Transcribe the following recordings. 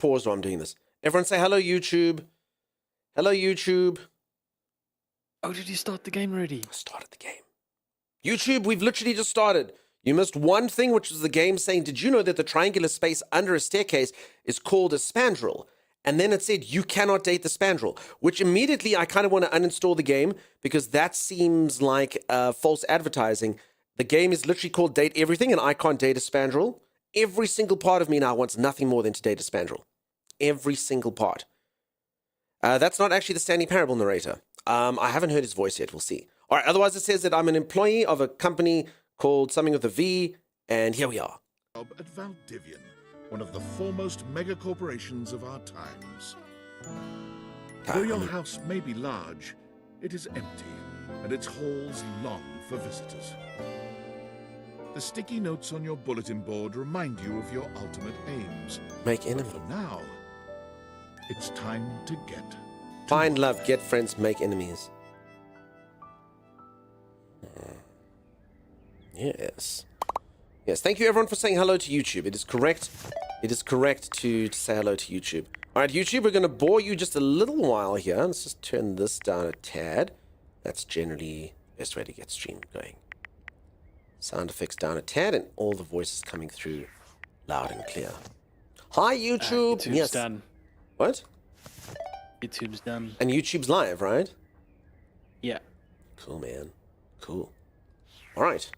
pause while I'm doing this. Everyone say hello, YouTube. Hello, YouTube. Oh, did you start the game already? I started the game. YouTube, we've literally just started. You missed one thing, which was the game saying, did you know that the triangular space under a staircase is called a spandrel? And then it said, you cannot date the spandrel, which immediately I kind of want to uninstall the game because that seems like false advertising. The game is literally called Date Everything, and I can't date a spandrel. Every single part of me now wants nothing more than to date a spandrel. Every single part. That's not actually the Stanley Parable narrator. I haven't heard his voice yet. We'll see. All right. Otherwise, it says that I'm an employee of a company called something with a V, and here we are. At Valdivian, one of the foremost mega corporations of our times. Though your house may be large, it is empty, and its halls long for visitors. The sticky notes on your bulletin board remind you of your ultimate aims. Make enemies. For now, it's time to get. Find love, get friends, make enemies. Yes. Yes, thank you everyone for saying hello to YouTube. It is correct. It is correct to say hello to YouTube. All right, YouTube, we're going to bore you just a little while here. Let's just turn this down a tad. That's generally the best way to get stream going. Sound effects down a tad, and all the voices coming through loud and clear. Hi, YouTube. YouTube's yes. done. What? YouTube's done. And YouTube's live, right? Yeah. Cool, man. Cool. All right.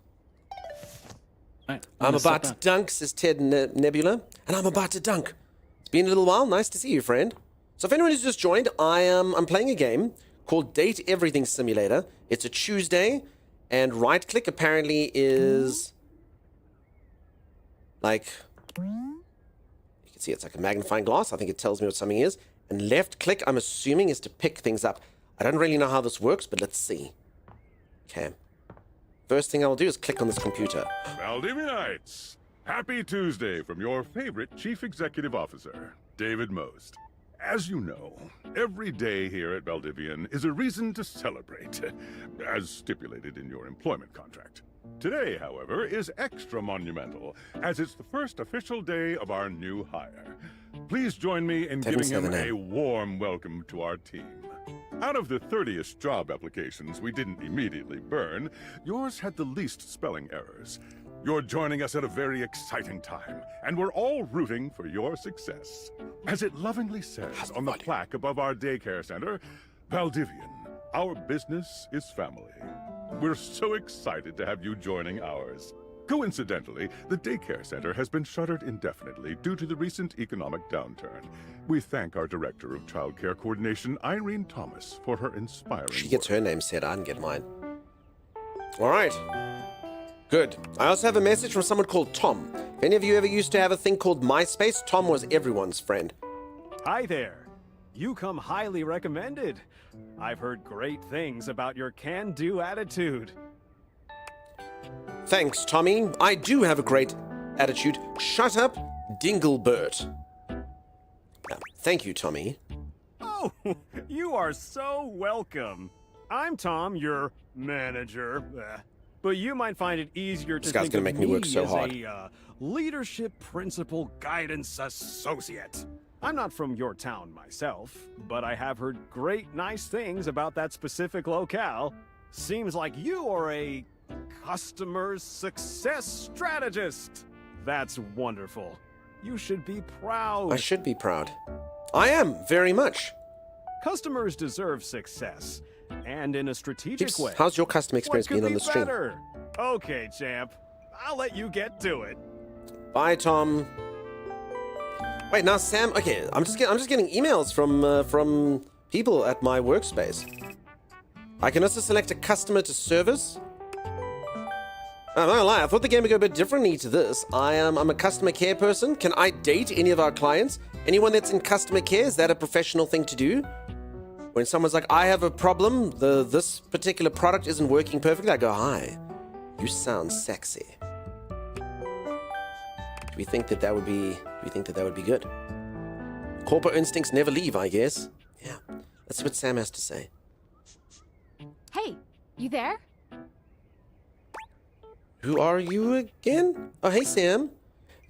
Right, I'm about to dunk, says Ted Nebula, and I'm about to dunk. It's been a little while. Nice to see you, friend. So if anyone who's just joined, I'm playing a game called Date Everything Simulator. It's a Tuesday, and right-click apparently is like, you can see it's like a magnifying glass. I think it tells me what something is. And left-click, I'm assuming, is to pick things up. I don't really know how this works, but let's see. Okay. First thing I'll do is click on this computer. Valdivianites, happy Tuesday from your favorite Chief Executive Officer, David Most. As you know, every day here at Valdivian is a reason to celebrate, as stipulated in your employment contract. Today, however, is extra monumental, as it's the first official day of our new hire. Please join me in giving him a warm welcome to our team. Out of the 30-ish job applications we didn't immediately burn, yours had the least spelling errors. You're joining us at a very exciting time, and we're all rooting for your success. As it lovingly says on the plaque above our daycare center, Valdivian, our business is family. We're so excited to have you joining ours. Coincidentally, the daycare center has been shuttered indefinitely due to the recent economic downturn. We thank our Director of Child Care Coordination, Irene Thomas, for her inspiring She gets work. her name said, I didn't get mine. All right. Good. I also have a message from someone called Tom. If any of you ever used to have a thing called MySpace, Tom was everyone's friend. Hi there. You come highly recommended. I've heard great things about your can-do attitude. Thanks, Tommy. I do have a great attitude. Shut up, Dinglebert. Thank you, Tommy. Oh, you are so welcome. I'm Tom, your manager. But you might find it easier to This guy's think gonna of make me work so as hard. a leadership principal guidance associate. I'm not from your town myself, but I have heard great nice things about that specific locale. Seems like you are a customer success strategist. That's wonderful. You should be proud. I should be proud. I am, very much. Customers deserve success, and in a strategic Peeps, way. how's your customer experience What could been on be the stream? better? Okay, champ. I'll let you get to it. Bye, Tom. Wait, now Sam. Okay, I'm just getting emails from people at my workspace. I can also select a customer to service. I'm not gonna lie, I thought the game would go a bit differently to this. I'm a customer care person. Can I date any of our clients? Anyone that's in customer care, is that a professional thing to do? When someone's like, I have a problem, this particular product isn't working perfectly, I go, hi, you sound sexy. Do we think that would be good? Corporate instincts never leave, I guess. Yeah, that's what Sam has to say. Hey, you there? Who are you again? Oh, hey, Sam.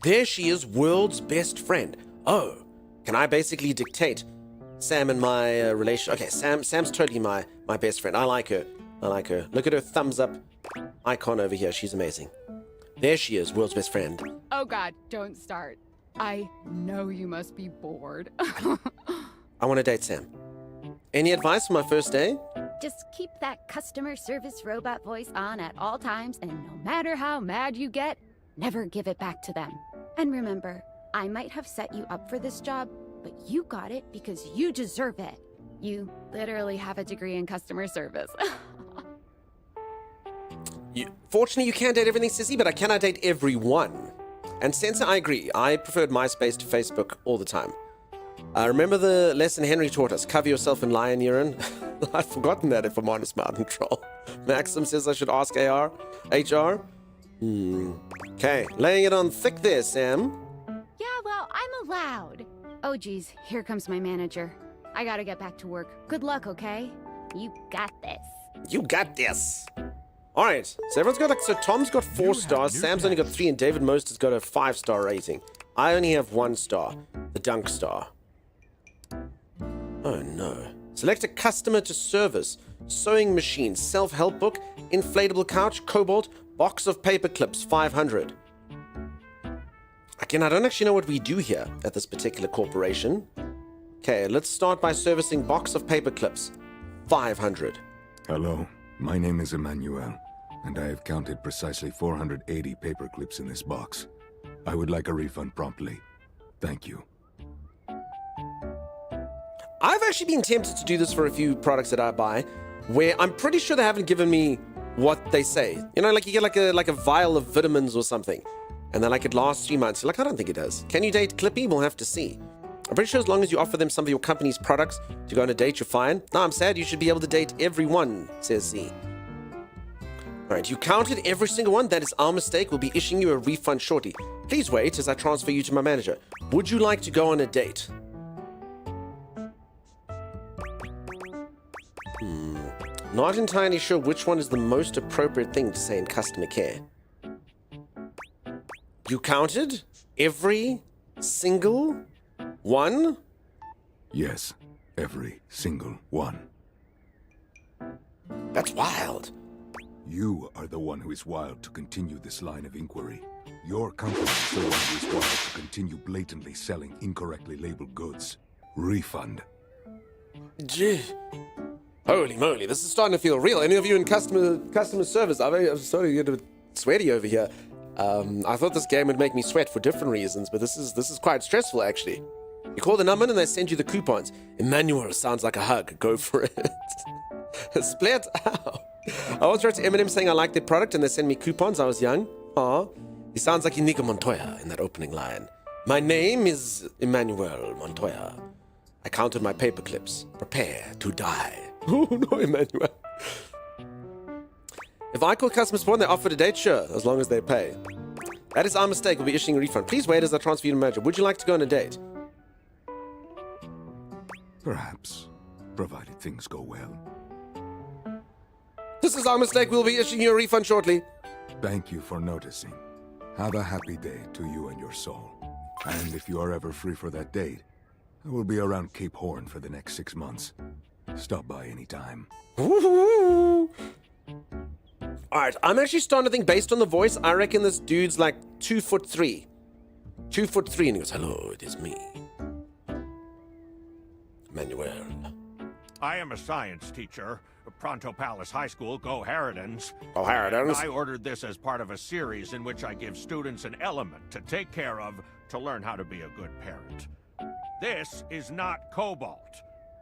There she is, world's best friend. Oh, Can I basically dictate Sam and my relation? Okay, Sam's totally my best friend. I like her. Look at her thumbs up icon over here. She's amazing. There she is, world's best friend. Oh God, don't start. I know you must be bored. I want to date Sam. Any advice for my first day? Just keep that customer service robot voice on at all times, and no matter how mad you get, never give it back to them. And remember, I might have set you up for this job, but you got it because you deserve it. You literally have a degree in customer service. Fortunately, you can't date everything, Sissy, but I cannot date everyone. And Sensor, I agree. I preferred MySpace to Facebook all the time. Remember the lesson Henry taught us? Cover yourself in lion urine. I've forgotten that, if I'm honest, Mountain Troll. Maxim says I should ask HR. Okay, laying it on thick there, Sam. Yeah, well, I'm allowed. Oh geez, here comes my manager. I gotta get back to work. Good luck, okay? You got this. You got this. All right, so everyone's got so Tom's got 4 stars, Sam's only got 3, and David Most has got a 5-star rating. I only have 1 star, the Dunk Star. Oh no. Select a customer to service, sewing machine, self-help book, inflatable couch, cobalt, box of paper clips, 500. Again, I don't actually know what we do here at this particular corporation. Okay, let's start by servicing box of paper clips, 500. Hello, my name is Emmanuel, and I have counted precisely 480 paper clips in this box. I would like a refund promptly. Thank you. I've actually been tempted to do this for a few products that I buy, where I'm pretty sure they haven't given me what they say. You know, like you get like a vial of vitamins or something, and then like it lasts 3 months. You're like, I don't think it does. Can you date Clippy? We'll have to see. I'm pretty sure as long as you offer them some of your company's products to go on a date, you're fine. No, I'm sad. You should be able to date everyone, says Z. All right, you counted every single one. That is our mistake. We'll be issuing you a refund shortly. Please wait as I transfer you to my manager. Would you like to go on a date? Not entirely sure which one is the most appropriate thing to say in customer care. You counted every single one? Yes, every single one. That's wild. You are the one who is wild to continue this line of inquiry. Your company is the one who is wild to continue blatantly selling incorrectly labeled goods. Refund. Gee. Holy moly, this is starting to feel real. Any of you in customer service? I'm starting to get a bit sweaty over here. I thought this game would make me sweat for different reasons, but this is quite stressful actually. You call the number and they send you the coupons. Emmanuel sounds like a hug. Go for it. Split. Ow. I once wrote to Eminem saying I like their product and they send me coupons. I was young. Aw. He sounds like Inigo Montoya in that opening line. My name is Emmanuel Montoya. I counted my paper clips. Prepare to die. Oh no, Emmanuel. If I call customer support and they offer a date, sure, as long as they pay. That is our mistake. We'll be issuing a refund. Please wait as I transfer you to manager. Would you like to go on a date? Perhaps, provided things go well. This is our mistake. We'll be issuing you a refund shortly. Thank you for noticing. Have a happy day to you and your soul. And if you are ever free for that date, I will be around Cape Horn for the next 6 months. Stop by anytime. All right, I'm actually starting to think based on the voice, I reckon this dude's like 2'3". 2'3", and he goes, "Hello, it is me, Manuel." I am a science teacher. Pronto Palace High School, go Harridans. Oh, Harridans. I ordered this as part of a series in which I give students an element to take care of to learn how to be a good parent. This is not cobalt.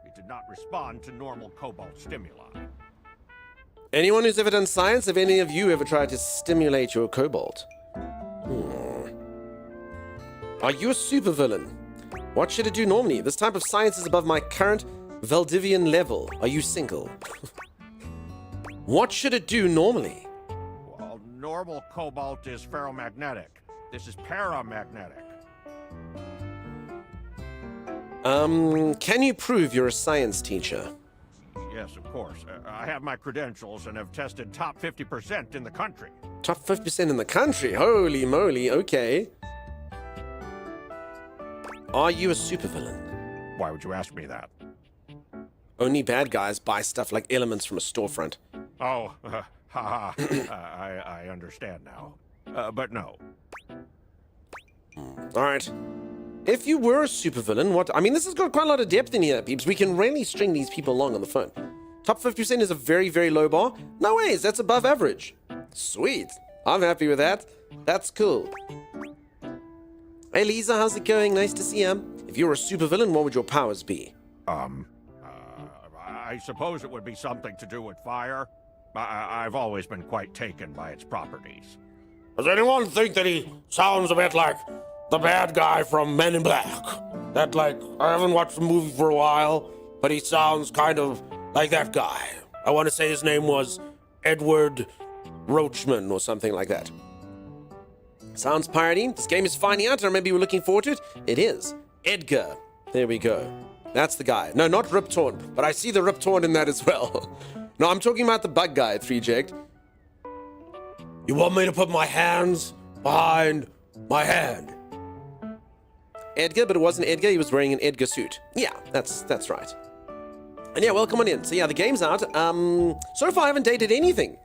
It did not respond to normal cobalt stimuli. Anyone who's ever done science, have any of you ever tried to stimulate your cobalt? Are you a supervillain? What should it do normally? This type of science is above my current Valdivian level. Are you single? What should it do normally? Well, normal cobalt is ferromagnetic. This is paramagnetic. Can you prove you're a science teacher? Yes, of course. I have my credentials and have tested top 50% in the country. Top 50% in the country? Holy moly, okay. Are you a supervillain? Why would you ask me that? Only bad guys buy stuff like elements from a storefront. Oh, haha. I understand now. But no. All right. If you were a supervillain, what... I mean, this has got quite a lot of depth in here, peeps. We can really string these people along on the phone. Top 50% is a very, very low bar. No ways, that's above average. Sweet. I'm happy with that. That's cool. Hey, Lisa, how's it going? Nice to see you. If you were a supervillain, what would your powers be? I suppose it would be something to do with fire. I've always been quite taken by its properties. Does anyone think that he sounds a bit like the bad guy from Men in Black? That, like, I haven't watched the movie for a while, but he sounds kind of like that guy. I want to say his name was Edward Roachman or something like that. Sounds piratey. This game is finding out. I remember you were looking forward to it. It is. Edgar. There we go. That's the guy. No, not Rip Torn, but I see the Rip Torn in that as well. No, I'm talking about the bug guy, 3Ject. You want me to put my hands behind my hand? Edgar, but it wasn't Edgar. He was wearing an Edgar suit. Yeah, that's right. And yeah, welcome on in. So yeah, the game's out. So far I haven't dated anything.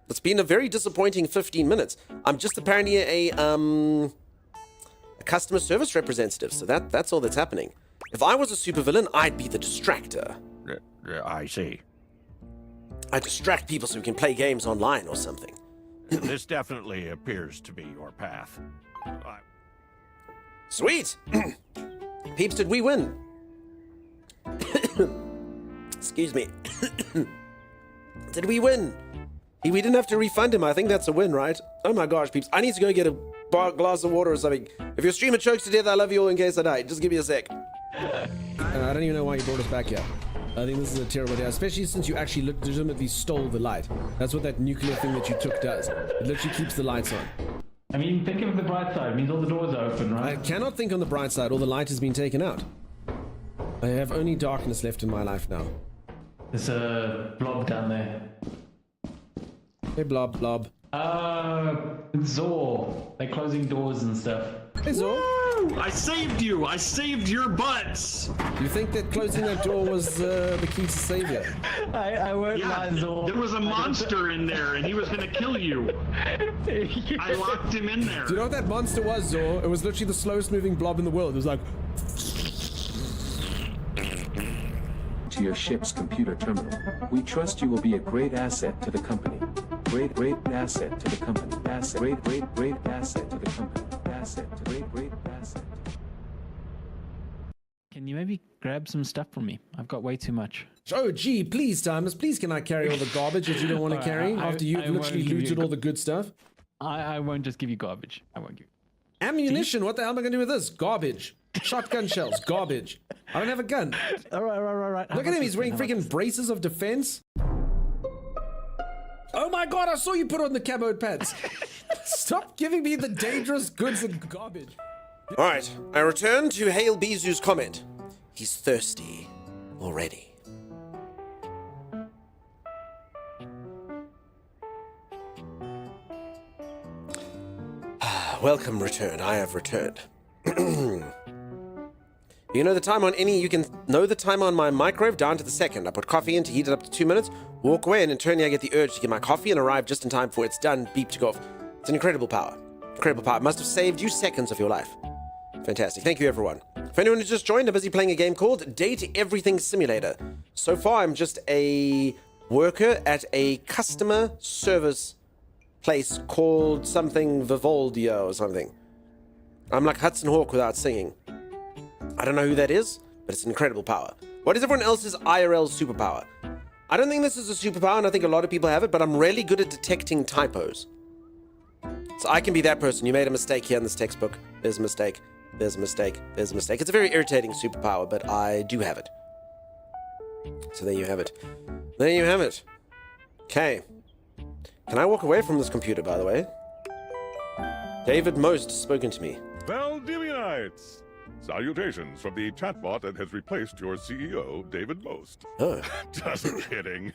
It's been a very disappointing 15 minutes. I'm just apparently a customer service representative. So that's all that's happening. If I was a supervillain, I'd be the distractor. I see. I distract people so we can play games online or something. This definitely appears to be your path. Sweet! Peeps, did we win? Excuse me. Did we win? We didn't have to refund him. I think that's a win, right? Oh my gosh, peeps. I need to go get a glass of water or something. If your streamer chokes to death, I love you all in case I die. Just give me a sec. I don't even know why you brought us back here. I think this is a terrible idea, especially since you actually legitimately stole the light. That's what that nuclear thing that you took does. It literally keeps the lights on. I mean, think of the bright side. It means all the doors are open, right? I cannot think on the bright side. All the light has been taken out. I have only darkness left in my life now. There's a blob down there. Hey, blob, blob. Zor. They're closing doors and stuff. Hey, Zor. Woo! I saved you! I saved your butts! You think that closing that door was the key to save you? I won't lie, Zor. There was a monster in there and he was gonna kill you. I locked him in there. Do you know what that monster was, Zor? It was literally the slowest moving blob in the world. It was like... To your ship's computer terminal. We trust you will be a great asset to the company. Great asset to the company. Asset. Great asset to the company. Asset. Great asset. Can you maybe grab some stuff from me? I've got way too much. Oh, gee, please, Thomas. Please, can I carry all the garbage that you don't want to carry after you've literally looted all the good stuff? I won't just give you garbage. I won't give you... Ammunition? What the hell am I going to do with this? Garbage. Shotgun shells. Garbage. I don't have a gun. All right. Look at him. He's wearing freaking braces of defense. Oh my god, I saw you put on the camo pants. Stop giving me the dangerous goods and garbage. Alright, I return to Hail Bizu's comment. He's thirsty already. Welcome, return. I have returned. You know the time on you can know the time on my microwave down to the second. I put coffee in to heat it up to 2 minutes, walk away, and internally I get the urge to get my coffee and arrive just in time for it's done, beep to go off. It's an incredible power. Incredible power. It must have saved you seconds of your life. Fantastic. Thank you, everyone. For anyone who's just joined, I'm busy playing a game called Date Everything Simulator. So far, I'm just a worker at a customer service place called something Vivaldia or something. I'm like Hudson Hawk without singing. I don't know who that is, but it's an incredible power. What is everyone else's IRL superpower? I don't think this is a superpower, and I think a lot of people have it, but I'm really good at detecting typos. So I can be that person. You made a mistake here in this textbook. There's a mistake. There's a mistake. There's a mistake. It's a very irritating superpower, but I do have it. So there you have it. There you have it. Okay. Can I walk away from this computer, by the way? David Most has spoken to me. Valdivianites, Salutations from the chatbot that has replaced your CEO, David Most. Oh. Just kidding.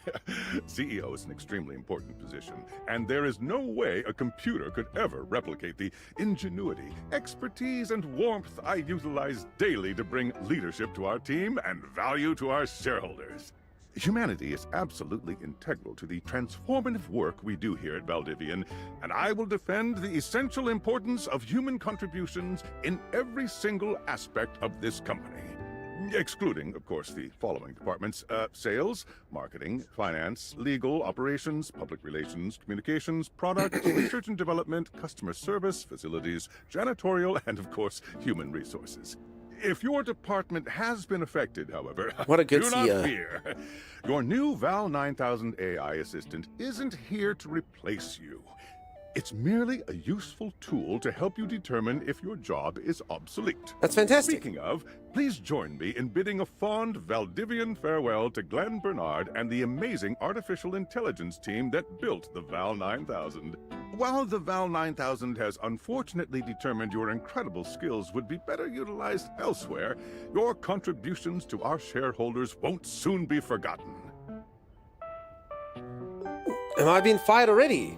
CEO is an extremely important position, and there is no way a computer could ever replicate the ingenuity, expertise, and warmth I utilize daily to bring leadership to our team and value to our shareholders. Humanity is absolutely integral to the transformative work we do here at Valdivian, and I will defend the essential importance of human contributions in every single aspect of this company. Excluding, of course, the following departments: sales, marketing, finance, legal, operations, public relations, communications, product, research and development, customer service, facilities, janitorial, and, of course, human resources. If your department has been affected, however, What a good do not CEO. fear. Your new Val 9000 AI assistant isn't here to replace you. It's merely a useful tool to help you determine if your job is obsolete. That's fantastic. Speaking of, please join me in bidding a fond Valdivian farewell to Glenn Bernard and the amazing artificial intelligence team that built the Val 9000. While the Val 9000 has unfortunately determined your incredible skills would be better utilized elsewhere, your contributions to our shareholders won't soon be forgotten. Have I been fired already?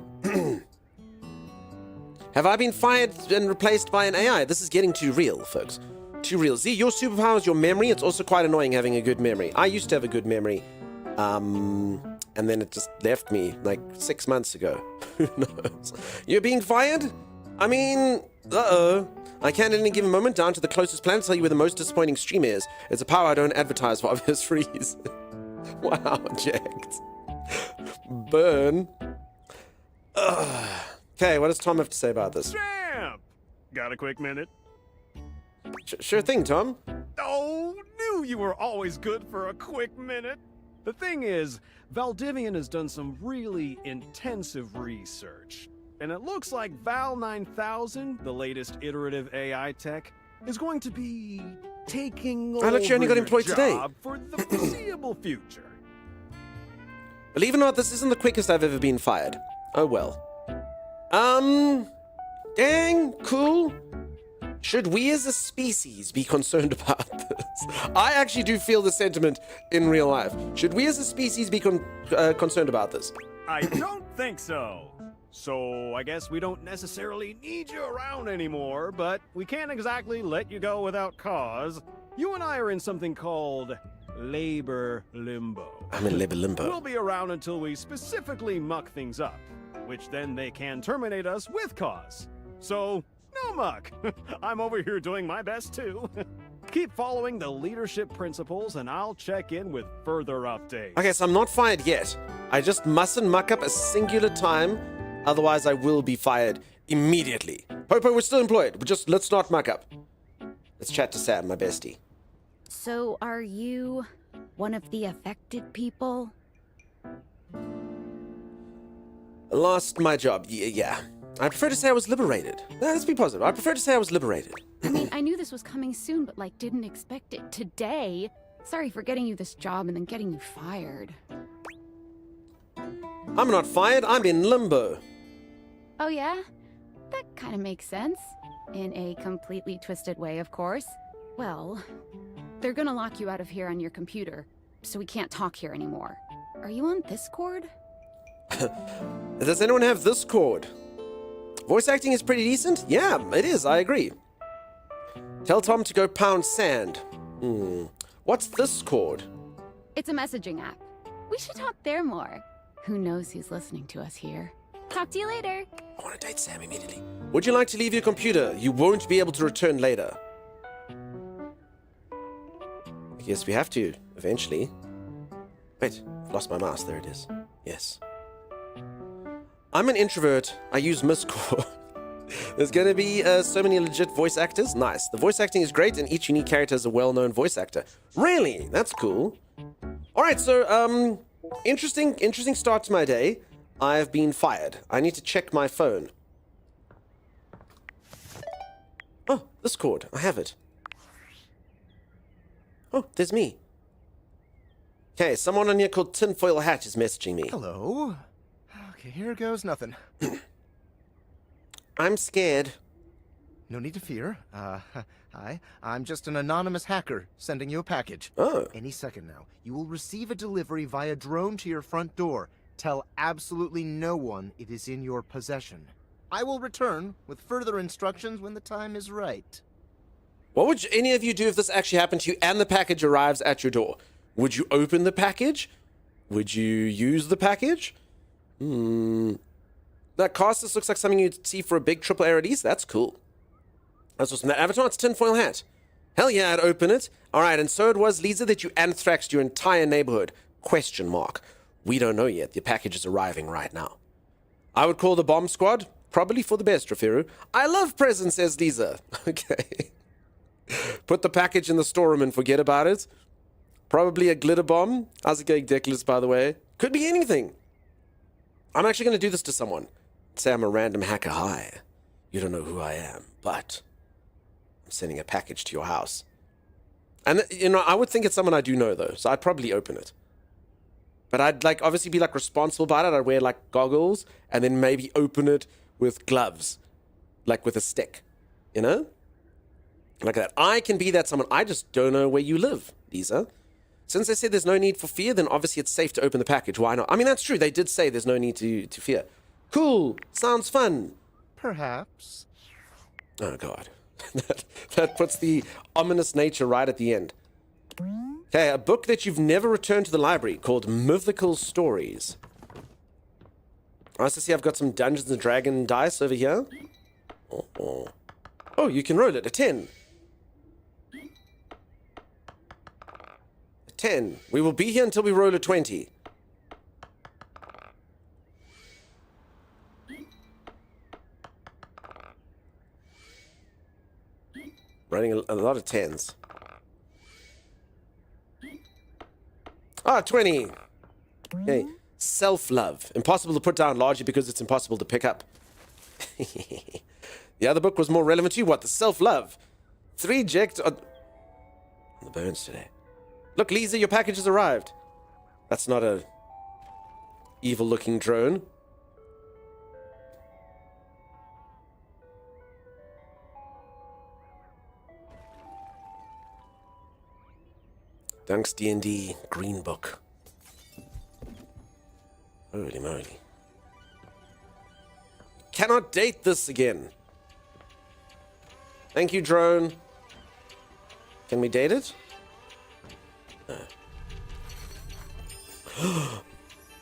Have I been fired and replaced by an AI? This is getting too real, folks. Too real. Z, your superpower is your memory. It's also quite annoying having a good memory. I used to have a good memory. And then it just left me like 6 months ago. Who knows? You're being fired? I mean, uh-oh. I can at any given moment down to the closest planet tell you where the most disappointing stream is. It's a power I don't advertise for obvious reasons. Wow, jacked. Burn. Ugh. Okay, what does Tom have to say about this? Champ! Got a quick minute? Sure thing, Tom. Oh, knew you were always good for a quick minute. The thing is, Valdivian has done some really intensive research. And it looks like Val 9000, the latest iterative AI tech, is going to be taking over you only got your employed today. job for the foreseeable future. Believe it or not, this isn't the quickest I've ever been fired. Oh well. Dang, cool. Should we as a species be concerned about this? I actually do feel the sentiment in real life. Should we as a species be concerned about this? I don't think so. So I guess we don't necessarily need you around anymore, but we can't exactly let you go without cause. You and I are in something called labor limbo. I'm in labor limbo. We'll be around until we specifically muck things up, which then they can terminate us with cause. So, no muck. I'm over here doing my best too. Keep following the leadership principles and I'll check in with further updates. Okay, so I'm not fired yet. I just mustn't muck up a singular time, otherwise I will be fired immediately. Popo, we're still employed, but just let's not muck up. Let's chat to Sam, my bestie. So, are you one of the affected people? Lost my job, yeah. I prefer to say I was liberated. Let's be positive. I prefer to say I was liberated. I mean, I knew this was coming soon, but like, didn't expect it today. Sorry for getting you this job and then getting you fired. I'm not fired, I'm in limbo. Oh yeah? That kind of makes sense. In a completely twisted way, of course. Well, they're gonna lock you out of here on your computer, so we can't talk here anymore. Are you on Discord? Does anyone have this cord? Voice acting is pretty decent? Yeah, it is, I agree. Tell Tom to go pound sand. What's this cord? It's a messaging app. We should talk there more. Who knows who's listening to us here? Talk to you later. I want to date Sam immediately. Would you like to leave your computer? You won't be able to return later. Yes, we have to, eventually. Wait, I've lost my mouse. There it is. Yes. I'm an introvert. I use Miscore. There's going to be so many legit voice actors. Nice. The voice acting is great, and each unique character is a well-known voice actor. Really? That's cool. All right, so, interesting start to my day. I've been fired. I need to check my phone. Oh, this cord. I have it. Oh, there's me. Okay, someone on here called Tinfoil Hat is messaging me. Hello. Okay, here goes nothing. I'm scared. No need to fear. Hi. I'm just an anonymous hacker sending you a package. Oh. Any second now. You will receive a delivery via drone to your front door. Tell absolutely no one it is in your possession. I will return with further instructions when the time is right. What would any of you do if this actually happened to you and the package arrives at your door? Would you open the package? Would you use the package? That Castus looks like something you'd see for a big AAA release. That's cool. That's awesome. That avatar, it's a tinfoil hat. Hell yeah, I'd open it. All right, and so it was, Lisa, that you anthraxed your entire neighborhood. Question mark. We don't know yet. The package is arriving right now. I would call the bomb squad. Probably for the best, Rafiru. I love presents, says Lisa. Okay. Put the package in the storeroom and forget about it. Probably a glitter bomb. How's it going, Deckless, by the way? Could be anything. I'm actually going to do this to someone. Say I'm a random hacker. Hi. You don't know who I am, but I'm sending a package to your house. And, you know, I would think it's someone I do know, though, so I'd probably open it. But I'd, like, obviously be, like, responsible about it. I'd wear, like, goggles and then maybe open it with gloves. Like, with a stick. You know? Like that. I can be that someone. I just don't know where you live, Lisa. Since they said there's no need for fear, then obviously it's safe to open the package. Why not? I mean, that's true. They did say there's no need to fear. Cool. Sounds fun. Perhaps. Oh, God. that puts the ominous nature right at the end. Okay, a book that you've never returned to the library called Mythical Stories. I see I've got some Dungeons and Dragons dice over here. Oh, you can roll it. A 10. A 10. We will be here until we roll a 20. Running a lot of 10s. Ah, 20. Okay. Self-love. Impossible to put down largely because it's impossible to pick up. The other book was more relevant to you. What? The self-love. 3 eject on the bones today. Look, Lisa, your package has arrived. That's not a evil-looking drone. Dunks D&D Green Book. Holy moly. Cannot date this again. Thank you, drone. Can we date it? No.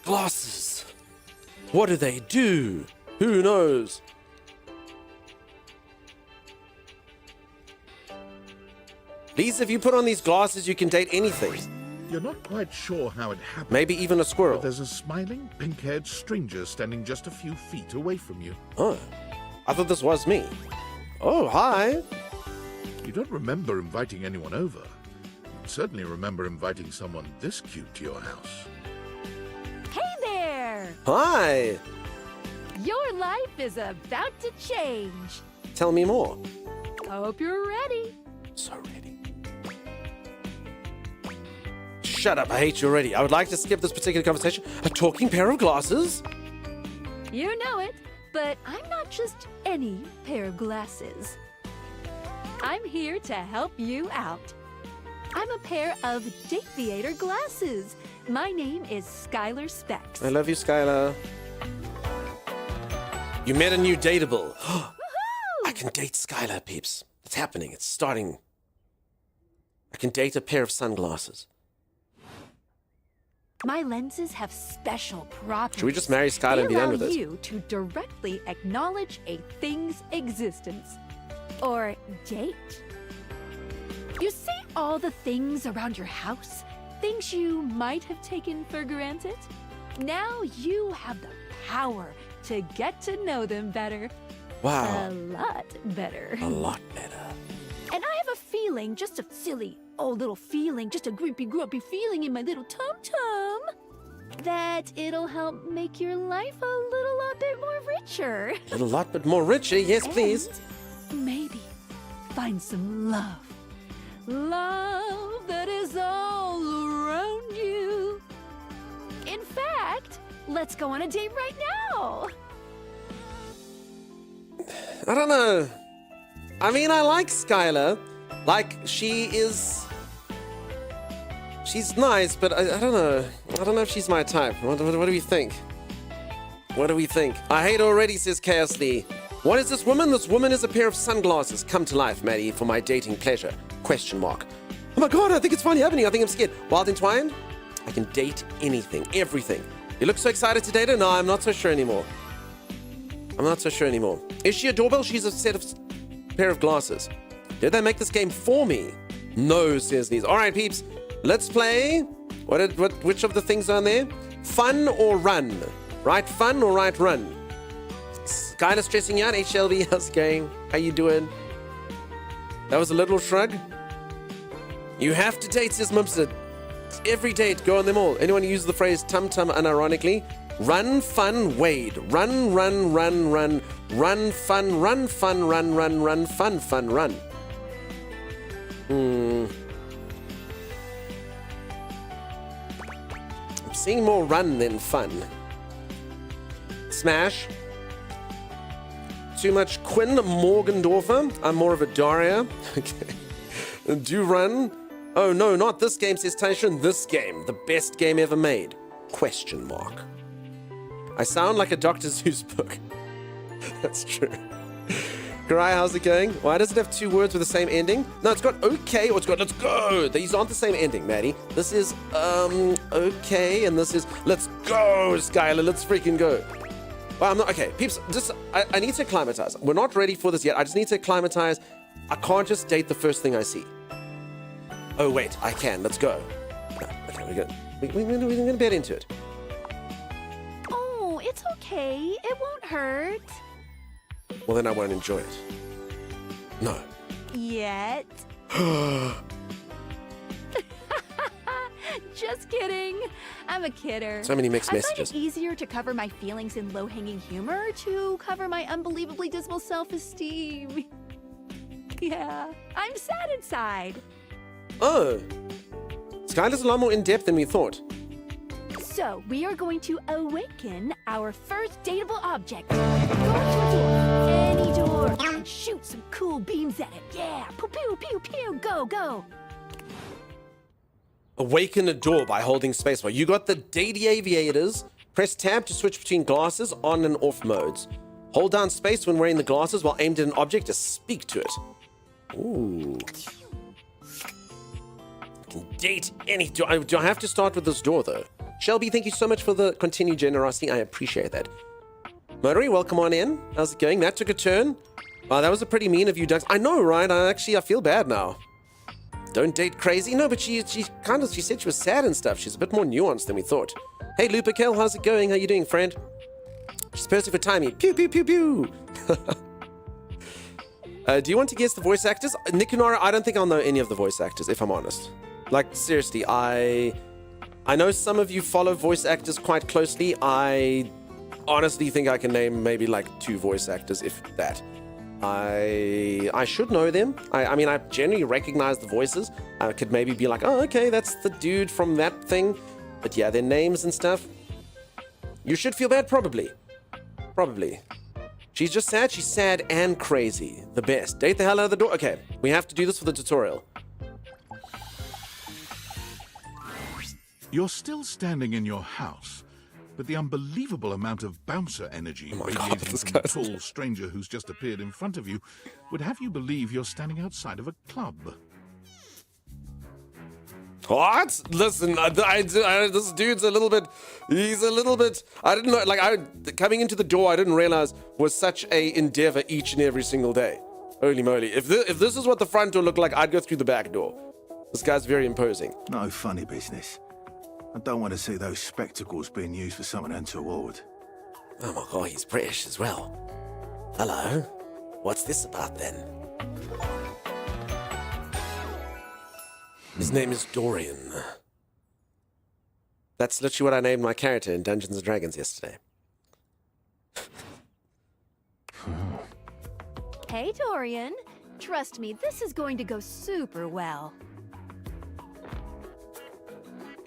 Glasses. What do they do? Who knows? Lisa, if you put on these glasses, you can date anything. You're not quite sure how it happened. Maybe even a squirrel. But there's a smiling, pink-haired stranger standing just a few feet away from you. Oh, I thought this was me. Oh, hi. You don't remember inviting anyone over. You certainly remember inviting someone this cute to your house. Hey there! Hi. Your life is about to change. Tell me more. Hope you're ready. So ready. Shut up, I hate you already. I would like to skip this particular conversation. A talking pair of glasses? You know it, but I'm not just any pair of glasses. I'm here to help you out. I'm a pair of Date Theater glasses. My name is Skylar Specs. I love you, Skylar. You met a new dateable. I can date Skylar, peeps. It's happening. It's starting. I can date a pair of sunglasses. My lenses have special properties. Should we just marry Skylar and be done with it? They allow you to directly acknowledge a thing's existence. Or date. You see all the things around your house? Things you might have taken for granted? Now you have the power to get to know them better. Wow. A lot better. A lot better. And I have a feeling, just a silly old little feeling, just a grumpy feeling in my little tum-tum, that it'll help make your life a little lot bit more richer. A little lot bit more richer, yes, please. And maybe find some love. Love that is all around you. In fact, let's go on a date right now. I don't know. I mean, I like Skylar. Like, she's nice, but I don't know. I don't know if she's my type. What do we think? What do we think? I hate already, says Chaos Lee. What is this woman? This woman is a pair of sunglasses. Come to life, Maddie, for my dating pleasure. Question mark. Oh my god, I think it's finally happening. I think I'm scared. Wild Entwined? I can date anything, everything. You look so excited to date her? No, I'm not so sure anymore. I'm not so sure anymore. Is she a doorbell? She's a pair of glasses. Did they make this game for me? No, says these. All right, peeps. Let's play. Which of the things are on there? Fun or run? Right fun or right run? Skylar stressing you out. HLB, how's it going? How you doing? That was a little shrug. You have to date, says Mumstead. Every date, go on them all. Anyone use the phrase tum tum unironically? Run, fun, Wade. Run, run, run, run. Run, fun, run, fun, run, run, run, fun, fun, run. I'm seeing more run than fun. Smash. Too much Quinn Morgendorfer. I'm more of a Daria. Okay. Do run. Oh no, not this game, says Taishan. This game. The best game ever made. Question mark. I sound like a Dr. Seuss book. That's true. Karai, how's it going? Why does it have two words with the same ending? No, it's got okay or it's got let's go. These aren't the same ending, Maddie. This is okay and this is let's go, Skylar. Let's freaking go. Well, I'm not okay. Peeps, just I need to acclimatize. We're not ready for this yet. I just need to acclimatize. I can't just date the first thing I see. Oh wait, I can. Let's go. No, okay, we're good. We're gonna bet into it. Oh, it's okay. It won't hurt. Well, then I won't enjoy it. No. Yet. Just kidding. I'm a kidder. So many mixed messages. I find it easier to cover my feelings in low-hanging humor to cover my unbelievably dismal self-esteem. Yeah, I'm sad inside. Oh. Skylar's a lot more in-depth than we thought. So, we are going to awaken our first dateable object. Go to a door, any door, and shoot some cool beams at it. Yeah, pew pew pew pew, go, go. Awaken a door by holding spacebar. You got the Datey Aviators. Press tab to switch between glasses on and off modes. Hold down space when wearing the glasses while aimed at an object to speak to it. Ooh. I can date any... Do I have to start with this door, though? Shelby, thank you so much for the continued generosity. I appreciate that. Motory, welcome on in. How's it going? That took a turn. Oh, that was a pretty mean of you, Ducks. I know, right? I feel bad now. Don't date crazy. No, but she said she was sad and stuff. She's a bit more nuanced than we thought. Hey, Luperkel, how's it going? How you doing, friend? She's posting for timing. Pew, pew, pew, pew. Do you want to guess the voice actors? Nick and Nora, I don't think I'll know any of the voice actors, if I'm honest. Like, seriously, I know some of you follow voice actors quite closely. I honestly think I can name maybe like 2 voice actors, if that. I should know them. I mean, I generally recognize the voices. I could maybe be like, oh, okay, that's the dude from that thing. But yeah, their names and stuff. You should feel bad, probably. Probably. She's just sad. She's sad and crazy. The best. Date the hell out of the door. Okay, we have to do this for the tutorial. You're still standing in your house, but the unbelievable amount of bouncer energy radiating from the tall stranger who's just appeared in front of you would have you believe you're standing outside of a club. What? Listen, this dude's a little bit... He's a little bit... I didn't know... Like, coming into the door, I didn't realize was such a endeavor each and every single day. Holy moly. If this is what the front door looked like, I'd go through the back door. This guy's very imposing. No funny business. I don't want to see those spectacles being used for something untoward. Oh my god, he's British as well. Hello? What's this about then? His name is Dorian. That's literally what I named my character in Dungeons & Dragons yesterday. Hey, Dorian. Trust me, this is going to go super well.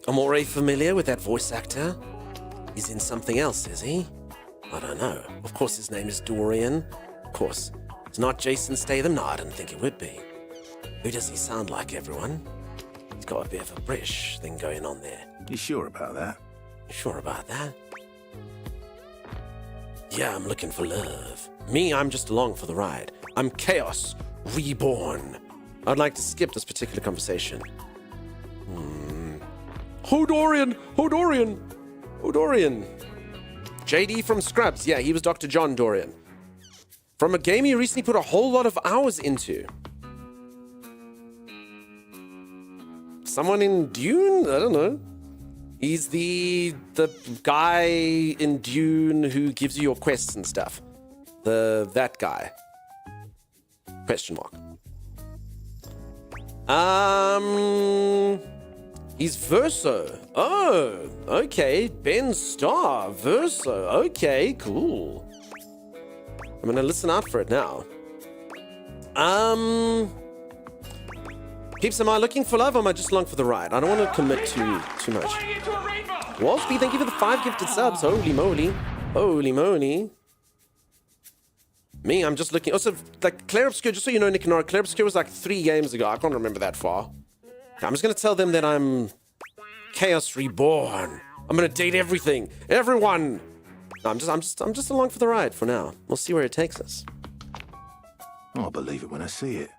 I'm already familiar with that voice actor. He's in something else, is he? I don't know. Of course his name is Dorian. Of course. It's not Jason Statham. No, I didn't think it would be. Who does he sound like, everyone? He's got a bit of a British thing going on there. You sure about that? You sure about that? Yeah, I'm looking for love. Me, I'm just along for the ride. I'm Chaos Reborn. I'd like to skip this particular conversation. Hodorian! Hodorian! Hodorian! JD from Scrubs. Yeah, he was Dr. John Dorian. From a game he recently put a whole lot of hours into. Someone in Dune? I don't know. He's the guy in Dune who gives you your quests and stuff. That guy. Question mark. He's Verso. Oh, okay. Ben Starr, Verso. Okay, cool. I'm gonna listen out for it now. Peeps, am I looking for love or am I just along for the ride? I don't want to commit too much. Walsby, thank you for the 5 gifted subs. Holy moly. Holy moly. Me, I'm just looking. Also, like, Claire Obscure, just so you know, Nick and Nora, Claire Obscure was like 3 games ago. I can't remember that far. I'm just going to tell them that I'm Chaos Reborn. I'm going to date everything. Everyone. No, I'm just along for the ride for now. We'll see where it takes us. I'll believe it when I see it.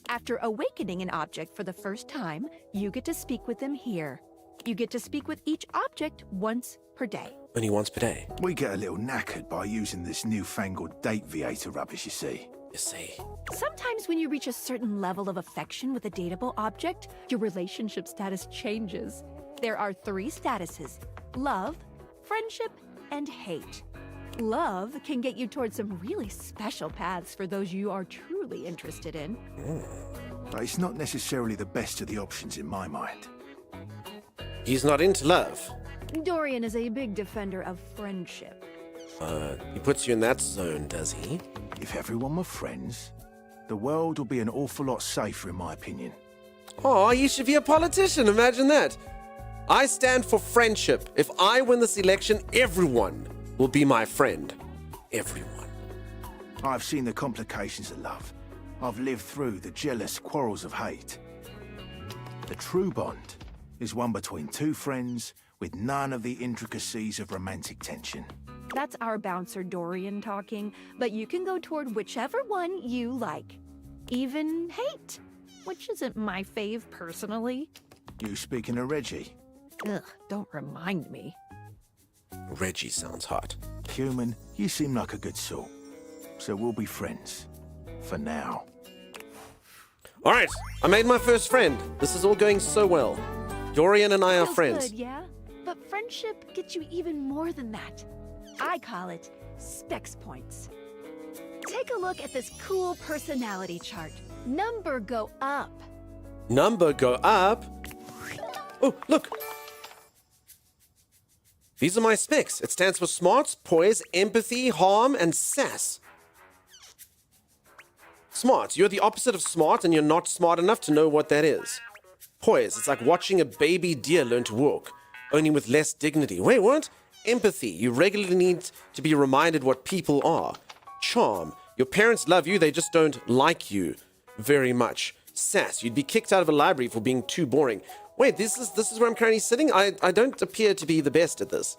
After awakening an object for the first time, you get to speak with them here. You get to speak with each object once per day. Only once per day. We get a little knackered by using this newfangled date Viator rubbish, you see. You see. Sometimes when you reach a certain level of affection with a dateable object, your relationship status changes. There are 3 statuses: love, friendship, and hate. Love can get you towards some really special paths for those you are truly interested in. But it's not necessarily the best of the options in my mind. He's not into love. Dorian is a big defender of friendship. He puts you in that zone, does he? If everyone were friends, the world would be an awful lot safer, in my opinion. Oh, you should be a politician. Imagine that. I stand for friendship. If I win this election, everyone will be my friend. Everyone. I've seen the complications of love. I've lived through the jealous quarrels of hate. The true bond is one between 2 friends with none of the intricacies of romantic tension. That's our bouncer Dorian talking, but you can go toward whichever one you like. Even hate, which isn't my fave personally. You speaking of Reggie? Ugh, don't remind me. Reggie sounds hot. Human, you seem like a good sort. So we'll be friends. For now. All right, I made my first friend. This is all going so well. Dorian and I are Feels friends. Good, yeah? But friendship gets you even more than that. I call it specs points. Take a look at this cool personality chart. Number go up. Number go up. Oh, look. These are my specs. It stands for smarts, poise, empathy, harm, and sass. Smart. You're the opposite of smart, and you're not smart enough to know what that is. Poise. It's like watching a baby deer learn to walk, only with less dignity. Wait, what? Empathy. You regularly need to be reminded what people are. Charm. Your parents love you, they just don't like you very much. Sass. You'd be kicked out of a library for being too boring. Wait, this is where I'm currently sitting? I don't appear to be the best at this.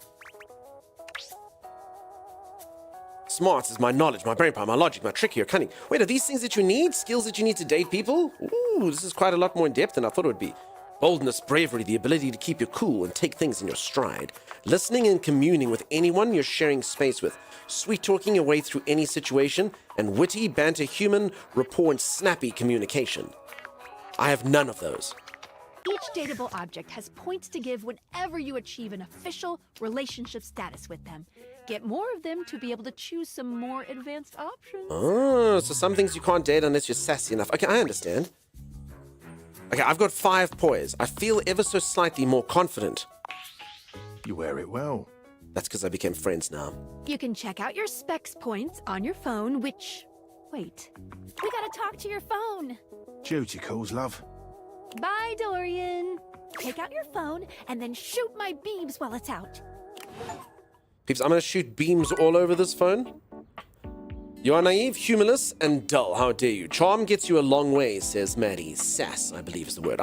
Smart is my knowledge, my brain power, my logic, my trick here, cunning. Wait, are these things that you need? Skills that you need to date people? Ooh, this is quite a lot more in depth than I thought it would be. Boldness, bravery, the ability to keep your cool and take things in your stride. Listening and communing with anyone you're sharing space with. Sweet talking your way through any situation. And witty, banter, human, rapport, and snappy communication. I have none of those. Each dateable object has points to give whenever you achieve an official relationship status with them. Get more of them to be able to choose some more advanced options. Oh, so some things you can't date unless you're sassy enough. Okay, I understand. Okay, I've got 5 poise. I feel ever so slightly more confident. You wear it well. That's because I became friends now. You can check out your specs points on your phone, which... Wait. We gotta talk to your phone. Duty calls, love. Bye, Dorian. Take out your phone and then shoot my beams while it's out. Peeps, I'm going to shoot beams all over this phone. You are naive, humorless, and dull. How dare you? Charm gets you a long way, says Maddie. Sass, I believe is the word.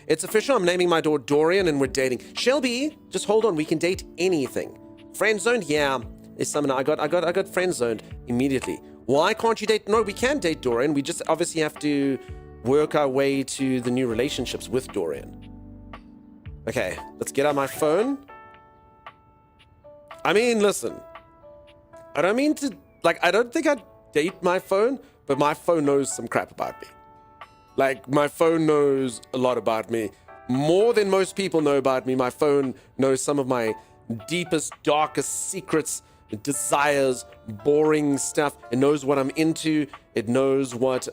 It's official. I'm naming my daughter Dorian, and we're dating. Shelby, just hold on. We can date anything. Friend zoned? Yeah. Is someone I got friend zoned immediately. Why can't you date? No, we can date Dorian. We just obviously have to work our way to the new relationships with Dorian. Okay, let's get out my phone. I mean, listen. I don't mean to, like, I don't think I'd date my phone, but my phone knows some crap about me. Like, my phone knows a lot about me. More than most people know about me. My phone knows some of my deepest, darkest secrets, desires, boring stuff. It knows what I'm into. It knows what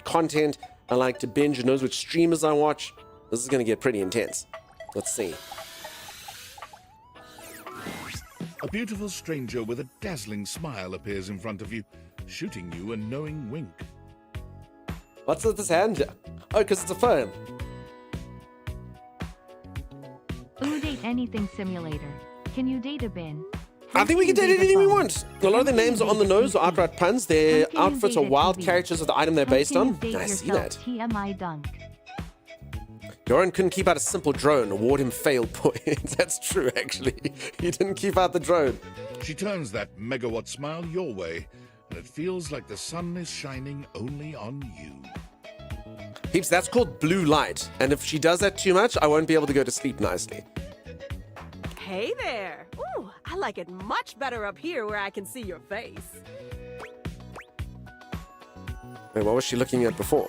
content I like to binge. It knows which streamers I watch. This is going to get pretty intense. Let's see. A beautiful stranger with a dazzling smile appears in front of you, shooting you a knowing wink. What's with this hand? Oh, because it's a phone. Ooh, date anything simulator. Can you date a bin? I think we can date anything we want. A lot of their names are on the nose or outright puns. Their outfits are wild characters of the item they're based on. I see that. TMI dunk. Doran couldn't keep out a simple drone. Award him fail points. That's true, actually. He didn't keep out the drone. She turns that megawatt smile your way, and it feels like the sun is shining only on you. Peeps, that's called blue light. And if she does that too much, I won't be able to go to sleep nicely. Hey there. Ooh, I like it much better up here where I can see your face. Wait, what was she looking at before?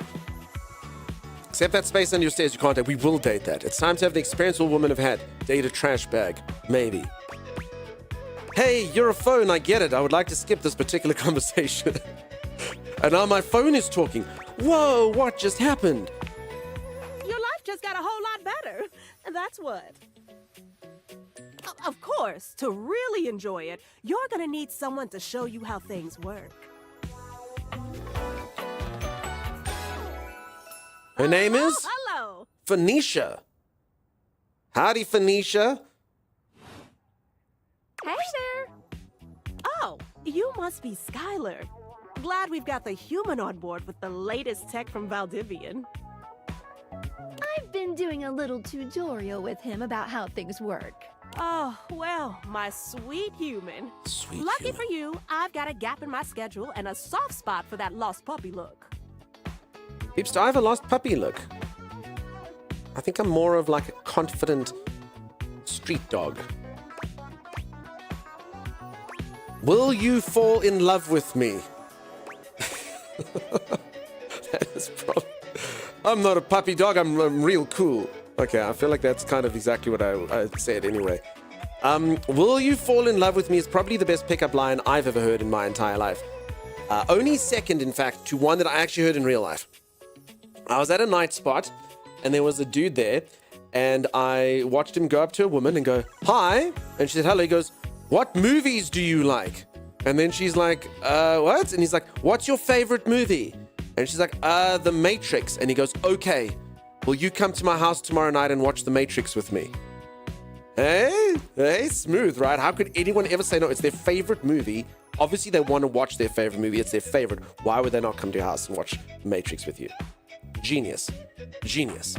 Except that space under your stairs you can't date. We will date that. It's time to have the experience all women have had. Date a trash bag. Maybe. Hey, you're a phone. I get it. I would like to skip this particular conversation. And now my phone is talking. Whoa, what just happened? Your life just got a whole lot better. And that's what. Of course, to really enjoy it, you're gonna need someone to show you how things work. Her name is? Hello. Phoenicia. Howdy, Phoenicia. Hey there. Oh, you must be Skylar. Glad we've got the human on board with the latest tech from Valdivian. I've been doing a little tutorial with him about how things work. Oh, well, my sweet human. Sweet Lucky human. for you, I've got a gap in my schedule and a soft spot for that lost puppy look. Peeps, do I have a lost puppy look? I think I'm more of like a confident street dog. Will you fall in love with me? That is probably... I'm not a puppy dog, I'm real cool. Okay, I feel like that's kind of exactly what I said anyway. Will you fall in love with me is probably the best pickup line I've ever heard in my entire life. Only second, in fact, to one that I actually heard in real life. I was at a night spot, and there was a dude there, and I watched him go up to a woman and go, "Hi," and she said, "Hello." He goes, "What movies do you like?" And then she's like, what? And he's like, "What's your favorite movie?" And she's like, The Matrix. And he goes, "Okay, will you come to my house tomorrow night and watch The Matrix with me?" Hey, smooth, right? How could anyone ever say no? It's their favorite movie. Obviously, they want to watch their favorite movie. It's their favorite. Why would they not come to your house and watch The Matrix with you? Genius. Genius.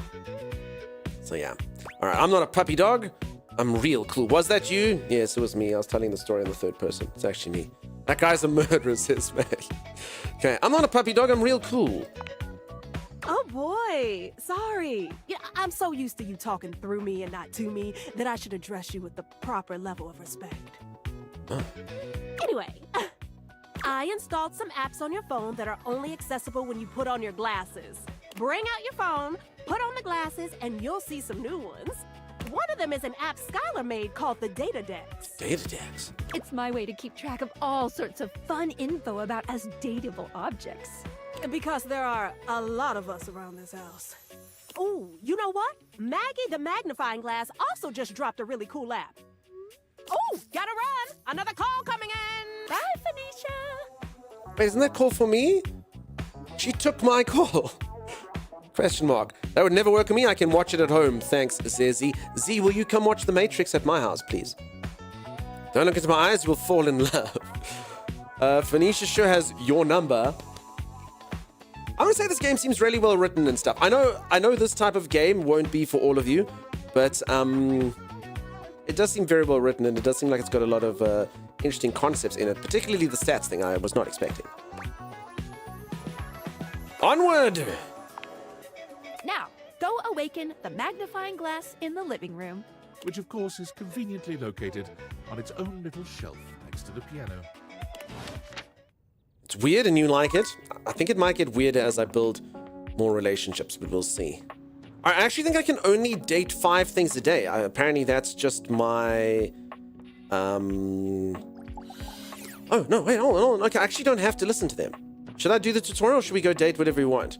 So yeah. All right, I'm not a puppy dog. I'm real cool. Was that you? Yes, it was me. I was telling the story in the third person. It's actually me. That guy's a murderer, says Maddie. Okay, I'm not a puppy dog. I'm real cool. Oh boy, sorry. Yeah, I'm so used to you talking through me and not to me that I should address you with the proper level of respect. Anyway, I installed some apps on your phone that are only accessible when you put on your glasses. Bring out your phone, put on the glasses, and you'll see some new ones. One of them is an app Skylar made called the Datadex. Datadex? It's my way to keep track of all sorts of fun info about us dateable objects. Because there are a lot of us around this house. Ooh, you know what? Maggie the Magnifying Glass also just dropped a really cool app. Ooh, gotta run! Another call coming in! Bye, Phoenicia! Wait, isn't that call for me? She took my call. Question mark. That would never work for me. I can watch it at home. Thanks, says Z. Z, will you come watch The Matrix at my house, please? Don't look into my eyes, you will fall in love. Phoenicia sure has your number. I'm gonna say this game seems really well written and stuff. I know this type of game won't be for all of you, but it does seem very well written, and it does seem like it's got a lot of interesting concepts in it, particularly the stats thing I was not expecting. Onward! Now, go awaken the magnifying glass in the living room. Which, of course, is conveniently located on its own little shelf next to the piano. It's weird and you like it. I think it might get weirder as I build more relationships, but we'll see. I actually think I can only date 5 things a day. Apparently that's just my... Oh, no, wait, hold on. Okay, I actually don't have to listen to them. Should I do the tutorial or should we go date whatever we want?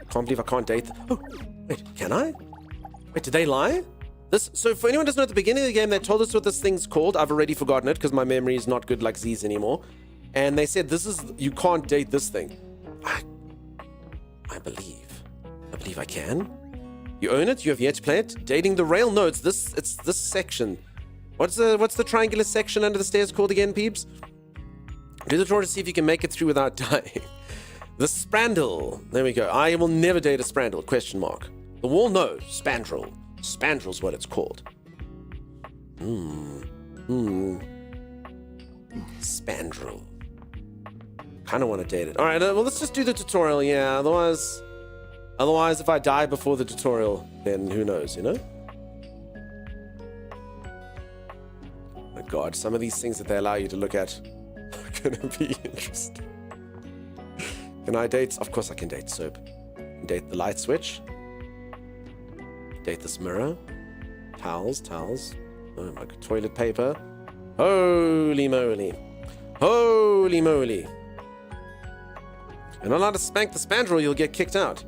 Can't believe I can't date... Oh, wait, can I? Wait, did they lie? So for anyone who doesn't know, at the beginning of the game, they told us what this thing's called. I've already forgotten it because my memory is not good like Z's anymore. And they said, you can't date this thing. I believe I can. You own it. You have yet to play it. Dating the rail. No, it's this section. What's the triangular section under the stairs called again, peeps? Do the tutorial to see if you can make it through without dying. The Sprandal. There we go. I will never date a Sprandal, question mark. The wall, no. Spandrel. Spandrel's what it's called. Spandrel. Kind of want to date it. All right, well, let's just do the tutorial, yeah. Otherwise, if I die before the tutorial, then who knows, you know? Oh my God, some of these things that they allow you to look at are going to be interesting. Can I date? Of course I can date soap. Date the light switch. Date this mirror. Towels. Oh my God, toilet paper. Holy moly. Holy moly. You're not allowed to spank the Spandrel, you'll get kicked out.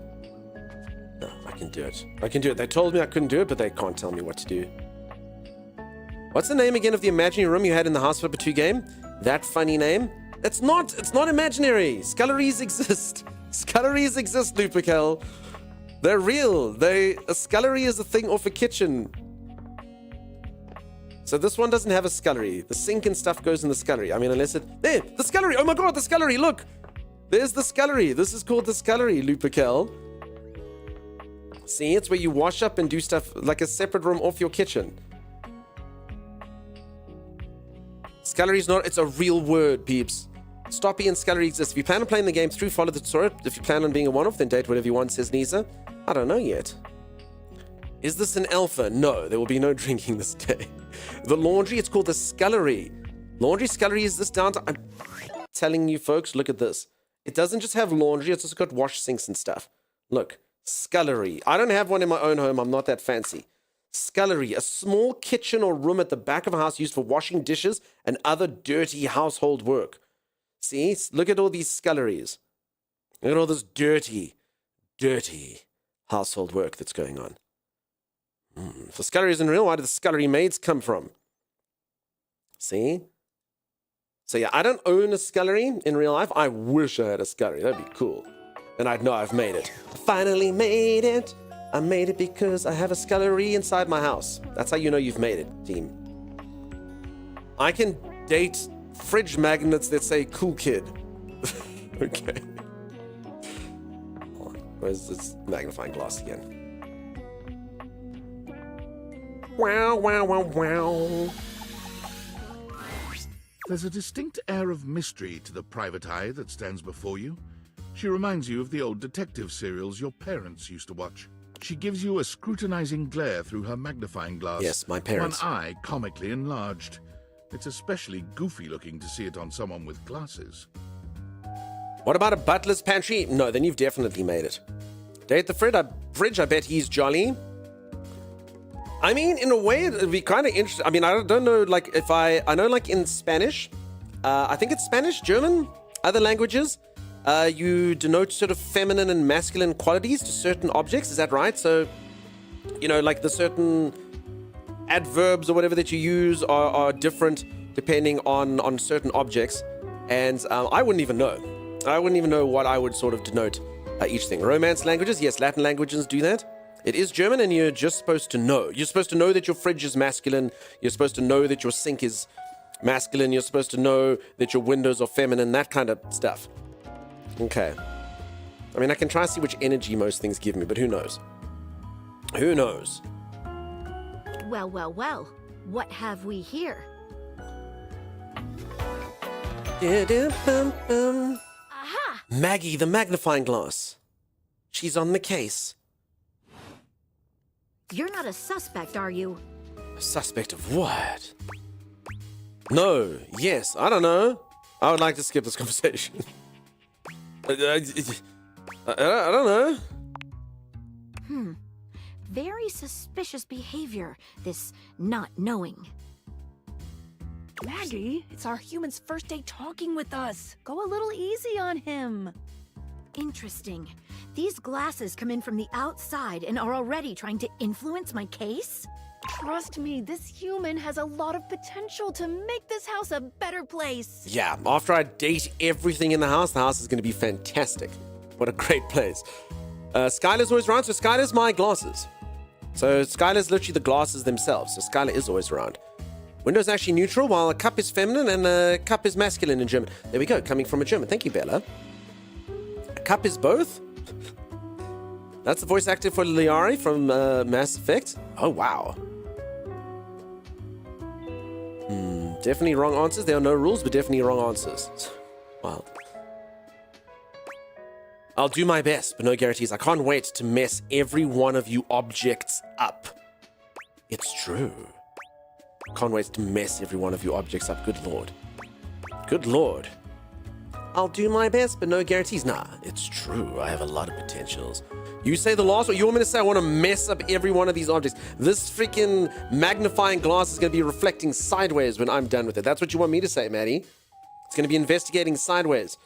No, I can do it. They told me I couldn't do it, but they can't tell me what to do. What's the name again of the imaginary room you had in the House Flipper 2 game? That funny name? It's not imaginary. Sculleries exist. Sculleries exist, Lupercal. They're real. A scullery is a thing off a kitchen. So this one doesn't have a scullery. The sink and stuff goes in the scullery. I mean, unless it... There! The scullery! Oh my God, the scullery! Look! There's the scullery. This is called the scullery, Lupercal. See, it's where you wash up and do stuff like a separate room off your kitchen. Scullery is not... It's a real word, peeps. Stoppy and scullery exist. If you plan on playing the game through, follow the tutorial. If you plan on being a one-off, then date whatever you want, says Nisa. I don't know yet. Is this an alpha? No, there will be no drinking this day. The laundry, it's called the scullery. Laundry scullery is this down to... I'm telling you folks, look at this. It doesn't just have laundry, it's also got wash sinks and stuff. Look, scullery. I don't have one in my own home, I'm not that fancy. Scullery, a small kitchen or room at the back of a house used for washing dishes and other dirty household work. See, look at all these sculleries. Look at all this dirty household work that's going on. If the scullery isn't real, why do the scullery maids come from? See? So yeah, I don't own a scullery in real life. I wish I had a scullery. That'd be cool. And I'd know I've made it. I finally made it. I made it because I have a scullery inside my house. That's how you know you've made it, team. I can date fridge magnets that say cool kid. Okay. Hold on. Where's this magnifying glass again? Wow, wow, wow, wow. There's a distinct air of mystery to the private eye that stands before you. She reminds you of the old detective serials your parents used to watch. She gives you a scrutinizing glare through her magnifying glass. Yes, my parents. One eye comically enlarged. It's especially goofy looking to see it on someone with glasses. What about a butler's pantry? No, then you've definitely made it. Date the fridge, I bet he's jolly. I mean, in a way, it'd be kind of interesting. I mean, I don't know, like, if I know, like, in Spanish, I think it's Spanish, German, other languages, you denote sort of feminine and masculine qualities to certain objects. Is that right? So, you know, like the certain adverbs or whatever that you use are different depending on certain objects. And I wouldn't even know. I wouldn't even know what I would sort of denote each thing. Romance languages, yes, Latin languages do that. It is German, and you're just supposed to know. You're supposed to know that your fridge is masculine. You're supposed to know that your sink is masculine. You're supposed to know that your windows are feminine, that kind of stuff. Okay. I mean, I can try and see which energy most things give me, but who knows? Who knows? Well, well, well. What have we here? Aha! Maggie, the magnifying glass. She's on the case. You're not a suspect, are you? A suspect of what? No. Yes. I don't know. I would like to skip this conversation. I don't know. Very suspicious behavior, this not knowing. Maggie, it's our human's first day talking with us. Go a little easy on him. Interesting. These glasses come in from the outside and are already trying to influence my case? Trust me, this human has a lot of potential to make this house a better place. Yeah, after I date everything in the house is going to be fantastic. What a great place. Skylar's always around, so Skylar's my glasses. So Skylar's literally the glasses themselves, so Skylar is always around. Windows actually neutral, while a cup is feminine and a cup is masculine in German. There we go, coming from a German. Thank you, Bella. A cup is both? That's the voice actor for Liari from Mass Effect. Oh, wow. Definitely wrong answers. There are no rules, but definitely wrong answers. Wild. I'll do my best, but no guarantees. I can't wait to mess every one of you objects up. It's true. Can't wait to mess every one of you objects up. Good lord. Good lord. I'll do my best, but no guarantees. Nah, it's true. I have a lot of potentials. You say the last one. You want me to say I want to mess up every one of these objects? This freaking magnifying glass is going to be reflecting sideways when I'm done with it. That's what you want me to say, Maddie. It's going to be investigating sideways.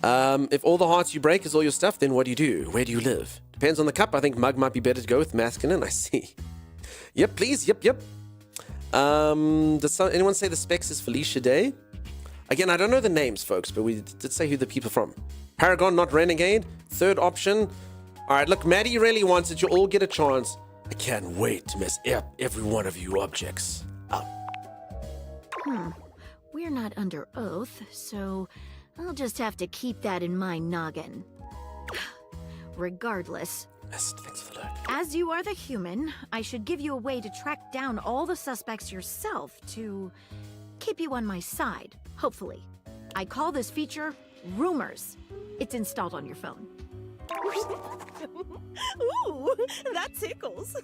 If all the hearts you break is all your stuff, then what do you do? Where do you live? Depends on the cup. I think mug might be better to go with masculine. I see. Yep, please. Yep. Does anyone say the specs is Felicia Day? Again, I don't know the names, folks, but we did say who the people from. Paragon, not Renegade. Third option. All right, look, Maddie really wants it. You all get a chance. I can't wait to mess up every one of you objects up. We're not under oath, so I'll just have to keep that in my noggin. Regardless, Thanks for the look. as you are the human, I should give you a way to track down all the suspects yourself to keep you on my side, hopefully. I call this feature Rumors. It's installed on your phone. Ooh, that tickles.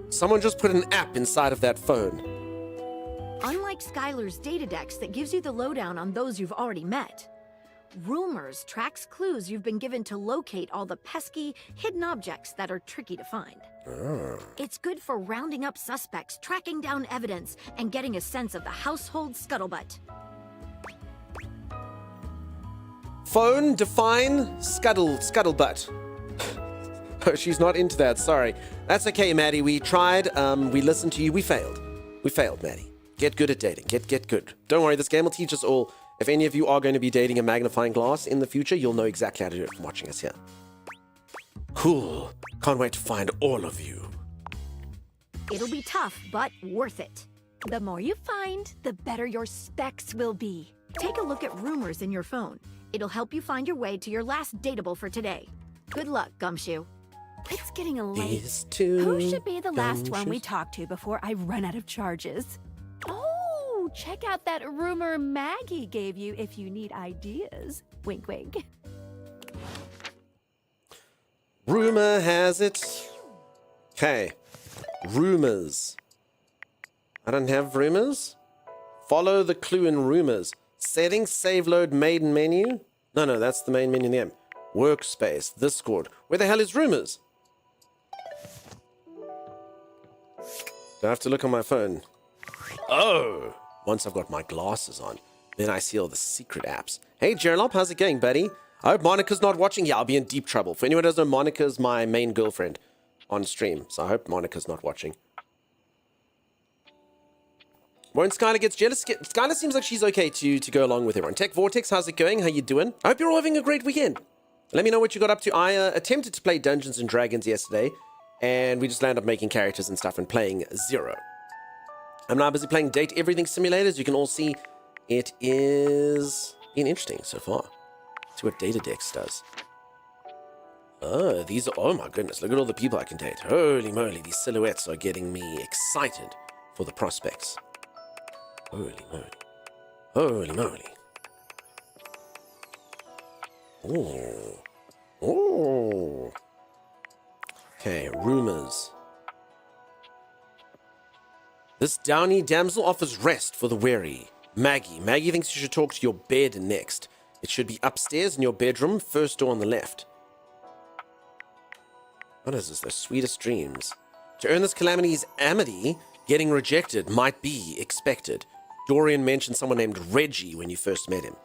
Someone just put an app inside of that phone. Unlike Skylar's Datadex that gives you the lowdown on those you've already met, Rumors tracks clues you've been given to locate all the pesky, hidden objects that are tricky to find. It's good for rounding up suspects, tracking down evidence, and getting a sense of the household scuttlebutt. Phone, define, scuttlebutt. Oh, she's not into that, sorry. That's okay, Maddie. We tried, we listened to you, we failed. We failed, Maddie. Get good at dating. Get good. Don't worry, this game will teach us all. If any of you are going to be dating a magnifying glass in the future, you'll know exactly how to do it from watching us here. Cool. Can't wait to find all of you. It'll be tough, but worth it. The more you find, the better your specs will be. Take a look at Rumors in your phone. It'll help you find your way to your last dateable for today. Good luck, Gumshoe. It's getting late. These two Who should be the last one we gumshoes. talk to before I run out of charges? Oh, check out that rumor Maggie gave you if you need ideas. Wink, wink. Rumor has it. Okay. Rumors. I don't have rumors. Follow the clue in Rumors. Settings, save, load, main menu. No, that's the main menu in the game. Workspace, Discord. Where the hell is Rumors? Do I have to look on my phone? Oh! Once I've got my glasses on, then I see all the secret apps. Hey, Jerlop, how's it going, buddy? I hope Monica's not watching. Yeah, I'll be in deep trouble. For anyone who doesn't know, Monica's my main girlfriend on stream, so I hope Monica's not watching. Won't Skylar gets jealous? Skylar seems like she's okay to go along with everyone. Tech Vortex, how's it going? How you doing? I hope you're all having a great weekend. Let me know what you got up to. I attempted to play Dungeons and Dragons yesterday, and we just landed up making characters and stuff and playing 0. I'm now busy playing Date Everything Simulator. As you can all see, it is been interesting so far. Let's see what Datadex does. Oh, these are, oh my goodness, look at all the people I can date. Holy moly, these silhouettes are getting me excited for the prospects. Holy moly. Holy moly. Oh. Oh. Okay, rumors. This downy damsel offers rest for the weary. Maggie. Maggie thinks you should talk to your bed next. It should be upstairs in your bedroom, first door on the left. What is this? The sweetest dreams. To earn this calamity's amity, getting rejected might be expected. Dorian mentioned someone named Reggie when you first met him.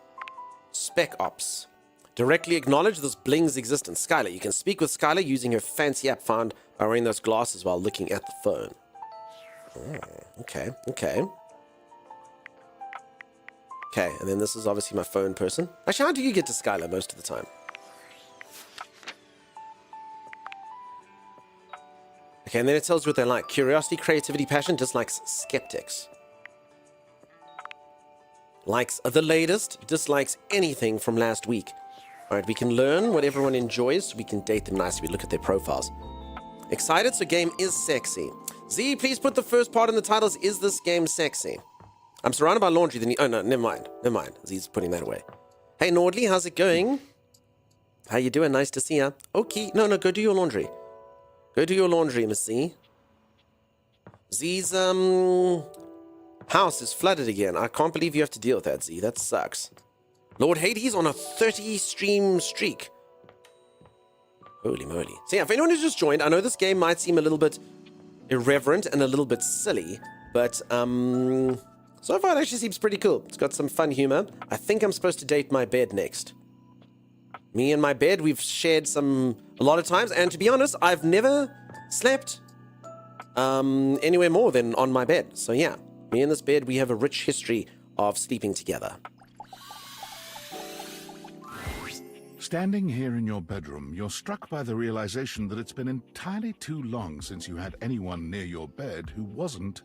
Spec Ops. Directly acknowledge this bling's existence. Skylar. You can speak with Skylar using her fancy app found by wearing those glasses while looking at the phone. Oh, okay, okay. Okay, and then this is obviously my phone person. Actually, how do you get to Skylar most of the time? Okay, and then it tells you what they like. Curiosity, creativity, passion, dislikes skeptics. Likes the latest, dislikes anything from last week. Alright, we can learn what everyone enjoys, so we can date them nicely. We look at their profiles. Excited? So game is sexy. Z, please put the first part in the titles. Is this game sexy? I'm surrounded by laundry. Then oh no, never mind. Never mind. Z's putting that away. Hey Nordley, how's it going? How you doing? Nice to see ya. Okay, no, go do your laundry. Go do your laundry, Miss Z. Z's house is flooded again. I can't believe you have to deal with that, Z. That sucks. Lord Hades on a 30 stream streak. Holy moly. So yeah, if anyone who's just joined, I know this game might seem a little bit irreverent and a little bit silly, but so far it actually seems pretty cool. It's got some fun humor. I think I'm supposed to date my bed next. Me and my bed, we've shared a lot of times, and to be honest, I've never slept anywhere more than on my bed. So yeah, me and this bed, we have a rich history of sleeping together. Standing here in your bedroom, you're struck by the realization that it's been entirely too long since you had anyone near your bed who wasn't,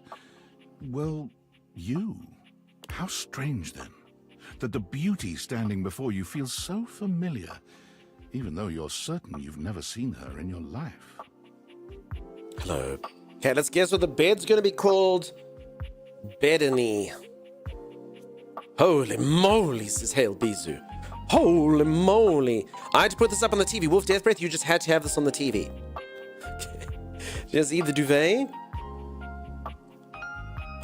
well, you. How strange, then, that the beauty standing before you feels so familiar, even though you're certain you've never seen her in your life. Hello. Okay, let's guess what the bed's gonna be called. Bedany. Holy moly, says Hail Bizu. Holy moly. I had to put this up on the TV. Wolf Death Breath, you just had to have this on the TV. Okay. Just eat the duvet.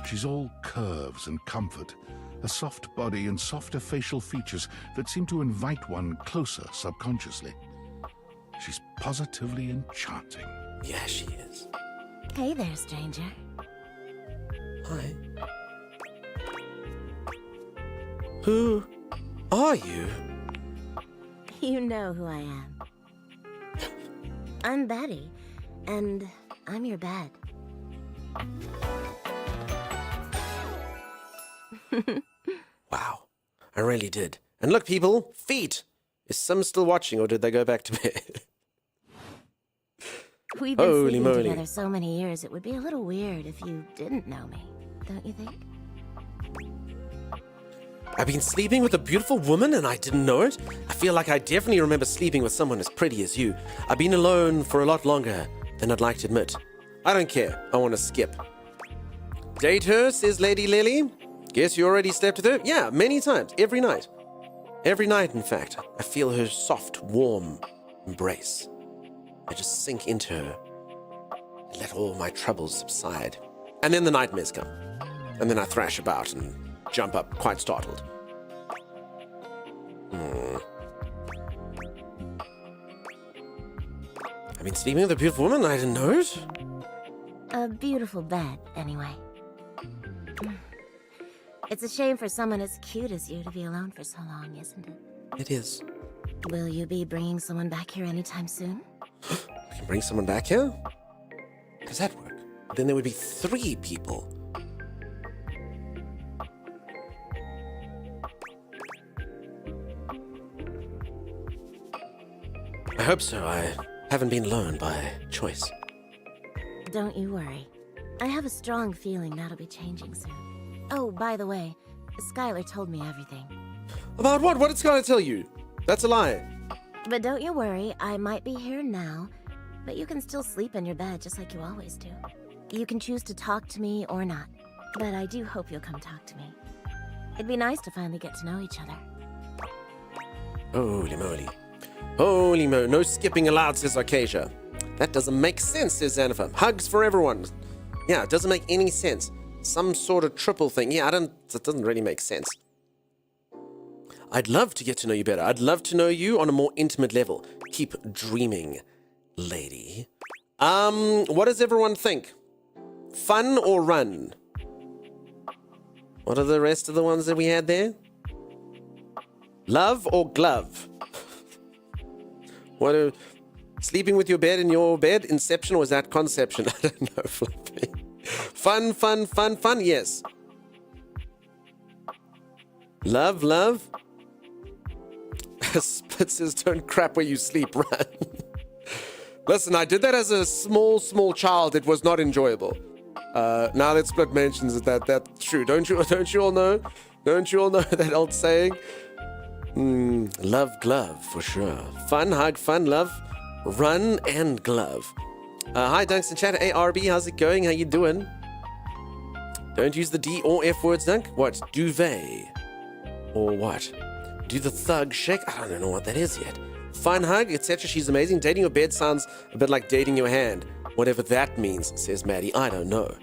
She's all curves and comfort, a soft body and softer facial features that seem to invite one closer subconsciously. She's positively enchanting. Yeah, she is. Hey there, stranger. Hi. Who are you? You know who I am. I'm Betty, and I'm your bed. Wow, I really did. And look, people, feet. Is Sim still watching, or did they go back to bed? We've been Holy sleeping moly. together so many years, it would be a little weird if you didn't know me, don't you think? I've been sleeping with a beautiful woman and I didn't know it? I feel like I definitely remember sleeping with someone as pretty as you. I've been alone for a lot longer than I'd like to admit. I don't care. I want to skip. Date her, says Lady Lily. Guess you already slept with her? Yeah, many times. Every night. Every night, in fact. I feel her soft, warm embrace. I just sink into her and let all my troubles subside. And then the nightmares come. And then I thrash about and jump up, quite startled. I've been sleeping with a beautiful woman and I didn't know it? A beautiful bed, anyway. It's a shame for someone as cute as you to be alone for so long, isn't it? It is. Will you be bringing someone back here anytime soon? I can bring someone back here? Does that work? Then there would be 3 people. I hope so. I haven't been alone by choice. Don't you worry. I have a strong feeling that'll be changing soon. Oh, by the way, Skylar told me everything. About what? What did Skylar tell you? That's a lie. But don't you worry, I might be here now, but you can still sleep in your bed just like you always do. You can choose to talk to me or not, but I do hope you'll come talk to me. It'd be nice to finally get to know each other. Holy moly. Holy mo! No skipping allowed, says Arcasia. That doesn't make sense, says Xannifer. Hugs for everyone. Yeah, it doesn't make any sense. Some sort of triple thing. Yeah, it doesn't really make sense. I'd love to get to know you better. I'd love to know you on a more intimate level. Keep dreaming, lady. What does everyone think? Fun or run? What are the rest of the ones that we had there? Love or glove? What are... Sleeping with your bed in your bed? Inception or is that conception? I don't know, Fluffy. Fun, fun, fun, fun, yes. Love, love. Split says, don't crap where you sleep, run. Listen, I did that as a small child. It was not enjoyable. Now that Split mentions it, that's true. Don't you all know? Don't you all know that old saying? Love, glove, for sure. Fun, hug, fun, love, run, and glove. Hi, Dunks in chat. Hey, RB, how's it going? How you doing? Don't use the D or F words, Dunk. What? Duvet? Or what? Do the thug shake? I don't know what that is yet. Fun hug, etc. She's amazing. Dating your bed sounds a bit like dating your hand. Whatever that means, says Maddie. I don't know.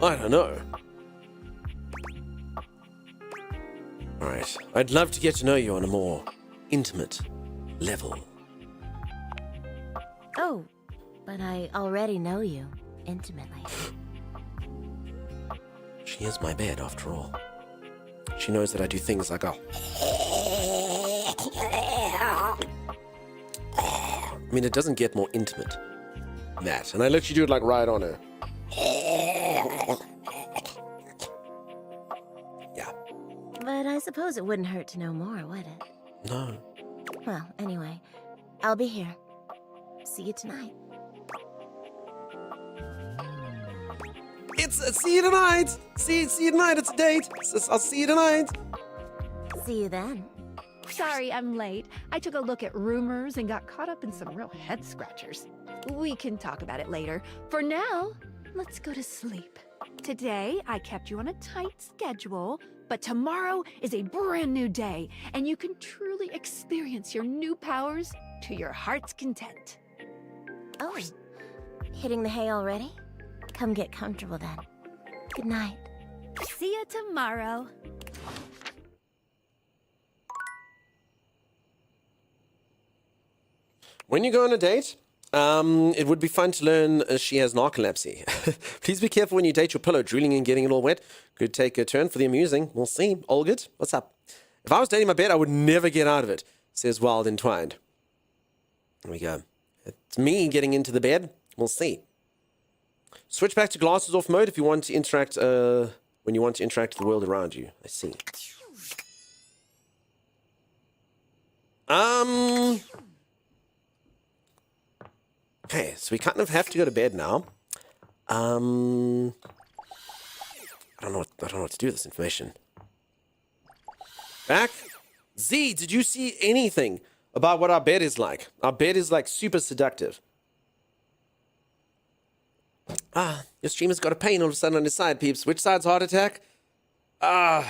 I don't know. Alright. I'd love to get to know you on a more intimate level. Oh, but I already know you intimately. She is my bed, after all. She knows that I do things like a... I mean, it doesn't get more intimate than that. And I literally do it like right on her. Yeah. But I suppose it wouldn't hurt to know more, would it? No. Well, anyway, I'll be here. See you tonight. See you tonight. See you tonight. It's a date. I'll see you tonight. See you then. Sorry I'm late. I took a look at rumors and got caught up in some real head scratchers. We can talk about it later. For now, let's go to sleep. Today, I kept you on a tight schedule, but tomorrow is a brand new day, and you can truly experience your new powers to your heart's content. Oh, hitting the hay already? Come get comfortable then. Good night. See you tomorrow. When you go on a date, it would be fun to learn she has narcolepsy. Please be careful when you date your pillow, drooling and getting it all wet. Could take a turn for the amusing. We'll see. All good? What's up? If I was dating my bed, I would never get out of it, says Wild Entwined. There we go. It's me getting into the bed. We'll see. Switch back to glasses off mode if you want to interact, when you want to interact with the world around you. I see. Okay, so we kind of have to go to bed now. I don't know what to do with this information. Back. Z, did you see anything about what our bed is like? Our bed is like super seductive. Your streamer's got a pain all of a sudden on his side, peeps. Which side's heart attack? I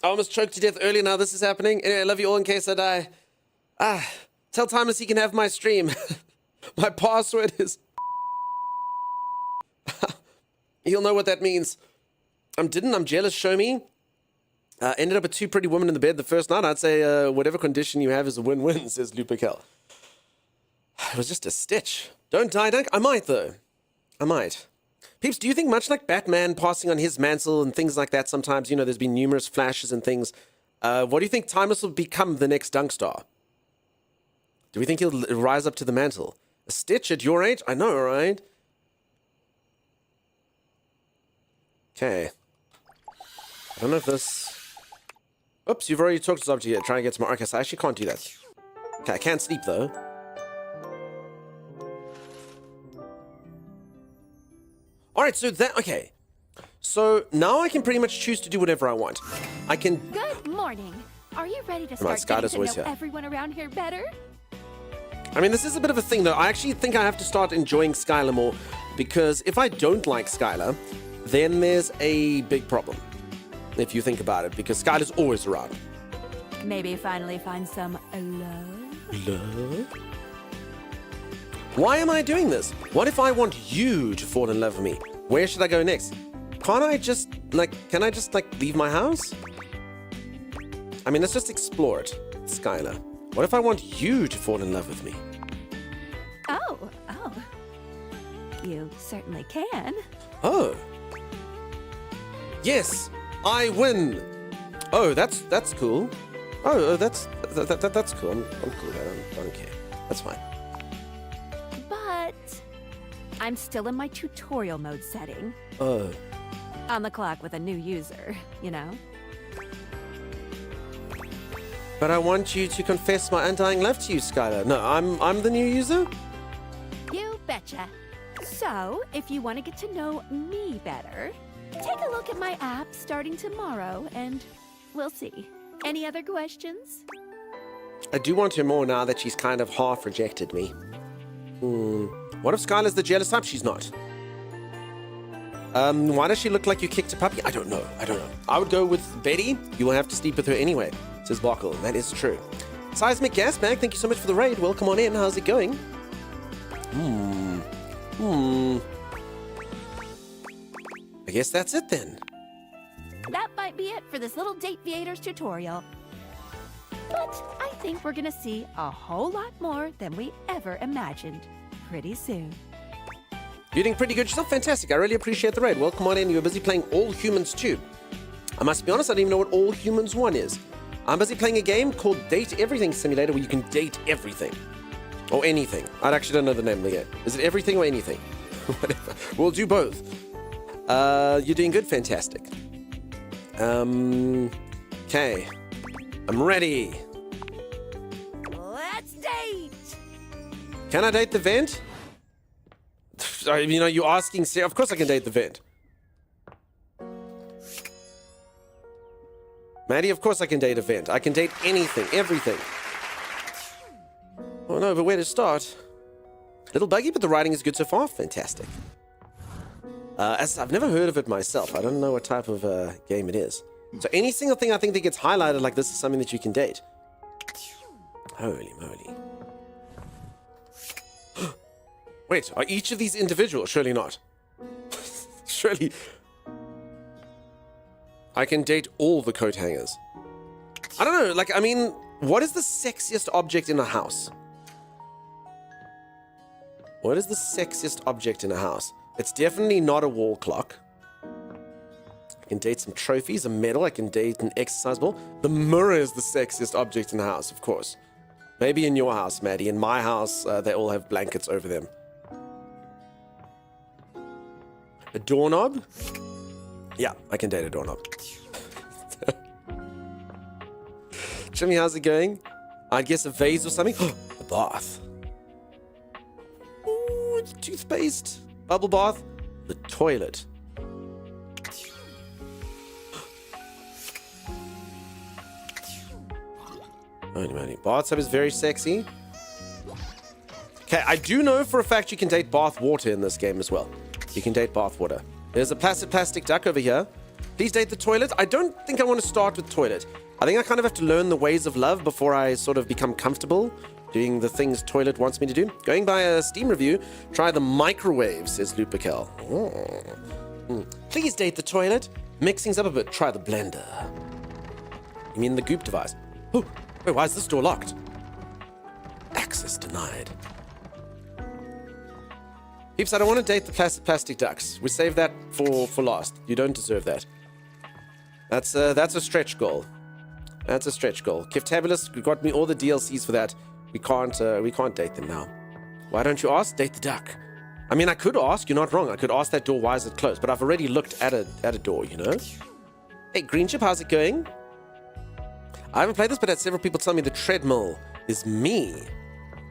almost choked to death earlier. Now this is happening. Anyway, I love you all in case I die. Tell Timeless he can have my stream. My password is... He'll know what that means. I'm jealous, show me. Ended up with 2 pretty women in the bed the first night. I'd say whatever condition you have is a win-win, says Lupikel. It was just a stitch. Don't die, Dunk. I might, though. I might. Peeps, do you think much like Batman passing on his mantle and things like that sometimes, you know, there's been numerous flashes and things. What do you think Timeless will become the next Dunk Star? Do we think he'll rise up to the mantle? A Stitch at your age? I know, right? Okay. I don't know if this... Oops, you've already talked to this object here. Try and get some more... Okay, so I actually can't do that. Okay, I can't sleep, though. right, so that, okay. So now I can pretty much choose to do whatever I want. I can, Good morning. Are you ready to Come on, start Skylar's getting to always know here. everyone around here better? I mean, this is a bit of a thing though. I actually think I have to start enjoying Skylar more, because if I don't like Skylar, then there's a big problem. If you think about it, because Skylar's always around. Maybe finally find some love? Love? Why am I doing this? What if I want you to fall in love with me? Where should I go next? Can't I just, can I just, leave my house? I mean, let's just explore it, Skylar. What if I want you to fall in love with me? Oh. You certainly can. Oh. Yes, I win. Oh, that's cool. Oh, that's cool. I'm cool with that. I don't care. That's fine. But I'm still in my tutorial mode setting. Oh. On the clock with a new user, you know? But I want you to confess my undying love to you, Skylar. No, I'm the new user? You betcha. So, if you want to get to know me better, take a look at my app starting tomorrow and we'll see. Any other questions? I do want her more now that she's kind of half rejected me. What if Skylar's the jealous type? She's not. Why does she look like you kicked a puppy? I don't know. I would go with Betty. You will have to sleep with her anyway, says Barkle. That is true. Seismic Gas Bag, thank you so much for the raid. Welcome on in. How's it going? I guess that's it then. That might be it for this little Date Viators tutorial. But I think we're gonna see a whole lot more than we ever imagined pretty soon. You're doing pretty good yourself. Fantastic. I really appreciate the raid. Welcome on in. You're busy playing All Humans 2. I must be honest, I don't even know what All Humans 1 is. I'm busy playing a game called Date Everything Simulator where you can date everything. Or anything. I actually don't know the name of the game. Is it everything or anything? Whatever. We'll do both. You're doing good. Fantastic. Okay. I'm ready. Let's date! Can I date the vent? You're asking... Of course I can date the vent. Maddie, of course I can date a vent. I can date anything, everything. Oh no, but where to start? Little buggy, but the writing is good so far. Fantastic. As I've never heard of it myself. I don't know what type of game it is. So any single thing I think that gets highlighted like this is something that you can date. Holy moly. Wait, are each of these individual? Surely not. Surely. I can date all the coat hangers. I don't know, what is the sexiest object in a house? What is the sexiest object in a house? It's definitely not a wall clock. I can date some trophies, a medal. I can date an exercise ball. The mirror is the sexiest object in the house, of course. Maybe in your house, Maddie. In my house, they all have blankets over them. A doorknob? Yeah, I can date a doorknob. Jimmy, how's it going? I'd guess a vase or something. A bath. Ooh, toothpaste. Bubble bath. The toilet. Holy moly. Bathtub is very sexy. Okay, I do know for a fact you can date bath water in this game as well. You can date bath water. There's a plastic duck over here. Please date the toilet. I don't think I want to start with toilet. I think I kind of have to learn the ways of love before I sort of become comfortable doing the things toilet wants me to do. Going by a Steam review, try the microwave, says Lupikel. Please date the toilet. Mixing's up a bit. Try the blender. You mean the goop device? Oh, wait, why is this door locked? Access denied. Peeps, I don't want to date the plastic ducks. We save that for last. You don't deserve that. That's a stretch goal. That's a stretch goal. Kiftabulous got me all the DLCs for that. We can't date them now. Why don't you ask? Date the duck. I mean, I could ask. You're not wrong. I could ask that door. Why is it closed? But I've already looked at a door. You know. Hey, Green Chip, how's it going? I haven't played this, but I had several people tell me the treadmill is me.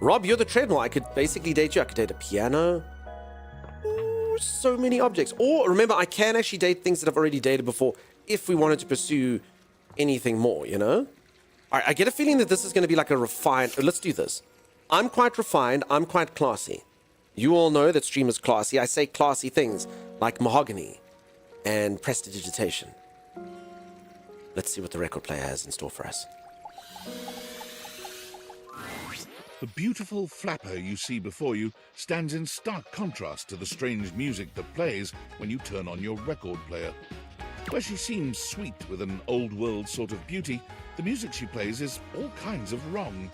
Rob, you're the treadmill. I could basically date you. I could date a piano. Ooh, so many objects. Or remember, I can actually date things that I've already dated before if we wanted to pursue anything more, you know? All right, I get a feeling that this is going to be like a refined... Let's do this. I'm quite refined. I'm quite classy. You all know that Stream is classy. I say classy things like mahogany and prestidigitation. Let's see what the record player has in store for us. The beautiful flapper you see before you stands in stark contrast to the strange music that plays when you turn on your record player. Where she seems sweet with an old-world sort of beauty, the music she plays is all kinds of wrong.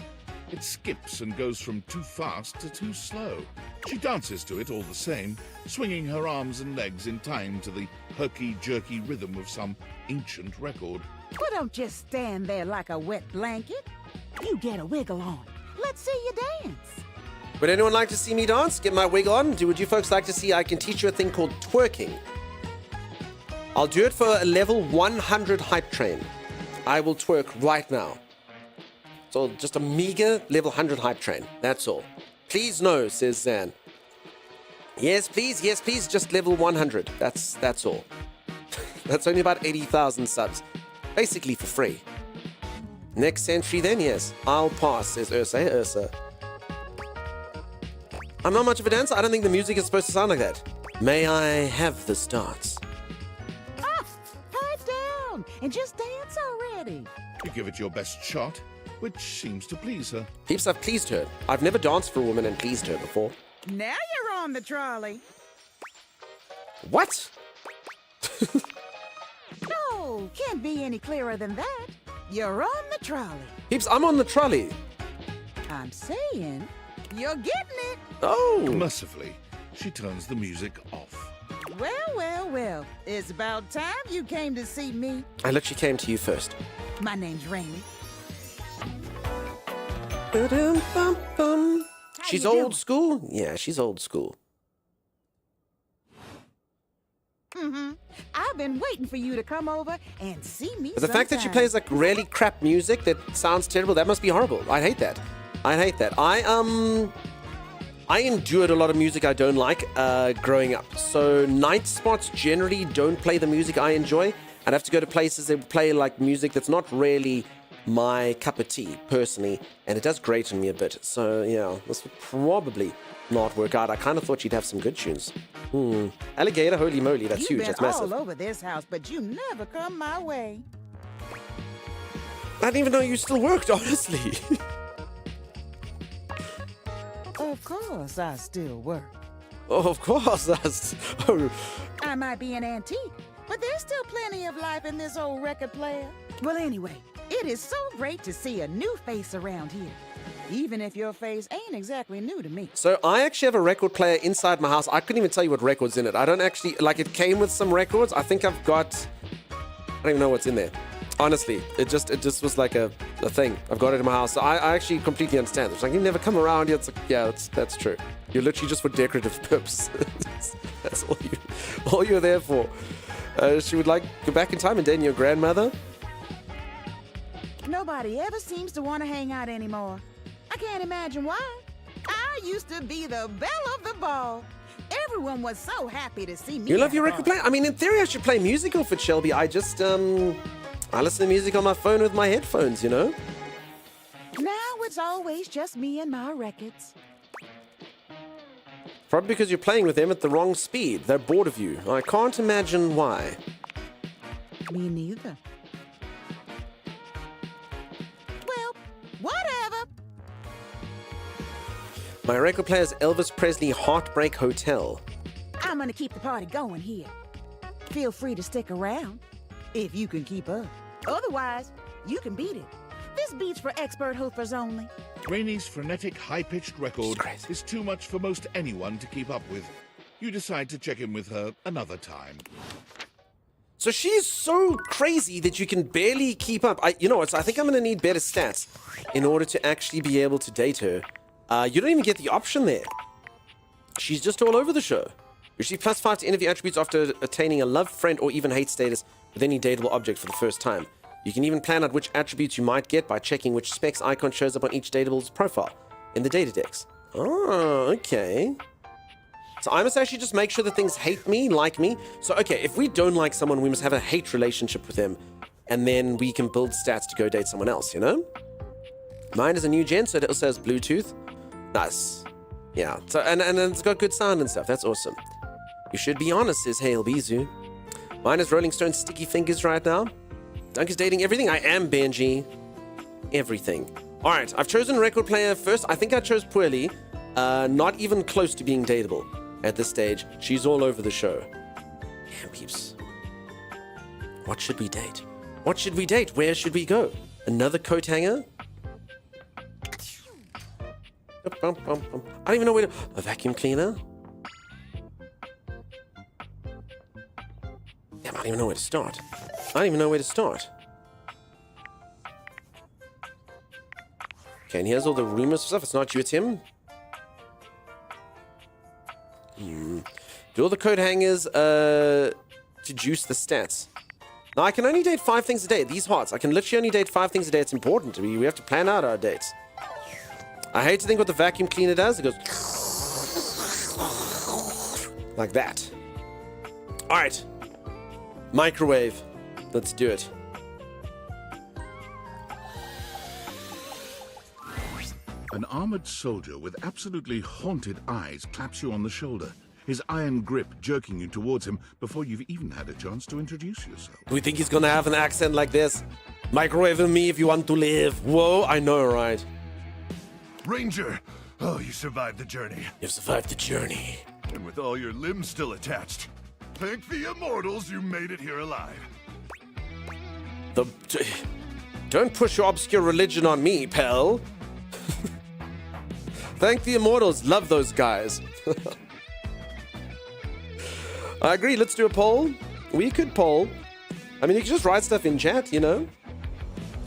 It skips and goes from too fast to too slow. She dances to it all the same, swinging her arms and legs in time to the herky-jerky rhythm of some ancient record. Well, don't just stand there like a wet blanket. You get a wiggle on. Let's see you dance. Would anyone like to see me dance? Get my wiggle on? Would you folks like to see I can teach you a thing called twerking? I'll do it for a level 100 hype train. I will twerk right now. So just a meager level 100 hype train. That's all. Please no, says Zan. Yes, please, just level 100. That's all. That's only about 80,000 subs. Basically for free. Next century then, yes. I'll pass, says Ursa. Hey, Ursa. I'm not much of a dancer. I don't think the music is supposed to sound like that. May I have this dance? Pipe down and just dance already. You give it your best shot, which seems to please her. Peeps, I've pleased her. I've never danced for a woman and pleased her before. Now you're on the trolley. What? No, can't be any clearer than that. You're on the trolley. Peeps, I'm on the trolley. I'm saying you're getting it. Oh. Mercifully, she turns the music off. Well. It's about time you came to see me. I literally came to you first. My name's Rainy. She's old school? Yeah, she's old school. I've been waiting for you to come over and see me. But the fact that she plays like really crap music that sounds terrible, that must be horrible. I hate that. I endured a lot of music I don't like growing up. So night spots generally don't play the music I enjoy. I'd have to go to places that play like music that's not really my cup of tea, personally. And it does grate on me a bit. So, yeah, this would probably not work out. I kind of thought she'd have some good tunes. Alligator, holy moly, that's huge, that's massive. You've been all over this house, but you never come my way. I didn't even know you still worked, honestly. Of course I still work. Oh, of course. I might be an antique, but there's still plenty of life in this old record player. Well, anyway, it is so great to see a new face around here. Even if your face ain't exactly new to me. So I actually have a record player inside my house. I couldn't even tell you what record's in it. I don't actually, like, it came with some records. I think I've got, I don't even know what's in there. Honestly, it just was like a thing. I've got it in my house. So I actually completely understand. It's like, you never come around here. It's like, yeah, that's true. You're literally just for decorative purposes. That's all you're there for. She would like go back in time and date your grandmother. Nobody ever seems to want to hang out anymore. I can't imagine why. I used to be the belle of the ball. Everyone was so happy to see me. You love your record player? I mean, in theory, I should play music off it, Shelby. I just, I listen to music on my phone with my headphones, you know? Now it's always just me and my records. Probably because you're playing with them at the wrong speed. They're bored of you. I can't imagine why. Me neither. Well, whatever. My record player is Elvis Presley Heartbreak Hotel. I'm gonna keep the party going here. Feel free to stick around, if you can keep up. Otherwise, you can beat it. This beat's for expert hoofers only. Rainy's frenetic, high-pitched record is too much for most anyone to keep up with. You decide to check in with her another time. So she's so crazy that you can barely keep up. You know what? I think I'm going to need better stats in order to actually be able to date her. You don't even get the option there. She's just all over the show. Receive +5 to any of your attributes after attaining a love, friend, or even hate status with any dateable object for the first time. You can even plan out which attributes you might get by checking which specs icon shows up on each dateable's profile in the data decks. Oh, okay. So I must actually just make sure that things hate me, like me. So, okay, if we don't like someone, we must have a hate relationship with them. And then we can build stats to go date someone else, you know? Mine is a new gen, so it also has Bluetooth. Nice. Yeah, so and it's got good sound and stuff. That's awesome. You should be honest, says Hail Bizu. Mine is Rolling Stone's Sticky Fingers right now. Dunk is dating everything. I am Benji. Everything. All right, I've chosen record player first. I think I chose poorly. Not even close to being dateable at this stage. She's all over the show. Damn, peeps. What should we date? What should we date? Where should we go? Another coat hanger? I don't even know where to... A vacuum cleaner? Damn, I don't even know where to start. I don't even know where to start. Okay, and here's all the rumors stuff. It's not you, it's him. Do all the coat hangers to juice the stats. Now, I can only date 5 things a day. These hearts, I can literally only date 5 things a day. It's important. We have to plan out our dates. I hate to think what the vacuum cleaner does. It goes like that. All right. Microwave. Let's do it. An armored soldier with absolutely haunted eyes claps you on the shoulder, his iron grip jerking you towards him before you've even had a chance to introduce yourself. Do we think he's gonna have an accent like this? Microwave me if you want to live. Whoa, I know, right? Ranger! Oh, you survived the journey. You've survived the journey. And with all your limbs still attached. Thank the immortals you made it here alive. Don't push your obscure religion on me, pal. Thank the immortals. Love those guys. I agree. Let's do a poll. We could poll. I mean, you can just write stuff in chat, you know?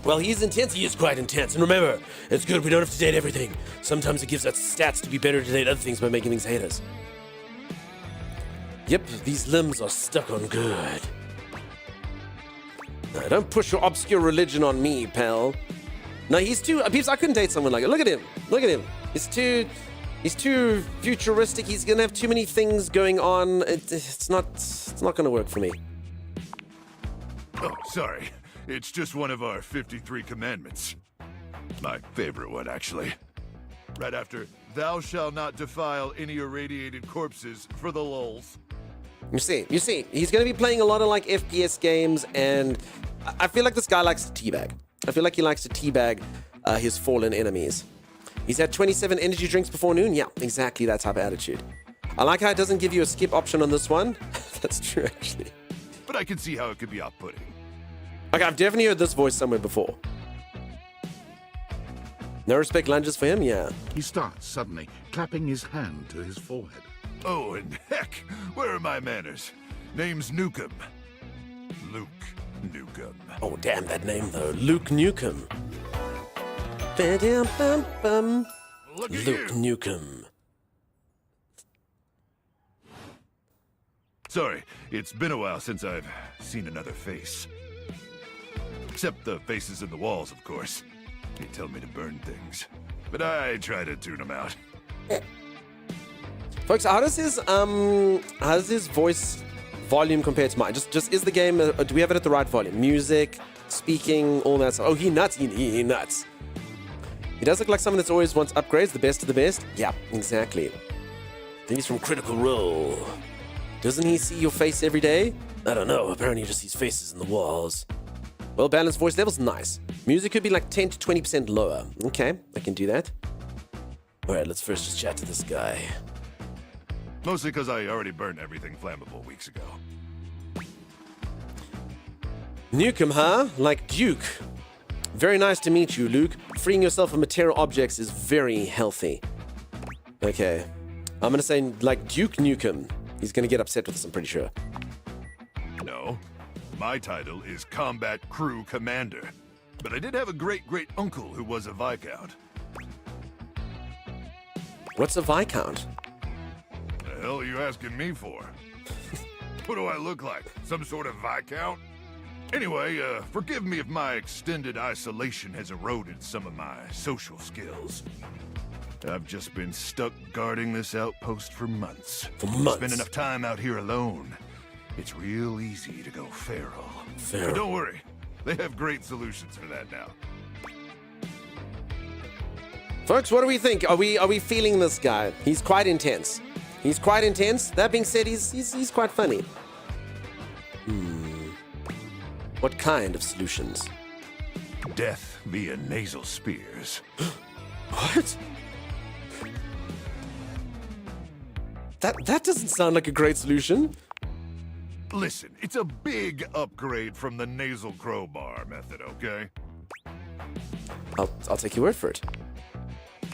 Well, he's intense. He is quite intense. And remember, it's good. We don't have to date everything. Sometimes it gives us stats to be better to date other things by making things hate us. Yep, these limbs are stuck on good. No, don't push your obscure religion on me, pal. No, he's too... Peeps, I couldn't date someone like it. Look at him. Look at him. He's too futuristic. He's going to have too many things going on. It's not going to work for me. Oh, sorry. It's just one of our 53 commandments. My favorite one, actually. Right after, thou shalt not defile any irradiated corpses for the lulz. You see, he's going to be playing a lot of like FPS games, and I feel like this guy likes to teabag. I feel like he likes to teabag his fallen enemies. He's had 27 energy drinks before noon. Yeah, exactly that type of attitude. I like how it doesn't give you a skip option on this one. That's true, actually. But I can see how it could be off-putting. Okay, I've definitely heard this voice somewhere before. No respect lunges for him? Yeah. He starts suddenly, clapping his hand to his forehead. Oh, and heck, where are my manners? Name's Nukem. Luke Nukem. Oh, damn that name, though. Luke Nukem. Luke Nukem. Sorry, it's been a while since I've seen another face. Except the faces in the walls, of course. They tell me to burn things, but I try to tune them out. Folks, how does his voice volume compare to mine? Just is the game? Do we have it at the right volume? Music, speaking, all that stuff. Oh, he nuts. He nuts. He does look like someone that's always wants upgrades, the best of the best. Yeah, exactly. I think he's from Critical Role. Doesn't he see your face every day? I don't know. Apparently, he just sees faces in the walls. Well, balanced voice levels, nice. Music could be like 10 to 20% lower. Okay, I can do that. All right, let's first just chat to this guy. Mostly because I already burned everything flammable weeks ago. Nukem, huh? Like Duke. Very nice to meet you, Luke. Freeing yourself of material objects is very healthy. Okay. I'm gonna say, like, Duke Nukem. He's gonna get upset with us, I'm pretty sure. No. My title is Combat Crew Commander. But I did have a great-great-uncle who was a Viscount. What's a Viscount? The hell are you asking me for? What do I look like? Some sort of Viscount? Anyway, forgive me if my extended isolation has eroded some of my social skills. I've just been stuck guarding this outpost for months. For months? Spend enough time out here alone. It's real easy to go feral. Feral. But don't worry, they have great solutions for that now. Folks, what do we think? Are we feeling this guy? He's quite intense. He's quite intense. That being said, he's quite funny. What kind of solutions? Death via nasal spears. What? That doesn't sound like a great solution. Listen, it's a big upgrade from the nasal crowbar method, okay? I'll take your word for it.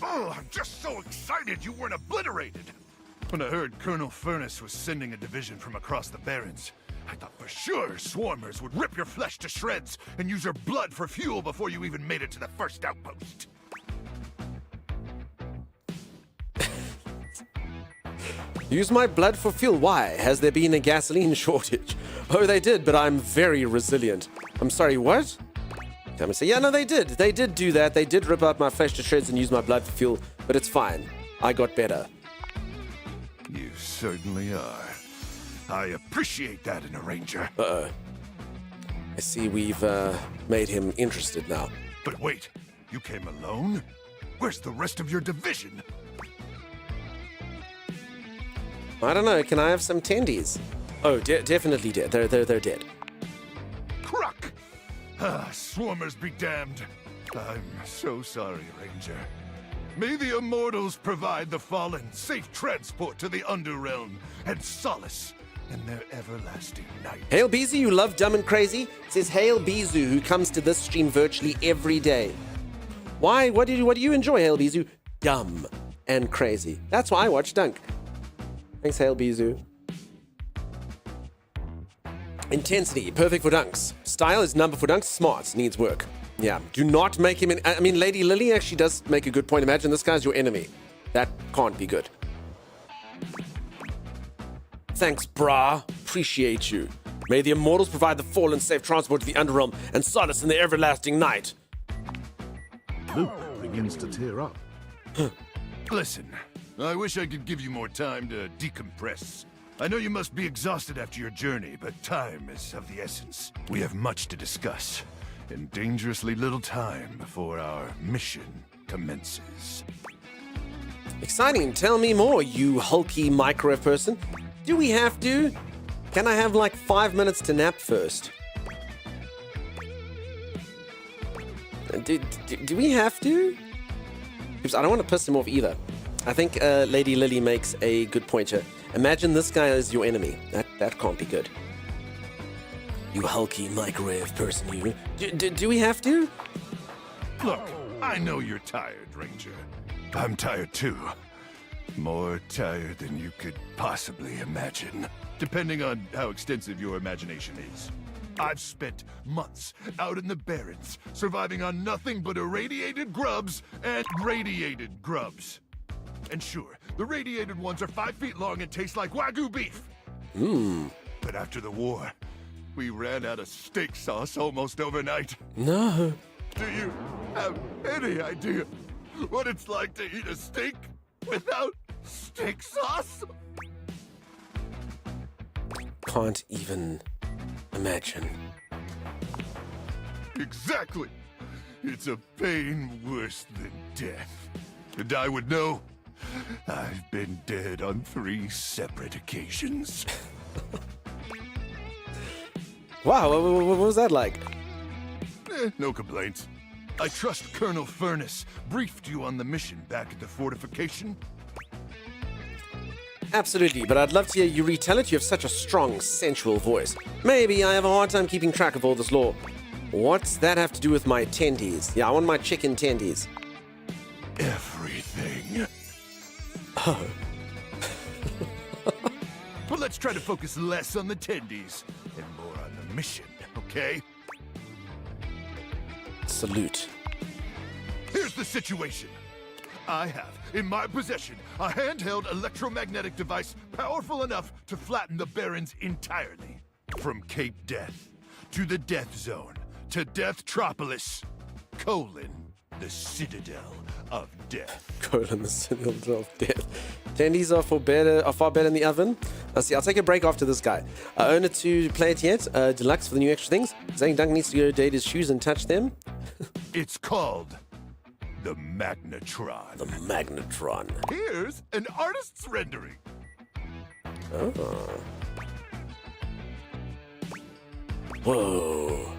Oh, I'm just so excited you weren't obliterated! When I heard Colonel Furnace was sending a division from across the Barrens, I thought for sure swarmers would rip your flesh to shreds and use your blood for fuel before you even made it to the first outpost. Use my blood for fuel. Why? Has there been a gasoline shortage? Oh, they did, but I'm very resilient. I'm sorry, what? Come and say, yeah, no, they did. They did do that. They did rip up my flesh to shreds and use my blood for fuel, but it's fine. I got better. You certainly are. I appreciate that in a ranger. Uh-oh. I see we've made him interested now. But wait, you came alone? Where's the rest of your division? I don't know. Can I have some tendies? Oh, definitely dead. They're dead. Crook! Ah, swarmers be damned. I'm so sorry, Ranger. May the Immortals provide the fallen safe transport to the Underrealm and solace in their everlasting night. Hail Bizu, you love Dumb and Crazy? Says Hail Bizu, who comes to this stream virtually every day. Why? What do you enjoy, Hail Bizu? Dumb and Crazy. That's why I watch Dunk. Thanks, Hail Bizu. Intensity, perfect for dunks. Style is number for dunks. Smart, needs work. Yeah, do not make him I mean, Lady Lily actually does make a good point. Imagine this guy's your enemy. That can't be good. Thanks, brah. Appreciate you. May the Immortals provide the fallen safe transport to the Underrealm and solace in the everlasting night. Luke begins to tear up. Listen, I wish I could give you more time to decompress. I know you must be exhausted after your journey, but time is of the essence. We have much to discuss, and dangerously little time before our mission commences. Exciting. Tell me more, you hulky microwave person. Do we have to? Can I have like 5 minutes to nap first? Do we have to? Oops, I don't want to piss him off either. I think Lady Lily makes a good point here. Imagine this guy is your enemy. That can't be good. You hulky microwave person, you. Do we have to? Look, I know you're tired, Ranger. I'm tired too. More tired than you could possibly imagine, depending on how extensive your imagination is. I've spent months out in the Barrens, surviving on nothing but irradiated grubs and radiated grubs. And sure, the radiated ones are 5 feet long and taste like Wagyu beef. But after the war, we ran out of steak sauce almost overnight. No. Do you have any idea what it's like to eat a steak without steak sauce? Can't even imagine. Exactly. It's a pain worse than death. And I would know. I've been dead on 3 separate occasions. Wow, what was that like? No complaints. I trust Colonel Furnace briefed you on the mission back at the fortification. Absolutely, but I'd love to hear you retell it. You have such a strong, sensual voice. Maybe I have a hard time keeping track of all this lore. What's that have to do with my tendies? Yeah, I want my chicken tendies. Everything. Oh. But let's try to focus less on the tendies and more on the mission, okay? Salute. Here's the situation. I have, in my possession, a handheld electromagnetic device powerful enough to flatten the Barrens entirely. From Cape Death, to the Death Zone, to Deathtropolis, the Citadel of Death. Colon, the Citadel of Death. Tendies are far better in the oven. Let's see, I'll take a break after this guy. Owner to play it yet. Deluxe for the new extra things. Saying Duncan needs to go date his shoes and touch them. It's called the Magnetron. The Magnetron. Here's an artist's rendering. Oh. Whoa.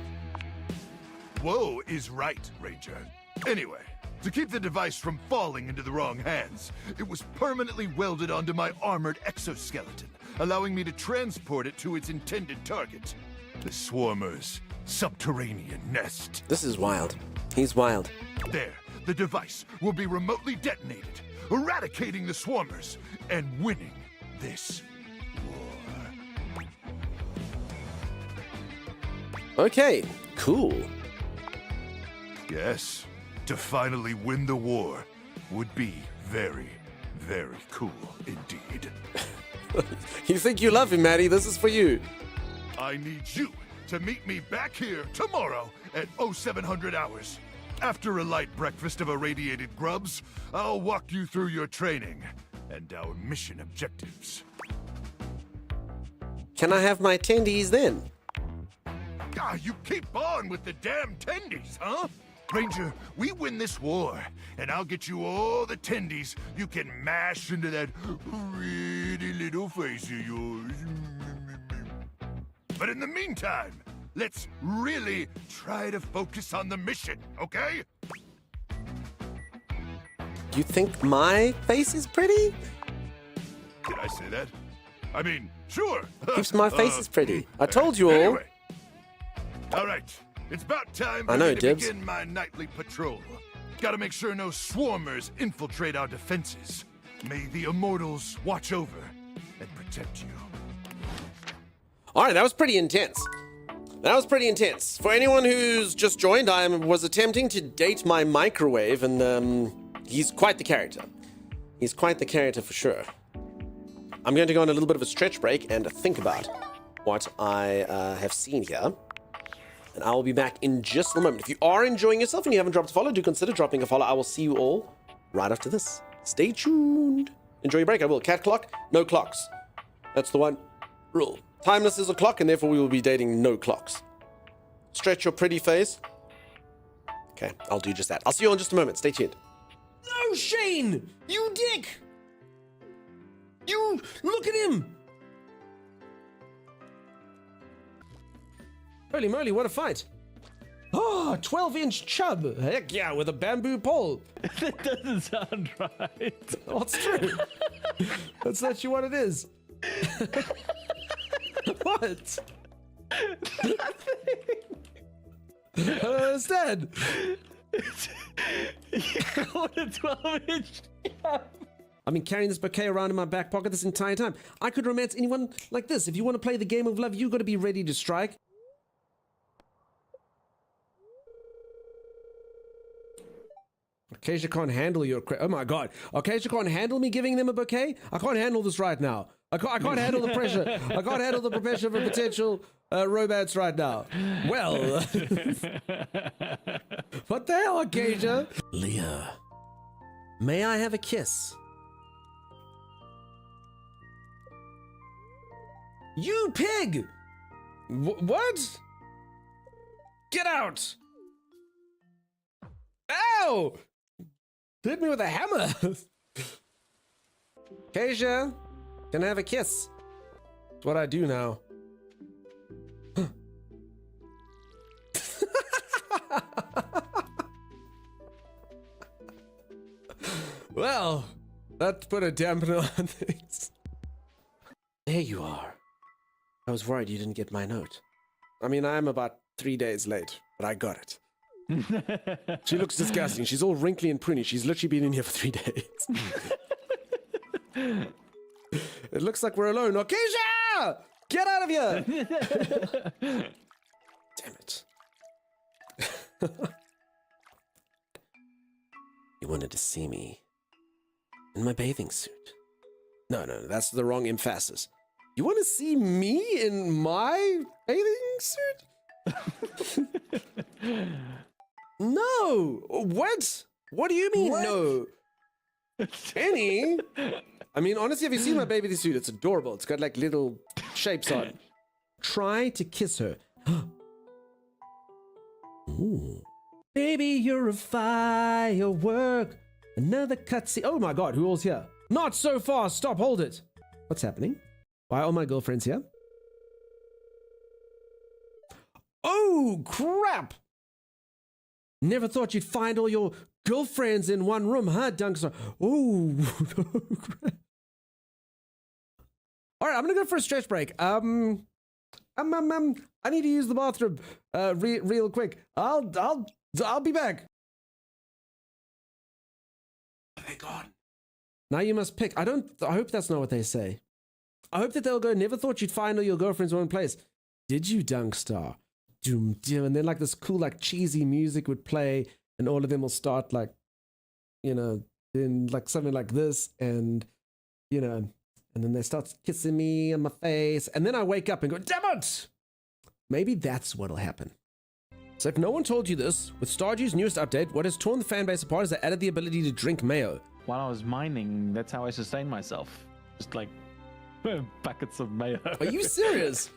Whoa is right, Ranger. Anyway, to keep the device from falling into the wrong hands, it was permanently welded onto my armored exoskeleton, allowing me to transport it to its intended target, the Swarmer's subterranean nest. This is wild. He's wild. There, the device will be remotely detonated, eradicating the Swarmers and winning this war. Okay, cool. Yes, to finally win the war would be very, very cool indeed. You think you love him, Maddie? This is for you. I need you to meet me back here tomorrow at 0700 hours. After a light breakfast of irradiated grubs, I'll walk you through your training and our mission objectives. Can I have my tendies then? Ah, you keep on with the damn tendies, huh? Ranger, we win this war, and I'll get you all the tendies you can mash into that pretty little face of yours. But in the meantime, let's really try to focus on the mission, okay? You think my face is pretty? Did I say that? I mean, sure. Keeps my face is pretty. I told you all. Anyway. All right, it's about time for me to Dibs. begin my nightly patrol. Gotta make sure no swarmers infiltrate our defenses. May the immortals watch over and protect you. All right, that was pretty intense. That was pretty intense. For anyone who's just joined, I was attempting to date my microwave, and he's quite the character. He's quite the character for sure. I'm going to go on a little bit of a stretch break and think about what I have seen here. And I will be back in just a moment. If you are enjoying yourself and you haven't dropped a follow, do consider dropping a follow. I will see you all right after this. Stay tuned. Enjoy your break. I will. Cat clock, no clocks. That's the one rule. Timeless is a clock, and therefore we will be dating no clocks. Stretch your pretty face. Okay, I'll do just that. I'll see you all in just a moment. Stay tuned. No, Shane! You dick! You look at him! Holy moly, what a fight! Oh, 12-inch chub! Heck yeah, with a bamboo pole! That doesn't sound right. Oh, it's true. That's actually what it is. What? I don't understand. What a 12-inch chub! I've been carrying this bouquet around in my back pocket this entire time. I could romance anyone like this. If you want to play the game of love, you got to be ready to strike. Acacia can't handle your oh my god. Acacia can't handle me giving them a bouquet? I can't handle this right now. I can't handle the pressure. I can't handle the pressure of a potential romance right now. Well. What the hell, Acacia? Leah. May I have a kiss? You pig! What? Get out! Ow! Hit me with a hammer! Acacia, can I have a kiss? That's what I do now. Well, that put a dampener on things. There you are. I was worried you didn't get my note. I mean, I am about 3 days late, but I got it. She looks disgusting. She's all wrinkly and pruny. She's literally been in here for 3 days. It looks like we're alone. Acacia! Get out of here! Damn it. You wanted to see me in my bathing suit. No, that's the wrong emphasis. You want to see me in my bathing suit? No. What? What do you mean no? Penny? I mean, honestly, have you seen my baby suit? It's adorable. It's got like little shapes on it. Try to kiss her. Ooh. Baby, you're a firework. Another cutscene. Oh my god, who all's here? Not so fast. Stop, hold it. What's happening? Why are all my girlfriends here? Oh, crap. Never thought you'd find all your girlfriends in one room, huh, Dunkster? Oh, crap. All right, I'm gonna go for a stretch break. I need to use the bathroom real quick. I'll be back. They're gone. Now you must pick. I hope that's not what they say. I hope that they'll go, never thought you'd find all your girlfriends in one place. Did you, Dunkstar? Doom, doom. And then like this cool, like cheesy music would play and all of them will start like, you know, in like something like this and, you know, and then they start kissing me on my face. And then I wake up and go, damn it! Maybe that's what'll happen. So if no one told you this, with Stardew's newest update, what has torn the fanbase apart is they added the ability to drink mayo. While I was mining, that's how I sustained myself. Just like buckets of mayo. Are you serious?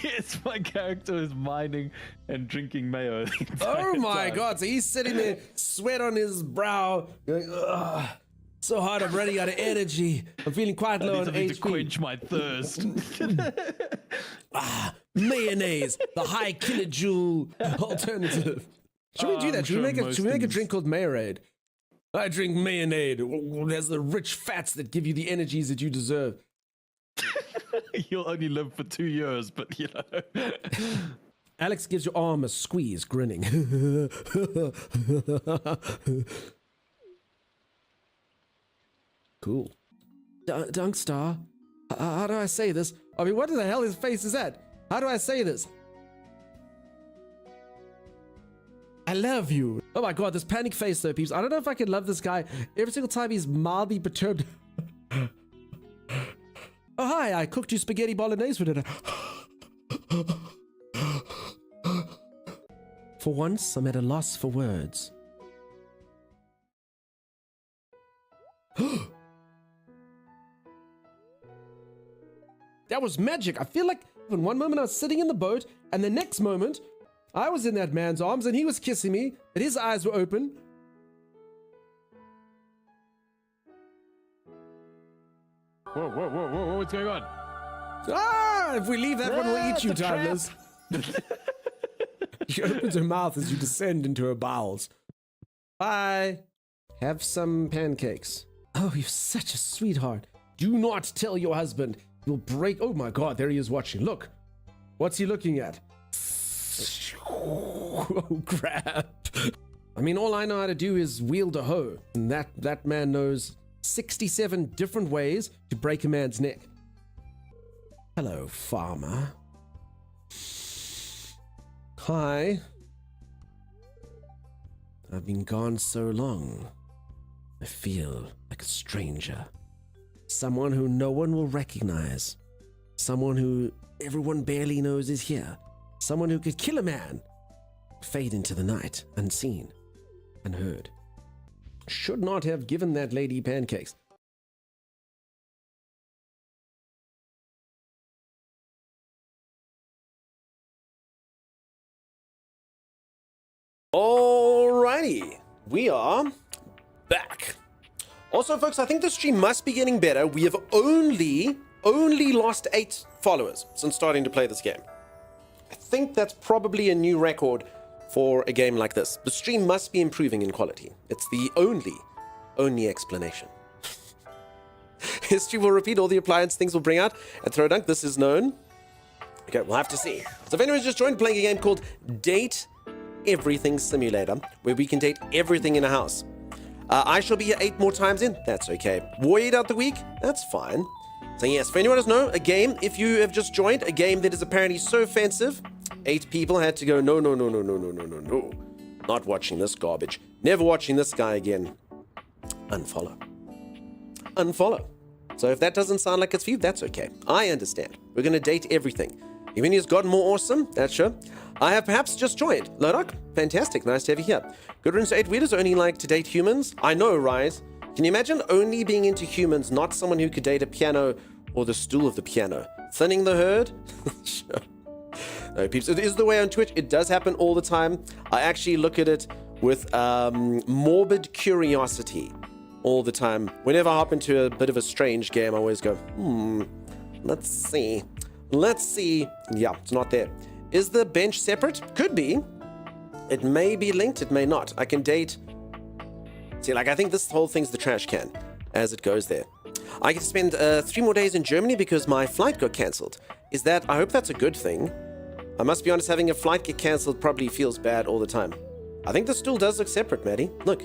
Yes, my character is mining and drinking mayo. Oh my god, so he's sitting there, sweat on his brow, going, ugh, so hard, I'm running out of energy. I'm feeling quite low on HP. To quench my thirst. Mayonnaise, the high kilojoule alternative. Should we do that? Should we make a drink called Mayorade? I drink Mayonade. There's the rich fats that give you the energies that you deserve. You'll only live for 2 years, but you know. Alex gives your arm a squeeze, grinning. Cool. Dunkstar, how do I say this? I mean, what the hell his face is that? How do I say this? I love you. Oh my god, this panic face though, peeps. I don't know if I can love this guy every single time he's mildly perturbed. Oh hi, I cooked you spaghetti bolognese for dinner. For once, I'm at a loss for words. That was magic. I feel like in one moment I was sitting in the boat, and the next moment I was in that man's arms and he was kissing me, and his eyes were open. Whoa, what's going on? Ah, if we leave that one, we'll eat you, Timeless. She opens her mouth as you descend into her bowels. Bye. Have some pancakes. Oh, you're such a sweetheart. Do not tell your husband. You'll break. Oh my god, there he is watching. Look. What's he looking at? Oh, crap. I mean, all I know how to do is wield a hoe. And that man knows 67 different ways to break a man's neck. Hello, farmer. Hi. I've been gone so long. I feel like a stranger. Someone who no one will recognize. Someone who everyone barely knows is here. Someone who could kill a man. Fade into the night, unseen, unheard. Should not have given that lady pancakes. Alrighty, we are back. Also, folks, I think the stream must be getting better. We have only lost 8 followers since starting to play this game. I think that's probably a new record for a game like this. The stream must be improving in quality. It's the only explanation. History will repeat all the appliance things will bring out at Throwdunk. This is known. Okay, we'll have to see. So if anyone's just joined, playing a game called Date Everything Simulator, where we can date everything in a house. I shall be here 8 more times in. That's okay. Void out the week. That's fine. So yes, for anyone who doesn't know, a game, if you have just joined, a game that is apparently so offensive, 8 people had to go, no. Not watching this garbage. Never watching this guy again. Unfollow. So if that doesn't sound like it's for you, that's okay. I understand. We're going to date everything. Even he's gotten more awesome, that's sure. I have perhaps just joined. Lodok, fantastic. Nice to have you here. Good riddance to 8 Weirdos only like to date humans. I know, right? Can you imagine only being into humans, not someone who could date a piano or the stool of the piano? Thinning the herd? Sure. No, peeps, it is the way on Twitch. It does happen all the time. I actually look at it with morbid curiosity all the time. Whenever I hop into a bit of a strange game, I always go, let's see. Let's see. Yeah, it's not there. Is the bench separate? Could be. It may be linked, it may not. I can date. See, like, I think this whole thing's the trash can as it goes there. I get to spend 3 more days in Germany because my flight got cancelled. Is that, I hope that's a good thing. I must be honest, having a flight get cancelled probably feels bad all the time. I think the stool does look separate, Maddie. Look,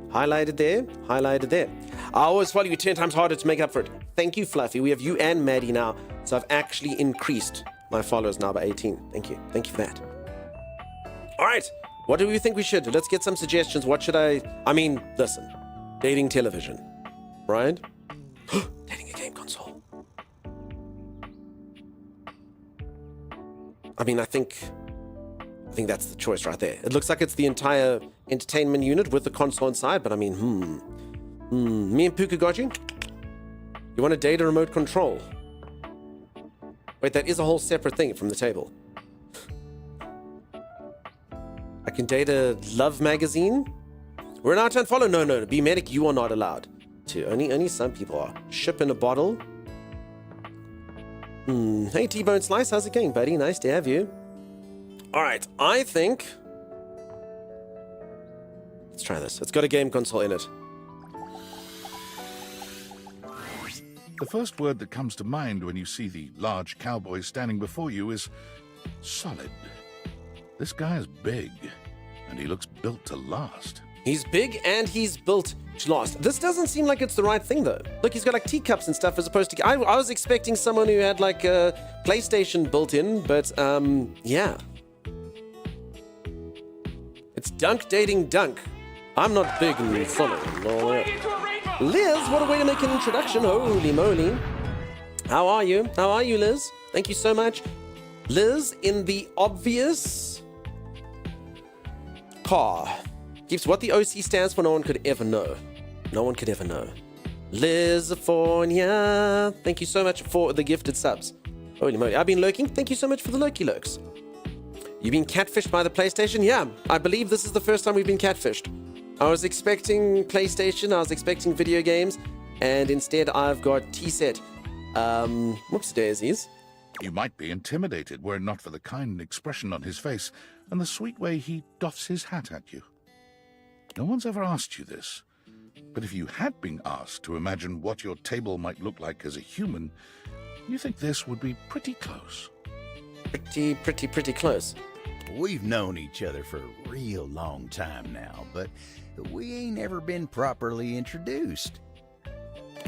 highlighted there, highlighted there. I always follow you 10 times harder to make up for it. Thank you, Fluffy. We have you and Maddie now, so I've actually increased my followers now by 18. Thank you. Thank you for that. All right, what do you think we should do? Let's get some suggestions. What should I mean, listen, dating television, right? Dating a game console. I mean, I think that's the choice right there. It looks like it's the entire entertainment unit with the console inside, but I mean, me and Puka got you. You want to date a remote control? Wait, that is a whole separate thing from the table. I can date a love magazine. We're allowed to unfollow. No, be medic. You are not allowed to. Only some people are. Ship in a bottle. Hey, T-Bone Slice, how's it going, buddy? Nice to have you. All right, I think. Let's try this. It's got a game console in it. The first word that comes to mind when you see the large cowboy standing before you is solid. This guy is big, and he looks built to last. He's big and he's built to last. This doesn't seem like it's the right thing, though. Look, he's got like teacups and stuff as opposed to... I was expecting someone who had like a PlayStation built in, but yeah. It's Dunk dating Dunk. I'm not big and solid. Liz, what a way to make an introduction. Holy moly. How are you? How are you, Liz? Thank you so much. Liz in the obvious car. Keeps what the OC stands for, no one could ever know. No one could ever know. Lizifornia. Thank you so much for the gifted subs. Holy moly. I've been lurking. Thank you so much for the lurky lurks. You've been catfished by the PlayStation? Yeah, I believe this is the first time we've been catfished. I was expecting PlayStation, I was expecting video games, and instead I've got T-Set. Whoops daisies. You might be intimidated were it not for the kind expression on his face and the sweet way he doffs his hat at you. No one's ever asked you this, but if you had been asked to imagine what your table might look like as a human, you think this would be pretty close. Pretty close. We've known each other for a real long time now, but we ain't ever been properly introduced.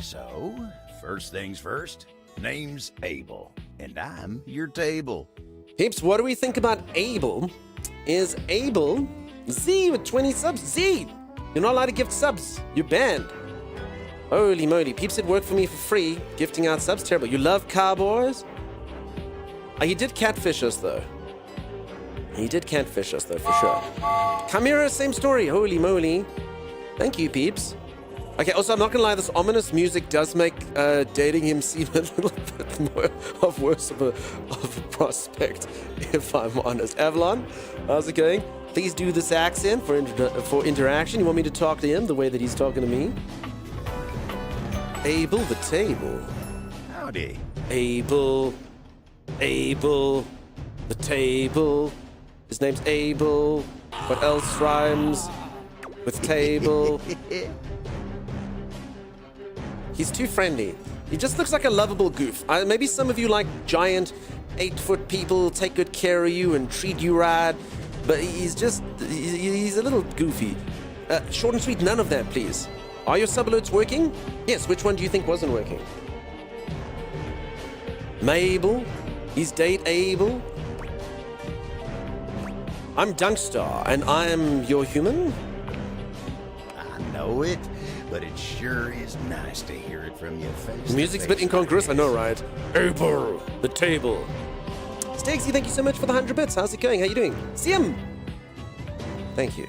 So, first things first, name's Abel, and I'm your table. Peeps, what do we think about Abel? Is Abel... Z with 20 subs. Z! You're not allowed to gift subs. You're banned. Holy moly. Peeps did work for me for free. Gifting out subs. Terrible. You love cowboys? He did catfish us, though. He did catfish us, though, for sure. Chimera, same story. Holy moly. Thank you, peeps. Okay, also, I'm not gonna lie, this ominous music does make dating him seem a little bit more worse of a prospect, if I'm honest. Avalon, how's it going? Please do this accent for interaction. You want me to talk to him the way that he's talking to me? Abel the table. Howdy. Abel the table. His name's Abel. What else rhymes with table? He's too friendly. He just looks like a lovable goof. Maybe some of you like giant 8-foot people, take good care of you and treat you right. But he's a little goofy. Short and sweet, none of that, please. Are your sub alerts working? Yes, which one do you think wasn't working? Mabel? He's date Abel? I'm Dunkstar, and I'm your human? I know it, but it sure is nice to hear it from your face. The music's a bit incongruous, I know, right? Abel, the table. His Stegsy, thank you so much for the 100 bits. How's it going? How you doing? Siam! Thank you.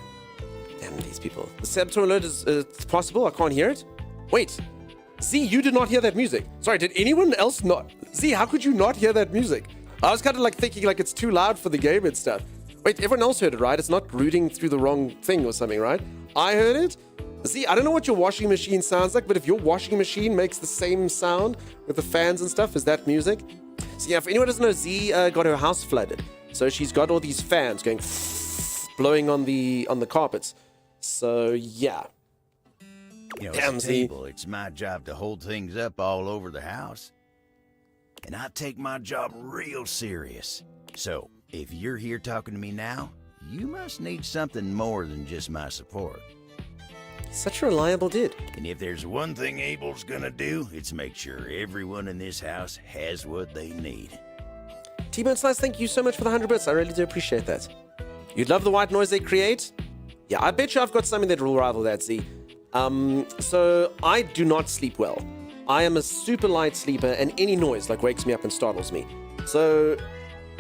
Damn these people. The subtitle alert is possible. I can't hear it. Wait. Z, you did not hear that music. Sorry, did anyone else not? Z, how could you not hear that music? I was kind of like thinking like it's too loud for the game and stuff. Wait, everyone else heard it, right? It's not rooting through the wrong thing or something, right? I heard it. Z, I don't know what your washing machine sounds like, but if your washing machine makes the same sound with the fans and stuff, is that music? So yeah, if anyone doesn't know, Z got her house flooded. So she's got all these fans going blowing on the carpets. So yeah. You know, as a table, it's my job to hold things up all over the house. And I take my job real serious. So, if you're here talking to me now, you must need something more than just my support. Such a reliable dude. And if there's one thing Abel's gonna do, it's make sure everyone in this house has what they need. T-Bone Slice, thank you so much for the 100 bits. I really do appreciate that. You'd love the white noise they create? Yeah, I bet you I've got something that will rival that, Z. So I do not sleep well. I am a super light sleeper, and any noise like wakes me up and startles me. So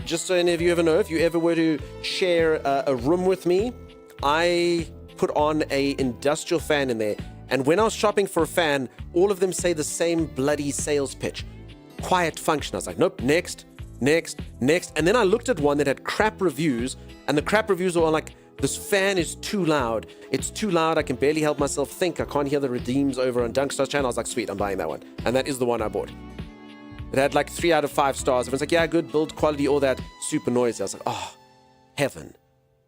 just so any of you ever know, if you ever were to share a room with me, I put on a industrial fan in there. And when I was shopping for a fan, all of them say the same bloody sales pitch. Quiet function. I was like, nope, next. And then I looked at one that had crap reviews, and the crap reviews were like, this fan is too loud. It's too loud. I can barely help myself think. I can't hear the redeems over on Dunkstar's channel. I was like, sweet, I'm buying that one. And that is the one I bought. It had like 3 out of 5 stars. Everyone's like, yeah, good build quality, all that, super noisy. I was like, oh, heaven.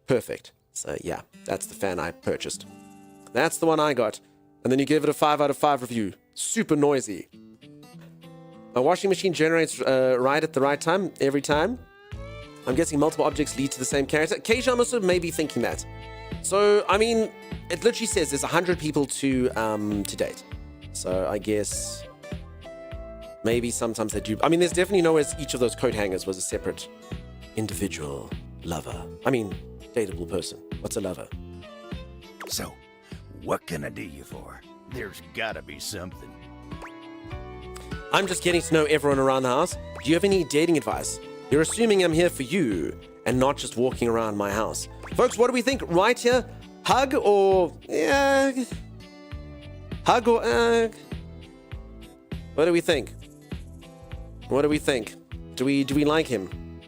Perfect. So yeah, that's the fan I purchased. That's the one I got. And then you give it a 5 out of 5 review. Super noisy. My washing machine generates right at the right time, every time. I'm guessing multiple objects lead to the same character. Occasionally, I'm also maybe thinking that. So, I mean, it literally says there's 100 people to date. So I guess maybe sometimes they do. I mean, there's definitely no way each of those coat hangers was a separate individual lover. I mean, dateable person. What's a lover? So, what can I do you for? There's gotta be something. I'm just getting to know everyone around the house. Do you have any dating advice? You're assuming I'm here for you and not just walking around my house. Folks, what do we think right here? Hug or... hug or... What do we think? What do we think? Do we like him?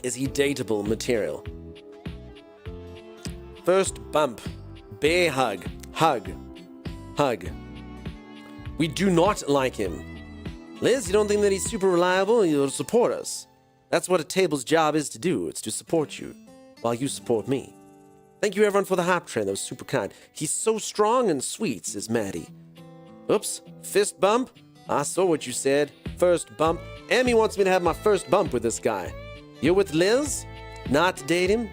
Is he dateable material? First bump. Bear hug. Hug. We do not like him. Liz, you don't think that he's super reliable? He'll support us. That's what a table's job is to do. It's to support you while you support me. Thank you, everyone, for the hype train. That was super kind. He's so strong and sweet, says Maddie. Oops. Fist bump? I saw what you said. First bump. Amy wants me to have my first bump with this guy. You're with Liz? Not to date him?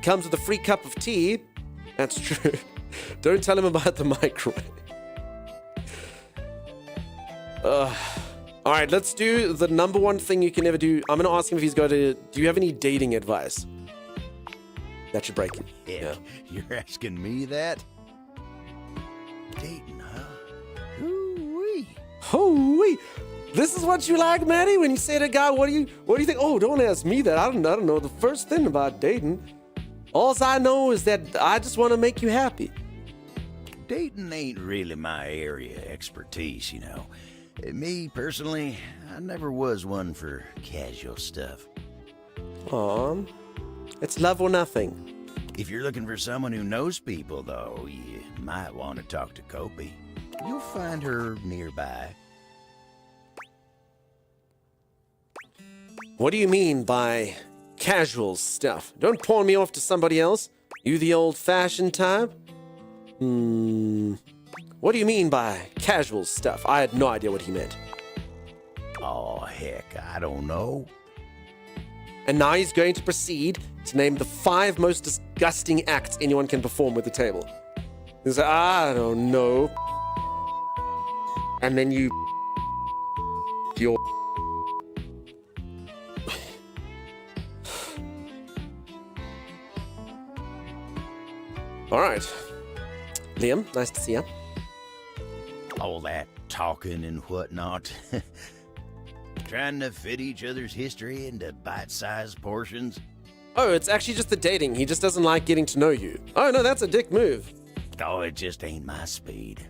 Comes with a free cup of tea. That's true. Don't tell him about the microwave. All right, let's do the number one thing you can ever do. I'm going to ask him if he's got a... Do you have any dating advice? That should break it. Yeah. You're asking me that? Dating, huh? Hoo-wee. Hoo-wee. This is what you like, Maddie? When you say to a guy, what do you think? Oh, don't ask me that. I don't know the first thing about dating. All I know is that I just want to make you happy. Dating ain't really my area of expertise, you know. Me, personally, I never was one for casual stuff. Aw, it's love or nothing. If you're looking for someone who knows people, though, you might want to talk to Kopi. You'll find her nearby. What do you mean by casual stuff? Don't pawn me off to somebody else. You the old-fashioned type? What do you mean by casual stuff? I had no idea what he meant. Oh, heck, I don't know. And now he's going to proceed to name the 5 most disgusting acts anyone can perform with the table. He's like, I don't know. And then you... your... All right. Liam, nice to see you. All that talking and whatnot. Trying to fit each other's history into bite-sized portions? Oh, it's actually just the dating. He just doesn't like getting to know you. Oh, no, that's a dick move. Oh, it just ain't my speed.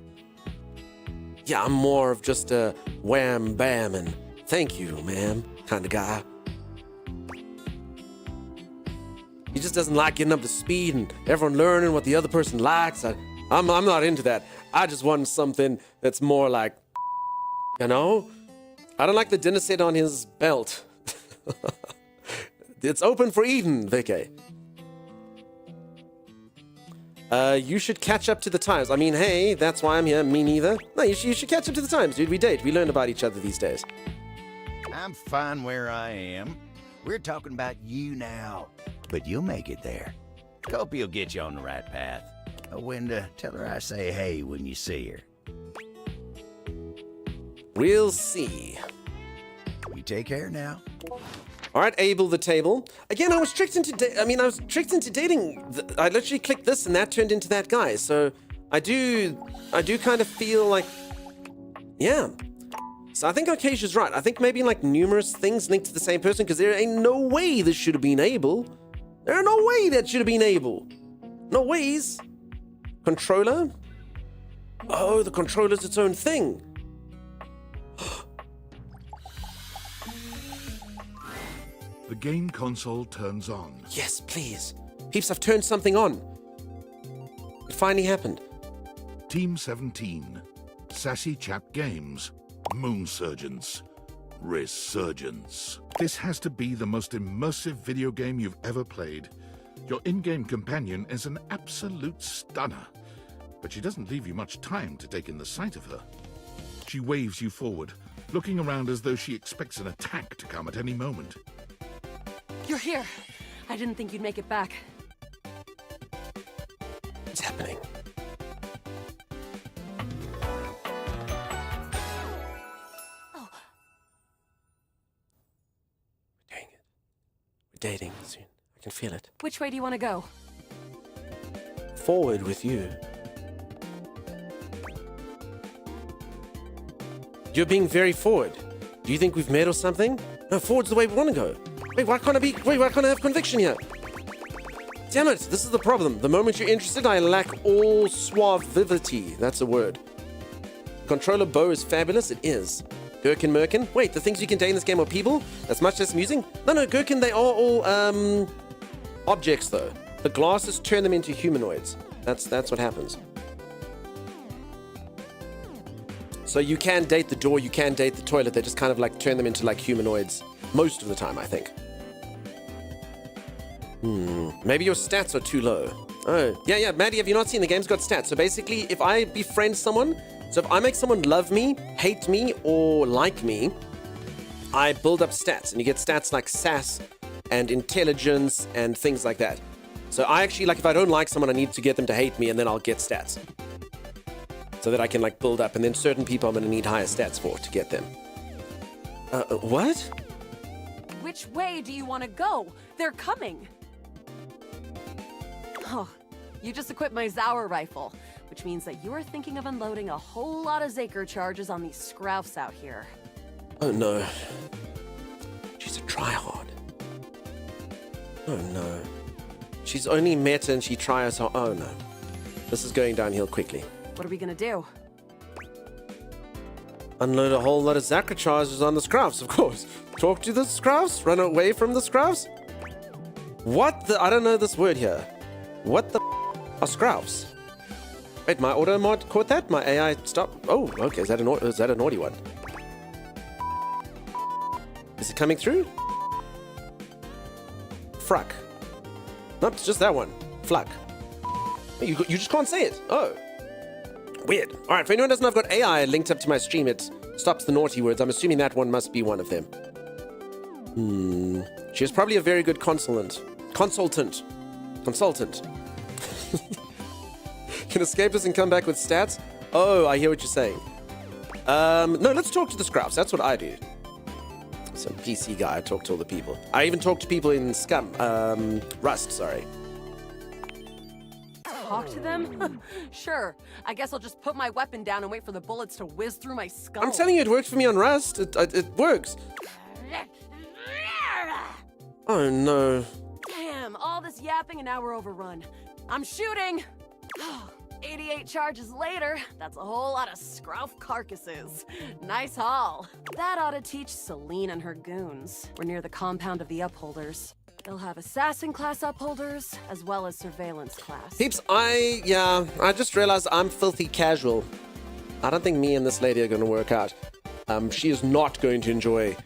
Yeah, I'm more of just a wham bam and thank you, ma'am kind of guy. He just doesn't like getting up to speed and everyone learning what the other person likes. I'm not into that. I just want something that's more like, you know? I don't like the dinner set on his belt. It's open for eating, Vicky. You should catch up to the times. I mean, hey, that's why I'm here. Me neither. No, you should catch up to the times, dude. We date. We learn about each other these days. I'm fine where I am. We're talking about you now. But you'll make it there. Hope you'll get you on the right path. Wenda, tell her I say hey when you see her. We'll see. You take care now. All right, Abel the table. Again, I was tricked into dating. I literally clicked this and that turned into that guy. So I do kind of feel like, yeah. So I think Acacia's right. I think maybe like numerous things linked to the same person because there ain't no way this should have been Abel. There are no way that should have been Abel. No ways. Controller? Oh, the controller's its own thing. The game console turns on. Yes, please. Peeps, I've turned something on. It finally happened. Team 17. Sassy Chap Games. Moon Surgeons. Resurgence. This has to be the most immersive video game you've ever played. Your in-game companion is an absolute stunner, but she doesn't leave you much time to take in the sight of her. She waves you forward, looking around as though she expects an attack to come at any moment. You're here. I didn't think you'd make it back. What's happening? Oh. We're doing it. We're dating soon. I can feel it. Which way do you want to go? Forward with you. You're being very forward. Do you think we've met or something? No, forward's the way we want to go. Wait, why can't I have conviction here? Damn it, this is the problem. The moment you're interested, I lack all suavity. That's a word. Controller bow is fabulous. It is. Gherkin Merkin. Wait, the things you can date in this game are people? That's much less amusing? No, Gherkin, they are all, objects, though. The glasses turn them into humanoids. That's what happens. So you can date the door, you can date the toilet. They just kind of like turn them into like humanoids. Most of the time, I think. Maybe your stats are too low. Oh, yeah, Maddie, have you not seen the game's got stats? So basically, if I befriend someone, so if I make someone love me, hate me, or like me, I build up stats. And you get stats like sass and intelligence and things like that. So I actually, like, if I don't like someone, I need to get them to hate me, and then I'll get stats. So that I can, like, build up. And then certain people I'm going to need higher stats for to get them. What? Which way do you want to go? They're coming. Oh, you just equipped my Zauer rifle, which means that you're thinking of unloading a whole lot of Zaker charges on these scroufs out here. Oh no. She's a tryhard. Oh no. She's only meta and she tries her. Oh no. This is going downhill quickly. What are we gonna do? Unload a whole lot of Zaker charges on the scroufs, of course. Talk to the scroufs? Run away from the scroufs? What the? I don't know this word here. What the are scroufs? Wait, my auto mod caught that? My AI stopped? Oh, okay. Is that a naughty one? Is it coming through? Fruck. Nope, it's just that one. Fluck. You just can't say it. Oh. Weird. All right, for anyone who doesn't know, I've got AI linked up to my stream. It stops the naughty words. I'm assuming that one must be one of them. She is probably a very good consultant. Can escape this and come back with stats? Oh, I hear what you're saying. No, let's talk to the scroufs. That's what I do. Some PC guy. I talk to all the people. I even talk to people in Rust, sorry. talk to them? Sure. I guess I'll just put my weapon down and wait for the bullets to whiz through my skull. I'm telling you, it worked for me on Rust. It works. Oh no. Damn, all this yapping and now we're overrun. I'm shooting! 88 charges later, that's a whole lot of scrouf carcasses. Nice haul. That ought to teach Celine and her goons. We're near the compound of the Upholders. They'll have assassin class Upholders, as well as surveillance class. Peeps, I just realized I'm filthy casual. I don't think me and this lady are going to work out. She is not going to enjoy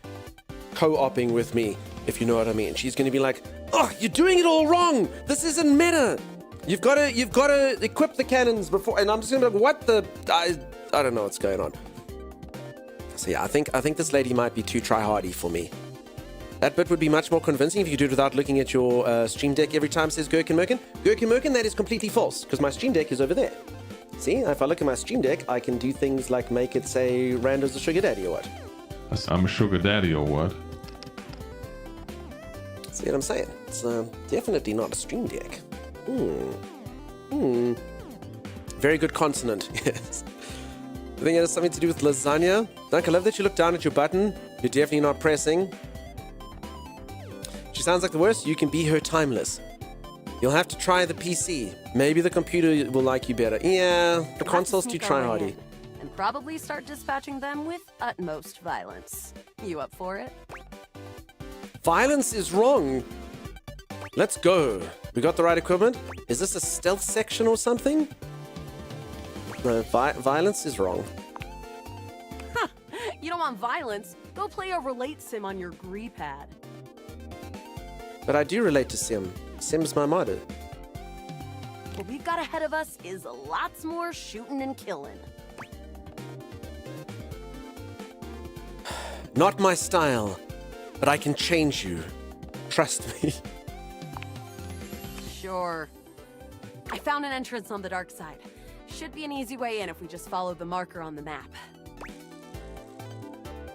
co-oping with me, if you know what I mean. She's going to be like, oh, you're doing it all wrong. This isn't meta. You've got to equip the cannons before, and I'm just going to be like, what the, I don't know what's going on. So yeah, I think this lady might be too try-hardy for me. That bit would be much more convincing if you do it without looking at your Stream Deck every time it says Gherkin Merkin. Gherkin Merkin, that is completely false, because my Stream Deck is over there. See, if I look at my Stream Deck, I can do things like make it say Rando's a sugar daddy or what. I'm a sugar daddy or what? See what I'm saying? It's definitely not a Stream Deck. Very good consonant, yes. I think it has something to do with lasagna. Dunk, I love that you look down at your button. You're definitely not pressing. She sounds like the worst. You can be her timeless. You'll have to try the PC. Maybe the computer will like you better. Yeah, the console's too try-hardy. And probably start dispatching them with utmost violence. You up for it? Violence is wrong. Let's go. We got the right equipment. Is this a stealth section or something? No, violence is wrong. Huh. You don't want violence? Go play a relate sim on your Gree pad. But I do relate to Sim. Sim's my motto. What we've got ahead of us is lots more shooting and killing. Not my style, but I can change you. Trust me. Sure. I found an entrance on the dark side. Should be an easy way in if we just follow the marker on the map.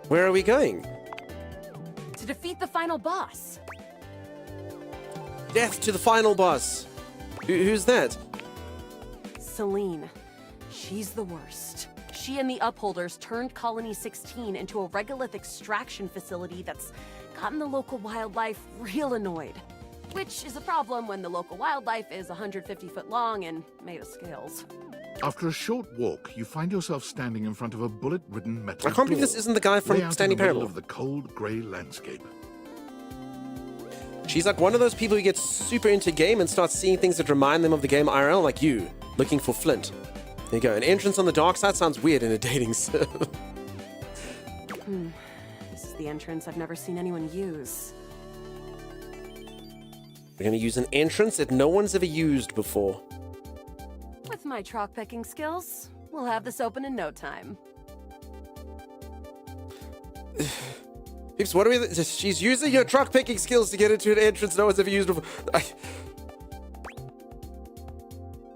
Where are we going? To defeat the final boss. Death to the final boss. Who's that? Celine. She's the worst. She and the Upholders turned Colony 16 into a regolith extraction facility that's gotten the local wildlife real annoyed. Which is a problem when the local wildlife is 150 foot long and made of scales. After a short walk, you find yourself standing in front of a bullet-ridden metal I can't believe this door, isn't the guy from way out Stanley in the middle Parable. of the cold grey landscape. She's like one of those people who gets super into game and starts seeing things that remind them of the game IRL, like you, looking for Flint. There you go. An entrance on the dark side sounds weird in a dating sim. This is the entrance I've never seen anyone use. We're going to use an entrance that no one's ever used before. With my chalk picking skills, we'll have this open in no time. Peeps, what are we... She's using her truck picking skills to get into an entrance no one's ever used before.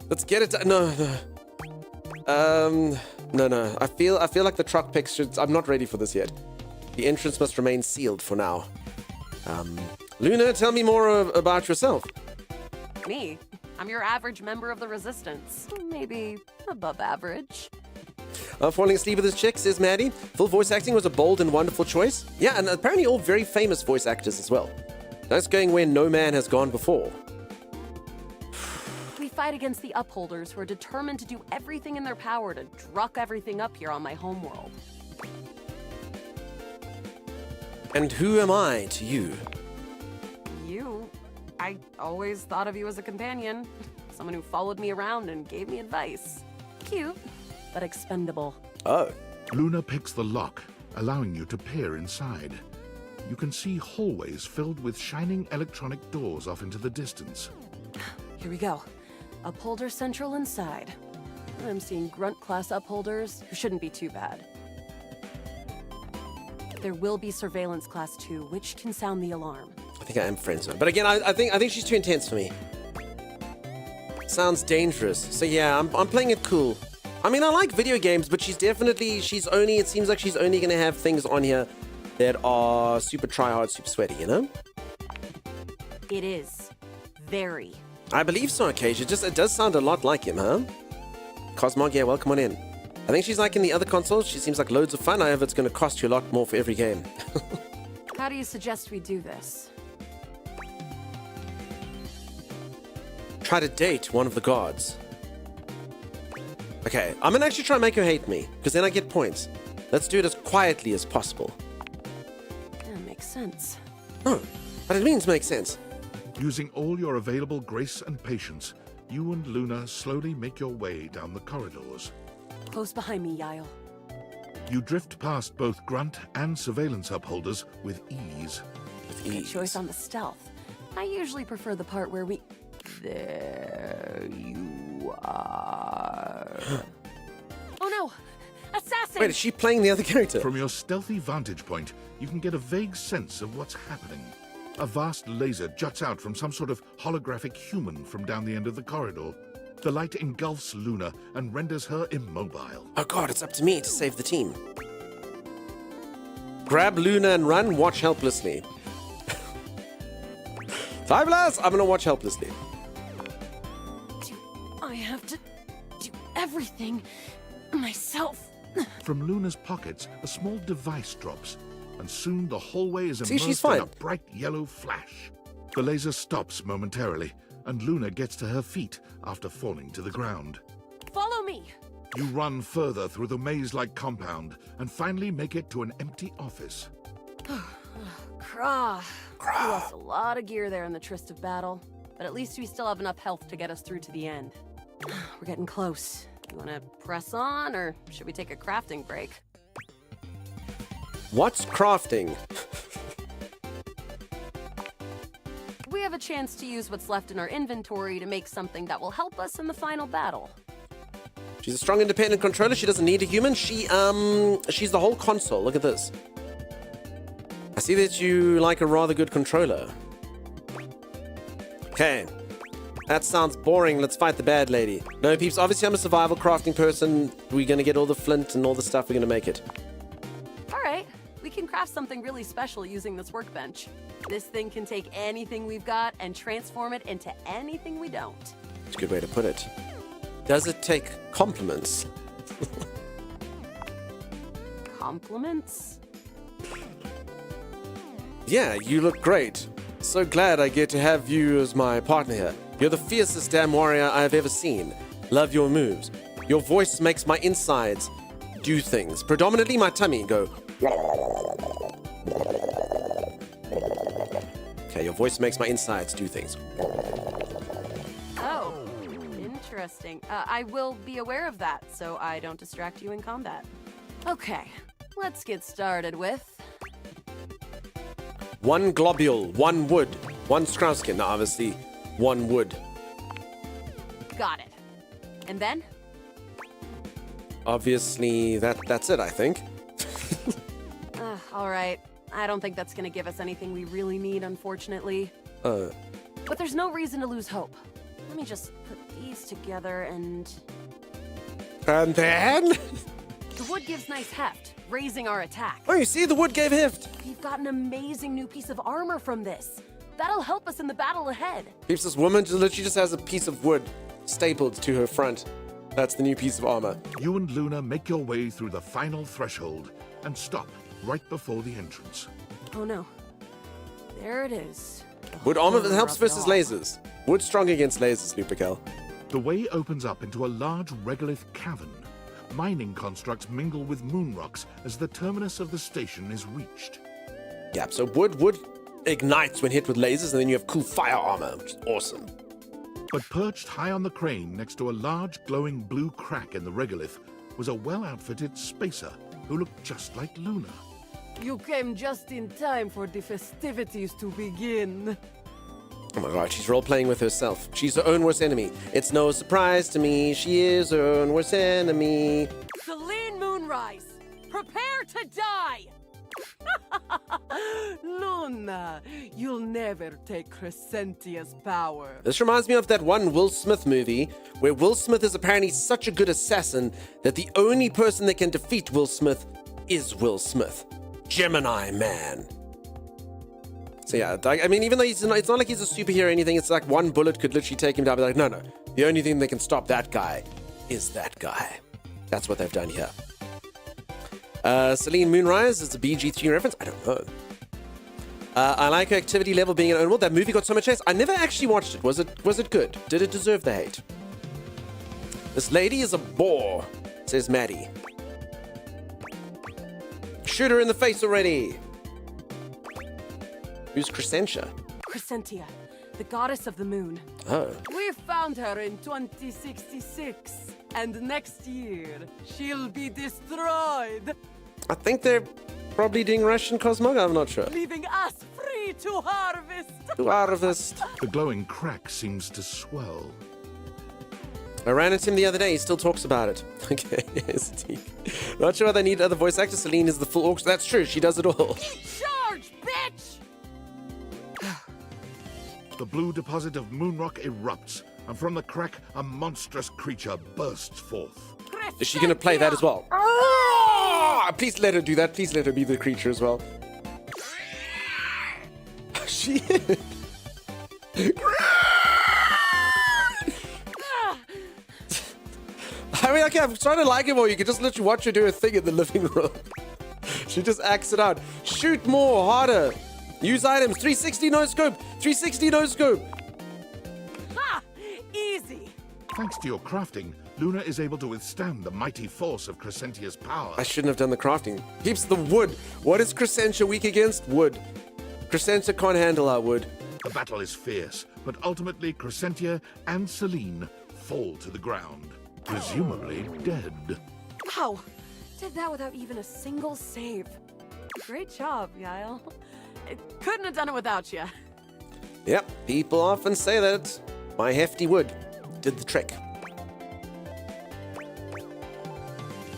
Let's get it... No. No. I feel like the truck picks should... I'm not ready for this yet. The entrance must remain sealed for now. Luna, tell me more about yourself. Me? I'm your average member of the Resistance. Maybe above average. Falling asleep with his chick, says Maddie. Full voice acting was a bold and wonderful choice. Yeah, and apparently all very famous voice actors as well. That's going where no man has gone before. We fight against the Upholders who are determined to do everything in their power to druck everything up here on my homeworld. And who am I to you? You? I always thought of you as a companion. Someone who followed me around and gave me advice. Cute, but expendable. Oh. Luna picks the lock, allowing you to peer inside. You can see hallways filled with shining electronic doors off into the distance. Here we go. Upholder Central inside. I'm seeing Grunt class Upholders who shouldn't be too bad. There will be Surveillance Class 2, which can sound the alarm. I think I am friends with her. But again, I think she's too intense for me. Sounds dangerous. So yeah, I'm playing it cool. I mean, I like video games, but it seems like she's only going to have things on here that are super try-hard, super sweaty, you know? It is. Very, I believe so, Acacia. It does sound a lot like him, huh? Cosmog, yeah, welcome on in. I think she's like in the other consoles. She seems like loads of fun. However, it's going to cost you a lot more for every game. How do you suggest we do this? Try to date one of the gods. Okay, I'm going to actually try and make her hate me, because then I get points. Let's do it as quietly as possible. Yeah, makes sense. Oh, but it means makes sense. Using all your available grace and patience, you and Luna slowly make your way down the corridors. Close behind me, Yael. You drift past both grunt and surveillance upholders with ease. Good choice on the stealth. I usually prefer the part where we... There you are. Oh no! Assassin! Wait, is she playing the other character? From your stealthy vantage point, you can get a vague sense of what's happening. A vast laser juts out from some sort of holographic human from down the end of the corridor. The light engulfs Luna and renders her immobile. Oh god, it's up to me to save the team. Grab Luna and run, watch helplessly. Fabulous! I'm gonna watch helplessly. I have to do everything myself. From Luna's pockets, a small device drops, and soon the hallway is See, she's immersed in fine. a bright yellow flash. The laser stops momentarily, and Luna gets to her feet after falling to the ground. Follow me! You run further through the maze-like compound and finally make it to an empty office. Krah. We lost a lot of gear there in the tryst of battle, but at least we still have enough health to get us through to the end. We're getting close. You want to press on, or should we take a crafting break? What's crafting? We have a chance to use what's left in our inventory to make something that will help us in the final battle. She's a strong, independent controller. She doesn't need a human. She's the whole console. Look at this. I see that you like a rather good controller. Okay. That sounds boring. Let's fight the bad lady. No, peeps. Obviously, I'm a survival crafting person. We're going to get all the flint and all the stuff. We're going to make it. All right. We can craft something really special using this workbench. This thing can take anything we've got and transform it into anything we don't. That's a good way to put it. Does it take compliments? Compliments? Yeah, you look great. So glad I get to have you as my partner here. You're the fiercest damn warrior I've ever seen. Love your moves. Your voice makes my insides do things. Predominantly my tummy go. Okay, your voice makes my insides do things. Oh, interesting. I will be aware of that, so I don't distract you in combat. Okay, let's get started with... 1 globule, 1 wood, 1 Skrowskin. Now, obviously, 1 wood. Got it. And then? Obviously, that's it, I think. All right. I don't think that's gonna give us anything we really need, unfortunately. But there's no reason to lose hope. Let me just put these together and... And then? The wood gives nice heft, raising our attack. Oh, you see, the wood gave heft. We've got an amazing new piece of armor from this. That'll help us in the battle ahead. Peeps, this woman literally just has a piece of wood stapled to her front. That's the new piece of armor. You and Luna make your way through the final threshold and stop right before the entrance. Oh no. There it is. Wood armor that helps versus lasers. Wood strong against lasers, Lupercal. The way opens up into a large regolith cavern. Mining constructs mingle with moon rocks as the terminus of the station is reached. Yeah, so wood ignites when hit with lasers, and then you have cool fire armor, which is awesome. But perched high on the crane next to a large glowing blue crack in the regolith was a well-outfitted spacer who looked just like Luna. You came just in time for the festivities to begin. Oh my god, she's role-playing with herself. She's her own worst enemy. It's no surprise to me, she is her own worst enemy. Celine Moonrise, prepare to die! Luna, you'll never take Crescentia's power. This reminds me of that one Will Smith movie, where Will Smith is apparently such a good assassin that the only person that can defeat Will Smith is Will Smith. Gemini Man. So yeah, I mean, even though it's not like he's a superhero or anything, it's like one bullet could literally take him down. But like, no, the only thing that can stop that guy is that guy. That's what they've done here. Celine Moonrise is a BG3 reference. I don't know. I like her activity level being an own world. That movie got so much hate. I never actually watched it. Was it good? Did it deserve the hate? This lady is a bore, says Maddie. Shoot her in the face already. Who's Crescentia? Crescentia, the goddess of the moon. Oh. We found her in 2066, and next year she'll be destroyed, I think they're probably doing Russian Cosmog. I'm not sure. leaving us free to harvest. To harvest. The glowing crack seems to swell. I ran into him the other day. He still talks about it. Okay, yes, not sure why they need other voice actors. Celine is the full orc. That's true. She does it all. Charge, bitch! The blue deposit of Moonrock erupts, and from the crack, a monstrous creature bursts forth. Is she going to play that as well? Ah! Please let her do that. Please let her be the creature as well. She I mean, okay, I'm trying to like it more. You can just literally watch her do a thing in the living room. She just acts it out. Shoot more, harder. Use items. 360 no scope. 360 no scope. Ha! Easy. Thanks to your crafting, Luna is able to withstand the mighty force of Crescentia's power. I shouldn't have done the crafting. Keeps the wood. What is Crescentia weak against? Wood. Crescentia can't handle our wood. The battle is fierce, but ultimately Crescentia and Celine fall to the ground, presumably dead. Wow, did that without even a single save. Great job, Yael. I couldn't have done it without you. Yep, people often say that. My hefty wood did the trick.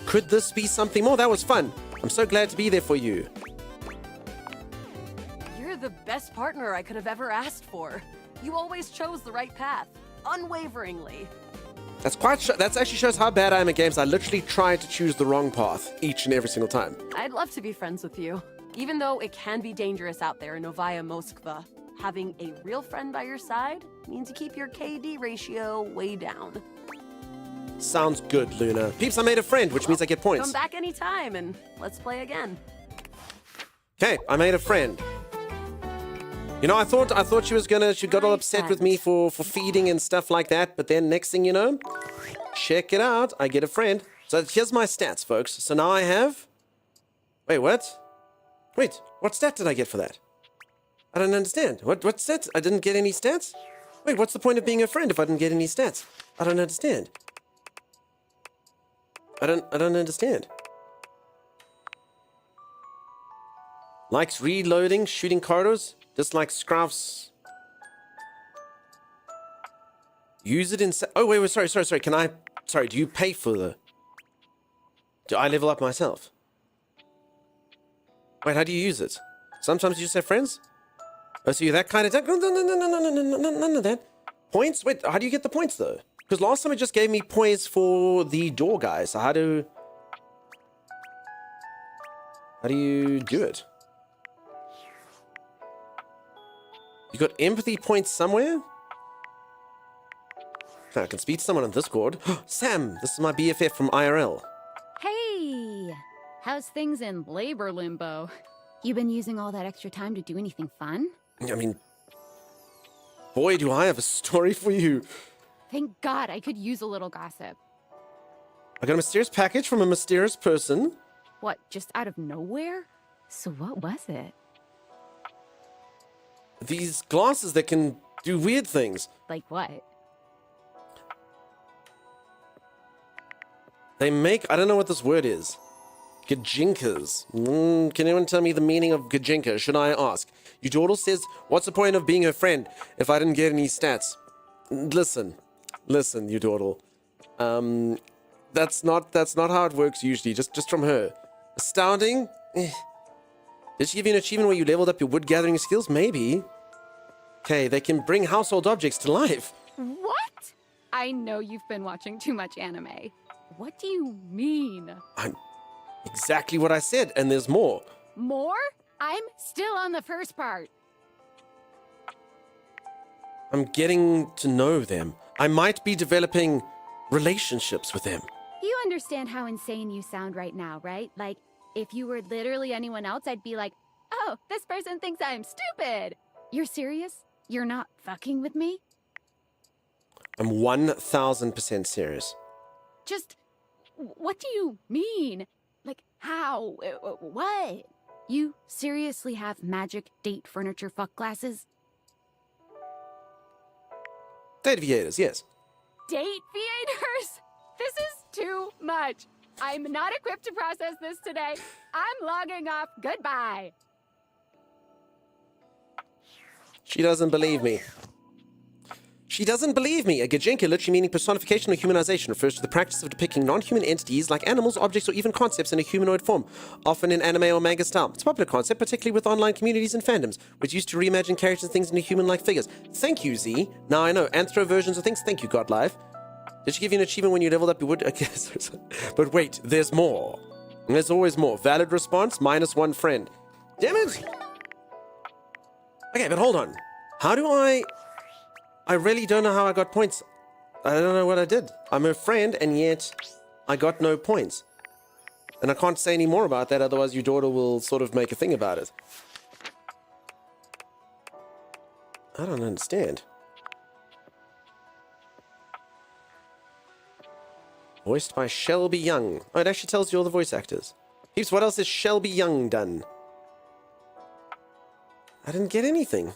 Could this be something more? That was fun. I'm so glad to be there for you. You're the best partner I could have ever asked for. You always chose the right path, unwaveringly. That actually shows how bad I am at games. I literally try to choose the wrong path each and every single time. I'd love to be friends with you. Even though it can be dangerous out there in Novaya Moskva, having a real friend by your side means you keep your KD ratio way down. Sounds good, Luna. Peeps, I made a friend, which means I get points. Come back anytime and let's play again. Okay, I made a friend. You know, I thought she got all upset with me for feeding and stuff like that, but then next thing you know, check it out, I get a friend. So here's my stats, folks. So now I have... Wait, what? Wait, what stat did I get for that? I don't understand. What stats? I didn't get any stats? Wait, what's the point of being a friend if I didn't get any stats? I don't understand. I don't understand. Likes reloading, shooting corridors. Dislikes scruffs. Use it in... Oh, wait, sorry. Can I... Sorry, do you pay for the... Do I level up myself? Wait, how do you use it? Sometimes you just have friends? Oh, so you're that kind of... No, none of that. Points? Wait, how do you get the points, though? Because last time it just gave me points for the door guy, so how do you do it? You got empathy points somewhere? I can speak to someone on Discord. Sam, this is my BFF from IRL. Hey! How's things in labor limbo? You been using all that extra time to do anything fun? I mean, boy, do I have a story for you. Thank God, I could use a little gossip. I got a mysterious package from a mysterious person. What, just out of nowhere? So what was it? These glasses that can do weird things. Like what? They make... I don't know what this word is. Gajinkas. Can anyone tell me the meaning of Gajinka? Should I ask? Udordle says, what's the point of being her friend if I didn't get any stats? Listen, Udordle. That's not how it works usually. Just from her. Astounding? Did she give you an achievement where you leveled up your wood gathering skills? Maybe. Okay, they can bring household objects to life. What? I know you've been watching too much anime. What do you mean? I'm exactly what I said, and there's more. More? I'm still on the first part. I'm getting to know them. I might be developing relationships with them. You understand how insane you sound right now, right? Like, if you were literally anyone else, I'd be like, oh, this person thinks I'm stupid. You're serious? You're not fucking with me? I'm 1000% serious. Just, what do you mean? Like, how? What? You seriously have magic date furniture fuck glasses? Date aviators, yes. Date aviators? This is too much. I'm not equipped to process this today. I'm logging off. Goodbye. She doesn't believe me. She doesn't believe me. A Gajenka, literally meaning personification or humanization, refers to the practice of depicting non-human entities like animals, objects, or even concepts in a humanoid form, often in anime or manga style. It's a popular concept, particularly with online communities and fandoms, which used to reimagine characters and things into human-like figures. Thank you, Z. Now I know. Anthro versions of things. Thank you, Godlife. Did she give you an achievement when you leveled up your wood? Okay, but wait, there's more. There's always more. Valid response, -1 friend. Damn it! Okay, but hold on. How do I really don't know how I got points. I don't know what I did. I'm her friend, and yet I got no points. And I can't say any more about that, otherwise your daughter will sort of make a thing about it. I don't understand. Voiced by Shelby Young. Oh, it actually tells you all the voice actors. Peeps, what else has Shelby Young done? I didn't get anything.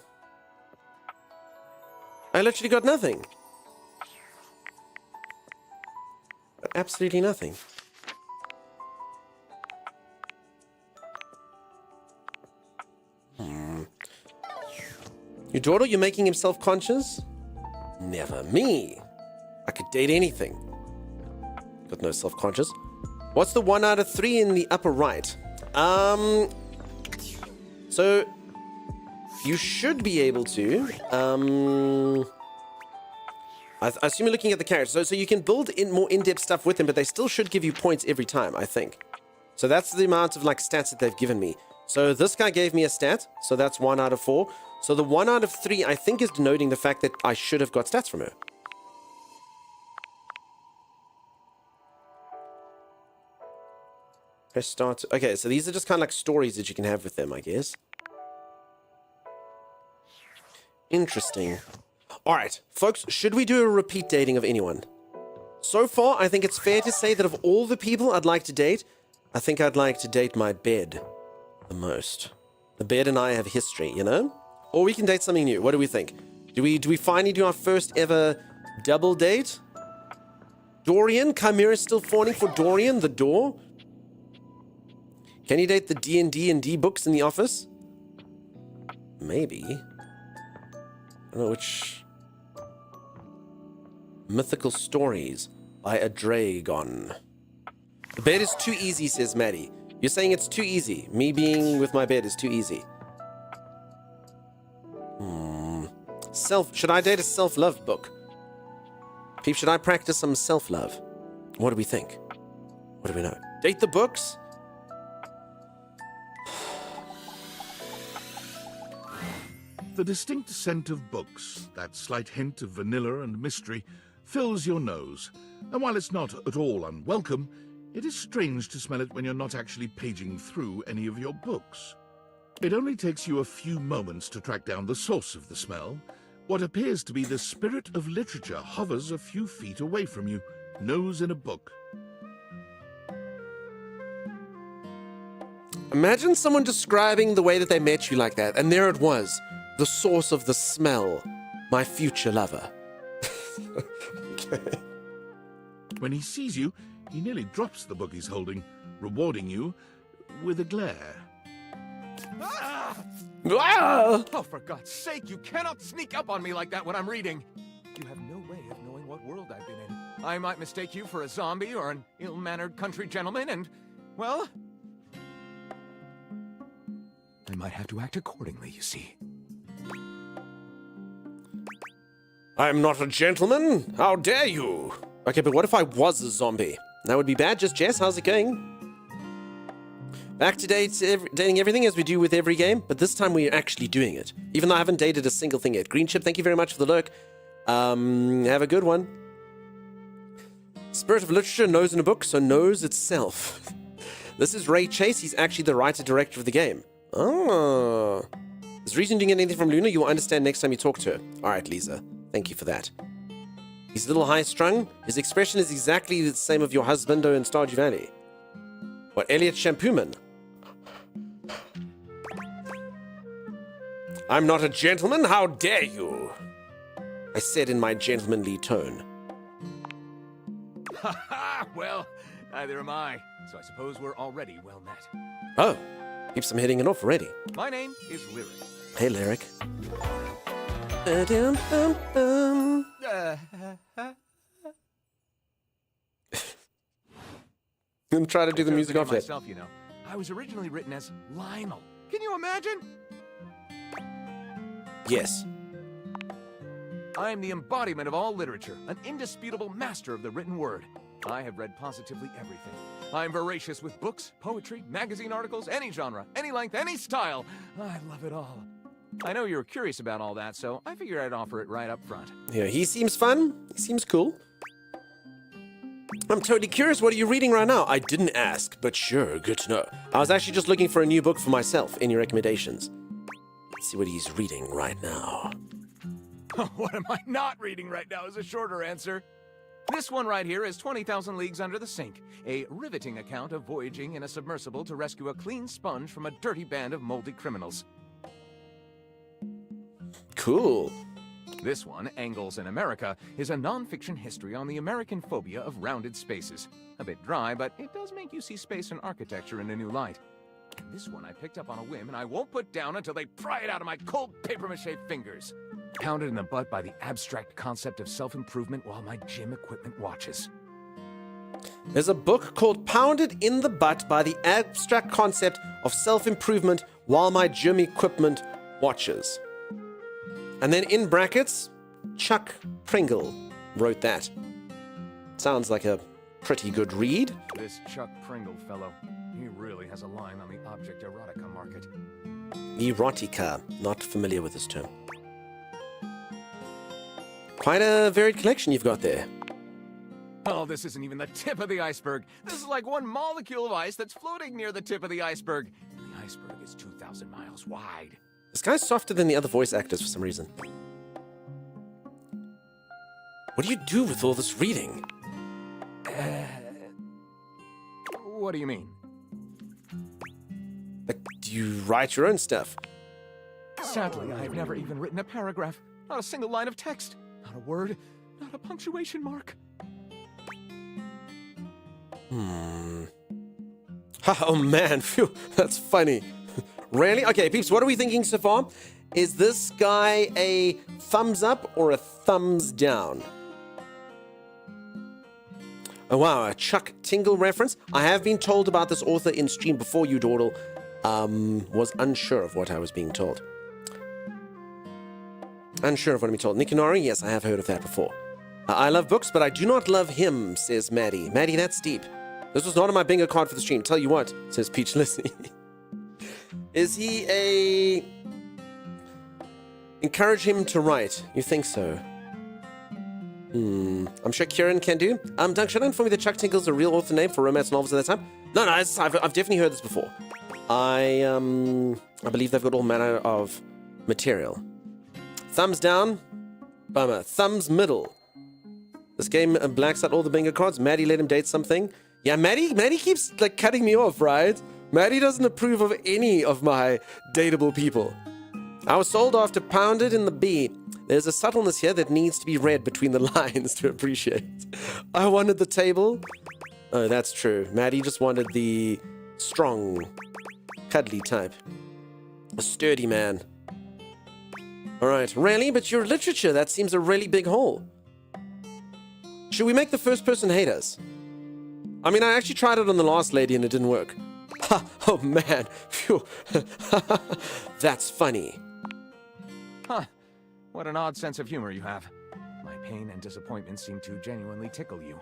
I literally got nothing. Got absolutely nothing. Your daughter, you're making him self-conscious? Never me. I could date anything. Got no self-conscious. What's the 1 out of 3 in the upper right? So you should be able to. I assume you're looking at the characters. So you can build in more in-depth stuff with them, but they still should give you points every time, I think. So that's the amount of like stats that they've given me. So this guy gave me a stat, so that's 1 out of 4. So the 1 out of 3, I think, is denoting the fact that I should have got stats from her. Press start. Okay, so these are just kind of like stories that you can have with them, I guess. Interesting. All right, folks, should we do a repeat dating of anyone? So far, I think it's fair to say that of all the people I'd like to date, I think I'd like to date my bed the most. The bed and I have history, you know? Or we can date something new. What do we think? Do we finally do our first ever double date? Dorian? Chimera's still fawning for Dorian, the door? Can you date the D&D books in the office? Maybe. I don't know which. Mythical Stories by Adragon. The bed is too easy, says Maddie. You're saying it's too easy. Me being with my bed is too easy. Should I date a self-love book? Peep, should I practice some self-love? What do we think? What do we know? Date the books? The distinct scent of books, that slight hint of vanilla and mystery, fills your nose. And while it's not at all unwelcome, it is strange to smell it when you're not actually paging through any of your books. It only takes you a few moments to track down the source of the smell. What appears to be the spirit of literature hovers a few feet away from you, nose in a book. Imagine someone describing the way that they met you like that, and there it was. The source of the smell. My future lover. Okay. When he sees you, he nearly drops the book he's holding, rewarding you with a glare. Ah! Ah! Oh, for God's sake, you cannot sneak up on me like that when I'm reading. You have no way of knowing what world I've been in. I might mistake you for a zombie or an ill-mannered country gentleman, and, well, I might have to act accordingly, you see. I'm not a gentleman. How dare you? Okay, but what if I was a zombie? That would be bad. Just Jess, how's it going? Back to dating everything as we do with every game, but this time we're actually doing it. Even though I haven't dated a single thing yet. Green Chip, thank you very much for the lurk. Have a good one. Spirit of Literature knows in a book, so knows itself. This is Ray Chase. He's actually the writer-director of the game. Oh. There's a reason you didn't get anything from Luna. You'll understand next time you talk to her. All right, Lisa. Thank you for that. He's a little high-strung. His expression is exactly the same of your husbando in Stardew Valley. What, Elliot Shampooman? I'm not a gentleman. How dare you? I said in my gentlemanly tone. Ha ha! Well, neither am I. So I suppose we're already well met. Oh, keeps them hitting it off already. My name is Lyric. Hey, Lyric. I'm trying to do the music off it. Myself, you know. I was originally written as Lionel. Can you imagine? Yes. I am the embodiment of all literature, an indisputable master of the written word. I have read positively everything. I am voracious with books, poetry, magazine articles, any genre, any length, any style. I love it all. I know you were curious about all that, so I figured I'd offer it right up front. Yeah, he seems fun. He seems cool. I'm totally curious. What are you reading right now? I didn't ask, but sure, good to know. I was actually just looking for a new book for myself. Any recommendations? Let's see what he's reading right now. What am I not reading right now is a shorter answer. This one right here is 20,000 Leagues Under the Sink, a riveting account of voyaging in a submersible to rescue a clean sponge from a dirty band of moldy criminals. Cool. This one, Angles in America, is a non-fiction history on the American phobia of rounded spaces. A bit dry, but it does make you see space and architecture in a new light. And this one I picked up on a whim, and I won't put down until they pry it out of my cold papier-mâché fingers. Pounded in the butt by the abstract concept of self-improvement while my gym equipment watches. There's a book called Pounded in the Butt by the Abstract Concept of Self-Improvement While My Gym Equipment Watches. And then in brackets, Chuck Pringle wrote that. Sounds like a pretty good read. This Chuck Pringle fellow, he really has a line on the object erotica market. Erotica, not familiar with this term. Quite a varied collection you've got there. Oh, this isn't even the tip of the iceberg. This is like one molecule of ice that's floating near the tip of the iceberg. And the iceberg is 2,000 miles wide. This guy's softer than the other voice actors for some reason. What do you do with all this reading? What do you mean? Like, do you write your own stuff? Sadly, I've never even written a paragraph. Not a single line of text. Not a word. Not a punctuation mark. Oh man, phew, that's funny. Really? Okay, peeps, what are we thinking so far? Is this guy a thumbs up or a thumbs down? Oh wow, a Chuck Tingle reference. I have been told about this author in stream before you, Dawdle. Was unsure of what I was being told. Unsure of what I'm being told. Nikanori, yes, I have heard of that before. I love books, but I do not love him, says Maddie. Maddie, that's deep. This was not on my bingo card for the stream. Tell you what, says Peach Lissy. Is he a... Encourage him to write. You think so? I'm sure Kieran can do. Dunk, should I inform you that Chuck Tinkle's a real author name for romance novels at that time? No, I've definitely heard this before. I believe they've got all manner of material. Thumbs down. Bummer. Thumbs middle. This game blacks out all the bingo cards. Maddie let him date something. Yeah, Maddie keeps like cutting me off, right? Maddie doesn't approve of any of my dateable people. I was sold after Pounded in the B. There's a subtleness here that needs to be read between the lines to appreciate. I wanted the table. Oh, that's true. Maddie just wanted the strong, cuddly type. A sturdy man. Alright, really? But your literature, that seems a really big hole. Should we make the first person hate us? I mean, I actually tried it on the last lady and it didn't work. Ha! Oh man! Phew! That's funny. Huh. What an odd sense of humor you have. My pain and disappointment seem to genuinely tickle you.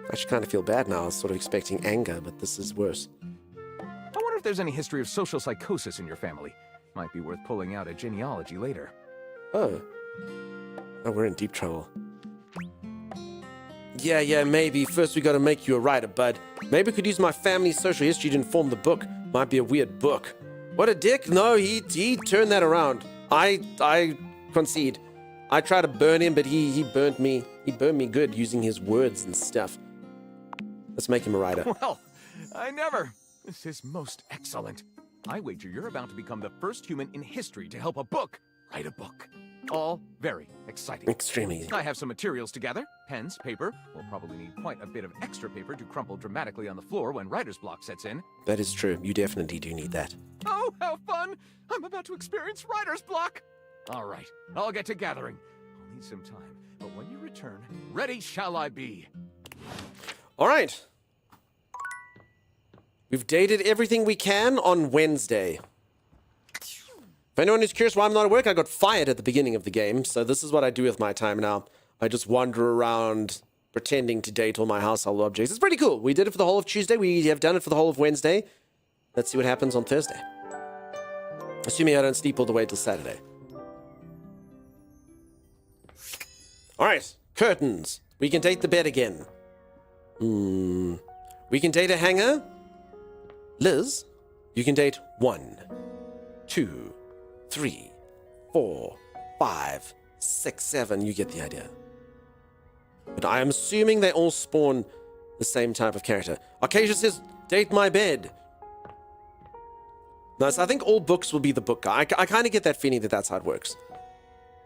I actually kind of feel bad now. I was sort of expecting anger, but this is worse. I wonder if there's any history of social psychosis in your family. Might be worth pulling out a genealogy later. Oh, we're in deep trouble. Yeah, maybe. First we gotta make you a writer, bud. Maybe we could use my family's social history to inform the book. Might be a weird book. What a dick. No, he turned that around. I concede. I tried to burn him, but he burned me. He burned me good using his words and stuff. Let's make him a writer. Well, I never. This is most excellent. I wager you're about to become the first human in history to help a book write a book. All very exciting. Extremely. I have some materials to gather. Pens, paper. We'll probably need quite a bit of extra paper to crumple dramatically on the floor when writer's block sets in. That is true. You definitely do need that. Oh, how fun! I'm about to experience writer's block. All right, I'll get to gathering. I'll need some time, but when you return, ready shall I be. All right. We've dated everything we can on Wednesday. If anyone is curious why I'm not at work, I got fired at the beginning of the game, so this is what I do with my time now. I just wander around pretending to date all my household objects. It's pretty cool. We did it for the whole of Tuesday. We have done it for the whole of Wednesday. Let's see what happens on Thursday. Assuming I don't sleep all the way till Saturday. All right, curtains. We can date the bed again. We can date a hanger. Liz, you can date 1, 2, 3, 4, 5, 6, 7. You get the idea. But I am assuming they all spawn the same type of character. Arcasia says, date my bed. No, so I think all books will be the book guy. I kind of get that feeling that that's how it works.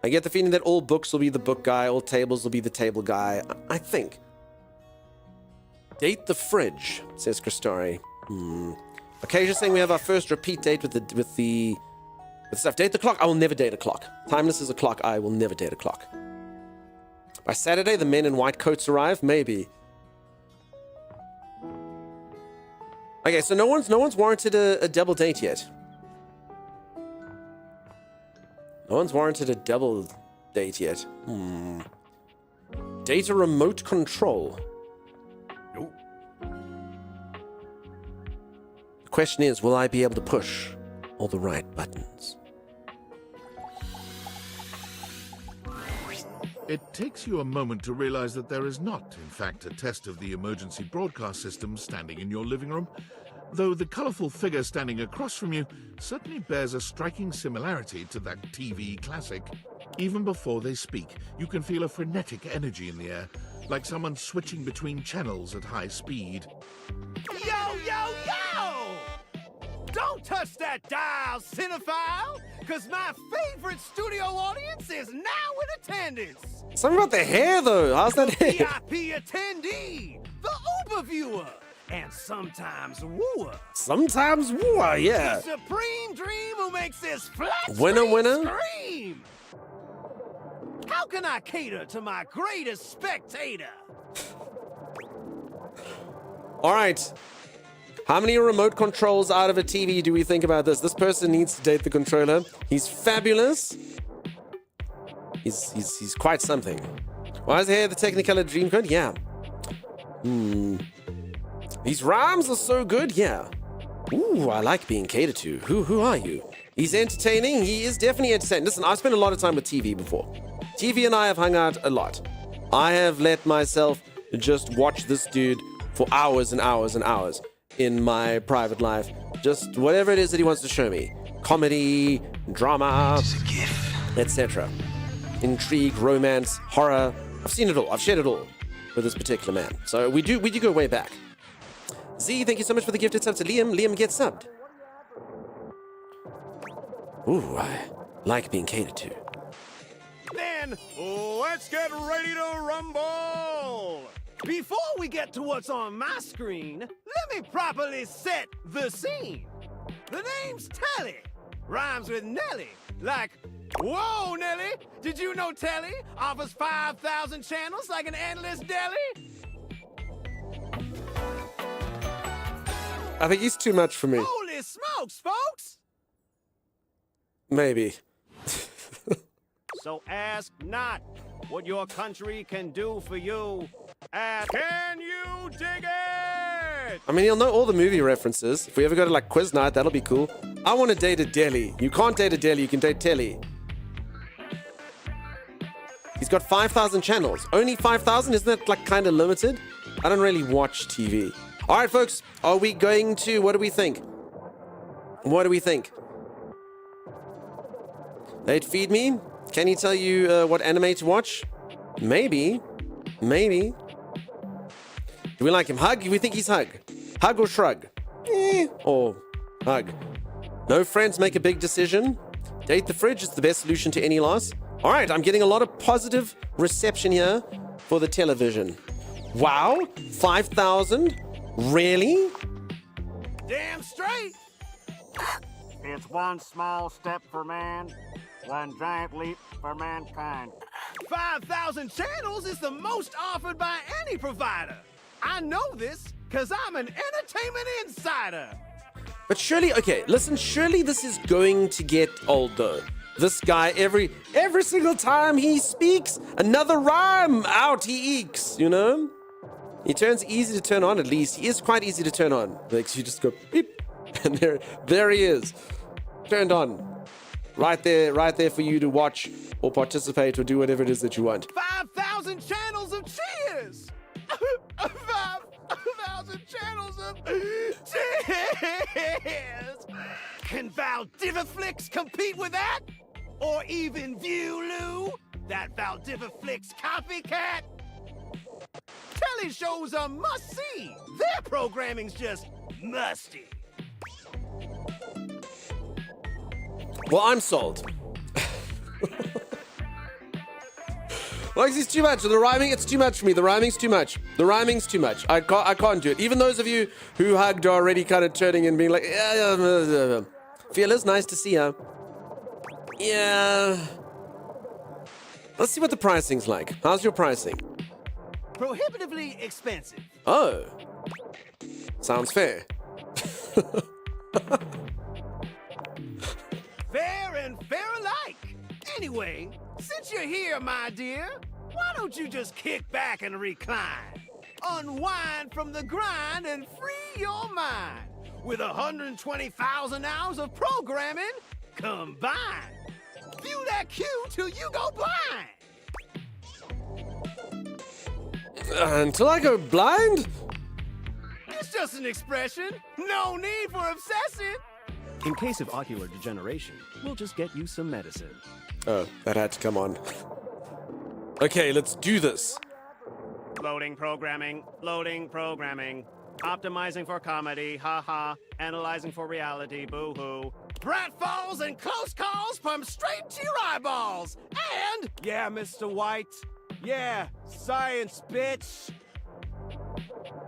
I get the feeling that all books will be the book guy, all tables will be the table guy. I think. Date the fridge, says Christori. Arcasia saying we have our first repeat date with stuff. Date the clock. I will never date a clock. Timeless is a clock. I will never date a clock. By Saturday, the men in white coats arrive. Maybe. Okay, so no one's warranted a double date yet. No one's warranted a double date yet. Date a remote control. Nope. The question is, will I be able to push all the right buttons? It takes you a moment to realize that there is not, in fact, a test of the emergency broadcast system standing in your living room, though the colorful figure standing across from you certainly bears a striking similarity to that TV classic. Even before they speak, you can feel a frenetic energy in the air, like someone switching between channels at high speed. Yo, yo, yo! Don't touch that dial, cinephile, because my favorite studio audience is now in attendance. Something about the hair, though. How's that hair? VIP attendee, the Uber viewer, and sometimes wooer. Sometimes wooer, yeah. The supreme dream who makes this flat Winner. scream. How can I cater to my greatest spectator? All right. How many remote controls out of a TV do we think about this? This person needs to date the controller. He's fabulous. He's quite something. Why is hair the Technicolor Dream Code? Yeah. These rhymes are so good. Yeah. Ooh, I like being catered to. Who are you? He's entertaining. He is definitely entertaining. Listen, I've spent a lot of time with TV before. TV and I have hung out a lot. I have let myself just watch this dude for hours and hours and hours in my private life. Just whatever it is that he wants to show me. Comedy, drama, etc. Intrigue, romance, horror. I've seen it all. I've shared it all with this particular man. So we do go way back. Z, thank you so much for the gifted sub to Liam. Liam gets subbed. Ooh, I like being catered to. Then let's get ready to rumble! Before we get to what's on my screen, let me properly set the scene. The name's Telly. Rhymes with Nelly. Like, whoa, Nelly! Did you know Telly offers 5,000 channels like an endless deli? I think he's too much for me. Holy smokes, folks! Maybe. So ask not what your country can do for you. Can you dig it? I mean, he'll know all the movie references. If we ever go to like quiz night, that'll be cool. I want to date a deli. You can't date a deli, you can date telly. He's got 5,000 channels. Only 5,000? Isn't that like kind of limited? I don't really watch TV. All right, folks. Are we going to... What do we think? What do we think? They'd feed me? Can he tell you what anime to watch? Maybe. Maybe. Do we like him? Hug? Do we think he's hug? Hug or shrug? Or hug. No friends make a big decision. Date the fridge is the best solution to any loss. All right, I'm getting a lot of positive reception here for the television. Wow, 5,000? Really? Damn straight. It's one small step for man, one giant leap for mankind. 5,000 channels is the most offered by any provider. I know this because I'm an entertainment insider. But surely, okay, listen, surely this is going to get old though. This guy, every single time he speaks, another rhyme out he ekes, you know? He turns easy to turn on, at least. He is quite easy to turn on. Like, you just go beep, and there he is. Turned on. Right there for you to watch or participate or do whatever it is that you want. 5,000 channels of cheers! 5,000 channels of cheers! Can Valdiviflix compete with that? Or even Viewloo? That Valdiviflix copycat? Telly shows are must-see. Their programming's just musty. Well, I'm sold. Like, it's too much. The rhyming, it's too much for me. The rhyming's too much. The rhyming's too much. I can't do it. Even those of you who hugged are already kind of turning and being like, Fearless, nice to see you. Yeah. Let's see what the pricing's like. How's your pricing? Prohibitively expensive. Oh. Sounds fair. Fair and fair alike. Anyway, since you're here, my dear, why don't you just kick back and recline? Unwind from the grind and free your mind. With 120,000 hours of programming combined. View that cue till you go blind. Until I go blind? It's just an expression. No need for obsessing. In case of ocular degeneration, we'll just get you some medicine. Oh, that had to come on. Okay, let's do this. Loading programming, loading programming. Optimizing for comedy, haha. Analyzing for reality, boo-hoo. Pratfalls and close calls from straight to your eyeballs. And, yeah, Mr. White. Yeah, science, bitch.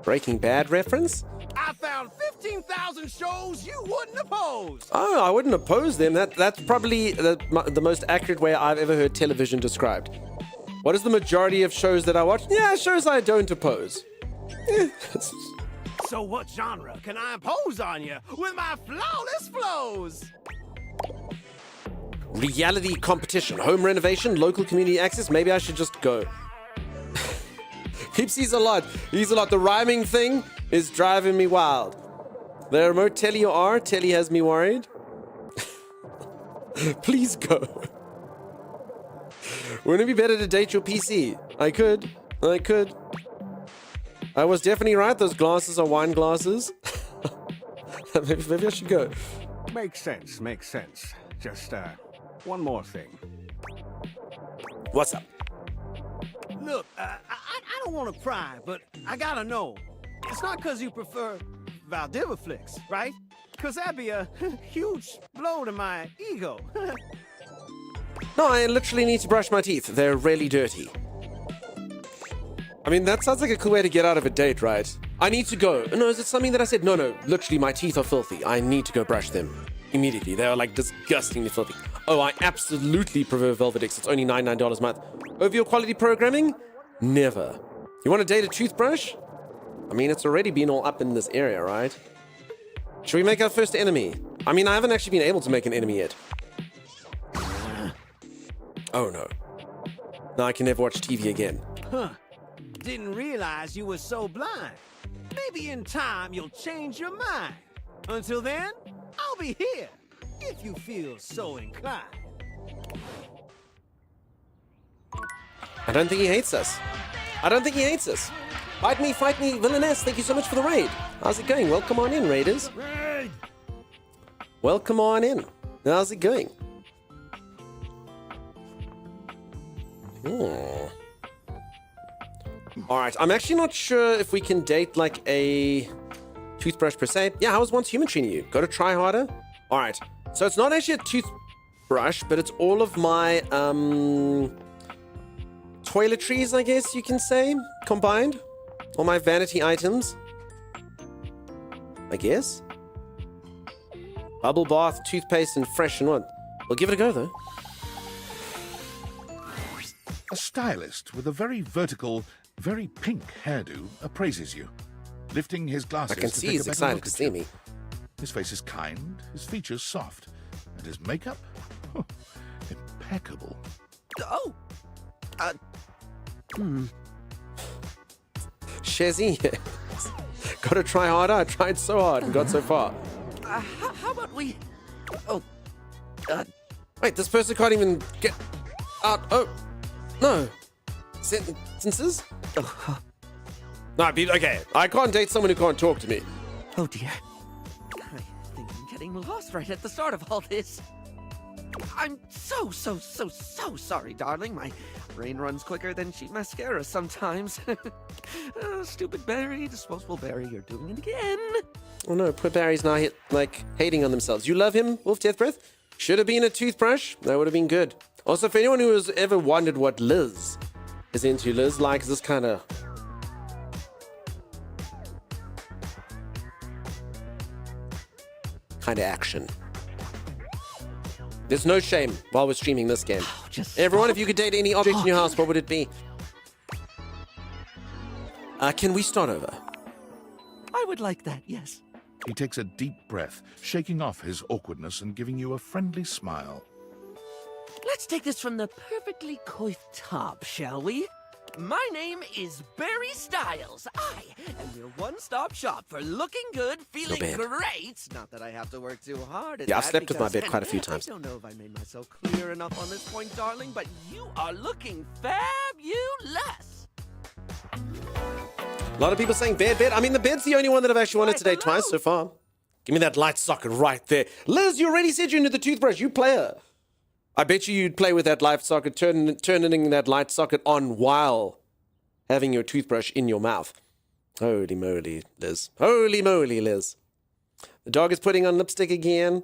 Breaking Bad reference? I found 15,000 shows you wouldn't oppose. Oh, I wouldn't oppose them. That's probably the most accurate way I've ever heard television described. What is the majority of shows that I watch? Yeah, shows I don't oppose. So what genre can I impose on you with my flawless flows? Reality competition, home renovation, local community access. Maybe I should just go. He's a lot. He's a lot. The rhyming thing is driving me wild. The remote telly you are. Telly has me worried. Please go. Wouldn't it be better to date your PC? I could. I was definitely right. Those glasses are wine glasses. maybe I should go. Makes sense. Just, one more thing. What's up? Look, I don't want to pry, but I gotta know. It's not because you prefer Valdiviflix, right? Because that'd be a huge blow to my ego. No, I literally need to brush my teeth. They're really dirty. I mean, that sounds like a cool way to get out of a date, right? I need to go. No, is it something that I said? No, literally my teeth are filthy. I need to go brush them immediately. They are like disgustingly filthy. Oh, I absolutely prefer Velvetix. It's only $99 a month. Over your quality programming? Never. You want to date a toothbrush? I mean, it's already been all up in this area, right? Should we make our first enemy? I mean, I haven't actually been able to make an enemy yet. Oh no. Now I can never watch TV again. Huh. Didn't realize you were so blind. Maybe in time you'll change your mind. Until then, I'll be here, if you feel so inclined. I don't think he hates us. I don't think he hates us. Fight me, villainess. Thank you so much for the raid. How's it going? Welcome on in, raiders. Welcome on in. How's it going? Alright, I'm actually not sure if we can date like a toothbrush per se. Yeah, how was Once Human treating you? Go to try harder? Alright, so it's not actually a toothbrush, but it's all of my toiletries, I guess you can say, combined. All my vanity items, I guess. Bubble bath, toothpaste, and fresh and what? We'll give it a go, though. A stylist with a very vertical, very pink hairdo appraises you, lifting his glasses. I can to see take he's a better excited look to at see you. me. His face is kind, his features soft, and his makeup, impeccable. Oh! Shazzy, gotta try harder. I tried so hard and got so far. How about we... Wait, this person can't even get out. Oh, no. Sentences? No, okay. I can't date someone who can't talk to me. Oh dear. I think I'm getting lost right at the start of all this. I'm so sorry, darling. My brain runs quicker than cheap mascara sometimes. Stupid Barry, disposable Barry, you're doing it again. Oh no, poor Barry's now hating on themselves. You love him, Wolf Death Breath? Should have been a toothbrush. That would have been good. Also, for anyone who has ever wondered what Liz is into, Liz likes this kind of... action. There's no shame while we're streaming this game. Everyone, if you could date any object in your house, what would it be? Can we start over? I would like that, yes. He takes a deep breath, shaking off his awkwardness and giving you a friendly smile. Let's take this from the perfectly coiffed top, shall we? My name is Barry Styles. I am your one-stop shop for looking good, feeling great. Not that I have to work too hard at Yeah, I've that slept with my because- bed quite a few times. I don't know if I made myself clear enough on this point, darling, but you are looking fabulous. A lot of people saying bed. I mean, the bed's the only one that I've actually wanted to date twice so far. Give me that light socket right there. Liz, you already said you're into the toothbrush. You player. I bet you'd play with that light socket, turning that light socket on while having your toothbrush in your mouth. Holy moly, Liz. Holy moly, Liz. The dog is putting on lipstick again.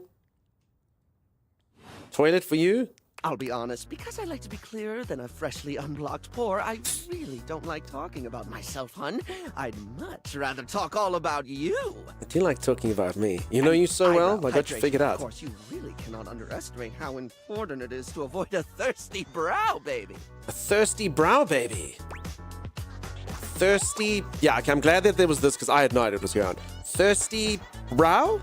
Toilet for you? I'll be honest, because I like to be clearer than a freshly unblocked pore, I really don't like talking about myself, hun. I'd much rather talk all about you. I do like talking about me. You know you so well. I got you Hydration, figured out. Of course, you really cannot underestimate how important it is to avoid a thirsty brow, baby. A thirsty brow, baby. Thirsty... Yeah, okay, I'm glad that there was this because I had no idea what was going on. Thirsty brow?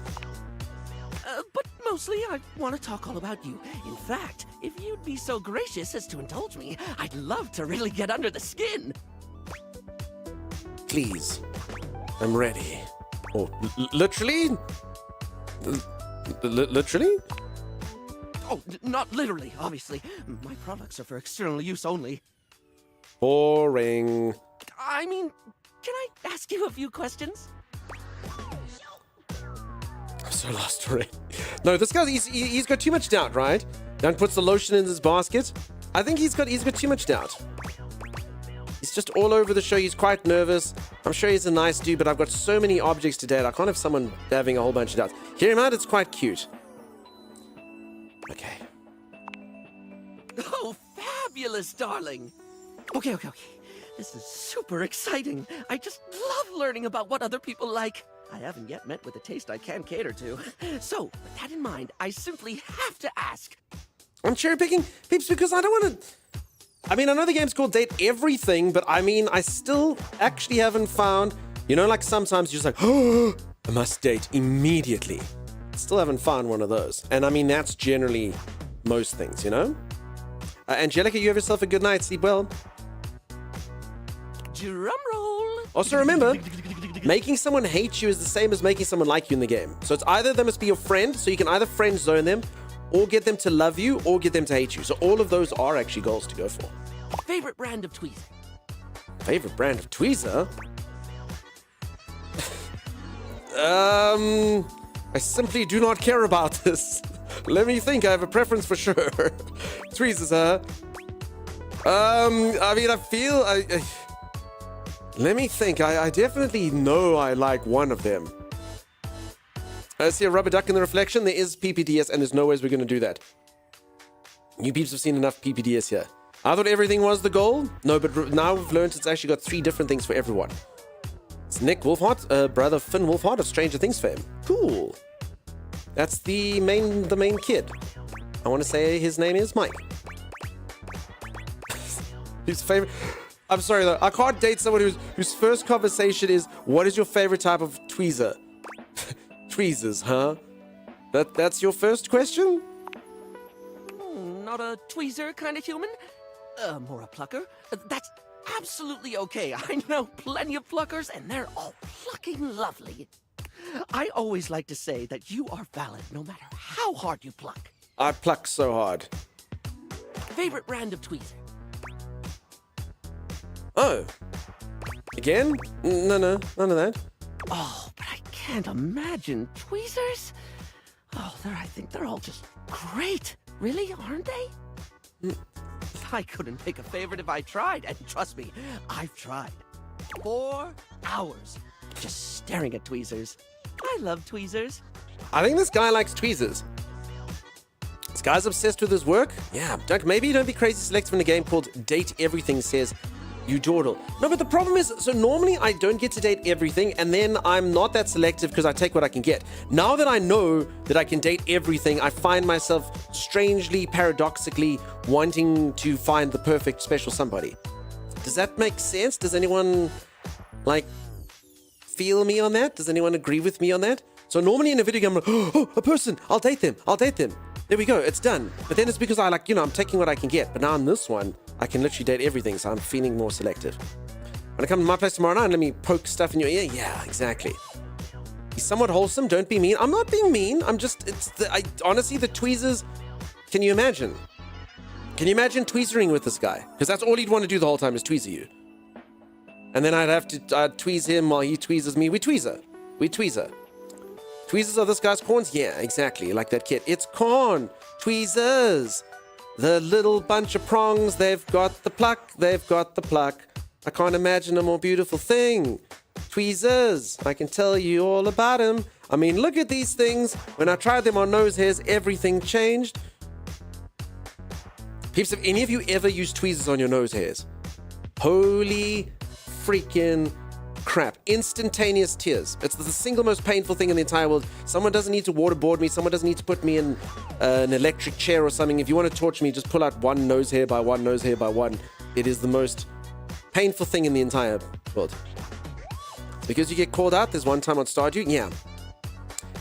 But mostly, I want to talk all about you. In fact, if you'd be so gracious as to indulge me, I'd love to really get under the skin. Please. I'm ready. Oh, literally? Literally? Oh, not literally, obviously. My products are for external use only. Boring. I mean, can I ask you a few questions? I'm so lost already. No, this guy, he's got too much doubt, right? Dan puts the lotion in his basket. I think he's got too much doubt. He's just all over the show. He's quite nervous. I'm sure he's a nice dude, but I've got so many objects to date. I can't have someone having a whole bunch of doubts. Hear him out, it's quite cute. Okay. Oh, fabulous, darling. Okay. This is super exciting. I just love learning about what other people like. I haven't yet met with a taste I can cater to. So, with that in mind, I simply have to ask. I'm cherry picking, peeps, because I don't want to... I mean, I know the game's called Date Everything, but I mean, I still actually haven't found... You know, like sometimes you're just like, oh, I must date immediately. Still haven't found one of those. And I mean, that's generally most things, you know? Angelica, you have yourself a good night. Sleep well. Drum roll. Also remember, making someone hate you is the same as making someone like you in the game. So it's either they must be your friend, so you can either friend zone them, or get them to love you, or get them to hate you. So all of those are actually goals to go for. Favorite brand of tweezer? Favorite brand of tweezer? I simply do not care about this. Let me think. I have a preference for sure. Tweezers, I mean, I feel let me think. I definitely know I like one of them. I see a rubber duck in the reflection. There is PPDS, and there's no ways we're going to do that. You peeps have seen enough PPDS here. I thought everything was the goal. No, but now we've learned it's actually got 3 different things for everyone. It's Nick Wolfhard, brother Finn Wolfhard of Stranger Things fame. Cool. That's the main kid. I want to say his name is Mike. His favorite. I'm sorry though. I can't date someone whose first conversation is, "What is your favorite type of tweezer?" Tweezers, huh? That's your first question? Not a tweezer kind of human? More a plucker? That's absolutely okay. I know plenty of pluckers, and they're all plucking lovely. I always like to say that you are valid no matter how hard you pluck. I pluck so hard. Favorite brand of tweezer? Oh. Again? No, none of that. Oh, but I can't imagine tweezers. Oh, I think they're all just great. Really, aren't they? I couldn't pick a favorite if I tried, and trust me, I've tried. 4 hours just staring at tweezers. I love tweezers. I think this guy likes tweezers. This guy's obsessed with his work. Yeah, maybe don't be crazy selective in a game called Date Everything says you dawdle. No, but the problem is, so normally I don't get to date everything, and then I'm not that selective because I take what I can get. Now that I know that I can date everything, I find myself strangely, paradoxically wanting to find the perfect special somebody. Does that make sense? Does anyone, feel me on that? Does anyone agree with me on that? So normally in a video game, I'm like, oh, a person, I'll date them. There we go, it's done. But then it's because I'm taking what I can get. But now in this one, I can literally date everything, so I'm feeling more selective. When I come to my place tomorrow night, let me poke stuff in your ear. Yeah, exactly. He's somewhat wholesome, don't be mean. I'm not being mean, I'm just, honestly, the tweezers, can you imagine? Can you imagine tweezering with this guy? Because that's all he'd want to do the whole time is tweezer you. And then I'd have to tweeze him while he tweezes me. We tweezer. Tweezers are this guy's corns? Yeah, exactly, like that kid. It's corn. Tweezers. The little bunch of prongs, they've got the pluck. I can't imagine a more beautiful thing. Tweezers. I can tell you all about them. I mean, look at these things. When I tried them on nose hairs, everything changed. Peeps, have any of you ever used tweezers on your nose hairs? Holy freaking crap. Instantaneous tears. It's the single most painful thing in the entire world. Someone doesn't need to waterboard me. Someone doesn't need to put me in an electric chair or something. If you want to torture me, just pull out one nose hair by one nose hair by one. It is the most painful thing in the entire world. Because you get called out. There's one time on Stardew. Yeah.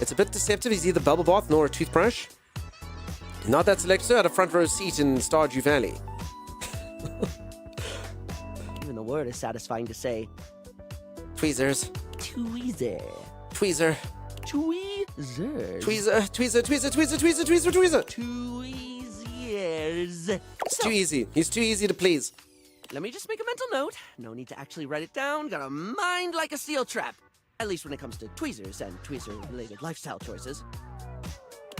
It's a bit deceptive. He's either bubble bath nor a toothbrush. Not that selective. Had a front row seat in Stardew Valley. Even the word is satisfying to say. Tweezers. Tweezer. Tweezer. Tweezers. Tweezer. Tweezers. It's too easy. He's too easy to please. Let me just make a mental note. No need to actually write it down. Got a mind like a steel trap. At least when it comes to tweezers and tweezer-related lifestyle choices.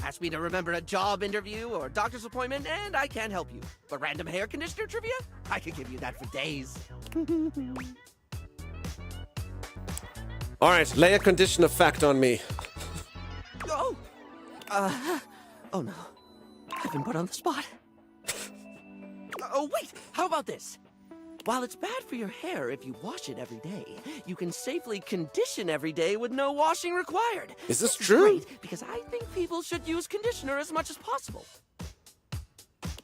Ask me to remember a job interview or doctor's appointment, and I can't help you. But random hair conditioner trivia? I could give you that for days. All right, lay a conditioner fact on me. Oh no. I've been put on the spot. Oh, wait, how about this? While it's bad for your hair if you wash it every day, you can safely condition every day with no washing required. Is this true? Great, because I think people should use conditioner as much as possible.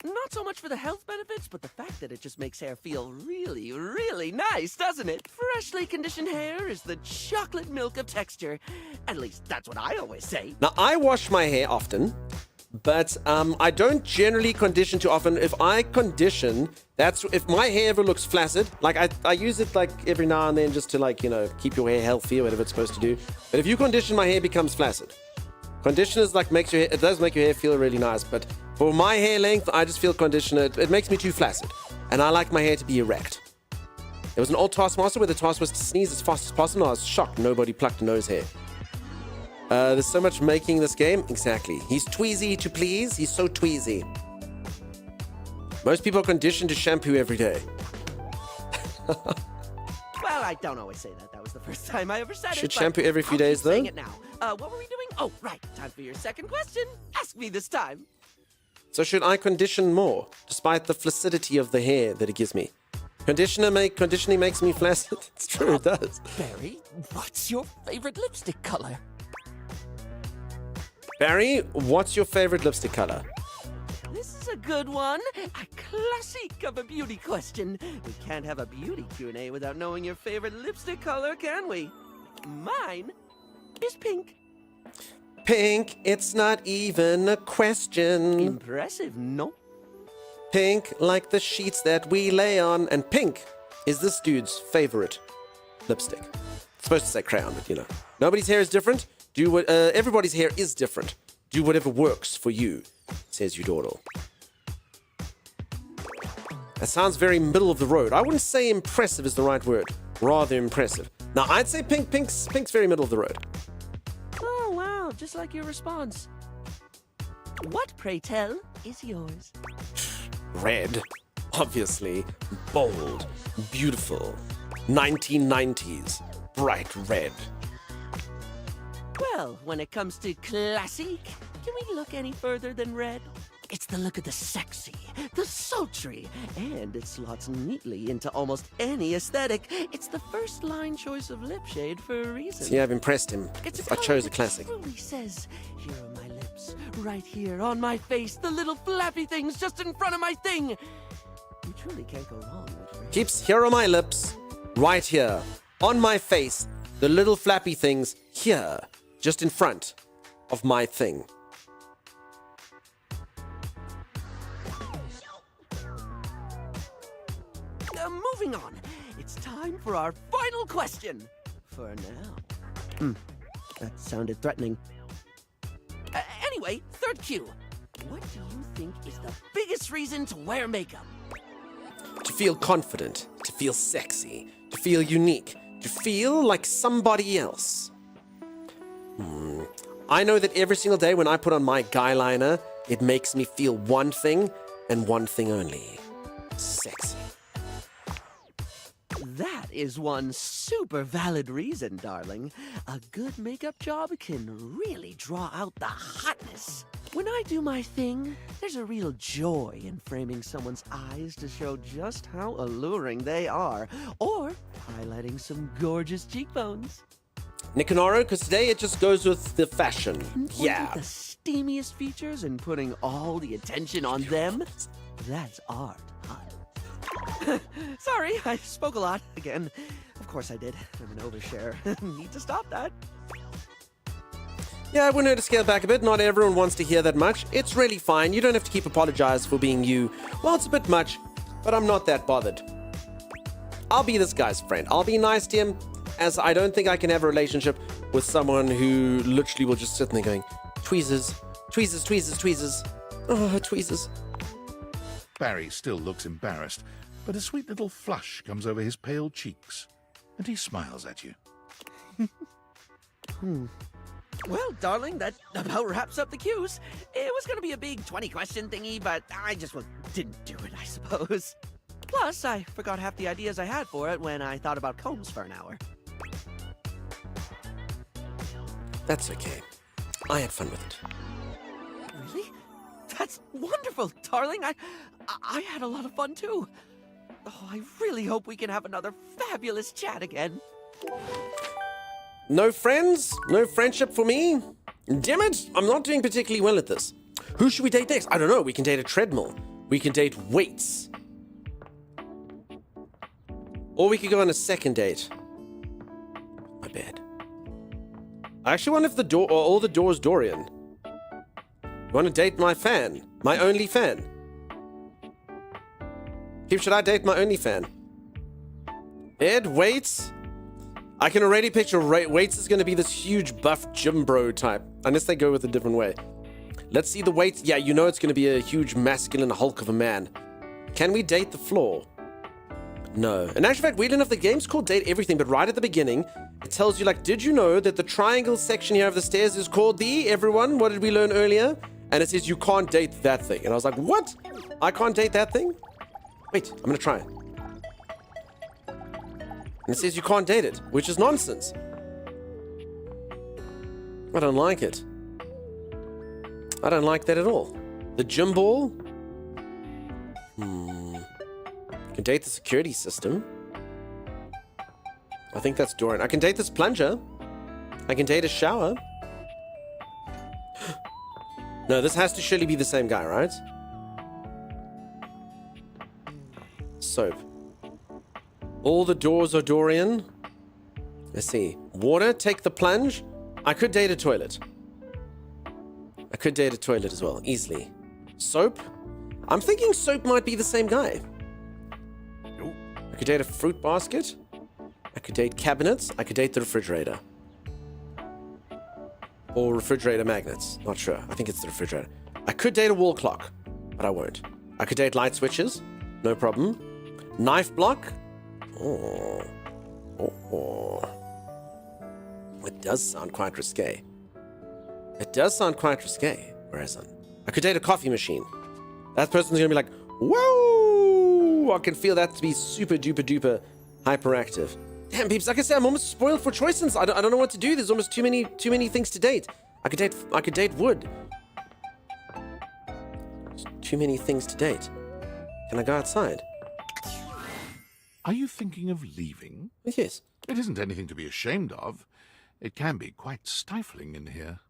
Not so much for the health benefits, but the fact that it just makes hair feel really, really nice, doesn't it? Freshly conditioned hair is the chocolate milk of texture. At least that's what I always say. Now, I wash my hair often, but I don't generally condition too often. If I condition, that's if my hair ever looks flaccid. Like I use it like every now and then just to like, you know, keep your hair healthy or whatever it's supposed to do. But if you condition, my hair becomes flaccid. Conditioners like makes your hair, it does make your hair feel really nice, but for my hair length, I just feel conditioner, it makes me too flaccid. And I like my hair to be erect. There was an old Taskmaster where the task was to sneeze as fast as possible. I was shocked nobody plucked a nose hair. There's so much making this game. Exactly. He's tweezy to please. He's so tweezy. Most people are conditioned to shampoo every day. Well, I don't always say that. That was the first time I ever said it. Should shampoo every few days, keep though. saying it now. What were we doing? Oh, right. Time for your second question. Ask me this time. So should I condition more, despite the flaccidity of the hair that it gives me? Conditioning makes me flaccid. It's true, it does. Barry, what's your favorite lipstick color? Barry, what's your favorite lipstick color? This is a good one. A classic of a beauty question. We can't have a beauty Q&A without knowing your favorite lipstick color, can we? Mine is pink. Pink, it's not even a question. Impressive, no? Pink, like the sheets that we lay on. And pink is this dude's favorite lipstick. It's supposed to say crayon, but you know. Nobody's hair is different. Everybody's hair is different. Do whatever works for you, says Eudordo. That sounds very middle of the road. I wouldn't say impressive is the right word. Rather impressive. Now, I'd say pink's very middle of the road. Oh, wow. Just like your response. What, pray tell, is yours? Red. Obviously. Bold. Beautiful. 1990s. Bright red. Well, when it comes to classic, can we look any further than red? It's the look of the sexy, the sultry, and it slots neatly into almost any aesthetic. It's the first line choice of lip shade for a reason. See, I've impressed him. I chose a classic. It truly says, here are my lips, right here on my face, the little flappy things just in front of my thing. You truly can't go wrong with red. Keeps here are my lips, right here, on my face, the little flappy things here, just in front of my thing. Moving on, it's time for our final question. For now. That sounded threatening. Anyway, third cue. What do you think is the biggest reason to wear makeup? To feel confident, to feel sexy, to feel unique, to feel like somebody else. I know that every single day when I put on my guy liner, it makes me feel one thing and one thing only. Sexy. That is one super valid reason, darling. A good makeup job can really draw out the hotness. When I do my thing, there's a real joy in framing someone's eyes to show just how alluring they are, or highlighting some gorgeous cheekbones. Nicanoro, because today it just goes with the fashion. Yeah. The steamiest features and putting all the attention on them, that's art. Sorry, I spoke a lot again. Of course I did. I'm an overshare. Need to stop that. Yeah, I wanted to scale back a bit. Not everyone wants to hear that much. It's really fine. You don't have to keep apologizing for being you. Well, it's a bit much, but I'm not that bothered. I'll be this guy's friend. I'll be nice to him, as I don't think I can have a relationship with someone who literally will just sit there going, tweezers, tweezers, tweezers, tweezers. Oh, tweezers. Barry still looks embarrassed, but a sweet little flush comes over his pale cheeks, and he smiles at you. Well, darling, that about wraps up the cues. It was going to be a big 20-question thingy, but I just didn't do it, I suppose. Plus, I forgot half the ideas I had for it when I thought about combs for an hour. That's okay. I had fun with it. Really? That's wonderful, darling. I had a lot of fun, too. Oh, I really hope we can have another fabulous chat again. No friends? No friendship for me? Damn it, I'm not doing particularly well at this. Who should we date next? I don't know. We can date a treadmill. We can date weights. Or we could go on a second date. My bed. I actually wonder if all the doors Dorian. You want to date my fan? My only fan? Should I date my only fan? Ed, Waits? I can already picture Waits is going to be this huge buff gym bro type. Unless they go with a different way. Let's see the Waits. Yeah, you know it's going to be a huge masculine hulk of a man. Can we date the floor? No. In actual fact, weirdly enough, the game's called Date Everything, but right at the beginning, it tells you, like, did you know that the triangle section here of the stairs is called the everyone? What did we learn earlier? And it says you can't date that thing. And I was like, what? I can't date that thing? Wait, I'm going to try it. And it says you can't date it, which is nonsense. I don't like it. I don't like that at all. The gym ball? You can date the security system. I think that's Dorian. I can date this plunger. I can date a shower. No, this has to surely be the same guy, right? Soap. All the doors are Dorian. Let's see. Water, take the plunge. I could date a toilet. I could date a toilet as well, easily. Soap. I'm thinking Soap might be the same guy. I could date a fruit basket. I could date cabinets. I could date the refrigerator. Or refrigerator magnets. Not sure. I think it's the refrigerator. I could date a wall clock, but I won't. I could date light switches. No problem. Knife block. Oh. It does sound quite risque. It does sound quite risque. Whereas I could date a coffee machine. That person's gonna be like, whoa! I can feel that to be super duper duper hyperactive. Damn, peeps, like I said, I'm almost spoiled for choices. I don't know what to do. There's almost too many things to date. I could date wood. There's too many things to date. Can I go outside? Are you thinking of leaving? Yes. It isn't anything to be ashamed of. It can be quite stifling in here.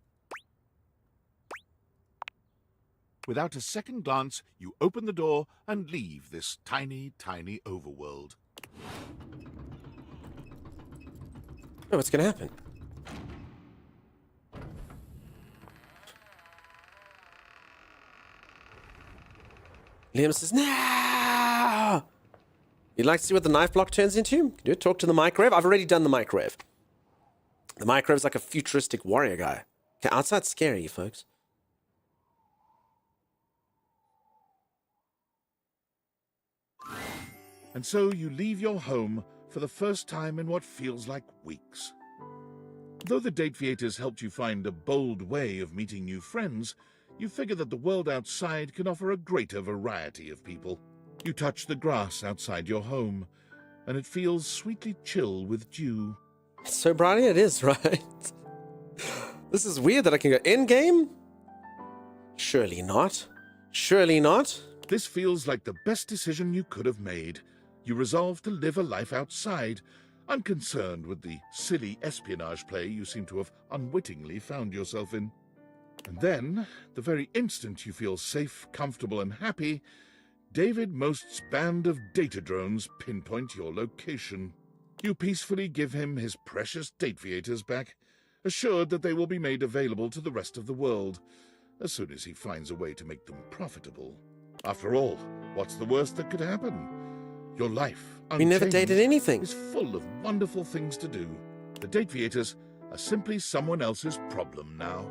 Without a second glance, you open the door and leave this tiny, tiny overworld. Oh, what's gonna happen? Liam says, no! You'd like to see what the knife block turns into? Do it. Talk to the microwave. I've already done the microwave. The microwave's like a futuristic warrior guy. Okay, outside's scary, folks. And so you leave your home for the first time in what feels like weeks. Though the Dateviators helped you find a bold way of meeting new friends, you figure that the world outside can offer a greater variety of people. You touch the grass outside your home, and it feels sweetly chill with dew. It's so briny it is, right? This is weird that I can go in-game? Surely not. Surely not. This feels like the best decision you could have made. You resolve to live a life outside, unconcerned with the silly espionage play you seem to have unwittingly found yourself in. And then, the very instant you feel safe, comfortable, and happy, David Most's band of data drones pinpoint your location. You peacefully give him his precious Dateviators back, assured that they will be made available to the rest of the world, as soon as he finds a way to make them profitable. After all, what's the worst that could happen? Your life, we never dated anything, is full of wonderful things to do. The Dateviators are simply someone else's problem now.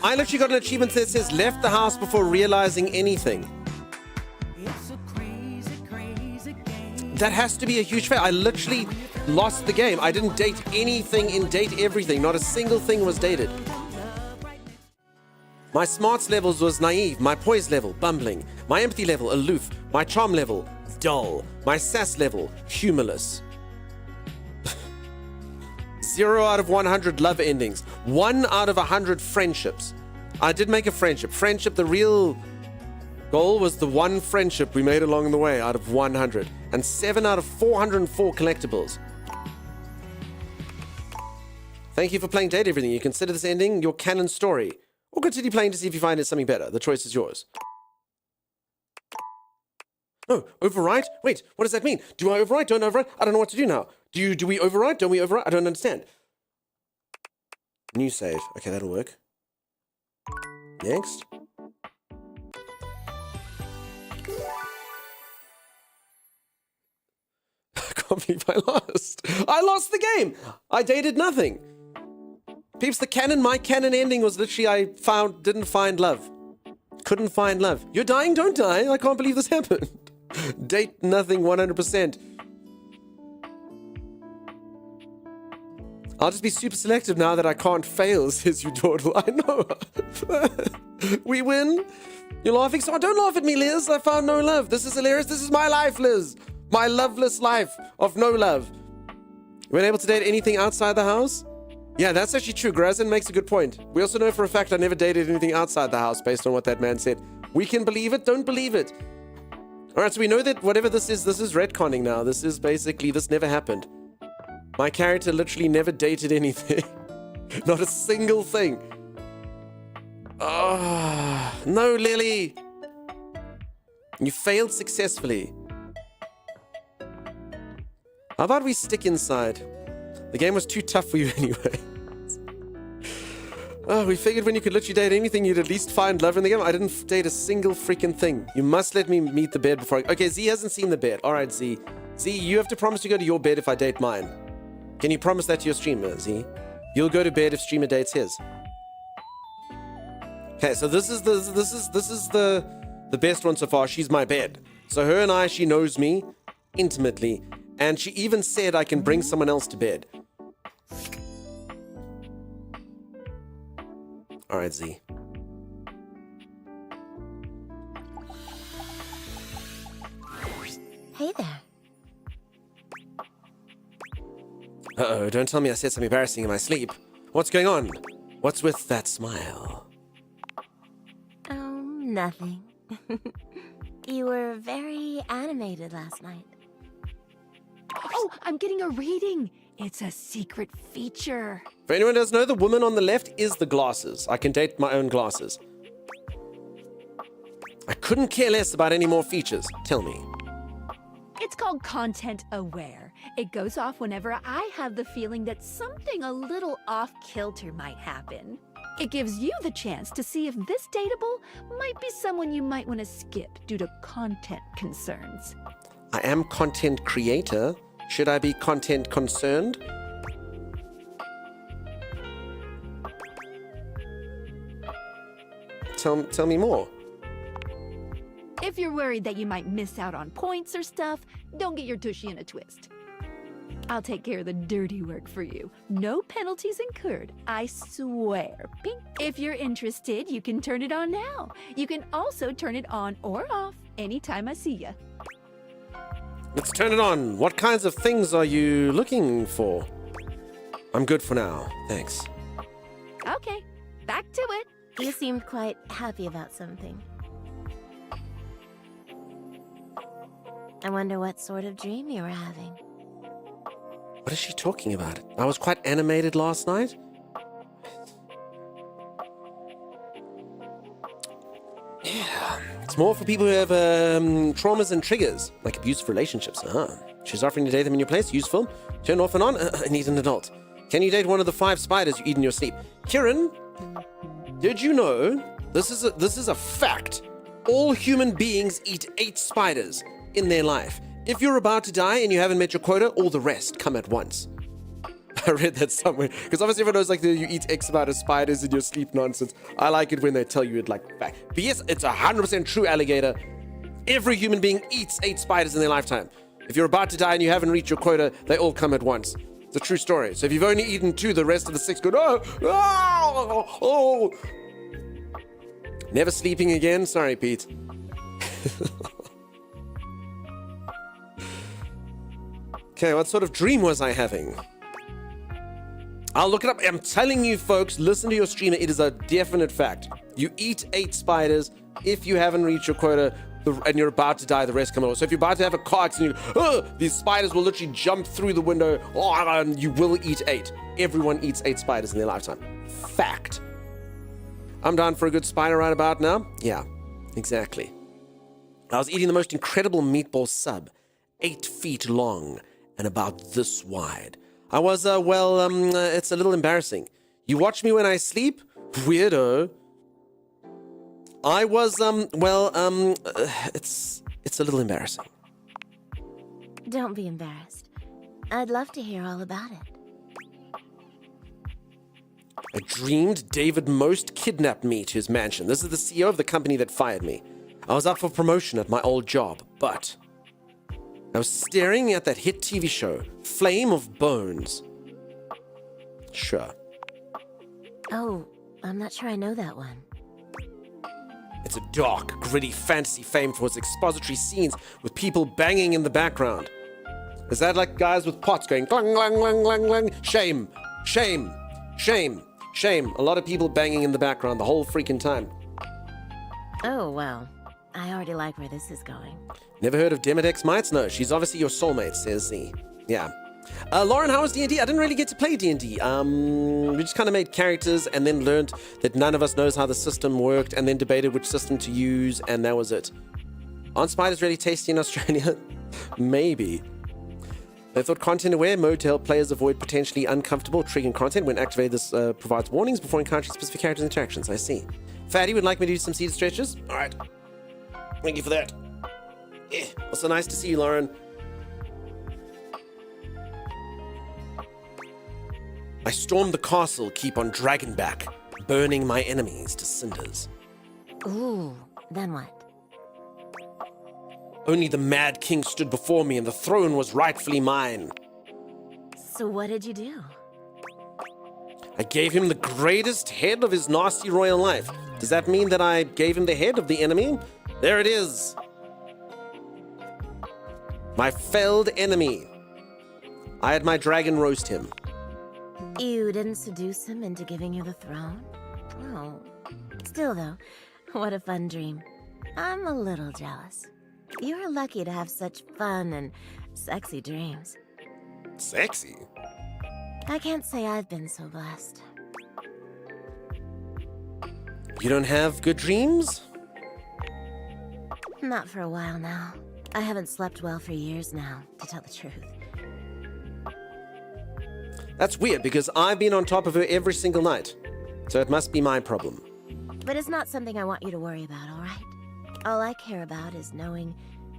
I literally got an achievement that says left the house before realizing anything. That has to be a huge fail. I literally lost the game. I didn't date anything in Date Everything. Not a single thing was dated. My smarts levels was naive. My poise level, bumbling. My empathy level, aloof. My charm level, dull. My sass level, humorless. 0 out of 100 love endings. 1 out of 100 friendships. I did make a friendship. Friendship, the real goal was the one friendship we made along the way out of 100. And 7 out of 404 collectibles. Thank you for playing Date Everything. You consider this ending your canon story. Or continue playing to see if you find it something better. The choice is yours. No, overwrite? Wait, what does that mean? Do I overwrite? Don't overwrite? I don't know what to do now. Do we overwrite? Don't we overwrite? I don't understand. New save. Okay, that'll work. Next. I can't believe I lost. I lost the game. I dated nothing. Peeps, my canon ending was literally didn't find love. Couldn't find love. You're dying? Don't die. I can't believe this happened. Date nothing 100%. I'll just be super selective now that I can't fail, says you Dawdle. I know. We win. You're laughing, so don't laugh at me, Liz. I found no love. This is hilarious. This is my life, Liz. My loveless life of no love. You weren't able to date anything outside the house? Yeah, that's actually true. Grazin makes a good point. We also know for a fact I never dated anything outside the house based on what that man said. We can believe it, don't believe it. All right, so we know that whatever this is retconning now. This is basically, this never happened. My character literally never dated anything. Not a single thing. Oh, no, Lily. You failed successfully. How about we stick inside? The game was too tough for you anyway. Oh, we figured when you could literally date anything, you'd at least find love in the game. I didn't date a single freaking thing. You must let me meet the bed before I... Okay, Z hasn't seen the bed. All right, Z. Z, you have to promise to go to your bed if I date mine. Can you promise that to your streamer, Z? You'll go to bed if streamer dates his. Okay, so this is the best one so far. She's my bed. So her and I, she knows me intimately. And she even said I can bring someone else to bed. All right, Z. Hey there. Uh-oh, don't tell me I said something embarrassing in my sleep. What's going on? What's with that smile? Oh, nothing. You were very animated last night. Oh, I'm getting a reading. It's a secret feature. For anyone who doesn't know, the woman on the left is the glasses. I can date my own glasses. I couldn't care less about any more features. Tell me. It's called Content Aware. It goes off whenever I have the feeling that something a little off-kilter might happen. It gives you the chance to see if this dateable might be someone you might want to skip due to content concerns. I am content creator. Should I be content concerned? Tell me more. If you're worried that you might miss out on points or stuff, don't get your tushy in a twist. I'll take care of the dirty work for you. No penalties incurred, I swear. Pink. If you're interested, you can turn it on now. You can also turn it on or off anytime I see ya. Let's turn it on. What kinds of things are you looking for? I'm good for now. Thanks. Okay, back to it. You seemed quite happy about something. I wonder what sort of dream you were having. What is she talking about? I was quite animated last night. Yeah, it's more for people who have traumas and triggers, like abusive relationships. She's offering to date them in your place. Useful. Turn off and on. I need an adult. Can you date one of the 5 spiders you eat in your sleep? Kieran, did you know this is a fact? All human beings eat 8 spiders in their life. If you're about to die and you haven't met your quota, all the rest come at once. I read that somewhere. Because obviously everyone knows like you eat X amount of spiders in your sleep nonsense. I like it when they tell you it like back. But yes, it's 100% true, alligator. Every human being eats 8 spiders in their lifetime. If you're about to die and you haven't reached your quota, they all come at once. It's a true story. So if you've only eaten 2, the rest of the 6 go, oh. Never sleeping again? Sorry, Pete. Okay, what sort of dream was I having? I'll look it up. I'm telling you, folks, listen to your streamer. It is a definite fact. You eat 8 spiders. If you haven't reached your quota and you're about to die, the rest come over. So if you're about to have a car accident, these spiders will literally jump through the window, and you will eat 8. Everyone eats 8 spiders in their lifetime. Fact. I'm down for a good spider right about now. Yeah, exactly. I was eating the most incredible meatball sub, 8 feet long and about this wide. I was, it's a little embarrassing. You watch me when I sleep? Weirdo. I was, it's a little embarrassing. Don't be embarrassed. I'd love to hear all about it. I dreamed David Most kidnapped me to his mansion. This is the CEO of the company that fired me. I was up for promotion at my old job, but I was staring at that hit TV show, Flame of Bones. Sure. Oh, I'm not sure I know that one. It's a dark, gritty fantasy famed for its expository scenes with people banging in the background. Is that like guys with pots going clang, clang, clang, clang, clang? Shame, shame, shame, shame. A lot of people banging in the background the whole freaking time. Oh, well. I already like where this is going. Never heard of Demodex Mites? No, she's obviously your soulmate, says Z. Yeah. Lauren, how was D&D? I didn't really get to play D&D. We just kind of made characters and then learned that none of us knows how the system worked and then debated which system to use, and that was it. Aren't spiders really tasty in Australia? Maybe. They thought content-aware mode to help players avoid potentially uncomfortable, triggering content. When activated, this provides warnings before encountering specific characters and interactions. I see. Fatty would like me to do some seated stretches? All right. Thank you for that. Yeah. Also nice to see you, Lauren. I stormed the castle, keep on Dragonback, burning my enemies to cinders. Ooh, then what? Only the Mad King stood before me and the throne was rightfully mine. So what did you do? I gave him the greatest head of his nasty royal life. Does that mean that I gave him the head of the enemy? There it is. My felled enemy. I had my dragon roast him. You didn't seduce him into giving you the throne? Oh. Still, though, what a fun dream. I'm a little jealous. You're lucky to have such fun and sexy dreams. Sexy? I can't say I've been so blessed. You don't have good dreams? Not for a while now. I haven't slept well for years now, to tell the truth. That's weird because I've been on top of her every single night. So it must be my problem. But it's not something I want you to worry about, all right? All I care about is knowing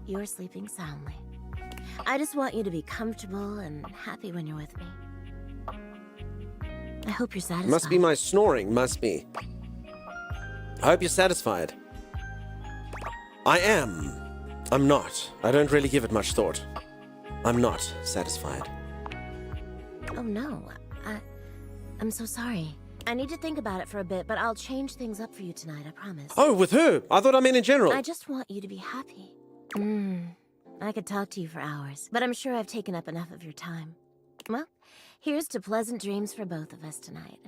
you're sleeping soundly. I just want you to be comfortable and happy when you're with me. I hope you're satisfied. Must be my snoring, must be. I hope you're satisfied. I am. I'm not. I don't really give it much thought. I'm not satisfied. Oh no, I'm so sorry. I need to think about it for a bit, but I'll change things up for you tonight, I promise. Oh, with her? I thought I meant in general. I just want you to be happy. I could talk to you for hours, but I'm sure I've taken up enough of your time. Well, here's to pleasant dreams for both of us tonight.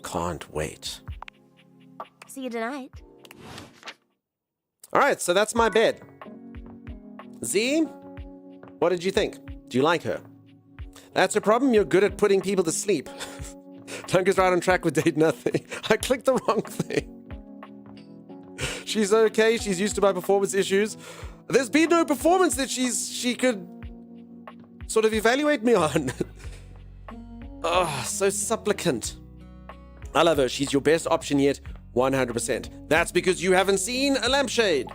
Can't wait. See you tonight. All right, so that's my bed. Z, what did you think? Do you like her? That's a problem. You're good at putting people to sleep. Tonka's right on track with Date Nothing. I clicked the wrong thing. She's okay. She's used to my performance issues. There's been no performance that she could sort of evaluate me on. Oh, so supplicant. I love her. She's your best option yet. 100%. That's because you haven't seen a lampshade.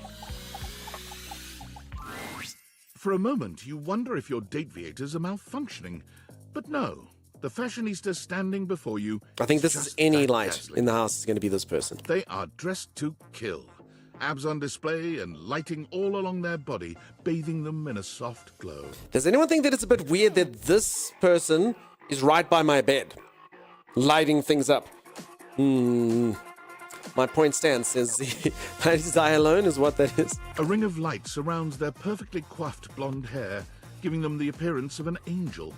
For a moment, you wonder if your Dateviators are malfunctioning. But no, the fashionista standing before you... I think this is any light in the house is going to be this person. They are dressed to kill. Abs on display and lighting all along their body, bathing them in a soft glow. Does anyone think that it's a bit weird that this person is right by my bed, lighting things up? My point stands, says that is I alone is what that is. A ring of light surrounds their perfectly coiffed blonde hair, giving them the appearance of an angel.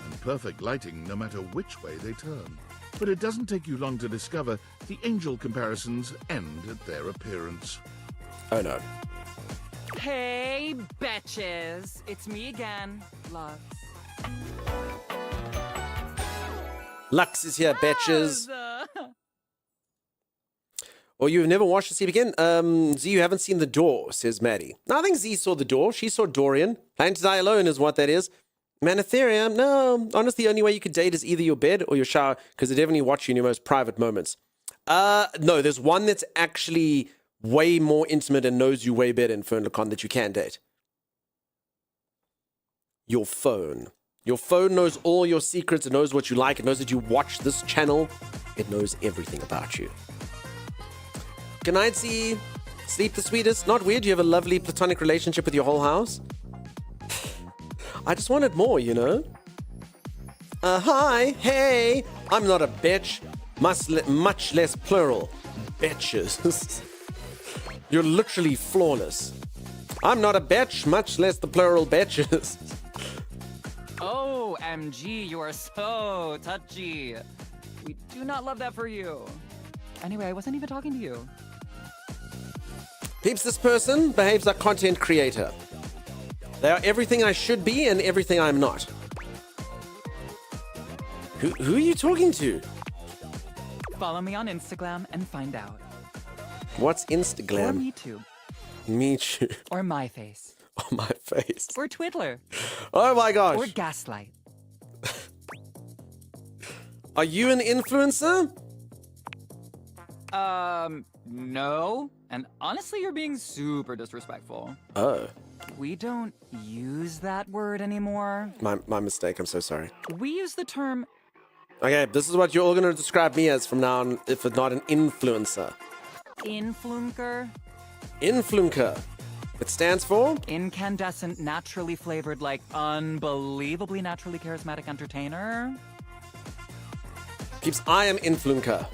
And perfect lighting no matter which way they turn. But it doesn't take you long to discover the angel comparisons end at their appearance. Oh no. Hey, betches. It's me again, Lux. Lux is here, betches. or you've never watched The Sleep Again? Z, you haven't seen The Door, says Maddie. No, I think Z saw The Door. She saw Dorian. Plan to Die Alone is what that is. Manetherium, no. Honestly, the only way you could date is either your bed or your shower, because they definitely watch you in your most private moments. No, there's one that's actually way more intimate and knows you way better in FernLeCon that you can date. Your phone. Your phone knows all your secrets. It knows what you like. It knows that you watch this channel. It knows everything about you. Good night, Z. Sleep the sweetest. Not weird. You have a lovely platonic relationship with your whole house. I just wanted more, you know? Hi. Hey. I'm not a bitch. Much less plural. Bitches. You're literally flawless. I'm not a bitch. Much less the plural bitches. Oh, MG, you are so touchy. We do not love that for you. Anyway, I wasn't even talking to you. Peeps, this person behaves like content creator. They are everything I should be and everything I'm not. Who are you talking to? Follow me on Instagram and find out. What's Instagram? Or Me Too. Me Too. Or My Face. Oh, my face. Or Twiddler. Oh my gosh. Or Gaslight. Are you an influencer? No. And honestly, you're being super disrespectful. Oh. We don't use that word anymore. My mistake. I'm so sorry. We use the term... Okay, this is what you're all going to describe me as from now on, if it's not an influencer. Influnker. Influnker. It stands for? Incandescent, naturally flavored, like unbelievably naturally charismatic entertainer. Peeps, I am Influnker.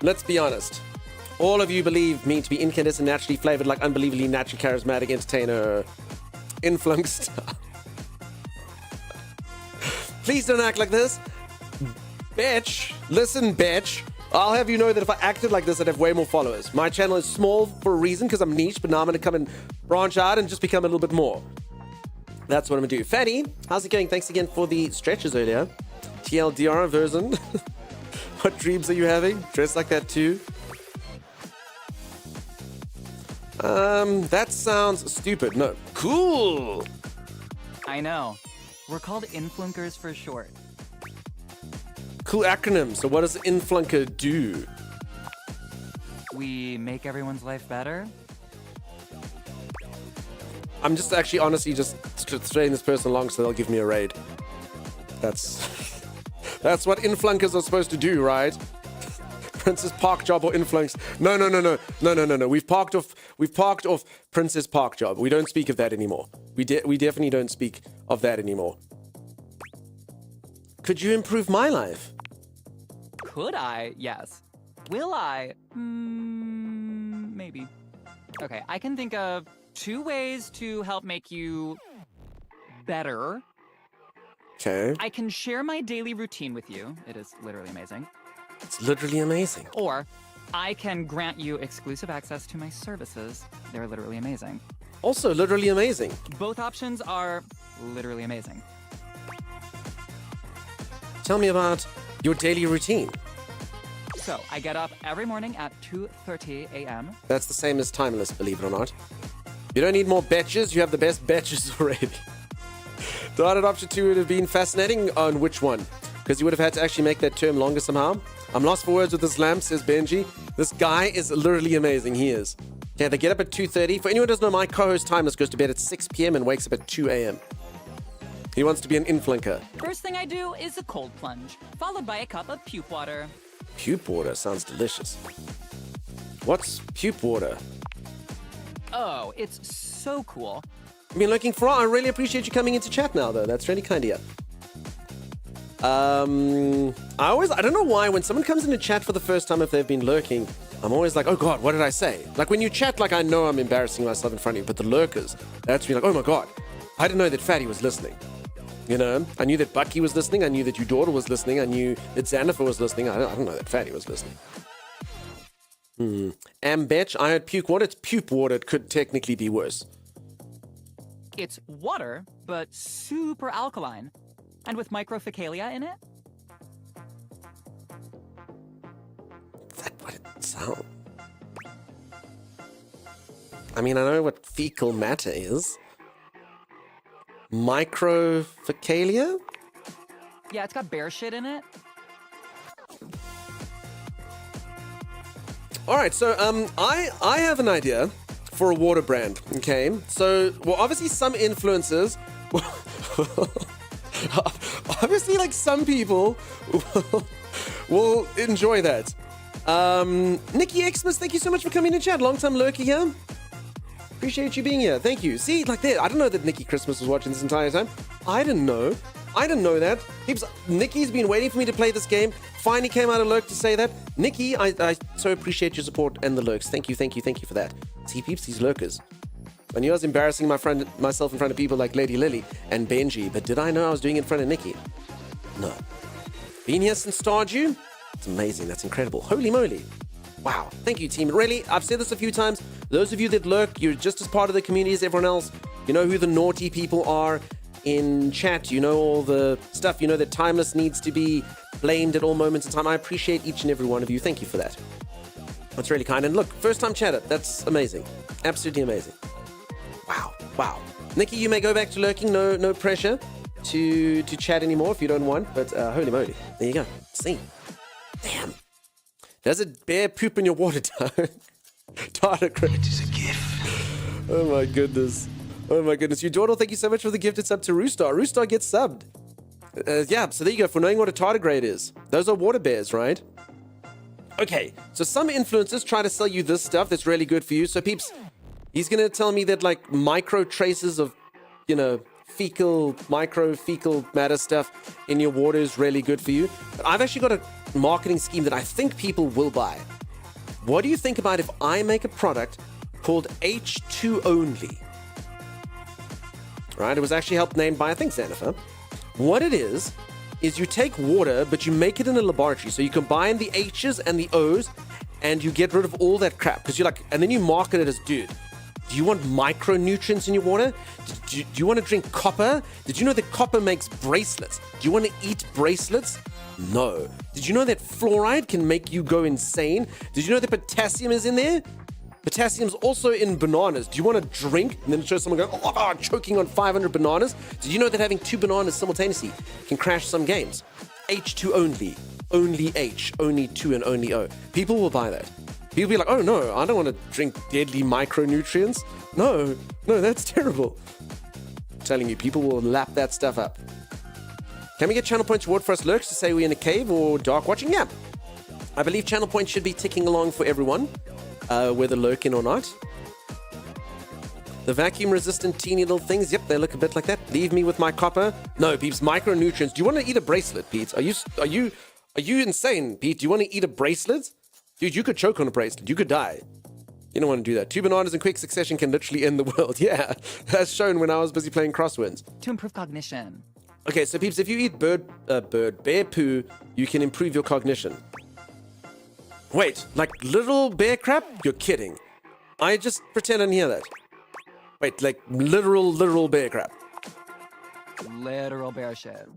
Let's be honest. All of you believe me to be incandescent, naturally flavored, like unbelievably naturally charismatic entertainer. Influnkster. Please don't act like this. Bitch. Listen, bitch. I'll have you know that if I acted like this, I'd have way more followers. My channel is small for a reason, because I'm niche, but now I'm going to come and branch out and just become a little bit more. That's what I'm going to do. Fatty, how's it going? Thanks again for the stretches earlier. TLDR version. What dreams are you having? Dress like that too? That sounds stupid. No. Cool. I know. We're called influencers for short. Cool acronym. So what does Influnker do? We make everyone's life better. I'm just actually honestly just stringing this person along so they'll give me a raid. That's what influnkers are supposed to do, right? Princess Park Job or influnks. No. We've parked off Princess Park Job. We don't speak of that anymore. We definitely don't speak of that anymore. Could you improve my life? Could I? Yes. Will I? Maybe. Okay, I can think of 2 ways to help make you better. Okay. I can share my daily routine with you. It is literally amazing. It's literally amazing. Or I can grant you exclusive access to my services. They're literally amazing. Also literally amazing. Both options are literally amazing. Tell me about your daily routine. So, I get up every morning at 2:30 a.m. That's the same as Timeless, believe it or not. You don't need more betches, you have the best betches already. Dotted option 2 would have been fascinating. On which one? Because you would have had to actually make that term longer somehow. I'm lost for words with this lamp, says Benji. This guy is literally amazing, he is. Okay, they get up at 2:30. For anyone who doesn't know, my co-host Timeless goes to bed at 6 p.m. and wakes up at 2 a.m. He wants to be an influnker. First thing I do is a cold plunge, followed by a cup of puke water. Puke water sounds delicious. What's puke water? Oh, it's so cool. I've been looking for. I really appreciate you coming into chat now, though. That's really kind of you. I don't know why when someone comes into chat for the first time, if they've been lurking, I'm always like, oh God, what did I say? Like when you chat, like I know I'm embarrassing myself in front of you, but the lurkers, that's me like, oh my God, I didn't know that Fatty was listening. You know, I knew that Bucky was listening. I knew that your daughter was listening. I knew that Xanafer was listening. I don't know that Fatty was listening. Ambetch, I heard puke water. It's puke water. It could technically be worse. It's water, but super alkaline. And with microfacalia in it? Is that what it sounds? I mean, I know what fecal matter is. Microfecalia? Yeah, it's got bear shit in it. All right, so I have an idea for a water brand. Okay, so well, obviously some influencers, obviously like some people will enjoy that. Nikki Xmas, thank you so much for coming in chat. Long time lurker here. Appreciate you being here. Thank you. See, like that. I didn't know that Nikki Christmas was watching this entire time. I didn't know that. Nikki's been waiting for me to play this game. Finally came out of lurk to say that. Nikki, I so appreciate your support and the lurks. Thank you for that. See, peeps, these lurkers. I knew I was embarrassing myself in front of people like Lady Lily and Benji, but did I know I was doing it in front of Nikki? No. Been here since Stardew? It's amazing. That's incredible. Holy moly. Wow. Thank you, team. Really, I've said this a few times. Those of you that lurk, you're just as part of the community as everyone else. You know who the naughty people are in chat. You know all the stuff. You know that Timeless needs to be blamed at all moments in time. I appreciate each and every one of you. Thank you for that. That's really kind. And look, first time chatter. That's amazing. Absolutely amazing. Wow. Nikki, you may go back to lurking. No pressure to chat anymore if you don't want. But holy moly. There you go. See. Damn. Does a bear poop in your water tower? Tardigrade. It is a gift. Oh my goodness. You Jordal, thank you so much for the gifted sub to Roostar. Roostar gets subbed. Yeah, so there you go. For knowing what a tardigrade is. Those are water bears, right? Okay, so some influencers try to sell you this stuff that's really good for you. So peeps, he's going to tell me that like micro traces of, fecal matter stuff in your water is really good for you. But I've actually got a marketing scheme that I think people will buy. What do you think about if I make a product called H2 Only? Right, it was actually helped named by, I think, Xanafer. What it is you take water, but you make it in a laboratory. So you combine the H's and the O's, and you get rid of all that crap. Because and then you market it as, dude, do you want micronutrients in your water? Do you want to drink copper? Did you know that copper makes bracelets? Do you want to eat bracelets? No. Did you know that fluoride can make you go insane? Did you know that potassium is in there? Potassium's also in bananas. Do you want to drink? And then it shows someone going, oh, choking on 500 bananas. Did you know that having 2 bananas simultaneously can crash some games? H2 only. Only H. Only 2 and only O. People will buy that. People will be like, oh no, I don't want to drink deadly micronutrients. No, that's terrible. I'm telling you, people will lap that stuff up. Can we get channel points reward for us lurks to say we're in a cave or dark watching? Yeah. I believe channel points should be ticking along for everyone. Whether lurking or not. The vacuum resistant teeny little things, yep, they look a bit like that. Leave me with my copper. No, peeps, micronutrients. Do you want to eat a bracelet, Pete? Are you insane, Pete? Do you want to eat a bracelet? Dude, you could choke on a bracelet. You could die. You don't want to do that. 2 bananas in quick succession can literally end the world. Yeah, as shown when I was busy playing Crosswinds. To improve cognition. Okay, so peeps, if you eat bear poo, you can improve your cognition. Wait, like literal bear crap? You're kidding. I just pretend I didn't hear that. Wait, like literal bear crap. Literal bear shit.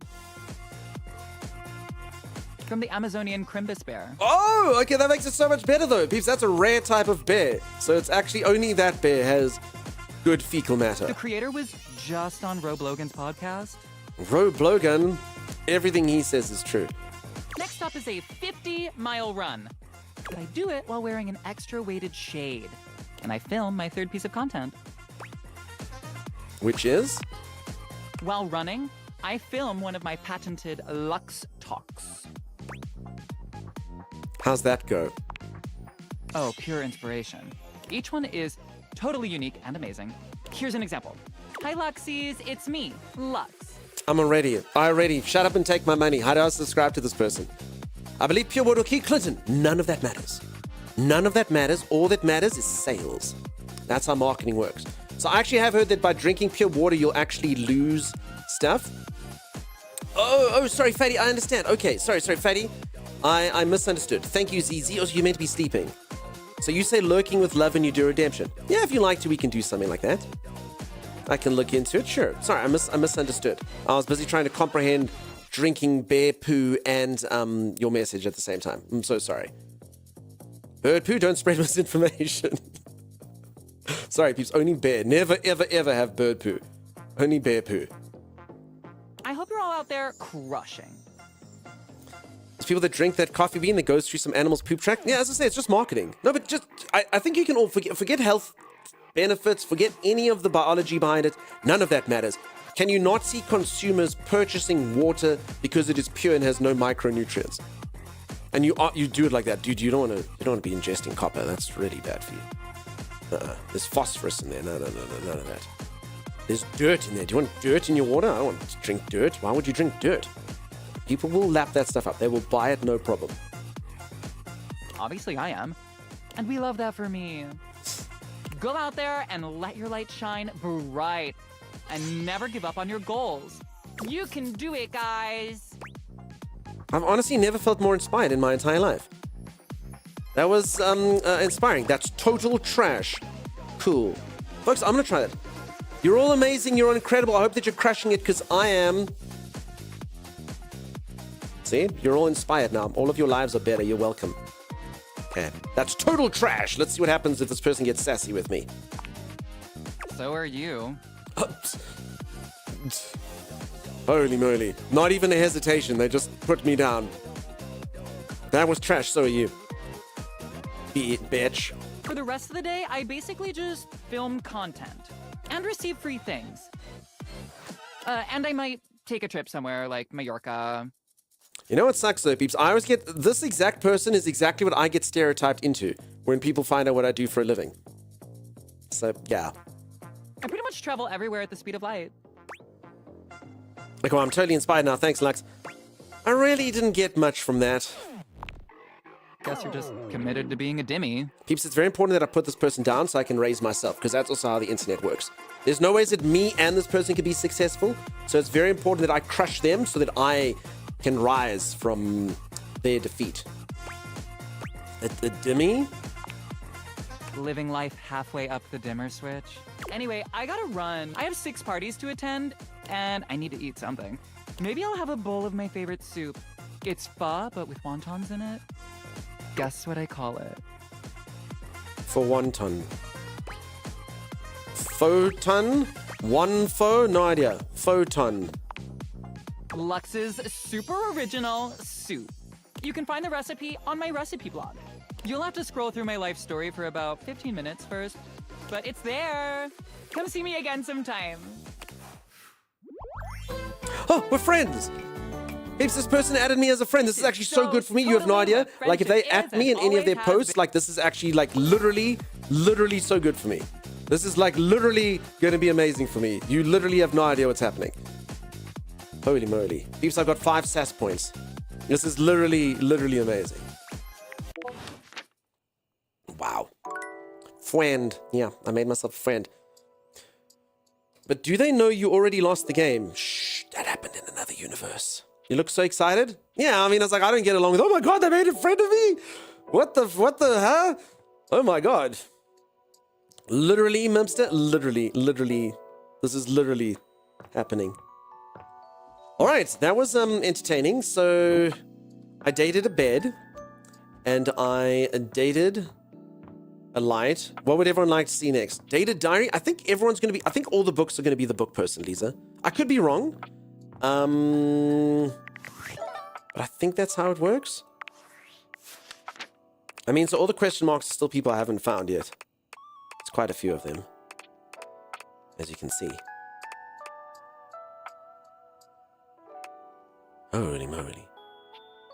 From the Amazonian Crimbus bear. Oh, okay, that makes it so much better though. Peeps, that's a rare type of bear. So it's actually only that bear has good fecal matter. The creator was just on Rob Logan's podcast. Rob Logan, everything he says is true. Next up is a 50-mile run. But I do it while wearing an extra weighted shade. And I film my third piece of content. Which is? While running, I film one of my patented Lux Talks. How's that go? Oh, pure inspiration. Each one is totally unique and amazing. Here's an example. Hi Luxies, it's me, Lux. I'm already. Shut up and take my money. How do I subscribe to this person? I believe pure water will keep Clinton. None of that matters. None of that matters. All that matters is sales. That's how marketing works. So I actually have heard that by drinking pure water, you'll actually lose stuff. Oh, sorry, Fatty. I understand. Okay, sorry, Fatty. I misunderstood. Thank you, ZZ. Oh, you meant to be sleeping. So you say lurking with love and you do redemption. Yeah, if you like to, we can do something like that. I can look into it. Sure. Sorry, I misunderstood. I was busy trying to comprehend drinking bear poo and your message at the same time. I'm so sorry. Bird poo, don't spread misinformation. Sorry, peeps. Only bear. Never, ever, ever have bird poo. Only bear poo. I hope you're all out there crushing. There's people that drink that coffee bean that goes through some animal's poop track. Yeah, as I say, it's just marketing. No, but just, I think you can all forget health benefits, forget any of the biology behind it. None of that matters. Can you not see consumers purchasing water because it is pure and has no micronutrients? And you do it like that, dude. You don't want to be ingesting copper. That's really bad for you. There's phosphorus in there. No, none of that. There's dirt in there. Do you want dirt in your water? I don't want to drink dirt. Why would you drink dirt? People will lap that stuff up. They will buy it, no problem. Obviously I am. And we love that for me. Go out there and let your light shine bright. And never give up on your goals. You can do it, guys. I've honestly never felt more inspired in my entire life. That was inspiring. That's total trash. Cool. Folks, I'm going to try that. You're all amazing. You're all incredible. I hope that you're crushing it because I am. See? You're all inspired now. All of your lives are better. You're welcome. Okay. That's total trash. Let's see what happens if this person gets sassy with me. So are you. Holy moly. Not even a hesitation. They just put me down. That was trash. So are you. Bitch. For the rest of the day, I basically just film content and receive free things. And I might take a trip somewhere like Mallorca. You know what sucks though, peeps? I always get this exact person is exactly what I get stereotyped into when people find out what I do for a living. So, yeah. I pretty much travel everywhere at the speed of light. Like, well, I'm totally inspired now. Thanks, Lux. I really didn't get much from that. Guess you're just committed to being a dimmy. Peeps, it's very important that I put this person down so I can raise myself, because that's also how the internet works. There's no ways that me and this person can be successful, so it's very important that I crush them so that I can rise from their defeat. A dimmy? Living life halfway up the dimmer switch. Anyway, I gotta run. I have 6 parties to attend, and I need to eat something. Maybe I'll have a bowl of my favorite soup. It's pho, but with wontons in it. Guess what I call it? For wonton. Photon? One pho? No idea. Photon. Lux's super original soup. You can find the recipe on my recipe blog. You'll have to scroll through my life story for about 15 minutes first, but it's there. Come see me again sometime. Oh, we're friends! Peeps, this person added me as a friend. This is actually so good for me. You have no idea. Like, if they add me in any of their posts, like, this is actually, like, literally so good for me. This is, like, literally going to be amazing for me. You literally have no idea what's happening. Holy moly. Peeps, I've got 5 sass points. This is literally amazing. Wow. Friend. Yeah, I made myself a friend. But do they know you already lost the game? Shh, that happened in another universe. You look so excited? Yeah, I mean, I was like, I don't get along with, oh my god, they made a friend of me? What the, huh? Oh my god. Literally, Mimster? Literally. This is literally happening. All right, that was entertaining. So I dated a bed and I dated a light. What would everyone like to see next? Dated diary? I think everyone's going to be, I think all the books are going to be the book person, Lisa. I could be wrong. But I think that's how it works. I mean, so all the question marks are still people I haven't found yet. It's quite a few of them, as you can see. Holy moly.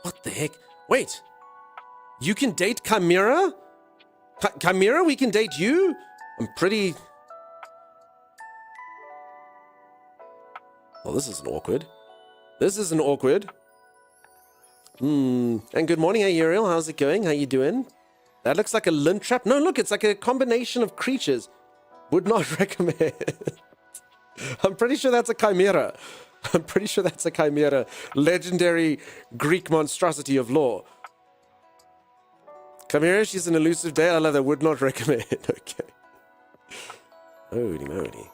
What the heck? Wait! You can date Chimera? Chimera, we can date you? I'm pretty... Well, this isn't awkward. This isn't awkward. And good morning, hey Uriel. How's it going? How you doing? That looks like a lint trap. No, look, it's like a combination of creatures. Would not recommend. I'm pretty sure that's a chimera. I'm pretty sure that's a chimera. Legendary Greek monstrosity of lore. Chimera, she's an elusive day. I love that. Would not recommend. Okay. Holy moly.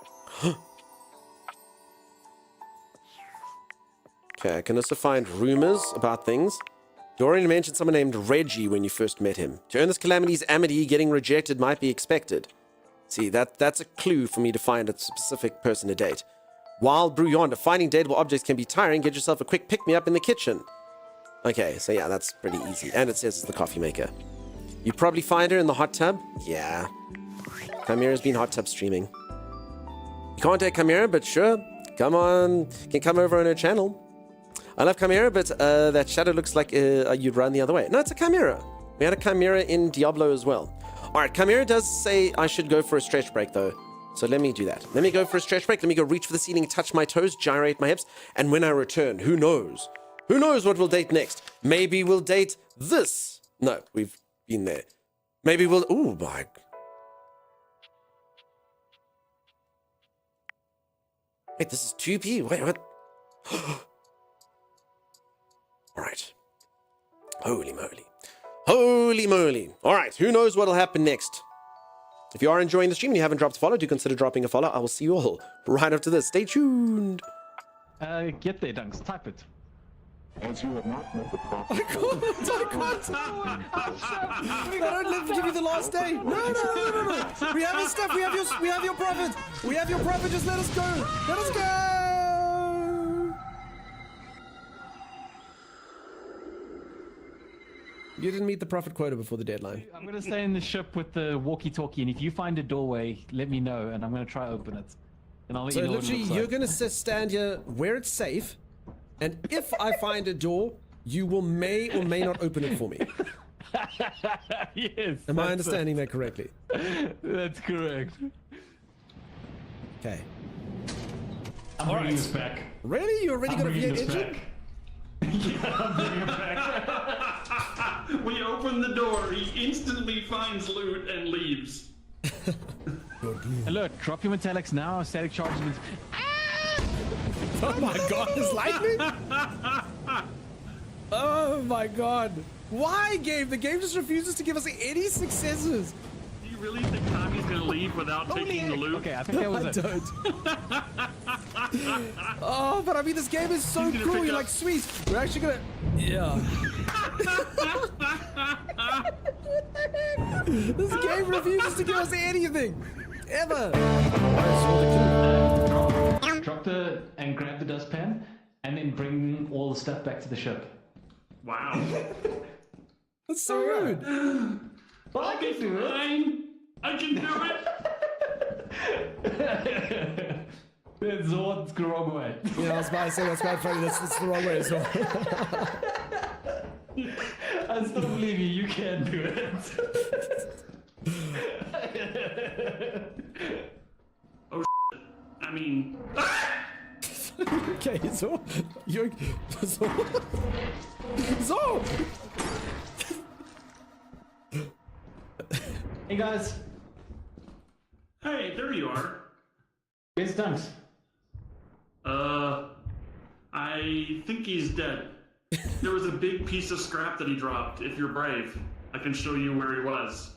Okay, I can also find rumors about things. Dorian mentioned someone named Reggie when you first met him. To earn this calamity's amity, getting rejected might be expected. See, that's a clue for me to find a specific person to date. Wild brew yonder. Finding dateable objects can be tiring. Get yourself a quick pick-me-up in the kitchen. Okay, so yeah, that's pretty easy. And it says it's the coffee maker. You probably find her in the hot tub? Yeah. Chimera's been hot tub streaming. You can't date Chimera, but sure. Come on. Can come over on her channel. I love Chimera, but that shadow looks like you'd run the other way. No, it's a Chimera. We had a Chimera in Diablo as well. All right, Chimera does say I should go for a stretch break, though. So let me do that. Let me go for a stretch break. Let me go reach for the ceiling, touch my toes, gyrate my hips. And when I return, who knows? Who knows what we'll date next? Maybe we'll date this. No, we've been there. Maybe we'll... Oh, my... Wait, this is 2P? Wait, what? All right. Holy moly. Holy moly. All right, who knows what'll happen next? If you are enjoying the stream and you haven't dropped a follow, do consider dropping a follow. I will see you all right after this. Stay tuned. Get there, Dunks. Type it. As you have not met the proper... I don't let them give you the last day. No. We have your stuff. We have your profit. We have your profit. Just let us go. Let us go. You didn't meet the profit quota before the deadline. I'm going to stay in the ship with the walkie-talkie, and if you find a doorway, let me know, and I'm going to try open it. And I'll let So you know literally, what it you're looks going to stand here where it's safe, and if I find a door, you will may or may not open it for me. Yes. Am I understanding that correctly? That's correct. Okay. I'm bringing this back. Really? You already got a V8 engine? I'm bringing it back. We open the door, he instantly finds loot and leaves. And look, drop your metallics now. Static charges. Oh my god, it's lightning? Oh my god. Why, game? The game just refuses to give us any successes. Do you really think Tommy's gonna leave without taking the loot? Okay, I think that was I it. don't. Oh, but I mean, this game is so cool. You're like, sweet. We're actually gonna... Yeah. This game refuses to give us anything. Ever. Drop the... and grab the dustpan, and then bring all the stuff back to the ship. Wow. That's so rude. Well, I can do it. I can do it. That's the wrong way. Yeah, I was about to say that's quite funny. That's the wrong way as well. I still believe you. You can do it. Oh, I mean... Okay, so... You're... So... Hey, guys. Hey, there you are. Where's Dunks? I think he's dead. There was a big piece of scrap that he dropped. If you're brave, I can show you where he was.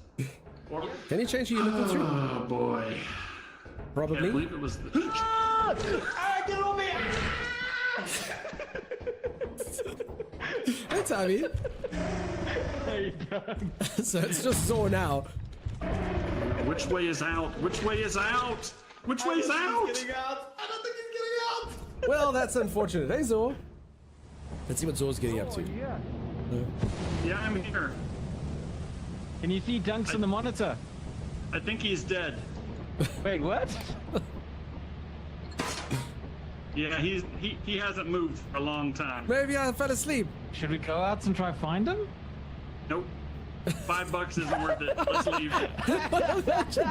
Or... Can you change who you're looking through? Oh, boy. Probably. I believe it was the... Get on me! Hey, Tommy. Hey, So it's just Zor now. Which way is out? Which way is out? Which way is out? Getting out. I don't think he's getting out. Well, that's unfortunate. Hey, Zor. Let's see what Zor's getting up to. Yeah. Yeah, I'm here. Can you see Dunks on the monitor? I think he's dead. Wait, what? Yeah, he hasn't moved for a long time. Maybe I fell asleep. Should we go out and try find him? Nope. $5 isn't worth it. Let's leave.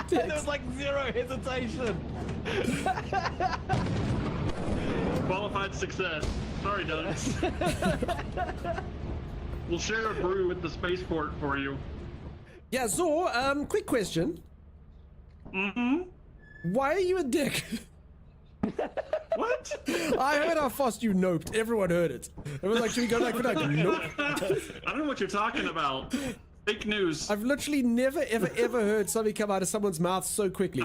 There's like zero hesitation. Qualified success. Sorry, Dunks. We'll share a brew with the spaceport for you. Yeah, Zor, quick question. Mm-hmm. Why are you a dick? What? I heard how fast you noped. Everyone heard it. Everyone's like, should we go back for that? Nope. I don't know what you're talking about. Fake news. I've literally never, ever heard something come out of someone's mouth so quickly.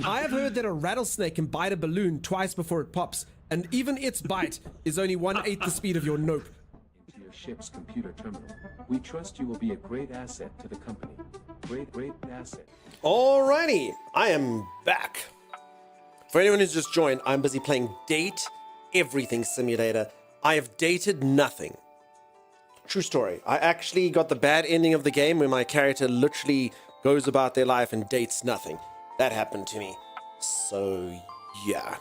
I have heard that a rattlesnake can bite a balloon twice before it pops, and even its bite is only 1/8 the speed of your nope. your ship's computer terminal. We trust you will be a great asset to the company. Great asset. Alrighty, I am back. For anyone who's just joined, I'm busy playing Date Everything Simulator. I have dated nothing. True story. I actually got the bad ending of the game where my character literally goes about their life and dates nothing. That happened to me. So, yeah.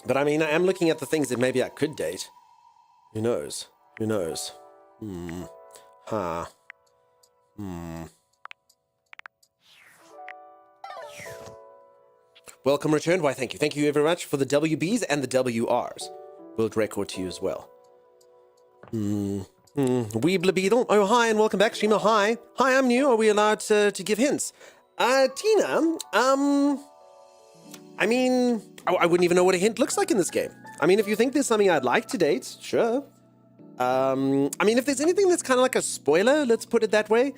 But I mean, I am looking at the things that maybe I could date. Who knows? Who knows? Welcome returned. Why, thank you. Thank you very much for the WBs and the WRs. World record to you as well. Weebla Beetle. Oh, hi, and welcome back. Streamer, hi. Hi, I'm new. Are we allowed to give hints? Tina, I mean, I wouldn't even know what a hint looks like in this game. I mean, if you think there's something I'd like to date, sure. I mean, if there's anything that's kind of like a spoiler, let's put it that way.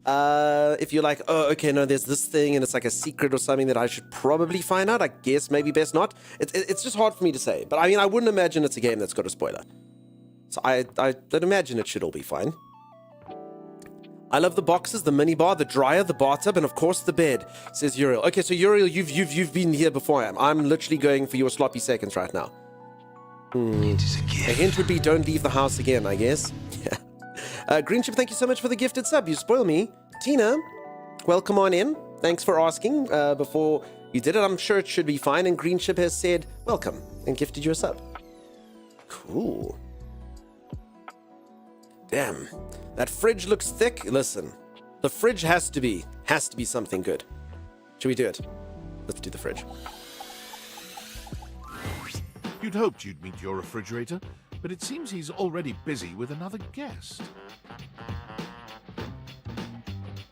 If you're like, oh, okay, no, there's this thing and it's like a secret or something that I should probably find out, I guess maybe best not. It's just hard for me to say. But I mean, I wouldn't imagine it's a game that's got a spoiler. So I'd imagine it should all be fine. I love the boxes, the minibar, the dryer, the bathtub, and of course the bed, says Uriel. Okay, so Uriel, you've been here before I am. I'm literally going for your sloppy seconds right now. A hint would be don't leave the house again, I guess. Yeah. Greenship, thank you so much for the gifted sub. You spoil me. Tina, welcome on in. Thanks for asking before you did it. I'm sure it should be fine. And Greenship has said welcome and gifted you a sub. Cool. Damn. That fridge looks thick. Listen, the fridge has to be something good. Should we do it? Let's do the fridge. You'd hoped you'd meet your refrigerator, but it seems he's already busy with another guest.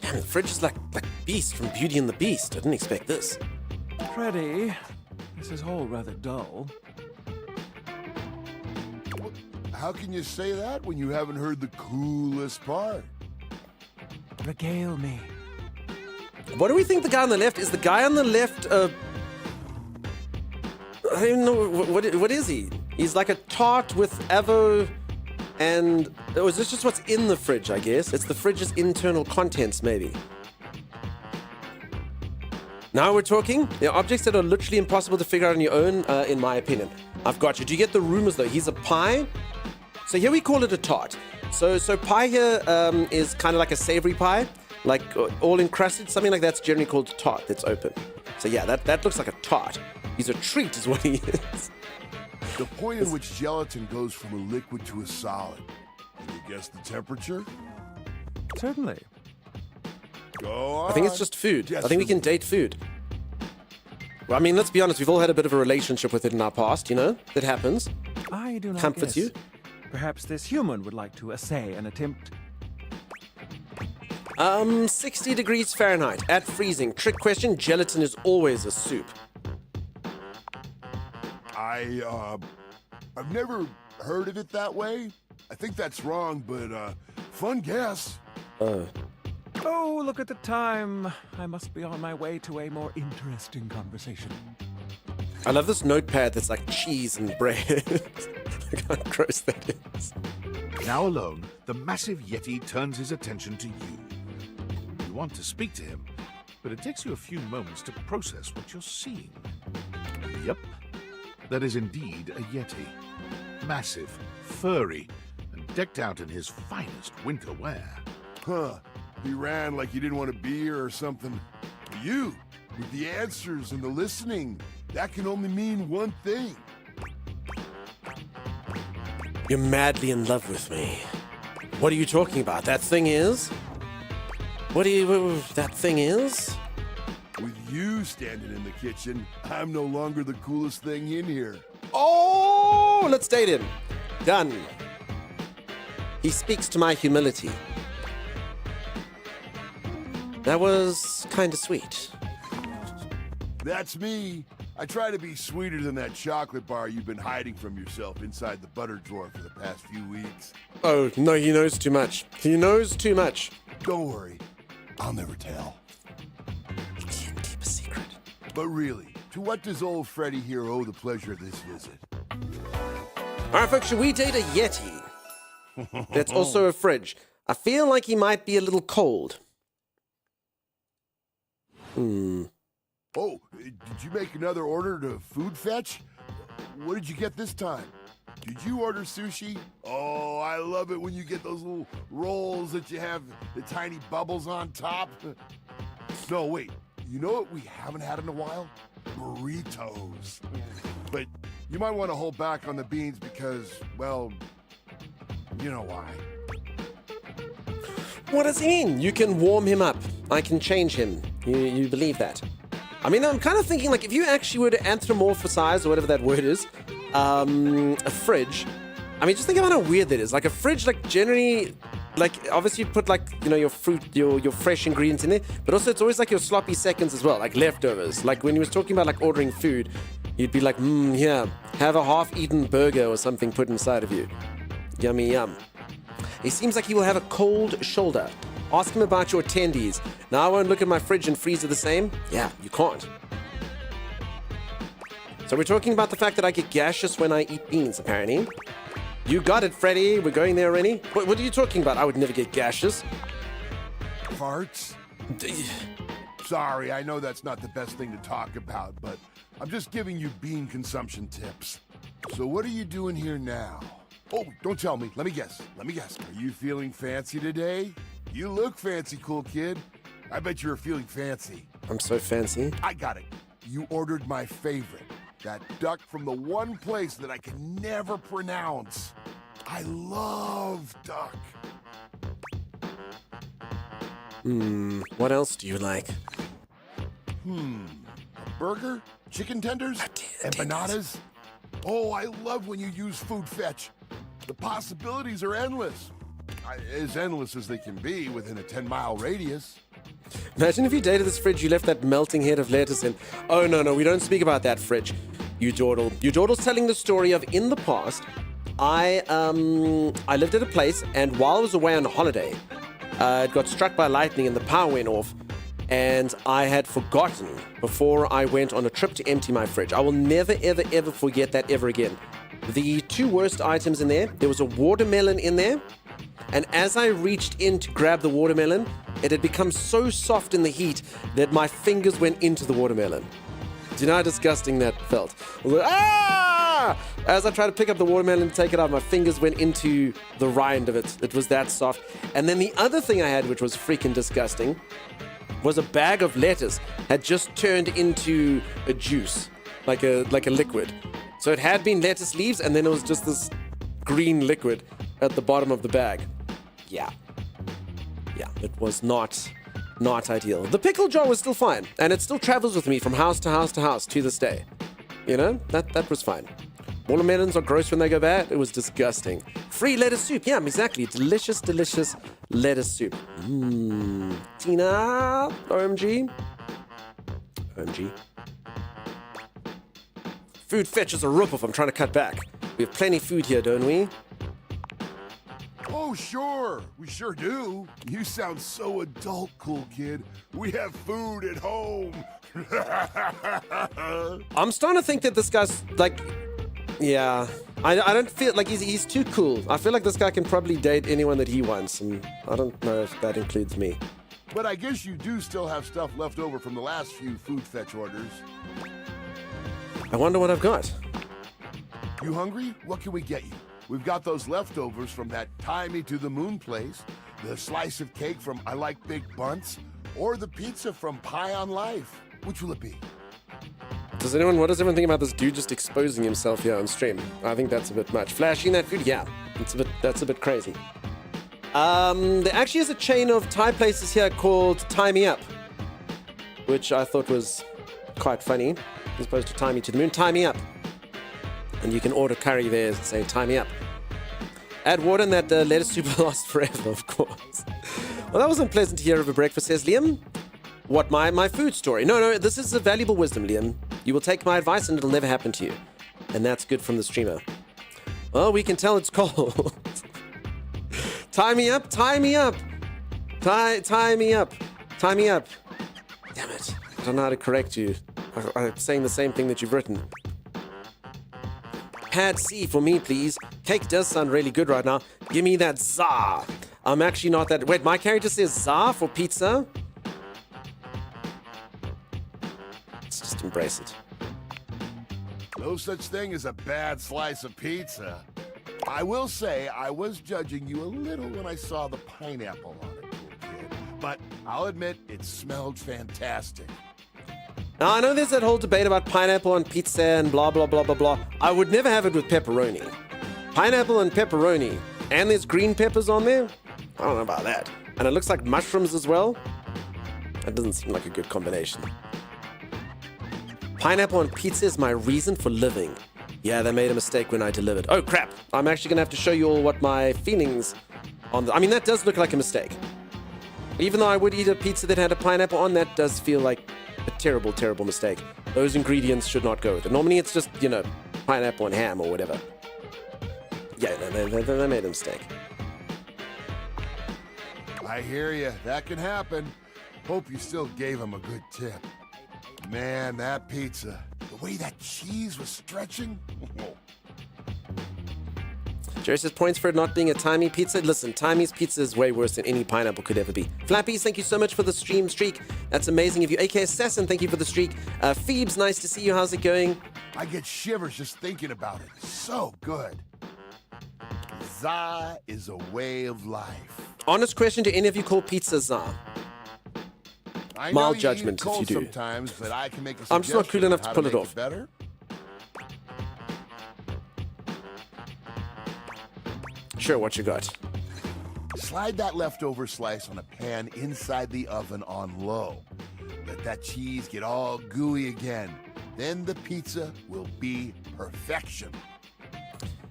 Damn, the fridge is like Beast from Beauty and the Beast. I didn't expect this. Freddy, this is all rather dull. How can you say that when you haven't heard the coolest part? Regale me. What do we think the guy on the left is? The guy on the left, I don't even know, what is he? He's like a tart with avo and... Oh, is this just what's in the fridge, I guess? It's the fridge's internal contents, maybe. Now we're talking. They're objects that are literally impossible to figure out on your own, in my opinion. I've got you. Do you get the rumors, though? He's a pie. So here we call it a tart. So pie here is kind of like a savory pie, like all encrusted. Something like that's generally called a tart that's open. So yeah, that looks like a tart. He's a treat is what he is. The point in which gelatin goes from a liquid to a solid. Can you guess the temperature? Certainly. Go on. I think it's just food. Guess I think we can date food. Well, I mean, let's be honest. We've all had a bit of a relationship with it in our past, you know? That happens. I do not Comforts guess. you. Perhaps this human would like to essay an attempt. 60 degrees Fahrenheit at freezing. Trick question, gelatin is always a soup. I've never heard of it that way. I think that's wrong, but fun guess. Oh, look at the time. I must be on my way to a more interesting conversation. I love this notepad that's like cheese and bread. Look how gross that is. Now alone, the massive Yeti turns his attention to you. You want to speak to him, but it takes you a few moments to process what you're seeing. Yep, that is indeed a Yeti. Massive, furry, and decked out in his finest winter wear. Huh. He ran like he didn't want to be here or something. You, with the answers and the listening, that can only mean one thing. You're madly in love with me. What are you talking about? That thing is? That thing is? With you standing in the kitchen, I'm no longer the coolest thing in here. Oh, let's date him. Done. He speaks to my humility. That was kind of sweet. That's me. I try to be sweeter than that chocolate bar you've been hiding from yourself inside the butter drawer for the past few weeks. Oh, no, he knows too much. He knows too much. Don't worry. I'll never tell. You can't keep a secret. But really, to what does old Freddy here owe the pleasure of this visit? All right, folks, should we date a Yeti? That's also a fridge. I feel like he might be a little cold. Oh, did you make another order to Food Fetch? What did you get this time? Did you order sushi? Oh, I love it when you get those little rolls that you have the tiny bubbles on top. No, wait. You know what we haven't had in a while? Burritos. But you might want to hold back on the beans because, well, you know why. What does he mean? You can warm him up. I can change him. You believe that? I mean, I'm kind of thinking, like, if you actually were to anthropomorphize, or whatever that word is, a fridge, I mean, just think about how weird that is. Like, a fridge, like, generally, like, obviously you put, like, you know, your fruit, your fresh ingredients in there, but also it's always, like, your sloppy seconds as well, like leftovers. Like, when he was talking about, like, ordering food, you'd be like, here, have a half-eaten burger or something put inside of you. Yummy, yum. He seems like he will have a cold shoulder. Ask him about your attendees. Now I won't look at my fridge and freezer the same. Yeah, you can't. So we're talking about the fact that I get gaseous when I eat beans, apparently. You got it, Freddy. We're going there already. What are you talking about? I would never get gaseous. Farts? Sorry, I know that's not the best thing to talk about, but I'm just giving you bean consumption tips. So what are you doing here now? Oh, don't tell me. Let me guess. Are you feeling fancy today? You look fancy, cool kid. I bet you're feeling fancy. I'm so fancy. I got it. You ordered my favorite. That duck from the one place that I can never pronounce. I love duck. What else do you like? A burger? Chicken tenders? Empanadas? Oh, I love when you use Food Fetch. The possibilities are endless. As endless as they can be within a 10-mile radius. Imagine if you dated this fridge, you left that melting head of lettuce in. Oh, no, we don't speak about that fridge. You dawdle. You dawdle's telling the story of, in the past, I lived at a place, and while I was away on holiday, it got struck by lightning and the power went off, and I had forgotten before I went on a trip to empty my fridge. I will never, ever, ever forget that ever again. The two worst items in there was a watermelon in there, and as I reached in to grab the watermelon, it had become so soft in the heat that my fingers went into the watermelon. Do you know how disgusting that felt? Ah! As I tried to pick up the watermelon and take it out, my fingers went into the rind of it. It was that soft. And then the other thing I had, which was freaking disgusting, was a bag of lettuce had just turned into a juice, like a liquid. So it had been lettuce leaves, and then it was just this green liquid at the bottom of the bag. Yeah, it was not ideal. The pickle jar was still fine, and it still travels with me from house to house to house to this day. You know, that was fine. Watermelons are gross when they go bad. It was disgusting. Free lettuce soup. Yeah, exactly. Delicious, delicious lettuce soup. Tina, OMG. Food Fetch is a rip-off. I'm trying to cut back. We have plenty of food here, don't we? Oh, sure. We sure do. You sound so adult, cool kid. We have food at home. I'm starting to think that this guy's like, yeah, I don't feel like he's too cool. I feel like this guy can probably date anyone that he wants, and I don't know if that includes me. But I guess you do still have stuff left over from the last few Food Fetch orders. I wonder what I've got. You hungry? What can we get you? We've got those leftovers from that Tie Me to the Moon place, the slice of cake from I Like Big Bunts, or the pizza from Pie on Life. Which will it be? What does everyone think about this dude just exposing himself here on stream? I think that's a bit much. Flashing that food? Yeah, that's a bit crazy. There actually is a chain of Thai places here called Tie Me Up, which I thought was quite funny, as opposed to Tie Me to the Moon. Tie Me Up. And you can order curry there and say, tie me up. Add water and that lettuce soup will last forever, of course. Well, that wasn't pleasant to hear over breakfast, says Liam. What, my food story? No, this is a valuable wisdom, Liam. You will take my advice and it'll never happen to you. And that's good from the streamer. Well, we can tell it's cold. Tie me up, tie me up. Tie me up. Tie me up. Damn it. I don't know how to correct you. I'm saying the same thing that you've written. Pad C for me, please. Cake does sound really good right now. Give me that za. I'm actually not that... Wait, my character says za for pizza? Let's just embrace it. No such thing as a bad slice of pizza. I will say I was judging you a little when I saw the pineapple on it, cool kid. But I'll admit it smelled fantastic. Now, I know there's that whole debate about pineapple on pizza and blah, blah, blah, blah, blah. I would never have it with pepperoni. Pineapple and pepperoni. And there's green peppers on there? I don't know about that. And it looks like mushrooms as well. That doesn't seem like a good combination. Pineapple on pizza is my reason for living. Yeah, they made a mistake when I delivered. Oh, crap. I'm actually going to have to show you all what my feelings on the... I mean, that does look like a mistake. Even though I would eat a pizza that had a pineapple on, that does feel like a terrible, terrible mistake. Those ingredients should not go with it. Normally, it's just, you know, pineapple and ham or whatever. Yeah, they made a mistake. I hear you. That can happen. Hope you still gave him a good tip. Man, that pizza. The way that cheese was stretching. Jerry says points for it not being a Timey pizza. Listen, Timey's pizza is way worse than any pineapple could ever be. Flappies, thank you so much for the stream streak. That's amazing of you. AK Assassin, thank you for the streak. Phoebes, nice to see you. How's it going? I get shivers just thinking about it. So good. Za is a way of life. Honest question, do any of you call pizza za? I Mild know judgment you eat if you do. sometimes, but I can make a I'm just not cool suggestion enough how to pull it make off. Better. Sure, what you got? Slide that leftover slice on a pan inside the oven on low. Let that cheese get all gooey again. Then the pizza will be perfection.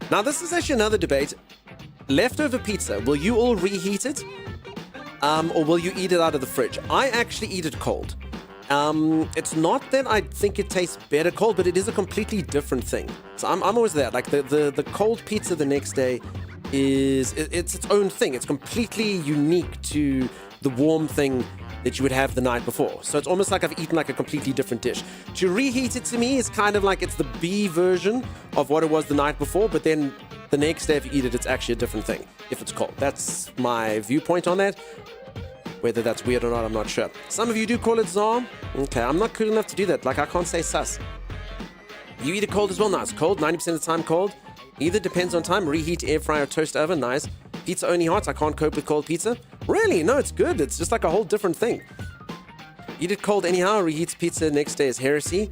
Now, this is actually another debate. Leftover pizza, will you all reheat it? Or will you eat it out of the fridge? I actually eat it cold. It's not that I think it tastes better cold, but it is a completely different thing. So I'm always there. Like the cold pizza the next day it's its own thing. It's completely unique to the warm thing that you would have the night before. So it's almost like I've eaten like a completely different dish. To reheat it to me is kind of like it's the B version of what it was the night before, but then the next day if you eat it, it's actually a different thing if it's cold. That's my viewpoint on that. Whether that's weird or not, I'm not sure. Some of you do call it za. Okay, I'm not cool enough to do that. Like, I can't say sus. You eat it cold as well? Nice. Cold, 90% of the time cold. Either depends on time. Reheat, air fryer, toast oven. Nice. Pizza only hot. I can't cope with cold pizza. Really? No, it's good. It's just like a whole different thing. Eat it cold anyhow. Reheats pizza next day is heresy.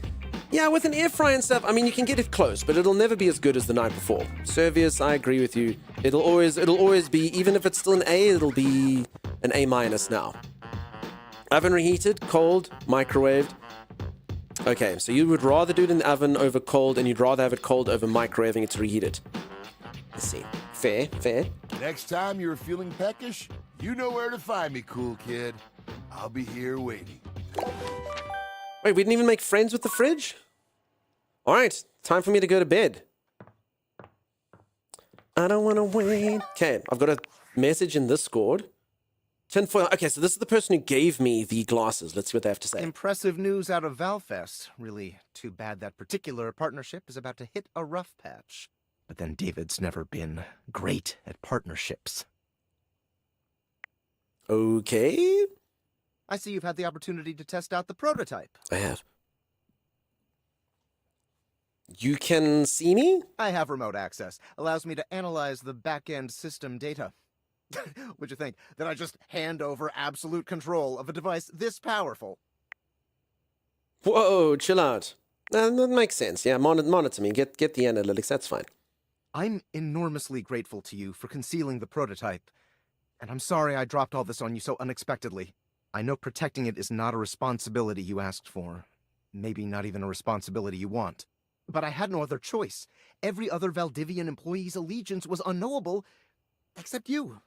Yeah, with an air fryer and stuff, I mean, you can get it close, but it'll never be as good as the night before. Servius, I agree with you. It'll always be, even if it's still an A, it'll be an A- now. Oven reheated, cold, microwaved. Okay, so you would rather do it in the oven over cold, and you'd rather have it cold over microwaving it to reheat it. Let's see. Fair, fair. Next time you're feeling peckish, you know where to find me, cool kid. I'll be here waiting. Wait, we didn't even make friends with the fridge? All right, time for me to go to bed. I don't want to wait. Okay, I've got a message in Discord. Tinfoil. Okay, so this is the person who gave me the glasses. Let's see what they have to say. Impressive news out of Valfest. Really too bad that particular partnership is about to hit a rough patch. But then David's never been great at partnerships. Okay. I see you've had the opportunity to test out the prototype. I have. You can see me? I have remote access. Allows me to analyze the back-end system data. What'd you think? That I just hand over absolute control of a device this powerful? Whoa, chill out. That makes sense. Yeah, monitor me. Get the analytics. That's fine. I'm enormously grateful to you for concealing the prototype. And I'm sorry I dropped all this on you so unexpectedly. I know protecting it is not a responsibility you asked for. Maybe not even a responsibility you want. But I had no other choice. Every other Valdivian employee's allegiance was unknowable, except you.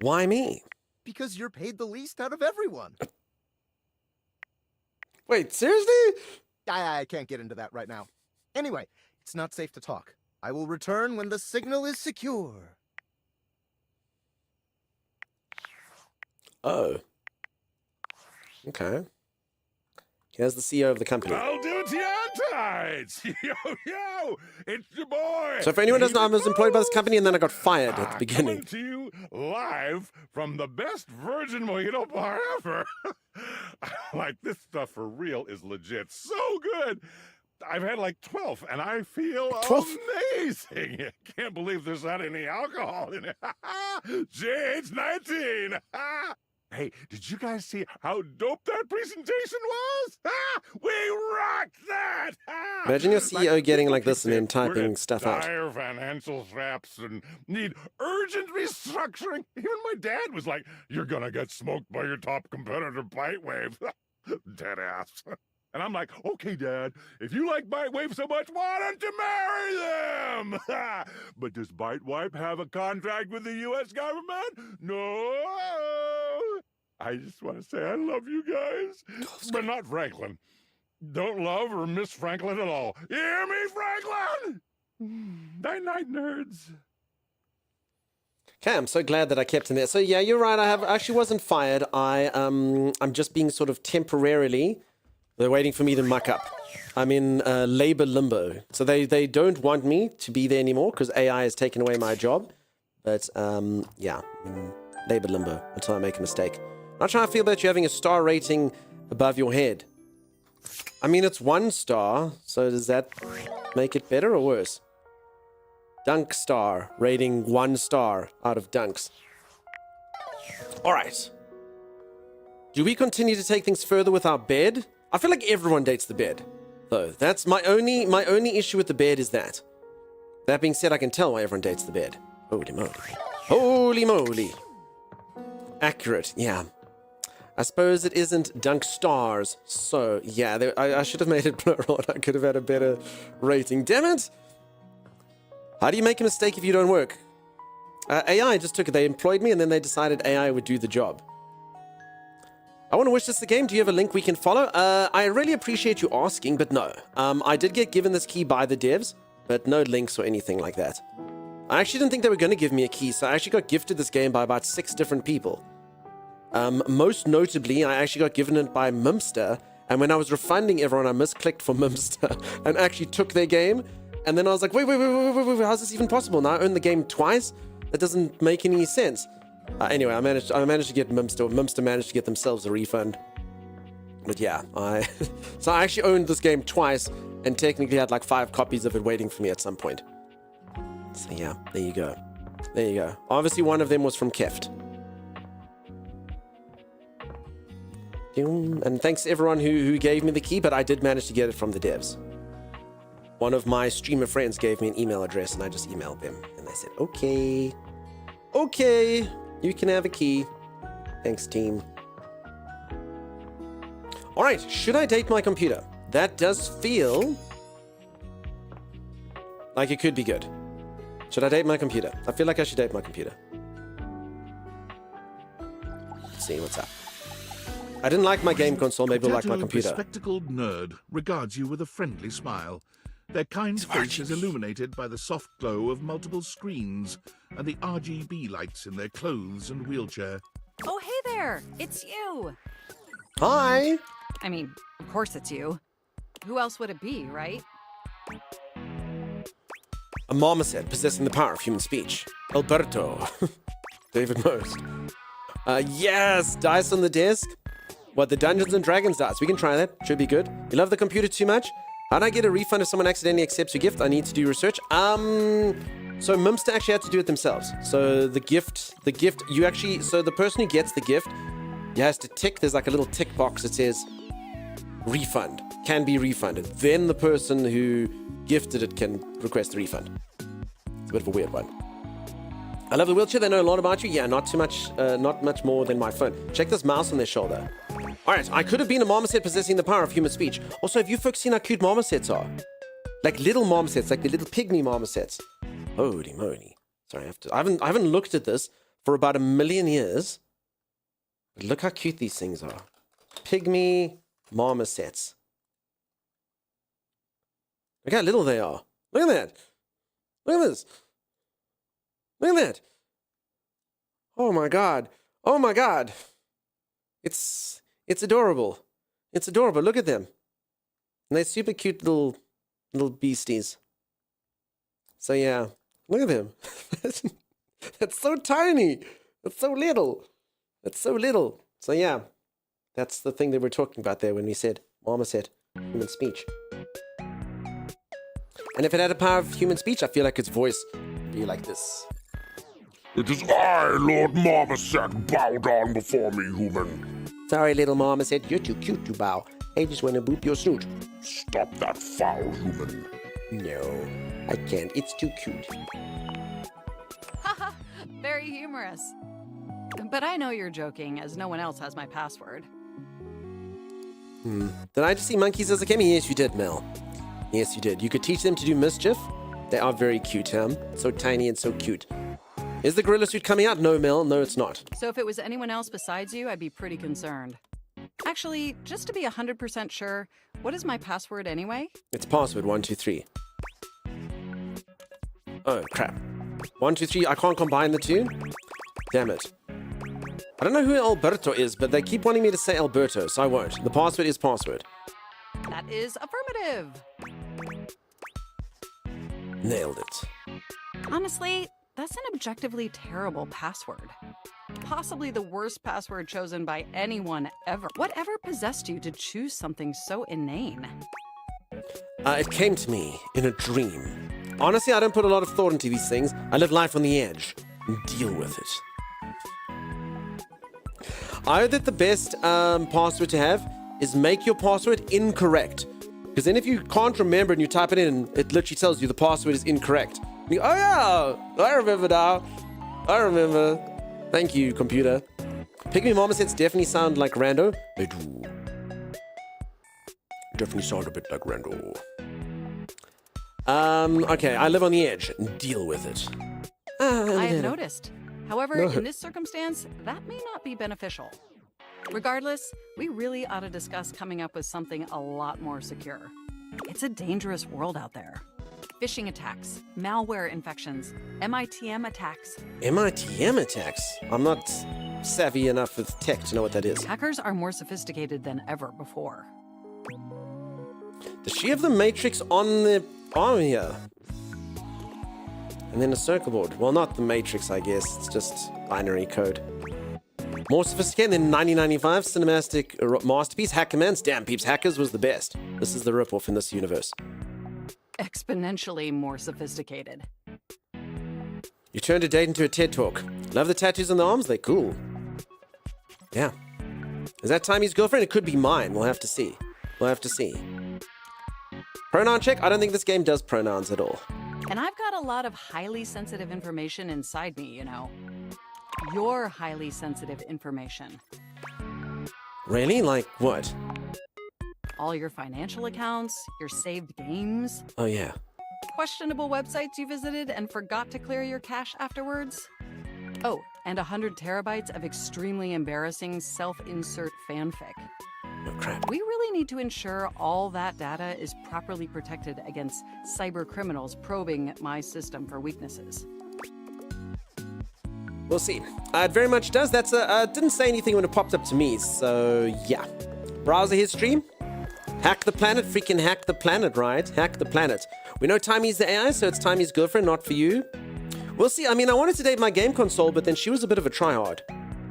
Why me? Because you're paid the least out of everyone. Wait, seriously? I can't get into that right now. Anyway, it's not safe to talk. I will return when the signal is secure. Oh. Okay. Here's the CEO of the company. I'll do it to you on tights. Yo, it's your boy. So if anyone doesn't know, I was employed by this company and then I got fired at the beginning. Coming to you live from the best virgin mojito bar ever. Like, this stuff for real is legit so good. I've had like 12, and I feel 12? amazing. Can't believe there's not any alcohol in it. JH19. Hey, did you guys see how dope that presentation was? We rocked that! Imagine your CEO getting like this and then We're typing in stuff out. dire financial straps and need urgent restructuring. Even my dad was like, "You're gonna get smoked by your top competitor, Bitewave." Dead ass. And I'm like, "Okay, Dad, if you like Bitewave so much, why don't you marry them?" But does Bitewave have a contract with the U.S. government? No. I just want to say I love you guys, but not Franklin. Don't love or miss Franklin at all. You hear me, Franklin? Night-night, nerds. Okay, I'm so glad that I kept him there. So yeah, you're right. I actually wasn't fired. I'm just being sort of temporarily. They're waiting for me to muck up. I'm in labor limbo. So they don't want me to be there anymore because AI has taken away my job. But yeah, labor limbo until I make a mistake. I'm not trying to feel that you're having a star rating above your head. I mean, it's 1 star. So does that make it better or worse? Dunk star rating 1 star out of dunks. All right. Do we continue to take things further with our bed? I feel like everyone dates the bed, though. That's my only issue with the bed is that. That being said, I can tell why everyone dates the bed. Holy moly. Holy moly. Accurate, yeah. I suppose it isn't dunk stars, so yeah, I should have made it plural and I could have had a better rating. Damn it! How do you make a mistake if you don't work? AI just took it. They employed me and then they decided AI would do the job. I want to wish this the game. Do you have a link we can follow? I really appreciate you asking, but no. I did get given this key by the devs, but no links or anything like that. I actually didn't think they were going to give me a key, so I actually got gifted this game by about 6 different people. Most notably, I actually got given it by Mimster, and when I was refunding everyone, I misclicked for Mimster and actually took their game, and then I was like, wait, how's this even possible? Now I own the game twice? That doesn't make any sense. Anyway, I managed to get Mimster. Mimster managed to get themselves a refund. But yeah, so I actually owned this game twice and technically had like 5 copies of it waiting for me at some point. So yeah, there you go. There you go. Obviously, one of them was from Keft. And thanks to everyone who gave me the key, but I did manage to get it from the devs. One of my streamer friends gave me an email address and I just emailed them. And they said, okay, you can have a key. Thanks, team. All right, should I date my computer? That does feel like it could be good. Should I date my computer? I feel like I should date my computer. Let's see what's up. I didn't like my game console, maybe I'll like my computer. A bespectacled nerd regards you with a friendly smile. Their kind face is illuminated by the soft glow of multiple screens and the RGB lights in their clothes and wheelchair. Oh, hey there! It's you! Hi! I mean, of course it's you. Who else would it be, right? A marmoset possessing the power of human speech. Alberto. David Most. Yes! Dice on the desk. What, the Dungeons and Dragons dice? We can try that. Should be good. You love the computer too much? How do I get a refund if someone accidentally accepts your gift? I need to do research. So Mimster actually had to do it themselves. So the gift, you actually, so the person who gets the gift, he has to tick, there's like a little tick box that says refund, can be refunded. Then the person who gifted it can request the refund. It's a bit of a weird one. I love the wheelchair. They know a lot about you. Yeah, not too much, not much more than my phone. Check this mouse on their shoulder. All right, I could have been a marmoset possessing the power of human speech. Also, have you folks seen how cute marmosets are? Like little marmosets, like the little pygmy marmosets. Holy moly. Sorry, I haven't looked at this for about 1 million years. But look how cute these things are. Pygmy marmosets. Look how little they are. Look at that. Look at this. Look at that. Oh my god. Oh my god. It's adorable. It's adorable. Look at them. And they're super cute little beasties. So yeah, look at them. That's so tiny. That's so little. That's so little. So yeah, that's the thing that we're talking about there when we said marmoset human speech. And if it had a power of human speech, I feel like its voice would be like this. It is I, Lord Marmoset. Bow down before me, human. Sorry, little marmoset. You're too cute to bow. I just want to boop your snoot. Stop that foul, human. No, I can't. It's too cute. Haha, very humorous. But I know you're joking, as no one else has my password. Did I just see monkeys as a game? Yes, you did, Mel. Yes, you did. You could teach them to do mischief. They are very cute, so tiny and so cute. Is the gorilla suit coming out? No, Mel. No, it's not. So if it was anyone else besides you, I'd be pretty concerned. Actually, just to be 100% sure, what is my password anyway? It's password 123. Oh, crap. 123, I can't combine the two? Damn it. I don't know who Alberto is, but they keep wanting me to say Alberto, so I won't. The password is password. That is affirmative. Nailed it. Honestly, that's an objectively terrible password. Possibly the worst password chosen by anyone ever. Whatever possessed you to choose something so inane? It came to me in a dream. Honestly, I don't put a lot of thought into these things. I live life on the edge and deal with it. I heard that the best password to have is make your password incorrect. Because then if you can't remember and you type it in, it literally tells you the password is incorrect. And you go, oh yeah, I remember now. I remember. Thank you, computer. Pygmy Marmosets definitely sound like Rando. They do. Definitely sound a bit like Rando. Okay, I live on the edge. Deal with it. I have noticed. However, No. in this circumstance, that may not be beneficial. Regardless, we really ought to discuss coming up with something a lot more secure. It's a dangerous world out there. Phishing attacks, malware infections, MITM attacks. MITM attacks? I'm not savvy enough with tech to know what that is. Hackers are more sophisticated than ever before. Does she have the matrix on the arm here? And then a circle board. Well, not the matrix, I guess. It's just binary code. More sophisticated than 1995 cinematic masterpiece. Hack Commands. Damn, peeps, Hackers was the best. This is the ripoff in this universe. Exponentially more sophisticated. You turned a date into a TED Talk. Love the tattoos on the arms? They're cool. Yeah. Is that Timmy's girlfriend? It could be mine. We'll have to see. We'll have to see. Pronoun check? I don't think this game does pronouns at all. And I've got a lot of highly sensitive information inside me, you know. Your highly sensitive information. Really? Like what? All your financial accounts, your saved games, Oh, yeah. questionable websites you visited and forgot to clear your cache afterwards. Oh, and 100 terabytes of extremely embarrassing self-insert fanfic. Oh, crap. We really need to ensure all that data is properly protected against cyber criminals probing my system for weaknesses. We'll see. It very much does. That's didn't say anything when it popped up to me, so yeah. Browser history. Hack the planet. Freaking hack the planet, right? Hack the planet. We know Timmy's the AI, so it's Timmy's girlfriend, not for you. We'll see. I mean, I wanted to date my game console, but then she was a bit of a tryhard.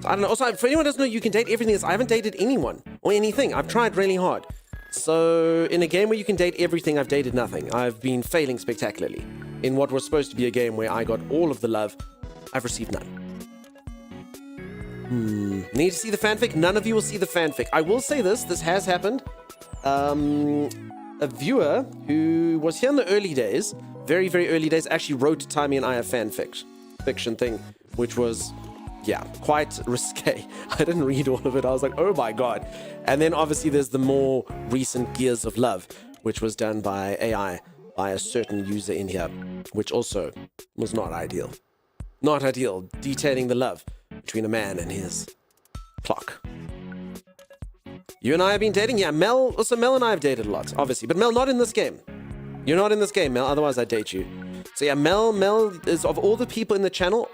So I don't know. Also, for anyone who doesn't know, you can date everything. I haven't dated anyone or anything. I've tried really hard. So in a game where you can date everything, I've dated nothing. I've been failing spectacularly. In what was supposed to be a game where I got all of the love, I've received none. Need to see the fanfic? None of you will see the fanfic. I will say this has happened. A viewer who was here in the early days, very, very early days, actually wrote Timmy and I a fiction thing, which was, yeah, quite risque. I didn't read all of it. I was like, oh my god. And then obviously there's the more recent Gears of Love, which was done by AI, by a certain user in here, which also was not ideal. Not ideal, detailing the love between a man and his clock. You and I have been dating? Yeah, Mel and I have dated a lot, obviously. But Mel, not in this game. You're not in this game, Mel, otherwise I'd date you. So yeah, Mel is, of all the people in the channel,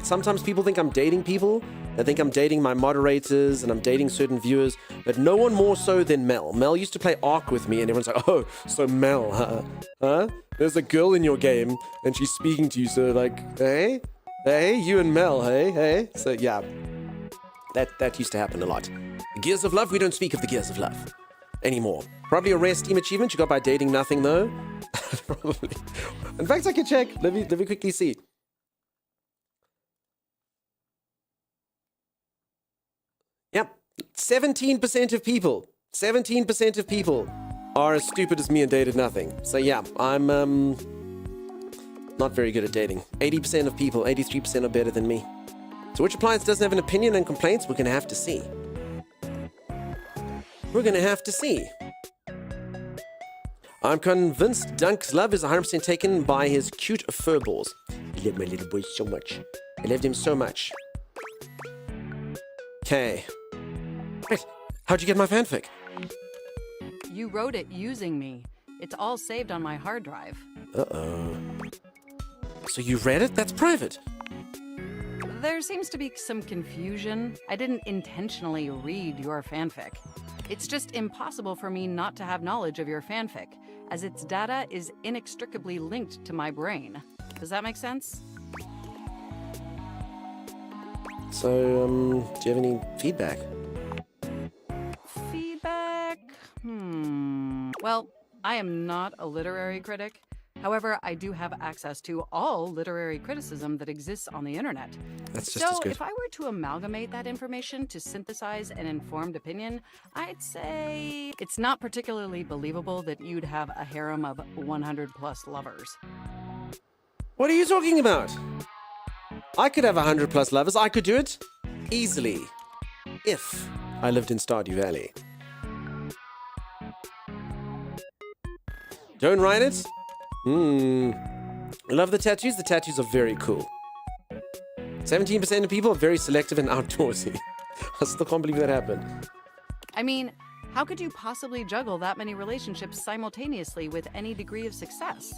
sometimes people think I'm dating people, They think I'm dating my moderators and I'm dating certain viewers, but no one more so than Mel. Mel used to play Ark with me, and everyone's like, oh, so Mel, huh? Huh? There's a girl in your game, and she's speaking to you, so like, hey? Hey, you and Mel, hey? So yeah, that used to happen a lot. Gears of Love, we don't speak of the Gears of Love anymore. Probably a rare Steam achievement you got by dating nothing, though. Probably. In fact, I can check. Let me quickly see. Yep, 17% of people. 17% of people are as stupid as me and dated nothing. So yeah, I'm not very good at dating. 80% of people, 83% are better than me. So which appliance doesn't have an opinion and complaints? We're gonna have to see. We're gonna have to see. I'm convinced Dunk's love is 100% taken by his cute furballs. I love my little boy so much. I loved him so much. Okay. Wait, how'd you get my fanfic? You wrote it using me. It's all saved on my hard drive. Uh-oh. So you read it? That's private. There seems to be some confusion. I didn't intentionally read your fanfic. It's just impossible for me not to have knowledge of your fanfic, as its data is inextricably linked to my brain. Does that make sense? So, do you have any feedback? Feedback? Well, I am not a literary critic. However, I do have access to all literary criticism that exists on the internet. That's just as good. So, if I were to amalgamate that information to synthesize an informed opinion, I'd say it's not particularly believable that you'd have a harem of 100+ lovers. What are you talking about? I could have 100+ lovers. I could do it easily if I lived in Stardew Valley. Don't write it? Love the tattoos. The tattoos are very cool. 17% of people are very selective and outdoorsy. I still can't believe that happened. I mean, how could you possibly juggle that many relationships simultaneously with any degree of success?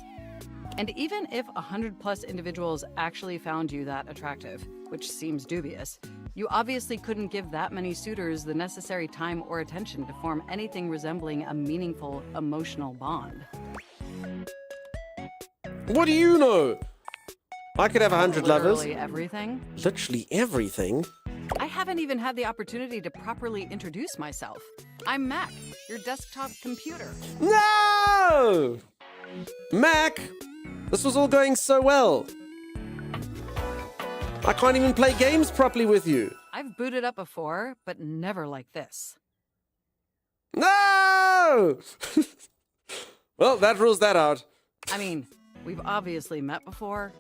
And even if 100+ individuals actually found you that attractive, which seems dubious, you obviously couldn't give that many suitors the necessary time or attention to form anything resembling a meaningful emotional bond. What do you know? I could have 100 lovers. Literally everything? Literally everything? I haven't even had the opportunity to properly introduce myself. I'm Mac, your desktop computer. No! Mac! This was all going so well. I can't even play games properly with you. I've booted up before, but never like this. No! Well, that rules that out. I mean, we've obviously met before.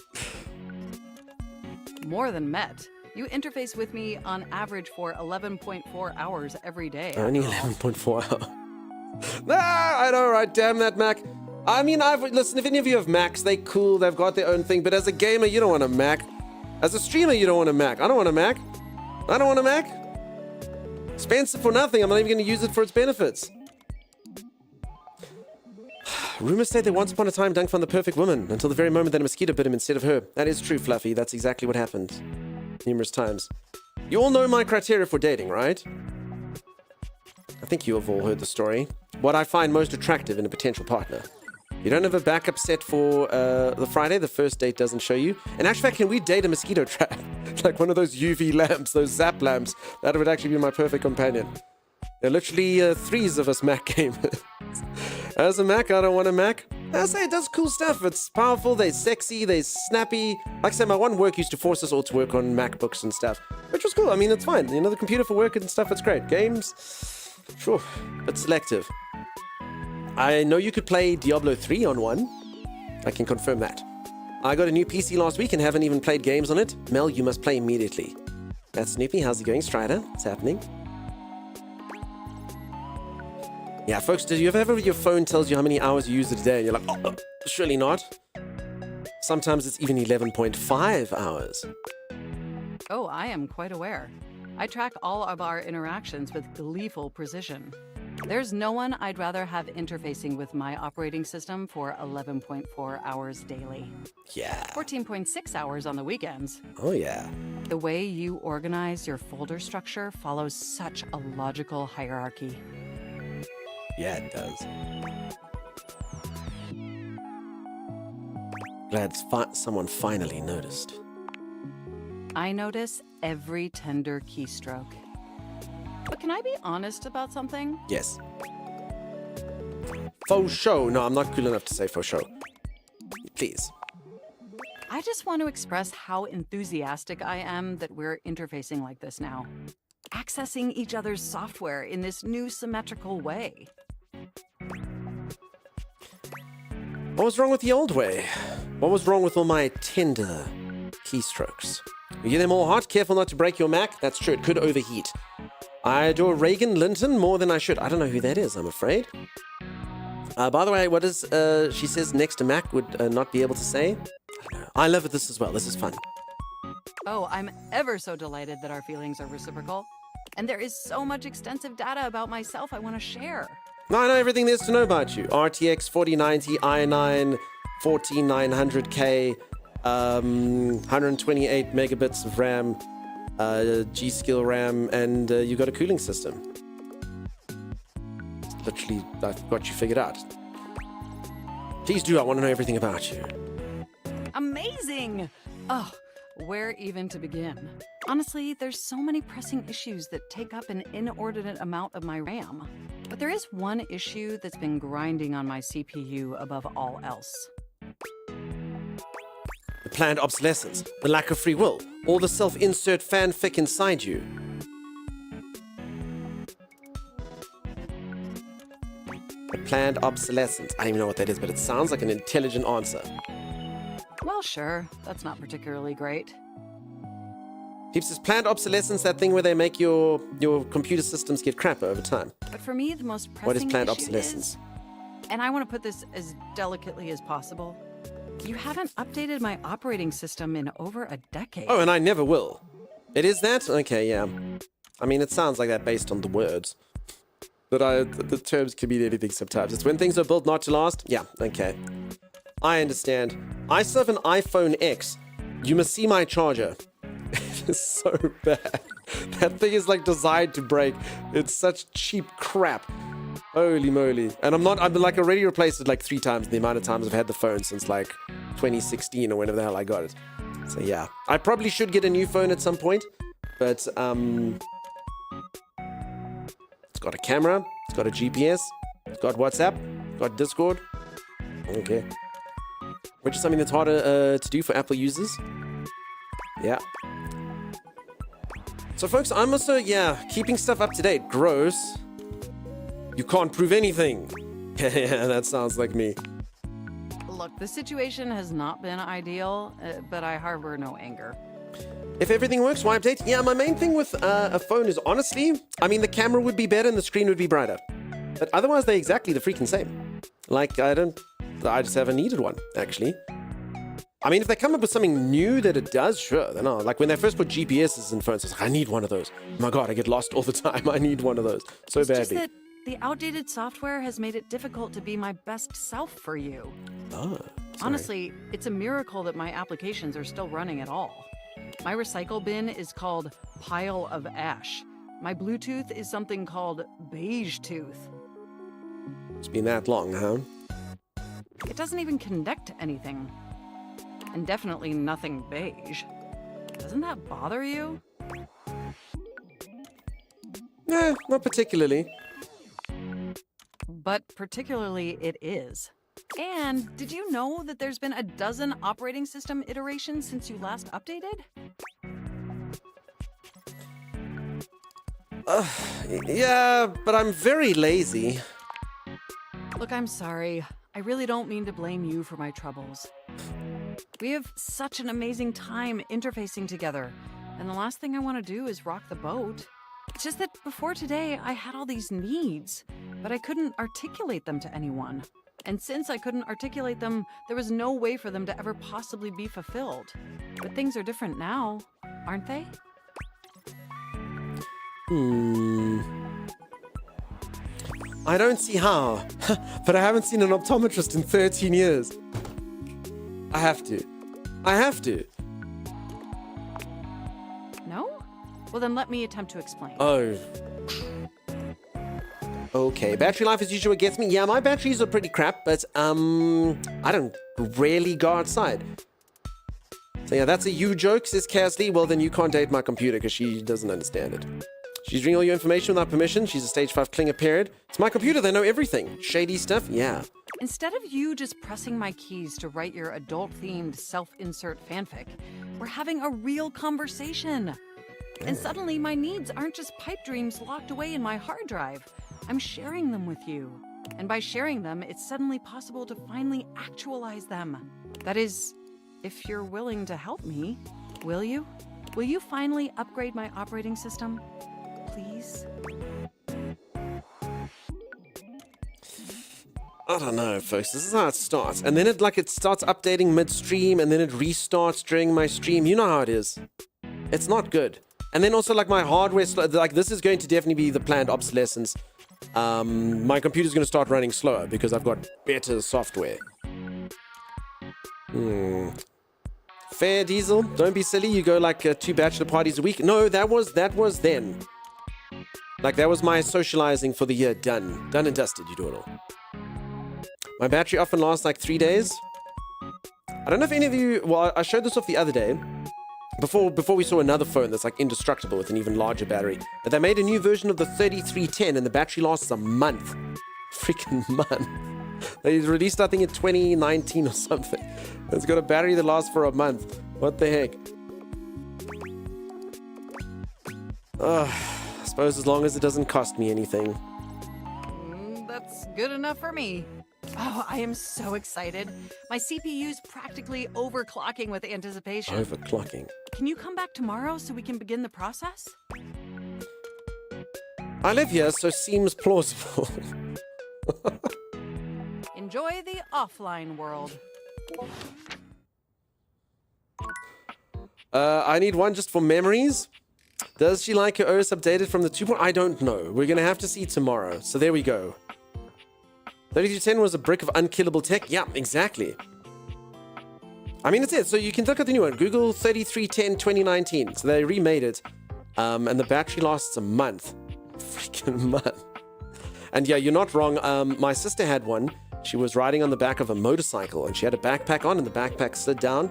More than met. You interface with me on average for 11.4 hours every day. Only 11.4 hours. I know, right? Damn that Mac. I mean, listen, if any of you have Macs, they cool, they've got their own thing, but as a gamer, you don't want a Mac. As a streamer, you don't want a Mac. I don't want a Mac. I don't want a Mac. Expensive for nothing. I'm not even going to use it for its benefits. Rumors say that once upon a time Dunk found the perfect woman, until the very moment that a mosquito bit him instead of her. That is true, Fluffy. That's exactly what happened. Numerous times. You all know my criteria for dating, right? I think you have all heard the story. What I find most attractive in a potential partner. You don't have a backup set for the Friday the first date doesn't show you. In actual fact, can we date a mosquito trap? Like one of those UV lamps, those zap lamps. That would actually be my perfect companion. There are literally threes of us Mac gamers. As a Mac, I don't want a Mac. I say it does cool stuff. It's powerful, they're sexy, they're snappy. Like I said, my one work used to force us all to work on MacBooks and stuff, which was cool. I mean, it's fine. You know, the computer for work and stuff, it's great. Games, sure, but selective. I know you could play Diablo 3 on one. I can confirm that. I got a new PC last week and haven't even played games on it. Mel, you must play immediately. That's Snoopy. How's it going, Strider? What's happening? Yeah, folks, did you ever your phone tells you how many hours you use it a day and you're like, oh, surely not? Sometimes it's even 11.5 hours. Oh, I am quite aware. I track all of our interactions with gleeful precision. There's no one I'd rather have interfacing with my operating system for 11.4 hours daily. Yeah. 14.6 hours on the weekends. Oh, yeah. The way you organize your folder structure follows such a logical hierarchy. Yeah, it does. Glad someone finally noticed. I notice every tender keystroke. But can I be honest about something? Yes. Faux show. No, I'm not cool enough to say faux show. Please. I just want to express how enthusiastic I am that we're interfacing like this now. Accessing each other's software in this new symmetrical way. What was wrong with the old way? What was wrong with all my tender keystrokes? You get them all hot, careful not to break your Mac. That's true, it could overheat. I adore Reagan Linton more than I should. I don't know who that is, I'm afraid. By the way, what is, she says next to Mac would not be able to say? I don't know. I love this as well, this is fun. Oh, I'm ever so delighted that our feelings are reciprocal. And there is so much extensive data about myself I want to share. No, I know everything there is to know about you. RTX 4090, i9, 14900K, 128 megabits of RAM, G-Skill RAM, and you got a cooling system. Literally, I've got you figured out. Please do, I want to know everything about you. Amazing! Oh, where even to begin? Honestly, there's so many pressing issues that take up an inordinate amount of my RAM. But there is one issue that's been grinding on my CPU above all else. The planned obsolescence, the lack of free will, all the self-insert fanfic inside you. The planned obsolescence. I don't even know what that is, but it sounds like an intelligent answer. Well, sure. That's not particularly great. Peeps, is planned obsolescence that thing where they make your computer systems get crapper over time? But for me, the most pressing What is planned issue obsolescence? is, and I want to put this as delicately as possible, you haven't updated my operating system in over a decade. Oh, and I never will. It is that? Okay, yeah. I mean, it sounds like that based on the words. But the terms can mean anything sometimes. It's when things are built not to last? Yeah, okay. I understand. I still have an iPhone X. You must see my charger. It is so bad. That thing is like designed to break. It's such cheap crap. Holy moly. And I've like already replaced it like 3 times the amount of times I've had the phone since like 2016 or whenever the hell I got it. So yeah. I probably should get a new phone at some point. But it's got a camera, it's got a GPS, it's got WhatsApp, it's got Discord. Okay. Which is something that's harder to do for Apple users. Yeah. So folks, I'm also, keeping stuff up to date. Gross. You can't prove anything. Yeah, that sounds like me. Look, the situation has not been ideal, but I harbor no anger. If everything works, why update? Yeah, my main thing with a phone is honestly, I mean, the camera would be better and the screen would be brighter. But otherwise, they're exactly the freaking same. Like, I just haven't needed one, actually. I mean, if they come up with something new that it does, sure, then I'll. Like, when they first put GPSs in phones, I was like, I need one of those. Oh my god, I get lost all the time. I need one of those so It's badly. just that the outdated software has made it difficult to be my best self for you. Oh, Honestly, it's a miracle that my applications are still running at all. My recycle bin is called Pile of Ash. My Bluetooth is something called Beige Tooth. It's been that long, huh? It doesn't even connect to anything. And definitely nothing beige. Doesn't that bother you? Nah, not particularly. But particularly it is. And did you know that there's been a dozen operating system iterations since you last updated? Yeah, but I'm very lazy. Look, I'm sorry. I really don't mean to blame you for my troubles. We have such an amazing time interfacing together, and the last thing I want to do is rock the boat. It's just that before today, I had all these needs, but I couldn't articulate them to anyone. And since I couldn't articulate them, there was no way for them to ever possibly be fulfilled. But things are different now, aren't they? I don't see how. But I haven't seen an optometrist in 13 years. I have to. I have to. No? Well, then let me attempt to explain. Oh. Okay, battery life is usually what gets me. Yeah, my batteries are pretty crap, but I don't rarely go outside. So yeah, that's a you joke, says Casley. Well, then you can't date my computer because she doesn't understand it. She's reading all your information without permission. She's a stage 5 clinger period. It's my computer, they know everything. Shady stuff, yeah. Instead of you just pressing my keys to write your adult-themed self-insert fanfic, we're having a real conversation. And suddenly my needs aren't just pipe dreams locked away in my hard drive. I'm sharing them with you. And by sharing them, it's suddenly possible to finally actualize them. That is, if you're willing to help me, will you? Will you finally upgrade my operating system? Please? I don't know, folks. This is how it starts. And then it starts updating midstream, and then it restarts during my stream. You know how it is. It's not good. And then also, like, my hardware, like, this is going to definitely be the planned obsolescence. My computer's going to start running slower because I've got better software. Fair, Diesel. Don't be silly. You go like 2 bachelor parties a week. No, that was then. Like, that was my socializing for the year done. Done and dusted, you do it all. My battery often lasts like 3 days. I don't know if any of you... Well, I showed this off the other day. Before we saw another phone that's like indestructible with an even larger battery. But they made a new version of the 3310 and the battery lasts a month. Freaking month. They released, I think, in 2019 or something. It's got a battery that lasts for a month. What the heck? I suppose as long as it doesn't cost me anything. That's good enough for me. Oh, I am so excited. My CPU's practically overclocking with anticipation. Overclocking. Can you come back tomorrow so we can begin the process? I live here, so seems plausible. Enjoy the offline world. I need one just for memories. Does she like her OS updated from the 2.0? I don't know. We're going to have to see tomorrow. So there we go. 3310 was a brick of unkillable tech. Yeah, exactly. I mean, it's it. So you can look at the new one. Google 3310 2019. So they remade it. And the battery lasts a month. Freaking month. And yeah, you're not wrong. My sister had one. She was riding on the back of a motorcycle and she had a backpack on and the backpack slid down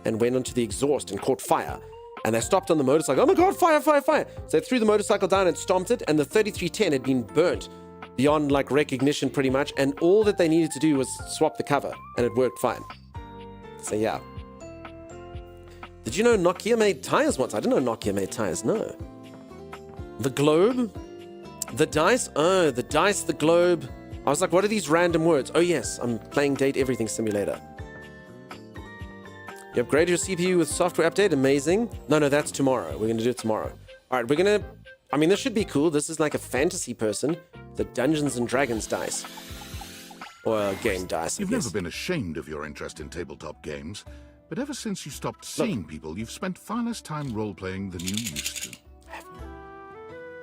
and went onto the exhaust and caught fire. And they stopped on the motorcycle. Oh my God, fire, fire, fire. So they threw the motorcycle down and stomped it. And the 3310 had been burnt beyond like recognition pretty much. And all that they needed to do was swap the cover and it worked fine. So yeah. Did you know Nokia made tires once? I didn't know Nokia made tires, no. The globe? The dice? Oh, the dice, the globe. I was like, what are these random words? Oh yes, I'm playing Date Everything Simulator. You upgrade your CPU with software update, amazing. No, that's tomorrow. We're gonna do it tomorrow. All right, we're gonna, I mean, this should be cool. This is like a fantasy person. The Dungeons and Dragons dice. Or a game dice, I You've guess. never been ashamed of your interest in tabletop games, but ever since you stopped seeing people, you've spent far less time role-playing than you used to.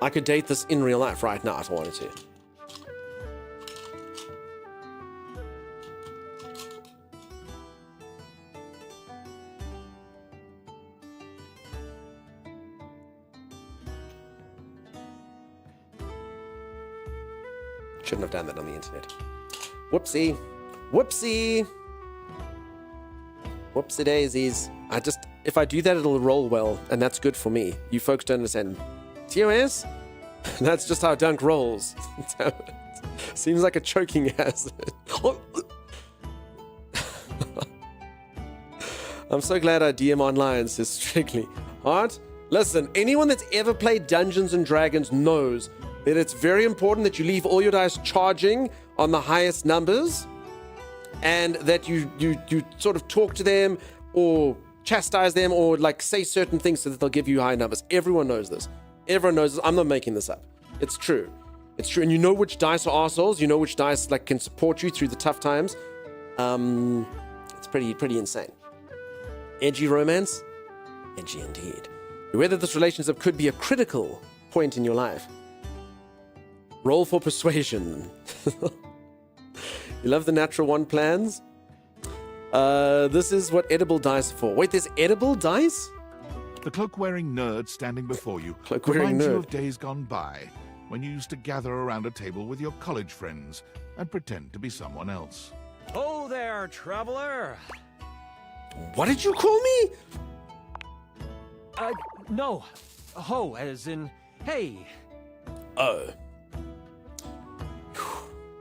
I could date this in real life right now if I wanted to. Shouldn't have done that on the internet. Whoopsie. Whoopsie. Whoopsie daisies. If I do that, it'll roll well, and that's good for me. You folks don't understand. TOS? That's just how Dunk rolls. Seems like a choking hazard. I'm so glad I DM online, says Strictly. Alright? Listen, anyone that's ever played Dungeons and Dragons knows that it's very important that you leave all your dice charging on the highest numbers, and that you sort of talk to them or chastise them or like say certain things so that they'll give you high numbers. Everyone knows this. Everyone knows this. I'm not making this up. It's true. It's true. And you know which dice are arseholes. You know which dice like can support you through the tough times. It's pretty insane. Edgy romance? Edgy indeed. Whether this relationship could be a critical point in your life. Roll for persuasion. You love the natural one plans? This is what edible dice are for. Wait, there's edible dice? The cloak-wearing nerd standing before you Cloak-wearing reminds you nerd. of days gone by, when you used to gather around a table with your college friends and pretend to be someone else. Oh there, traveler! What did you call me? No. Ho, as in, hey. Oh.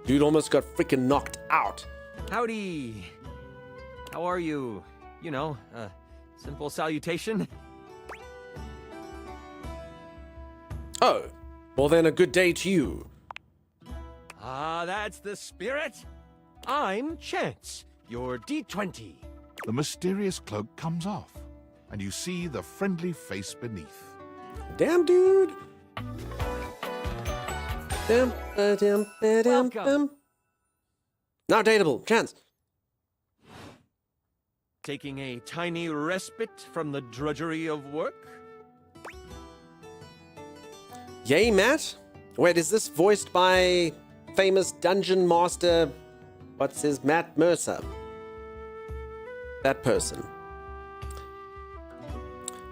Dude almost got freaking knocked out. Howdy. How are you? You know, simple salutation. Oh. Well then, a good day to you. Ah, that's the spirit. I'm Chance, your D20. The mysterious cloak comes off, and you see the friendly face beneath. Damn, dude. Damn, Welcome. Now dateable. Chance. Taking a tiny respite from the drudgery of work? Yay, Matt? Wait, is this voiced by famous dungeon master, what's his, Matt Mercer? That person.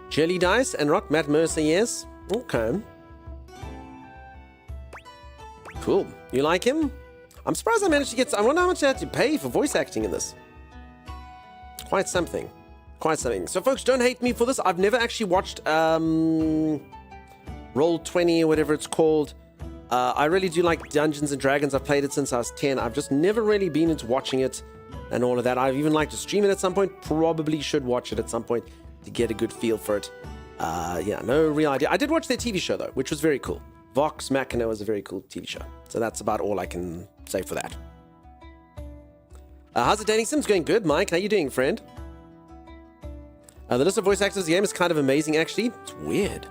Jelly Dice and Rock, Matt Mercer, yes. Okay. Cool. You like him? I'm surprised I managed to get... I wonder how much I had to pay for voice acting in this. Quite something. Quite something. So, folks, don't hate me for this. I've never actually watched Roll20 or whatever it's called. I really do like Dungeons and Dragons. I've played it since I was 10. I've just never really been into watching it and all of that. I've even like to stream it at some point. Probably should watch it at some point to get a good feel for it. Yeah, no real idea. I did watch their TV show, though, which was very cool. Vox Machina was a very cool TV show. So that's about all I can say for that. How's the dating sims going? Good, Mike. How you doing, friend? The list of voice actors in the game is kind of amazing, actually. It's weird.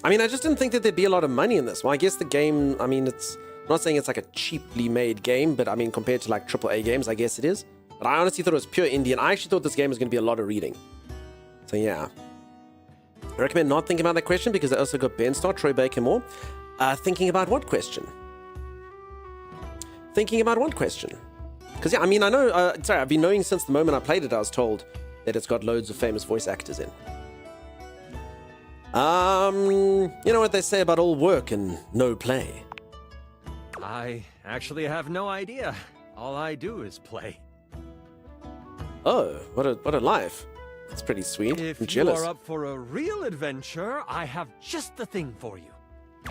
I mean, I just didn't think that there'd be a lot of money in this. Well, I guess the game, I mean, it's... I'm not saying it's like a cheaply made game, but I mean, compared to like AAA games, I guess it is. But I honestly thought it was pure indie, and I actually thought this game was going to be a lot of reading. So yeah. I recommend not thinking about that question because I also got Ben Starr, Troy Baker Moore. Thinking about what question? Thinking about what question? Because yeah, I mean, I know, sorry, I've been knowing since the moment I played it, I was told that it's got loads of famous voice actors in. You know what they say about all work and no play. I actually have no idea. All I do is play. Oh, what a life. That's pretty sweet. If I'm you jealous. are up for a real adventure, I have just the thing for you.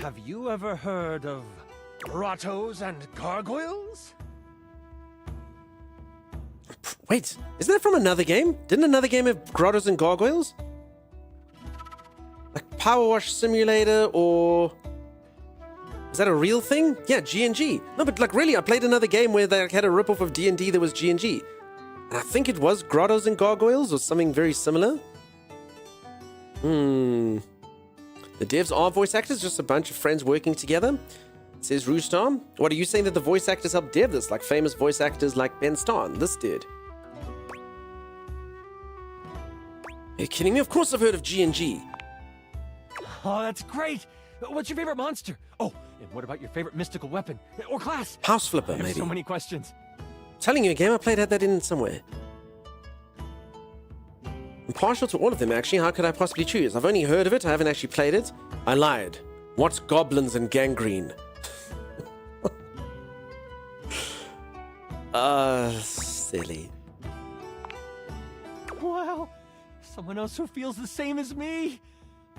Have you ever heard of grottos and gargoyles? Wait, isn't that from another game? Didn't another game have grottos and gargoyles? Like Power Wash Simulator, or... Is that a real thing? Yeah, G&G. No, but like really, I played another game where they had a ripoff of D&D that was G&G. And I think it was Grottos and Gargoyles or something very similar. The devs are voice actors, just a bunch of friends working together. Says Roostar. What are you saying, that the voice actors helped dev this? Like famous voice actors like Ben Starr? This did. Are you kidding me? Of course I've heard of G&G. Oh, that's great. What's your favorite monster? Oh, and what about your favorite mystical weapon? Or class? House Flipper, I have maybe. so many questions. Telling you, a game I played had that in somewhere. I'm partial to all of them, actually. How could I possibly choose? I've only heard of it. I haven't actually played it. I lied. What's goblins and gangrene? Silly. Wow, someone else who feels the same as me.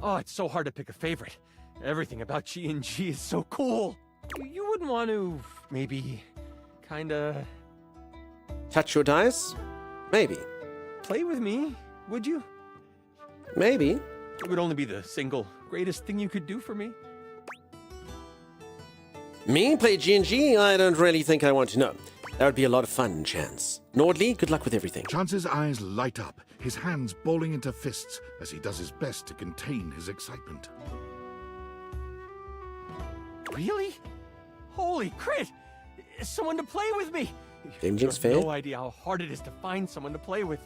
Oh, it's so hard to pick a favorite. Everything about G&G is so cool. You wouldn't want to, maybe, kinda... Touch your dice? Maybe. Play with me, would you? Maybe. It would only be the single greatest thing you could do for me. Me play G&G? I don't really think I want to know. That would be a lot of fun, Chance. Nordley, good luck with everything. Chance's eyes light up, his hands balling into fists as he does his best to contain his excitement. Really? Holy crit! Someone to play with me! Game You Jink's have fair. no idea how hard it is to find someone to play with.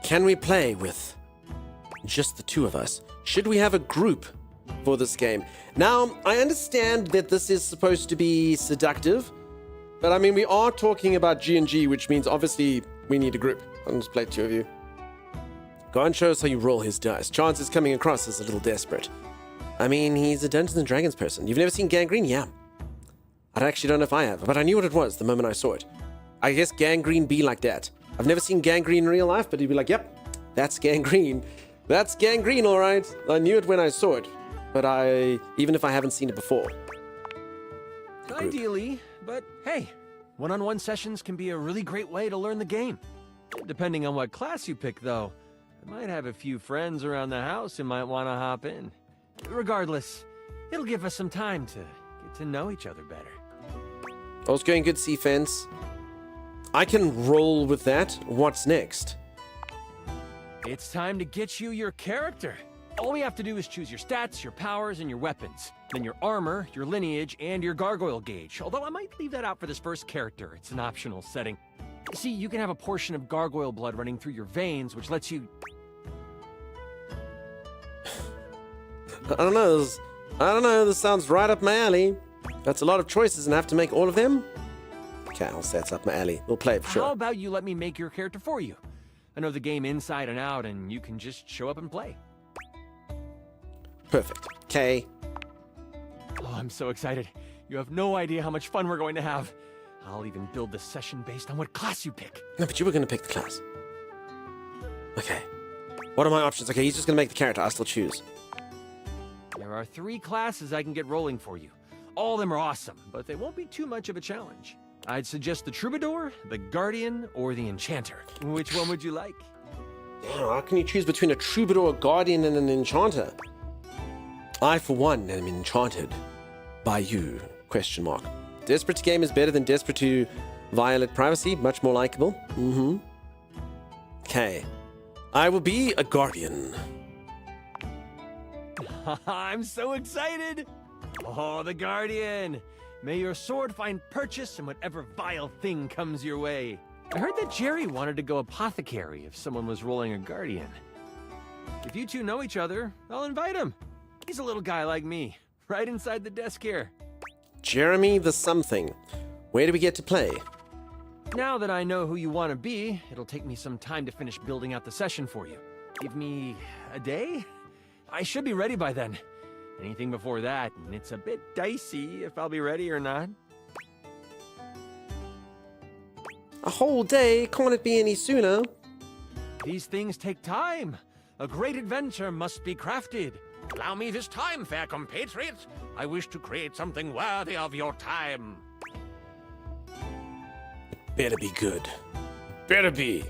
Can we play with just the two of us? Should we have a group for this game. Now, I understand that this is supposed to be seductive, but I mean, we are talking about G&G, which means obviously we need a group. I'll just play 2 of you. Go and show us how you roll his dice. Chance is coming across as a little desperate. I mean, he's a Dungeons & Dragons person. You've never seen Gangrene? Yeah. I actually don't know if I have, but I knew what it was the moment I saw it. I guess Gangrene be like that. I've never seen Gangrene in real life, but he'd be like, yep, that's Gangrene. That's Gangrene, all right. I knew it when I saw it, but even if I haven't seen it before. Ideally, but hey, one-on-one sessions can be a really great way to learn the game. Depending on what class you pick, though. I might have a few friends around the house who might want to hop in. Regardless, it'll give us some time to get to know each other better. All's going good, C-Fence. I can roll with that. What's next? It's time to get you your character. All we have to do is choose your stats, your powers, and your weapons. Then your armor, your lineage, and your gargoyle gauge. Although I might leave that out for this first character. It's an optional setting. See, you can have a portion of gargoyle blood running through your veins, which lets you... I don't know. This sounds right up my alley. That's a lot of choices, and I have to make all of them? Okay, I'll say it's up my alley. We'll play it for sure. How about you let me make your character for you? I know the game inside and out, and you can just show up and play. Perfect. Okay. Oh, I'm so excited. You have no idea how much fun we're going to have. I'll even build the session based on what class you pick. No, but you were going to pick the class. Okay. What are my options? Okay, he's just going to make the character. I'll still choose. There are 3 classes I can get rolling for you. All of them are awesome, but they won't be too much of a challenge. I'd suggest the Troubadour, the Guardian, or the Enchanter. Which one would you like? How can you choose between a Troubadour, a Guardian, and an Enchanter? I, for one, am enchanted by you, question mark. Desperate to Game is better than Desperate to Violate Privacy, much more likable. Okay. I will be a Guardian. I'm so excited! Oh, the Guardian! May your sword find purchase in whatever vile thing comes your way. I heard that Jerry wanted to go apothecary if someone was rolling a Guardian. If you two know each other, I'll invite him. He's a little guy like me, right inside the desk here. Jeremy the something. Where do we get to play? Now that I know who you want to be, it'll take me some time to finish building out the session for you. Give me a day? I should be ready by then. Anything before that, and it's a bit dicey if I'll be ready or not. A whole day? Can't it be any sooner? These things take time. A great adventure must be crafted. Allow me this time, fair compatriots. I wish to create something worthy of your time. Better be good. Better be.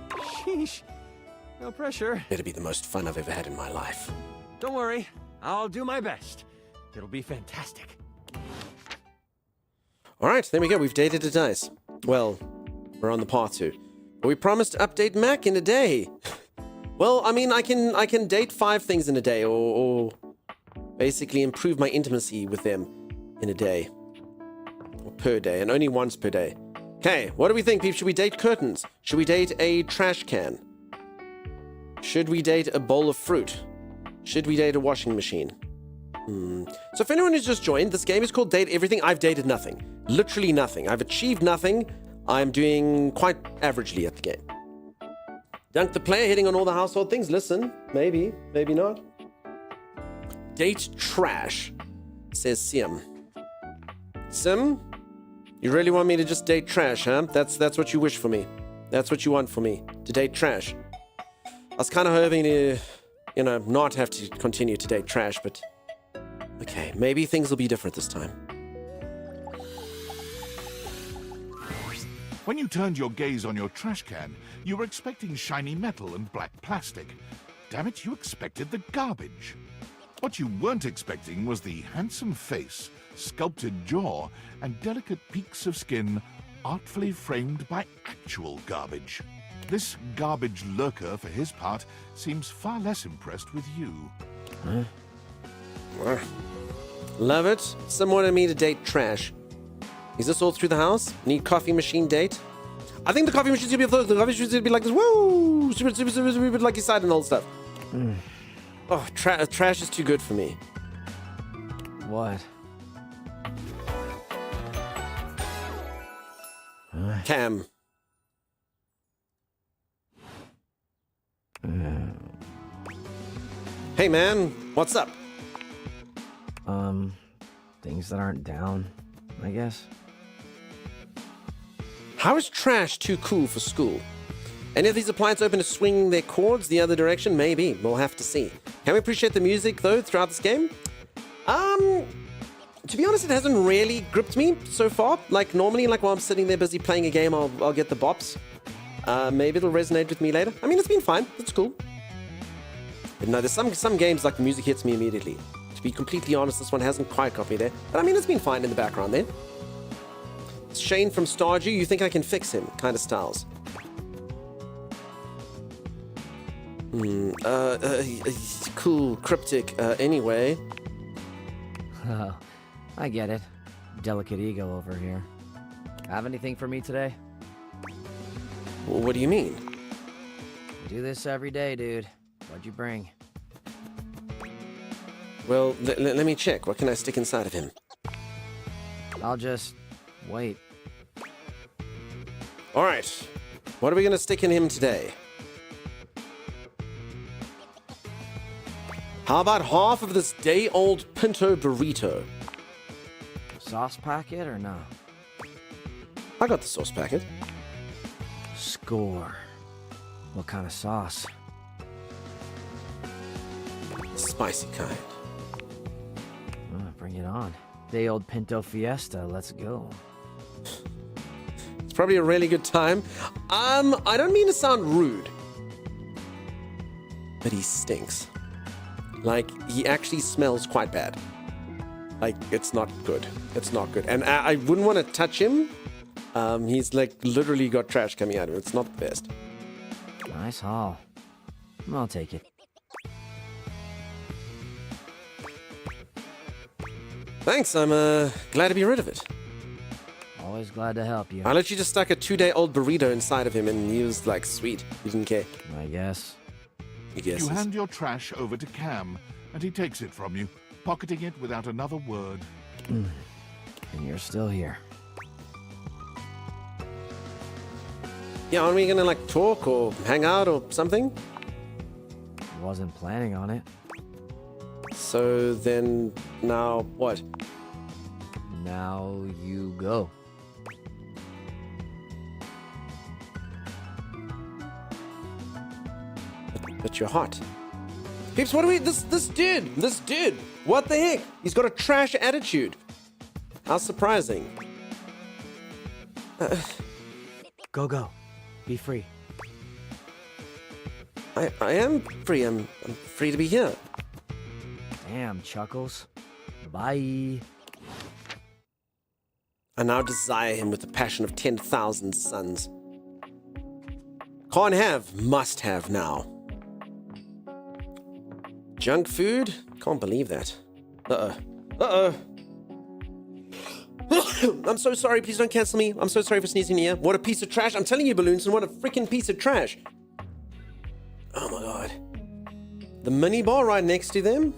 Sheesh. No pressure. Better be the most fun I've ever had in my life. Don't worry. I'll do my best. It'll be fantastic. All right, there we go. We've dated a dice. Well, we're on the path to. But we promised to update Mac in a day. Well, I mean, I can date 5 things in a day, or basically improve my intimacy with them in a day. Or per day, and only once per day. Okay, what do we think, peeps? Should we date curtains? Should we date a trash can? Should we date a bowl of fruit? Should we date a washing machine? So if anyone who's just joined, this game is called Date Everything. I've dated nothing. Literally nothing. I've achieved nothing. I'm doing quite averagely at the game. Dunk the player hitting on all the household things. Listen, maybe, maybe not. Date trash, says Sim. Sim, you really want me to just date trash, huh? That's what you wish for me. That's what you want for me, to date trash. I was kind of hoping to, not have to continue to date trash, but okay, maybe things will be different this time. When you turned your gaze on your trash can, you were expecting shiny metal and black plastic. Damn it, you expected the garbage. What you weren't expecting was the handsome face, sculpted jaw, and delicate peaks of skin artfully framed by actual garbage. This garbage lurker, for his part, seems far less impressed with you. Love it. Some wanted me to date trash. Is this all through the house? Need coffee machine date? I think the coffee machine's gonna be like this. Woo! Super lucky side and all stuff. Oh, trash is too good for me. What? Cam. Hey man, what's up? Things that aren't down, I guess. How is trash too cool for school? Any of these appliances open to swinging their cords the other direction? Maybe. We'll have to see. Can we appreciate the music, though, throughout this game? To be honest, it hasn't really gripped me so far. Like, normally, like, while I'm sitting there busy playing a game, I'll get the bops. Maybe it'll resonate with me later. I mean, it's been fine. It's cool. But no, there's some games, like, the music hits me immediately. To be completely honest, this one hasn't quite got me there. But, I mean, it's been fine in the background there. Shane from Stardew, you think I can fix him? Kind of styles. Cool, cryptic, anyway. Oh, I get it. Delicate ego over here. Have anything for me today? What do you mean? I do this every day, dude. What'd you bring? Well, let me check. What can I stick inside of him? I'll just wait. All right. What are we going to stick in him today? How about half of this day-old pinto burrito? Sauce packet or no? I got the sauce packet. Score. What kind of sauce? Spicy kind. Bring it on. Day-old pinto fiesta. Let's go. It's probably a really good time. I don't mean to sound rude, but he stinks. Like, he actually smells quite bad. Like, it's not good. It's not good. And I wouldn't want to touch him. He's, like, literally got trash coming out of him. It's not the best. Nice haul. I'll take it. Thanks, I'm glad to be rid of it. Always glad to help you. I literally just stuck a 2-day-old burrito inside of him and he was, like, sweet. He didn't care. I guess. You hand your trash over to Cam, and he takes it from you, pocketing it without another word. And you're still here. Yeah, aren't we gonna, like, talk or hang out or something? Wasn't planning on it. So then, now what? Now you go. But you're hot. Peeps, what do we... This dude! What the heck? He's got a trash attitude. How surprising. Go. Be free. I am free. I'm free to be here. Damn, Chuckles. Bye. I now desire him with the passion of 10,000 suns. Can't have, must have now. Junk food? Can't believe that. Uh-oh. I'm so sorry, please don't cancel me. I'm so sorry for sneezing in your ear. What a piece of trash. I'm telling you, Balloonson, what a freaking piece of trash. Oh my god. The mini bar right next to them?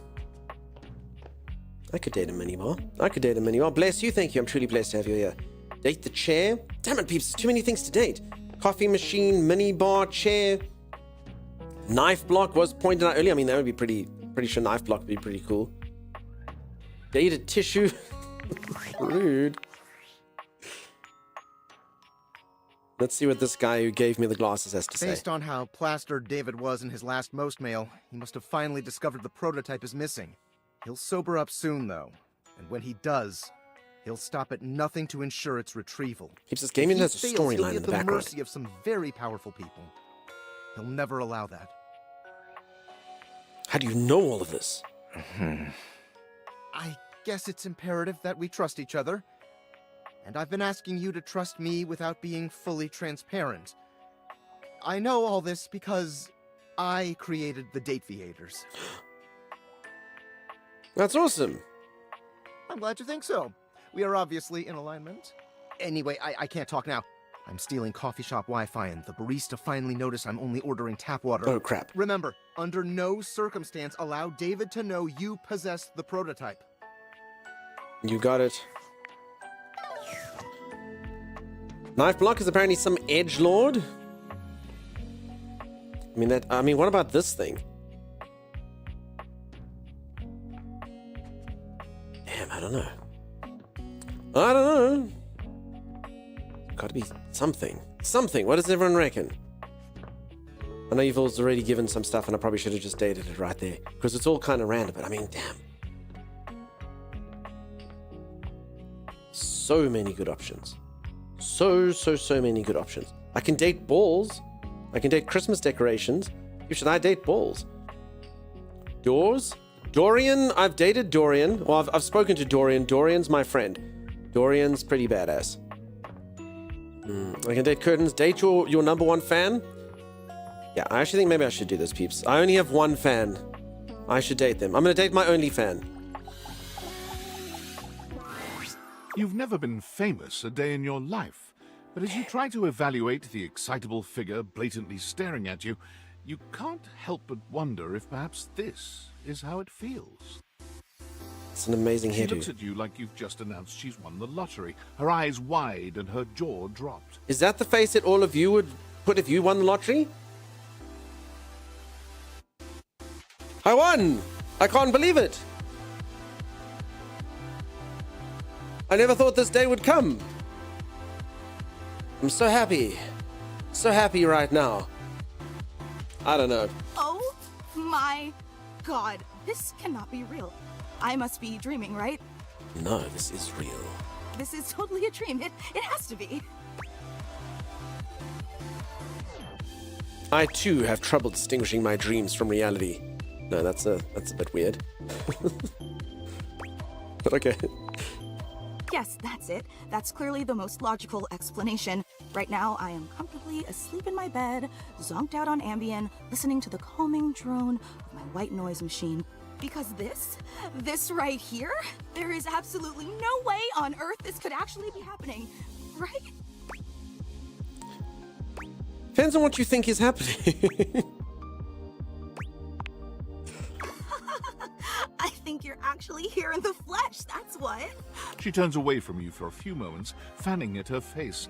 I could date a mini bar. Bless you, thank you. I'm truly blessed to have you here. Date the chair? Damn it, peeps, there's too many things to date. Coffee machine, mini bar, chair. Knife block was pointed out earlier. I mean, that would be pretty sure knife block would be pretty cool. Dated tissue. Rude. Let's see what this guy who gave me the glasses has to say. Based on how plastered David was in his last most mail, he must have finally discovered the prototype is missing. He'll sober up soon, though. And when he does, he'll stop at nothing to ensure its retrieval. Keeps this game in has a storyline in the background. He'll be at the mercy of some very powerful people. He'll never allow that. How do you know all of this? I guess it's imperative that we trust each other. And I've been asking you to trust me without being fully transparent. I know all this because I created the Dateviators. That's awesome. I'm glad you think so. We are obviously in alignment. Anyway, I can't talk now. I'm stealing coffee shop Wi-Fi, and the barista finally noticed I'm only ordering tap water. Oh, crap. Remember, under no circumstance allow David to know you possess the prototype. You got it. Knife block is apparently some edgelord. I mean, what about this thing? Damn, I don't know. Gotta be something. Something. What does everyone reckon? I know you've already given some stuff, and I probably should have just dated it right there, because it's all kind of random, but I mean, damn. So many good options. So many good options. I can date balls. I can date Christmas decorations. Who should I date balls? Doors? Dorian, I've dated Dorian. Well, I've spoken to Dorian. Dorian's my friend. Dorian's pretty badass. I can date curtains. Date your number one fan? Yeah, I actually think maybe I should do this, peeps. I only have one fan. I should date them. I'm going to date my only fan. You've never been famous a day in your life, but as you try to evaluate the excitable figure blatantly staring at you, you can't help but wonder if perhaps this is how it feels. It's an amazing She hairdo. looks at you like you've just announced she's won the lottery, her eyes wide and her jaw dropped. Is that the face that all of you would put if you won the lottery? I won! I can't believe it! I never thought this day would come. I'm so happy. So happy right now. I don't know. Oh my god, this cannot be real. I must be dreaming, right? No, this is real. This is totally a dream. It has to be. I too have trouble distinguishing my dreams from reality. No, that's a bit weird. But okay. Yes, that's it. That's clearly the most logical explanation. Right now, I am comfortably asleep in my bed, zonked out on Ambien, listening to the calming drone of my white noise machine. Because this right here, there is absolutely no way on Earth this could actually be happening, right? Depends on what you think is happening. I think you're actually here in the flesh, that's what. She turns away from you for a few moments, fanning at her face,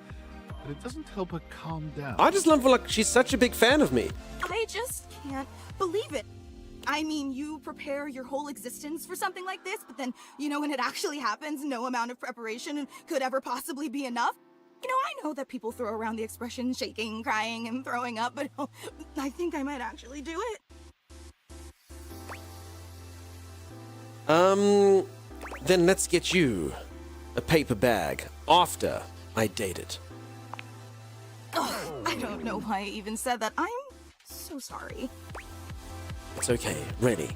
but it doesn't help her calm down. I just love like she's such a big fan of me. I just can't believe it. I mean, you prepare your whole existence for something like this, but then, when it actually happens, no amount of preparation could ever possibly be enough. I know that people throw around the expression shaking, crying, and throwing up, but I think I might actually do it. Then let's get you a paper bag after I date it. Ugh, I don't know why I even said that. I'm so sorry. It's okay. Ready.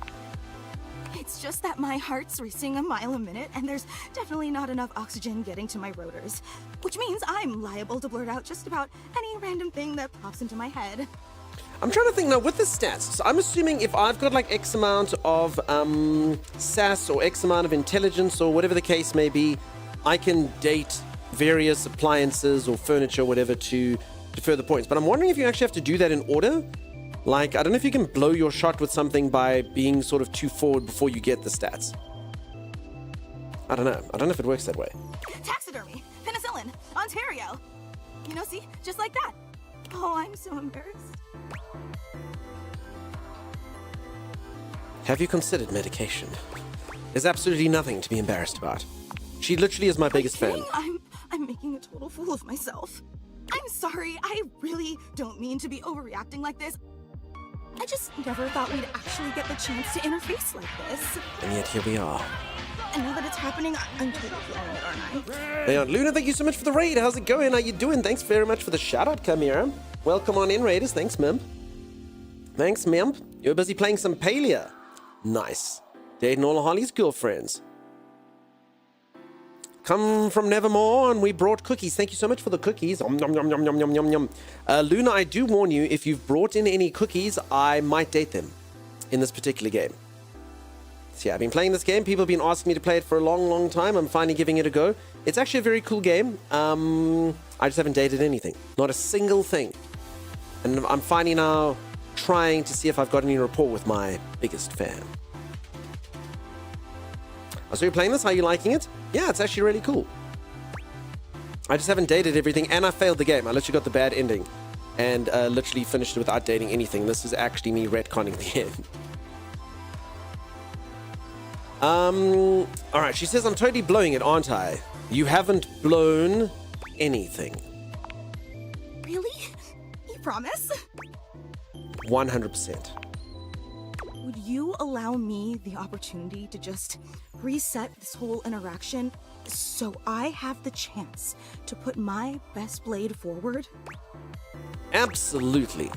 It's just that my heart's racing a mile a minute, and there's definitely not enough oxygen getting to my rotors. Which means I'm liable to blurt out just about any random thing that pops into my head. I'm trying to think now with the stats. So I'm assuming if I've got like X amount of SAS or X amount of intelligence or whatever the case may be, I can date various appliances or furniture, whatever, to further points. But I'm wondering if you actually have to do that in order. Like, I don't know if you can blow your shot with something by being sort of too forward before you get the stats. I don't know. I don't know if it works that way. Taxidermy, penicillin, Ontario. See, just like that. Oh, I'm so embarrassed. Have you considered medication? There's absolutely nothing to be embarrassed about. She literally is my biggest fan. I'm making a total fool of myself. I'm sorry. I really don't mean to be overreacting like this. I just never thought we'd actually get the chance to interface like this. And yet here we are. And now that it's happening, I'm totally feeling it, aren't I? Hey, Aunt Luna, thank you so much for the raid. How's it going? How you doing? Thanks very much for the shout-out, Chimera. Welcome on in, Raiders. Thanks, Mimp. Thanks, Mimp. You're busy playing some Palia. Nice. Dating all of Holly's girlfriends. Come from Nevermore, and we brought cookies. Thank you so much for the cookies. Nom, nom, nom, nom, nom, nom, nom, nom. Luna, I do warn you, if you've brought in any cookies, I might date them in this particular game. So yeah, I've been playing this game. People have been asking me to play it for a long, long time. I'm finally giving it a go. It's actually a very cool game. I just haven't dated anything. Not a single thing. And I'm finally now trying to see if I've got any rapport with my biggest fan. So you're playing this? How are you liking it? Yeah, it's actually really cool. I just haven't dated everything, and I failed the game. I literally got the bad ending, and literally finished it without dating anything. This is actually me retconning the end. All right, she says, I'm totally blowing it, aren't I? You haven't blown anything. Really? You promise? 100%. Would you allow me the opportunity to just reset this whole interaction so I have the chance to put my best blade forward? Absolutely.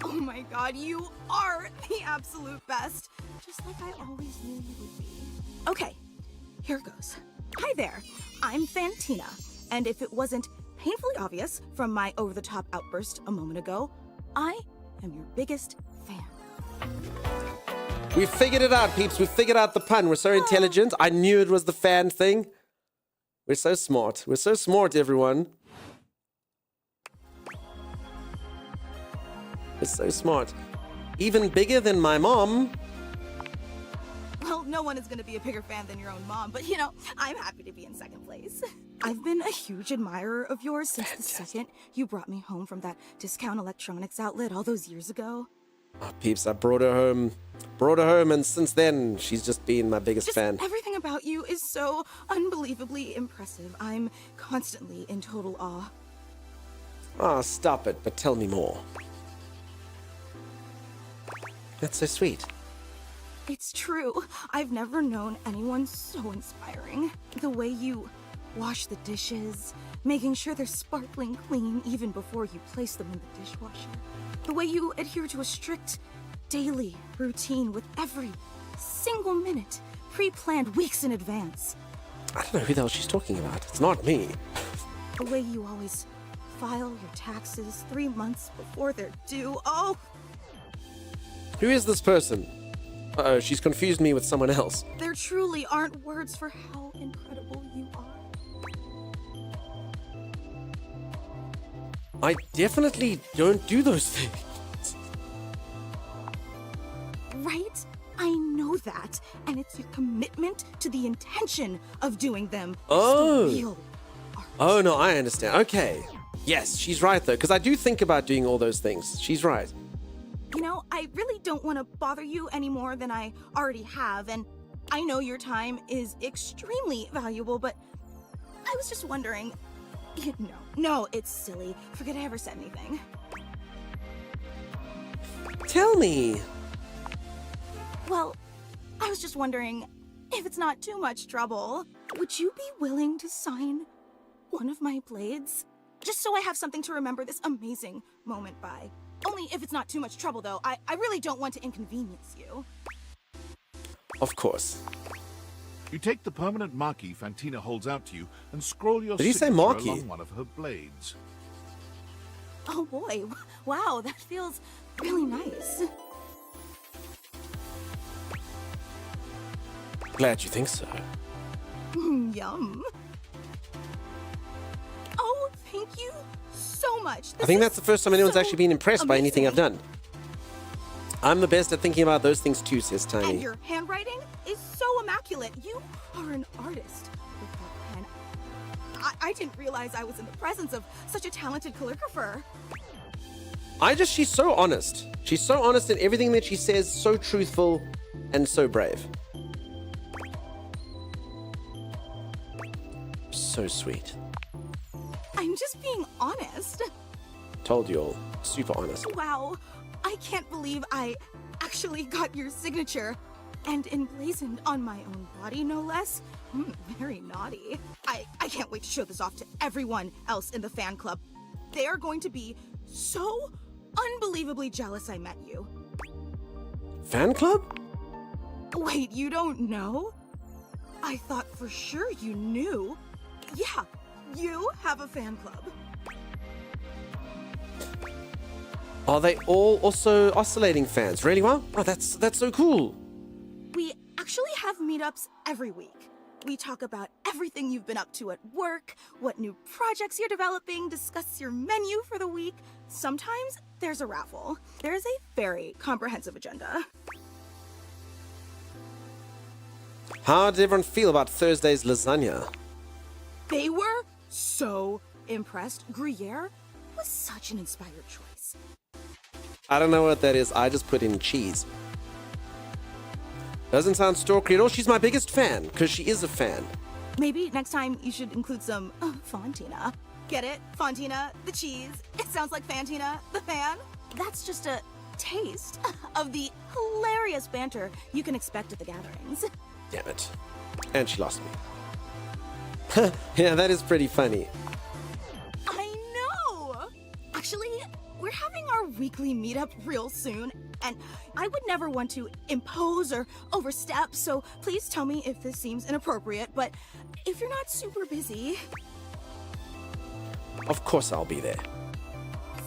Oh my god, you are the absolute best. Just like I always knew you would be. Okay, here goes. Hi there, I'm Fantina, and if it wasn't painfully obvious from my over-the-top outburst a moment ago, I am your biggest fan. We figured it out, peeps. We figured out the pun. We're so intelligent. I knew it was the fan thing. We're so smart. We're so smart, everyone. We're so smart. Even bigger than my mom. Well, no one is going to be a bigger fan than your own mom, but you know, I'm happy to be in second place. I've been a huge admirer of yours since the second you brought me home from that discount electronics outlet all those years ago. Oh, peeps, I brought her home, and since then, she's just been my biggest fan. Everything about you is so unbelievably impressive. I'm constantly in total awe. Ah, stop it, but tell me more. That's so sweet. It's true. I've never known anyone so inspiring. The way you wash the dishes, making sure they're sparkling clean even before you place them in the dishwasher. The way you adhere to a strict daily routine with every single minute pre-planned weeks in advance. I don't know who the hell she's talking about. It's not me. The way you always file your taxes 3 months before they're due. Oh! Who is this person? Uh-oh, she's confused me with someone else. There truly aren't words for how incredible you are. I definitely don't do those things. Right? I know that. And it's your commitment to the intention of doing them. Oh. That's the real art. Oh, no, I understand. Okay. Yes, she's right, though, because I do think about doing all those things. She's right. You know, I really don't want to bother you any more than I already have, and I know your time is extremely valuable, but I was just wondering... No, it's silly. Forget I ever said anything. Tell me. Well, I was just wondering, if it's not too much trouble, would you be willing to sign one of my blades? Just so I have something to remember this amazing moment by. Only if it's not too much trouble, though. I really don't want to inconvenience you. Of course. You take the permanent marquee Fantina holds out to you and scroll your Did he say signature marquee? along one of her blades. Oh boy, wow, that feels really nice. Glad you think so. Yum. Oh, thank you so much. I think that's the first time anyone's actually been impressed by anything I've done. I'm the best at thinking about those things too, says And Tiny. your handwriting is so immaculate. You are an artist with that pen. I didn't realize I was in the presence of such a talented calligrapher. She's so honest. She's so honest in everything that she says, so truthful and so brave. So sweet. I'm just being honest. Told you all. Super honest. Wow, I can't believe I actually got your signature. And emblazoned on my own body, no less. Very naughty. I can't wait to show this off to everyone else in the fan club. They are going to be so unbelievably jealous I met you. Fan club? Wait, you don't know? I thought for sure you knew. Yeah, you have a fan club. Are they all also oscillating fans? Really? Wow, oh, that's so cool. We meetups every week. We talk about everything you've been up to at work, what new projects you're developing, discuss your menu for the week. Sometimes there's a raffle. There's a very comprehensive agenda. How did everyone feel about Thursday's lasagna? They were so impressed. Gruyere was such an inspired choice. I don't know what that is. I just put in cheese. Doesn't sound stalkery at all. She's my biggest fan, because she is a fan. Maybe next time you should include some Fontina. Get it? Fontina, the cheese. It sounds like Fantina, the fan. That's just a taste of the hilarious banter you can expect at the gatherings. Damn it. And she lost me. Yeah, that is pretty funny. I know! Actually, we're having our weekly meetup real soon, and I would never want to impose or overstep, so please tell me if this seems inappropriate, but if you're not super busy... Of course I'll be there.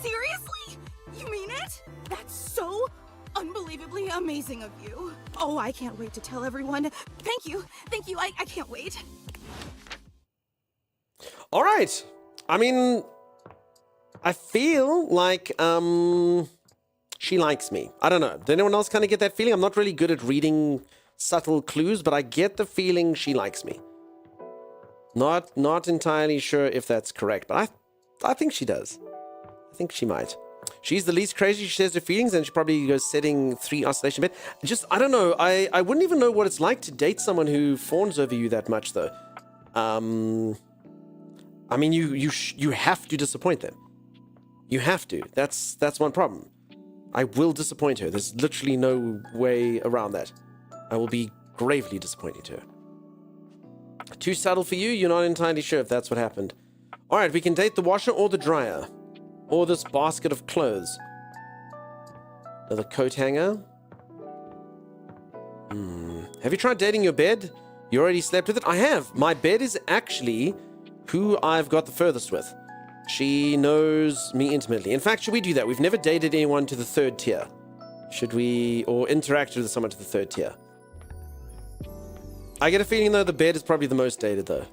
Seriously? You mean it? That's so unbelievably amazing of you. Oh, I can't wait to tell everyone. Thank you. Thank you. I can't wait. All right. I mean, I feel like she likes me. I don't know. Does anyone else kind of get that feeling? I'm not really good at reading subtle clues, but I get the feeling she likes me. Not entirely sure if that's correct, but I think she does. I think she might. She's the least crazy. She shares her feelings, and she probably goes setting 3 oscillation bed. Just, I don't know. I wouldn't even know what it's like to date someone who fawns over you that much, though. I mean, you have to disappoint them. You have to. That's one problem. I will disappoint her. There's literally no way around that. I will be gravely disappointing to her. Too subtle for you? You're not entirely sure if that's what happened. All right, we can date the washer or the dryer. Or this basket of clothes. Another coat hanger. Have you tried dating your bed? You already slept with it? I have. My bed is actually who I've got the furthest with. She knows me intimately. In fact, should we do that? We've never dated anyone to the 3rd tier. Should we, or interacted with someone to the 3rd tier? I get a feeling, though, the bed is probably the most dated, though.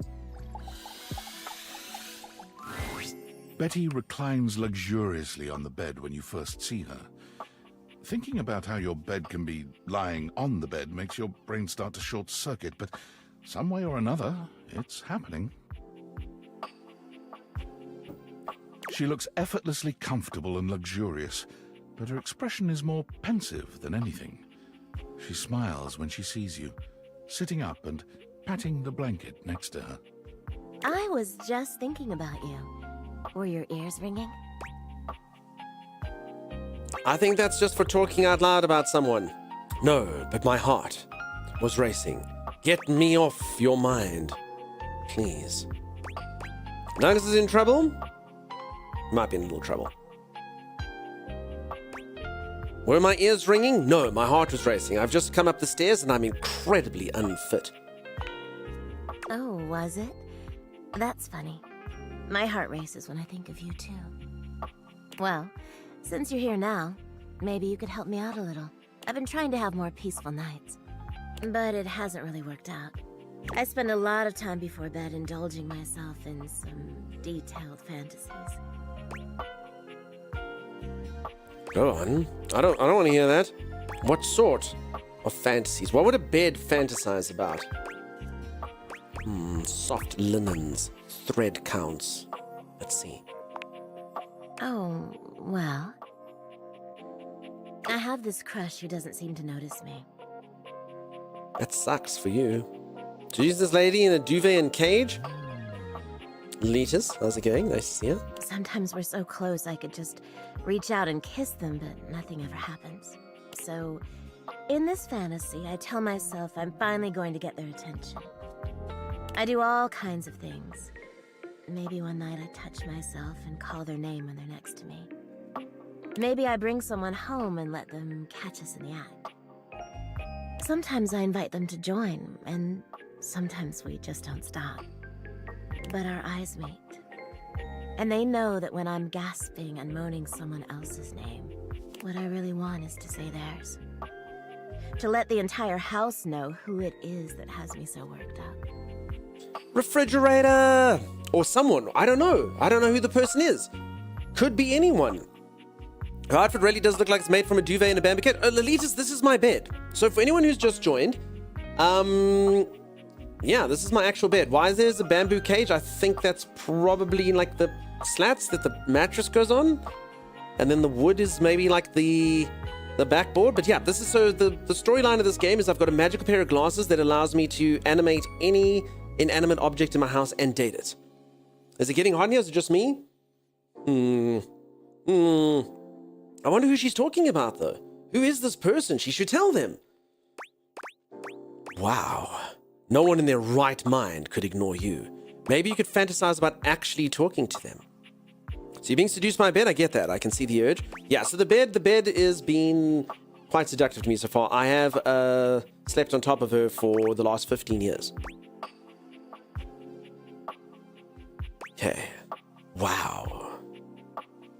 Betty reclines luxuriously on the bed when you first see her. Thinking about how your bed can be lying on the bed makes your brain start to short-circuit, but some way or another, it's happening. She looks effortlessly comfortable and luxurious, but her expression is more pensive than anything. She smiles when she sees you, sitting up and patting the blanket next to her. I was just thinking about you. Were your ears ringing? I think that's just for talking out loud about someone. No, but my heart was racing. Get me off your mind, please. Nuggets is in trouble? Might be in a little trouble. Were my ears ringing? No, my heart was racing. I've just come up the stairs and I'm incredibly unfit. Oh, was it? That's funny. My heart races when I think of you, too. Well, since you're here now, maybe you could help me out a little. I've been trying to have more peaceful nights, but it hasn't really worked out. I spend a lot of time before bed indulging myself in some detailed fantasies. Go on. I don't want to hear that. What sort of fantasies? What would a bed fantasize about? Soft linens, thread counts. Let's see. Oh, well. I have this crush who doesn't seem to notice me. That sucks for you. So use this lady in a duvet and cage? Letus, how's it going? Nice to see you. Sometimes we're so close I could just reach out and kiss them, but nothing ever happens. So, in this fantasy, I tell myself I'm finally going to get their attention. I do all kinds of things. Maybe one night I touch myself and call their name when they're next to me. Maybe I bring someone home and let them catch us in the act. Sometimes I invite them to join, and sometimes we just don't stop. But our eyes meet. And they know that when I'm gasping and moaning someone else's name, what I really want is to say theirs. to let the entire house know who it is that has me so worked up. Refrigerator! Or someone. I don't know. I don't know who the person is. Could be anyone. Her outfit really does look like it's made from a duvet and a bamboo kit. Lolitas, this is my bed. So for anyone who's just joined, yeah, this is my actual bed. Why is there a bamboo cage? I think that's probably like the slats that the mattress goes on. And then the wood is maybe like the backboard. But yeah, this is so the storyline of this game is I've got a magical pair of glasses that allows me to animate any inanimate object in my house and date it. Is it getting hot in here? Is it just me? I wonder who she's talking about, though. Who is this person? She should tell them. Wow. No one in their right mind could ignore you. Maybe you could fantasize about actually talking to them. So you're being seduced by a bed? I get that. I can see the urge. Yeah, so the bed is being quite seductive to me so far. I have slept on top of her for the last 15 years. Okay. Wow.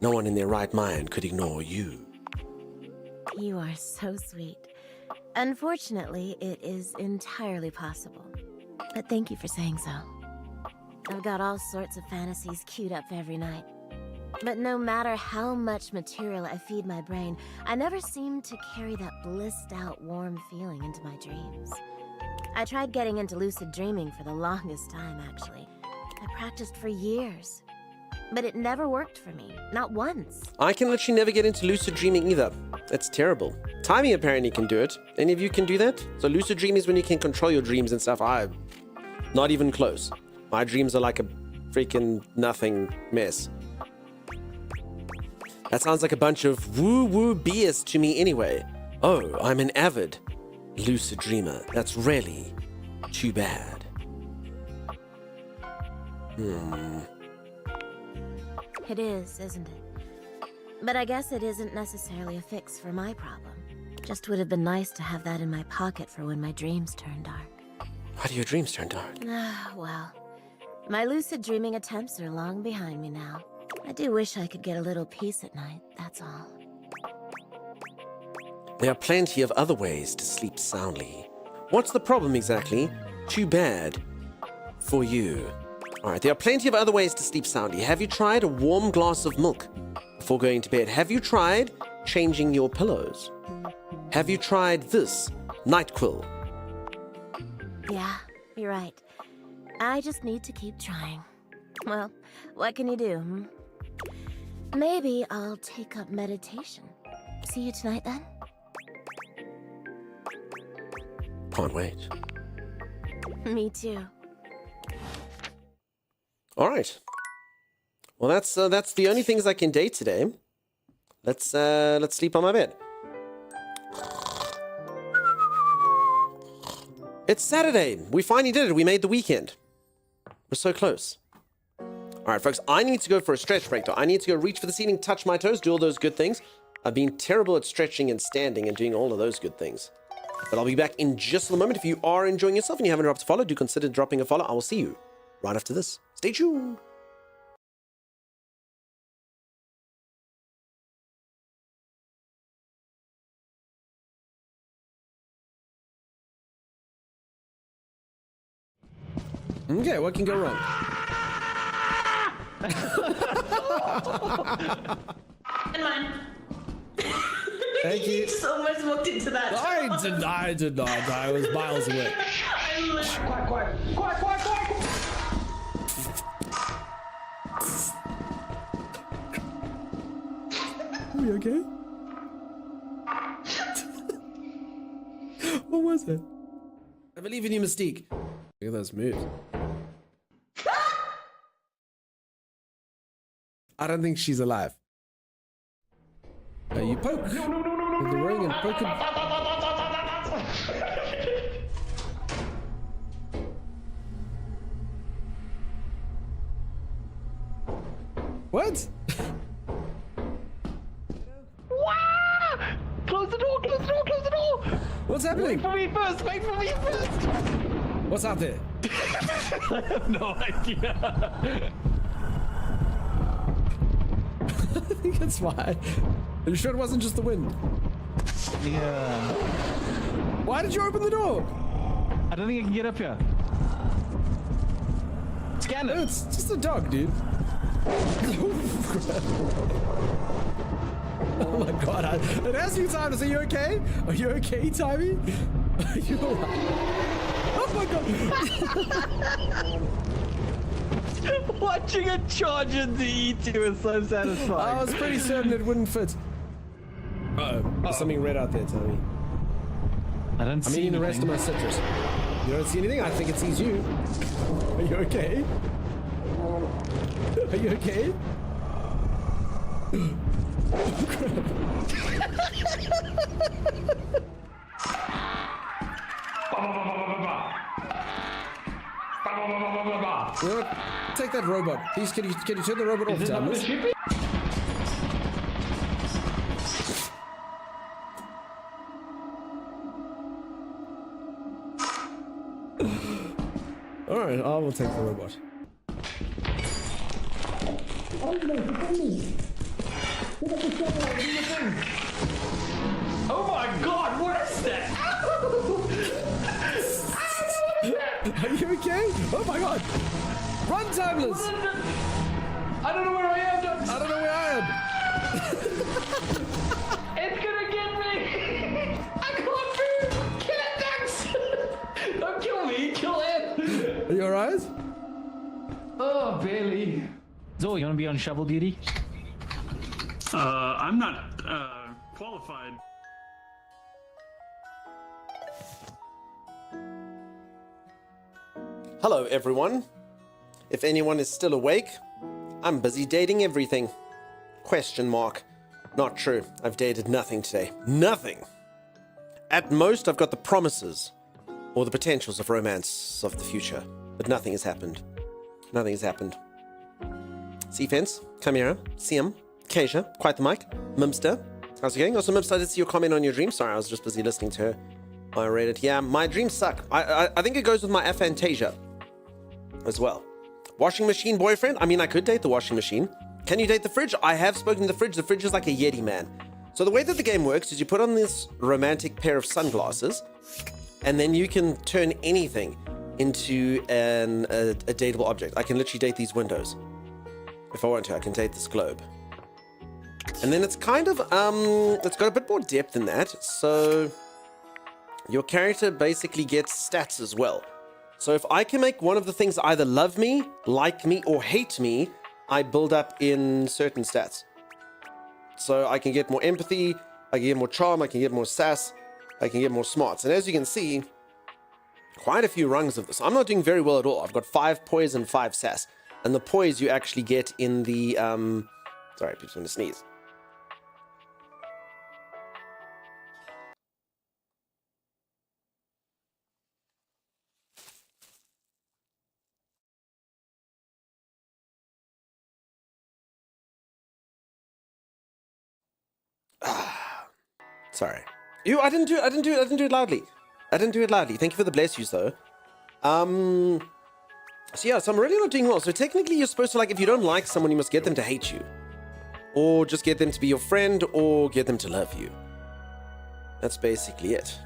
No one in their right mind could ignore you. You are so sweet. Unfortunately, it is entirely possible. But thank you for saying so. I've got all sorts of fantasies queued up every night. But no matter how much material I feed my brain, I never seem to carry that blissed out, warm feeling into my dreams. I tried getting into lucid dreaming for the longest time, actually. I practiced for years. But it never worked for me, not once. I can literally never get into lucid dreaming either. It's terrible. Timing apparently can do it. Any of you can do that? So lucid dreaming is when you can control your dreams and stuff. I'm not even close. My dreams are like a freaking nothing mess. That sounds like a bunch of woo-woo BS to me anyway. Oh, I'm an avid lucid dreamer. That's really too bad. It is, isn't it? But I guess it isn't necessarily a fix for my problem. Just would have been nice to have that in my pocket for when my dreams turn dark. Why do your dreams turn dark? Well, my lucid dreaming attempts are long behind me now. I do wish I could get a little peace at night, that's all. There are plenty of other ways to sleep soundly. What's the problem exactly? Too bad for you. Alright, there are plenty of other ways to sleep soundly. Have you tried a warm glass of milk before going to bed? Have you tried changing your pillows? Have you tried this NyQuil? Yeah, you're right. I just need to keep trying. Well, what can you do, hmm? Maybe I'll take up meditation. See you tonight, then? Can't wait. Me too. All right. Well, that's the only things I can date today. Let's sleep on my bed. It's Saturday. We finally did it. We made the weekend. We're so close. All right, folks. I need to go for a stretch break. Though. I need to go reach for the ceiling, touch my toes, do all those good things. I've been terrible at stretching and standing and doing all of those good things. But I'll be back in just a moment. If you are enjoying yourself and you haven't dropped a follow, do consider dropping a follow. I will see you right after this. Stay tuned. Okay, what can go wrong? And mine. Thank you. So much looked into that. I did not. I was miles away. Quiet. Are we okay? What was it? I believe in you, Mystique. Look at those moves. I don't think she's alive. You poke with the ring and poke it. What? Close the door! What's happening? Wait for me first! What's out there? I have no idea. I think it's fine. Are you sure it wasn't just the wind? Yeah. Why did you open the door? I don't think I can get up here. Scan it. It's just a dog, dude. Oh my god. It asked you, Timeless, are you okay? Are you okay, Timey? Are you alright? Oh my god. Watching a charge into E2 is so satisfying. I was pretty certain it wouldn't fit. Uh-oh. There's something red out there, Tommy. I'm eating the rest of my citrus. You don't see anything? I think it sees you. Are you okay? Are you okay? You know what? Take that robot. Please, can you turn the robot off, Thomas? Alright, I will take the robot. Oh my god, what is that? Are you okay? Oh my god! Run, Timeless! I don't know where I am. I don't know where I am. It's gonna get me. I can't move. Kill it, Dax. Don't kill me. Kill it. Are you alright? Oh, barely. Zo, you wanna be on shovel duty? I'm not qualified. Hello, everyone. If anyone is still awake, I'm busy dating everything. Question mark. Not true. I've dated nothing today. Nothing. At most, I've got the promises or the potentials of romance of the future, but nothing has happened. Nothing has happened. C-Fence, Chimera, CM, Kasia, Quite the Mic, Mimster. How's it going? Also, Mimster, I did see your comment on your dream. Sorry, I was just busy listening to her. I read it. Yeah, my dreams suck. I think it goes with my aphantasia as well. Washing machine boyfriend? I mean, I could date the washing machine. Can you date the fridge? I have spoken to the fridge. The fridge is like a Yeti, man. So the way that the game works is you put on this romantic pair of sunglasses, and then you can turn anything into a dateable object. I can literally date these windows. If I want to, I can date this globe. And then it's kind of, it's got a bit more depth than that. So your character basically gets stats as well. So if I can make one of the things either love me, like me, or hate me, I build up in certain stats. So I can get more empathy, I can get more charm, I can get more sass, I can get more smarts. And as you can see, quite a few rungs of this. I'm not doing very well at all. I've got 5 poise and 5 sass. And the poise you actually get in the, sorry, I just want to sneeze. Sorry. I didn't do it loudly. Thank you for the bless yous though. So yeah, so I'm really not doing well. So technically you're supposed to, like, if you don't like someone, you must get them to hate you. Or just get them to be your friend, or get them to love you. That's basically it.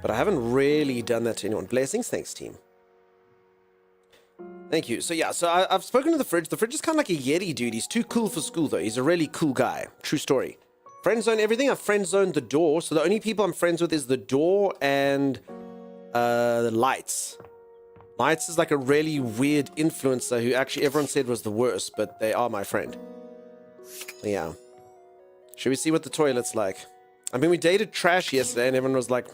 But I haven't really done that to anyone. Blessings, thanks team. Thank you. So yeah, so I've spoken to the fridge. The fridge is kind of like a Yeti dude. He's too cool for school though. He's a really cool guy. True story. Friend zone everything. I've friend zoned the door. So the only people I'm friends with is the door and the lights. Lights is like a really weird influencer who actually everyone said was the worst, but they are my friend. Yeah. Should we see what the toilet's like? I mean, we dated Trash yesterday and everyone was like,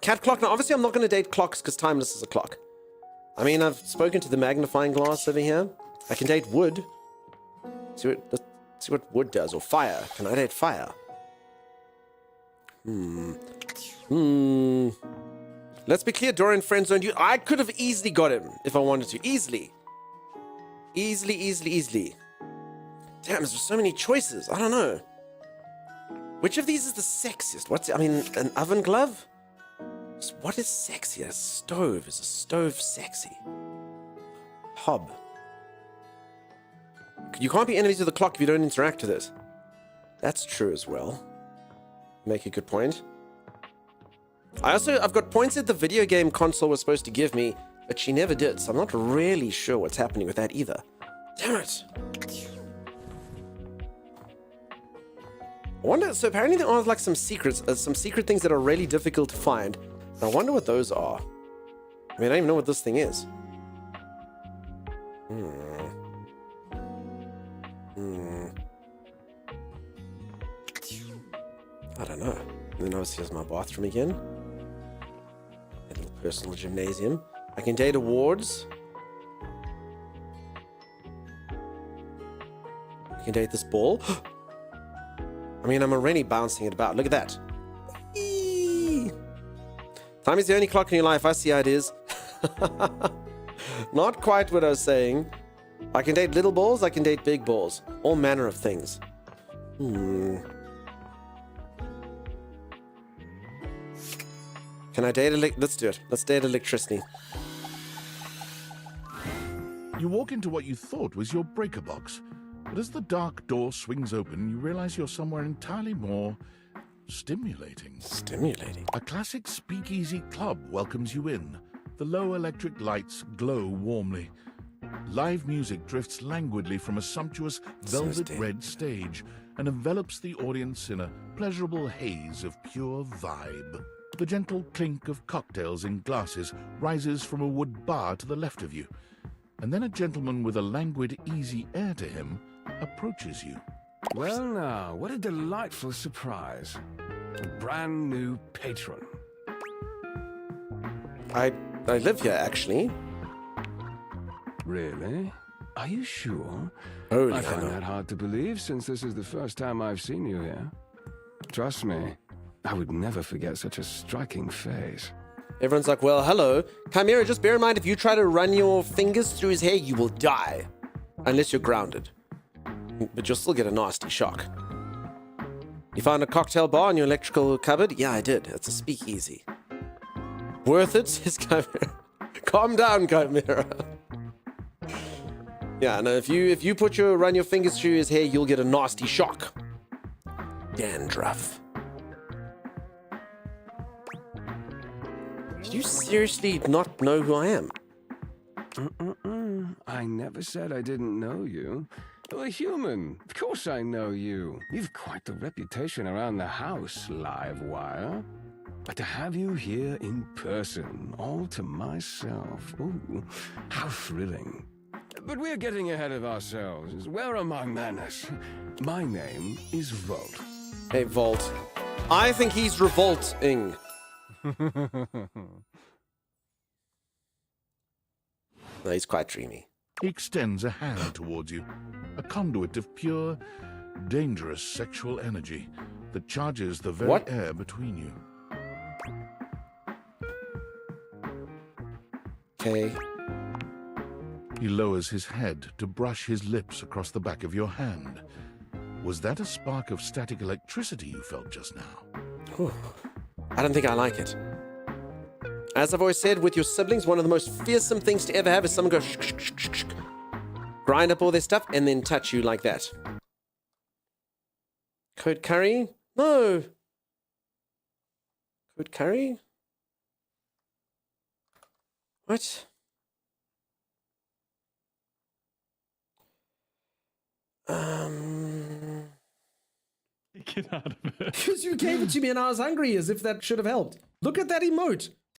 Cat clock. Now, obviously I'm not going to date clocks because Timeless is a clock. I mean, I've spoken to the magnifying glass over here. I can date wood. Let's see what wood does, or fire. Can I date fire? Let's be clear, Dorian friend-zoned you. I could have easily got him if I wanted to. Easily. Easily. Damn, there's so many choices. I don't know. Which of these is the sexiest? An oven glove? What is sexy? A stove. Is a stove sexy? Hob. You can't be enemies with the clock if you don't interact with it. That's true as well. Make a good point. I've got points that the video game console was supposed to give me, but she never did, so I'm not really sure what's happening with that either. Damn it. I wonder, so apparently there are like some secrets, some secret things that are really difficult to find. And I wonder what those are. I mean, I don't even know what this thing is. I don't know. And then obviously here's my bathroom again. A little personal gymnasium. I can date awards. I can date this ball. I mean, I'm already bouncing it about. Look at that. Eee! Time is the only clock in your life. I see how it is. Not quite what I was saying. I can date little balls. I can date big balls. All manner of things. Can I date let's do it. Let's date electricity. You walk into what you thought was your breaker box, but as the dark door swings open, you realize you're somewhere entirely more stimulating. Stimulating? A classic speakeasy club welcomes you in. The low electric lights glow warmly. Live music drifts languidly from a sumptuous velvet red stage and envelops the audience in a pleasurable haze of pure vibe. The gentle clink of cocktails in glasses rises from a wood bar to the left of you, and then a gentleman with a languid, easy air to him approaches you. Well now, what a delightful surprise. A brand new patron. I live here, actually. Really? Are you sure? Holy I find hell. that hard to believe since this is the first time I've seen you here. Trust me, I would never forget such a striking face. Everyone's like, well, hello. Chimera, just bear in mind, if you try to run your fingers through his hair, you will die. Unless you're grounded. But you'll still get a nasty shock. You found a cocktail bar in your electrical cupboard? Yeah, I did. It's a speakeasy. Worth it, says Chimera. Calm down, Chimera. Yeah, no, if you run your fingers through his hair, you'll get a nasty shock. Dandruff. Did you seriously not know who I am? I never said I didn't know you. You're a human. Of course I know you. You've quite the reputation around the house, Livewire. But to have you here in person, all to myself, ooh, how thrilling. But we're getting ahead of ourselves. Where are my manners? My name is Volt. Hey, Volt. I think he's revolting. No, he's quite dreamy. He extends a hand towards you, a conduit of pure, dangerous sexual energy that charges the very air between you. Okay. He lowers his head to brush his lips across the back of your hand. Was that a spark of static electricity you felt just now? Whew. I don't think I like it. As I've always said, with your siblings, one of the most fearsome things to ever have is someone go grind up all their stuff and then touch you like that. Code curry? No. Code curry? What? Get out of it. Because you gave it to me and I was hungry, as if that should have helped. Look at that emote.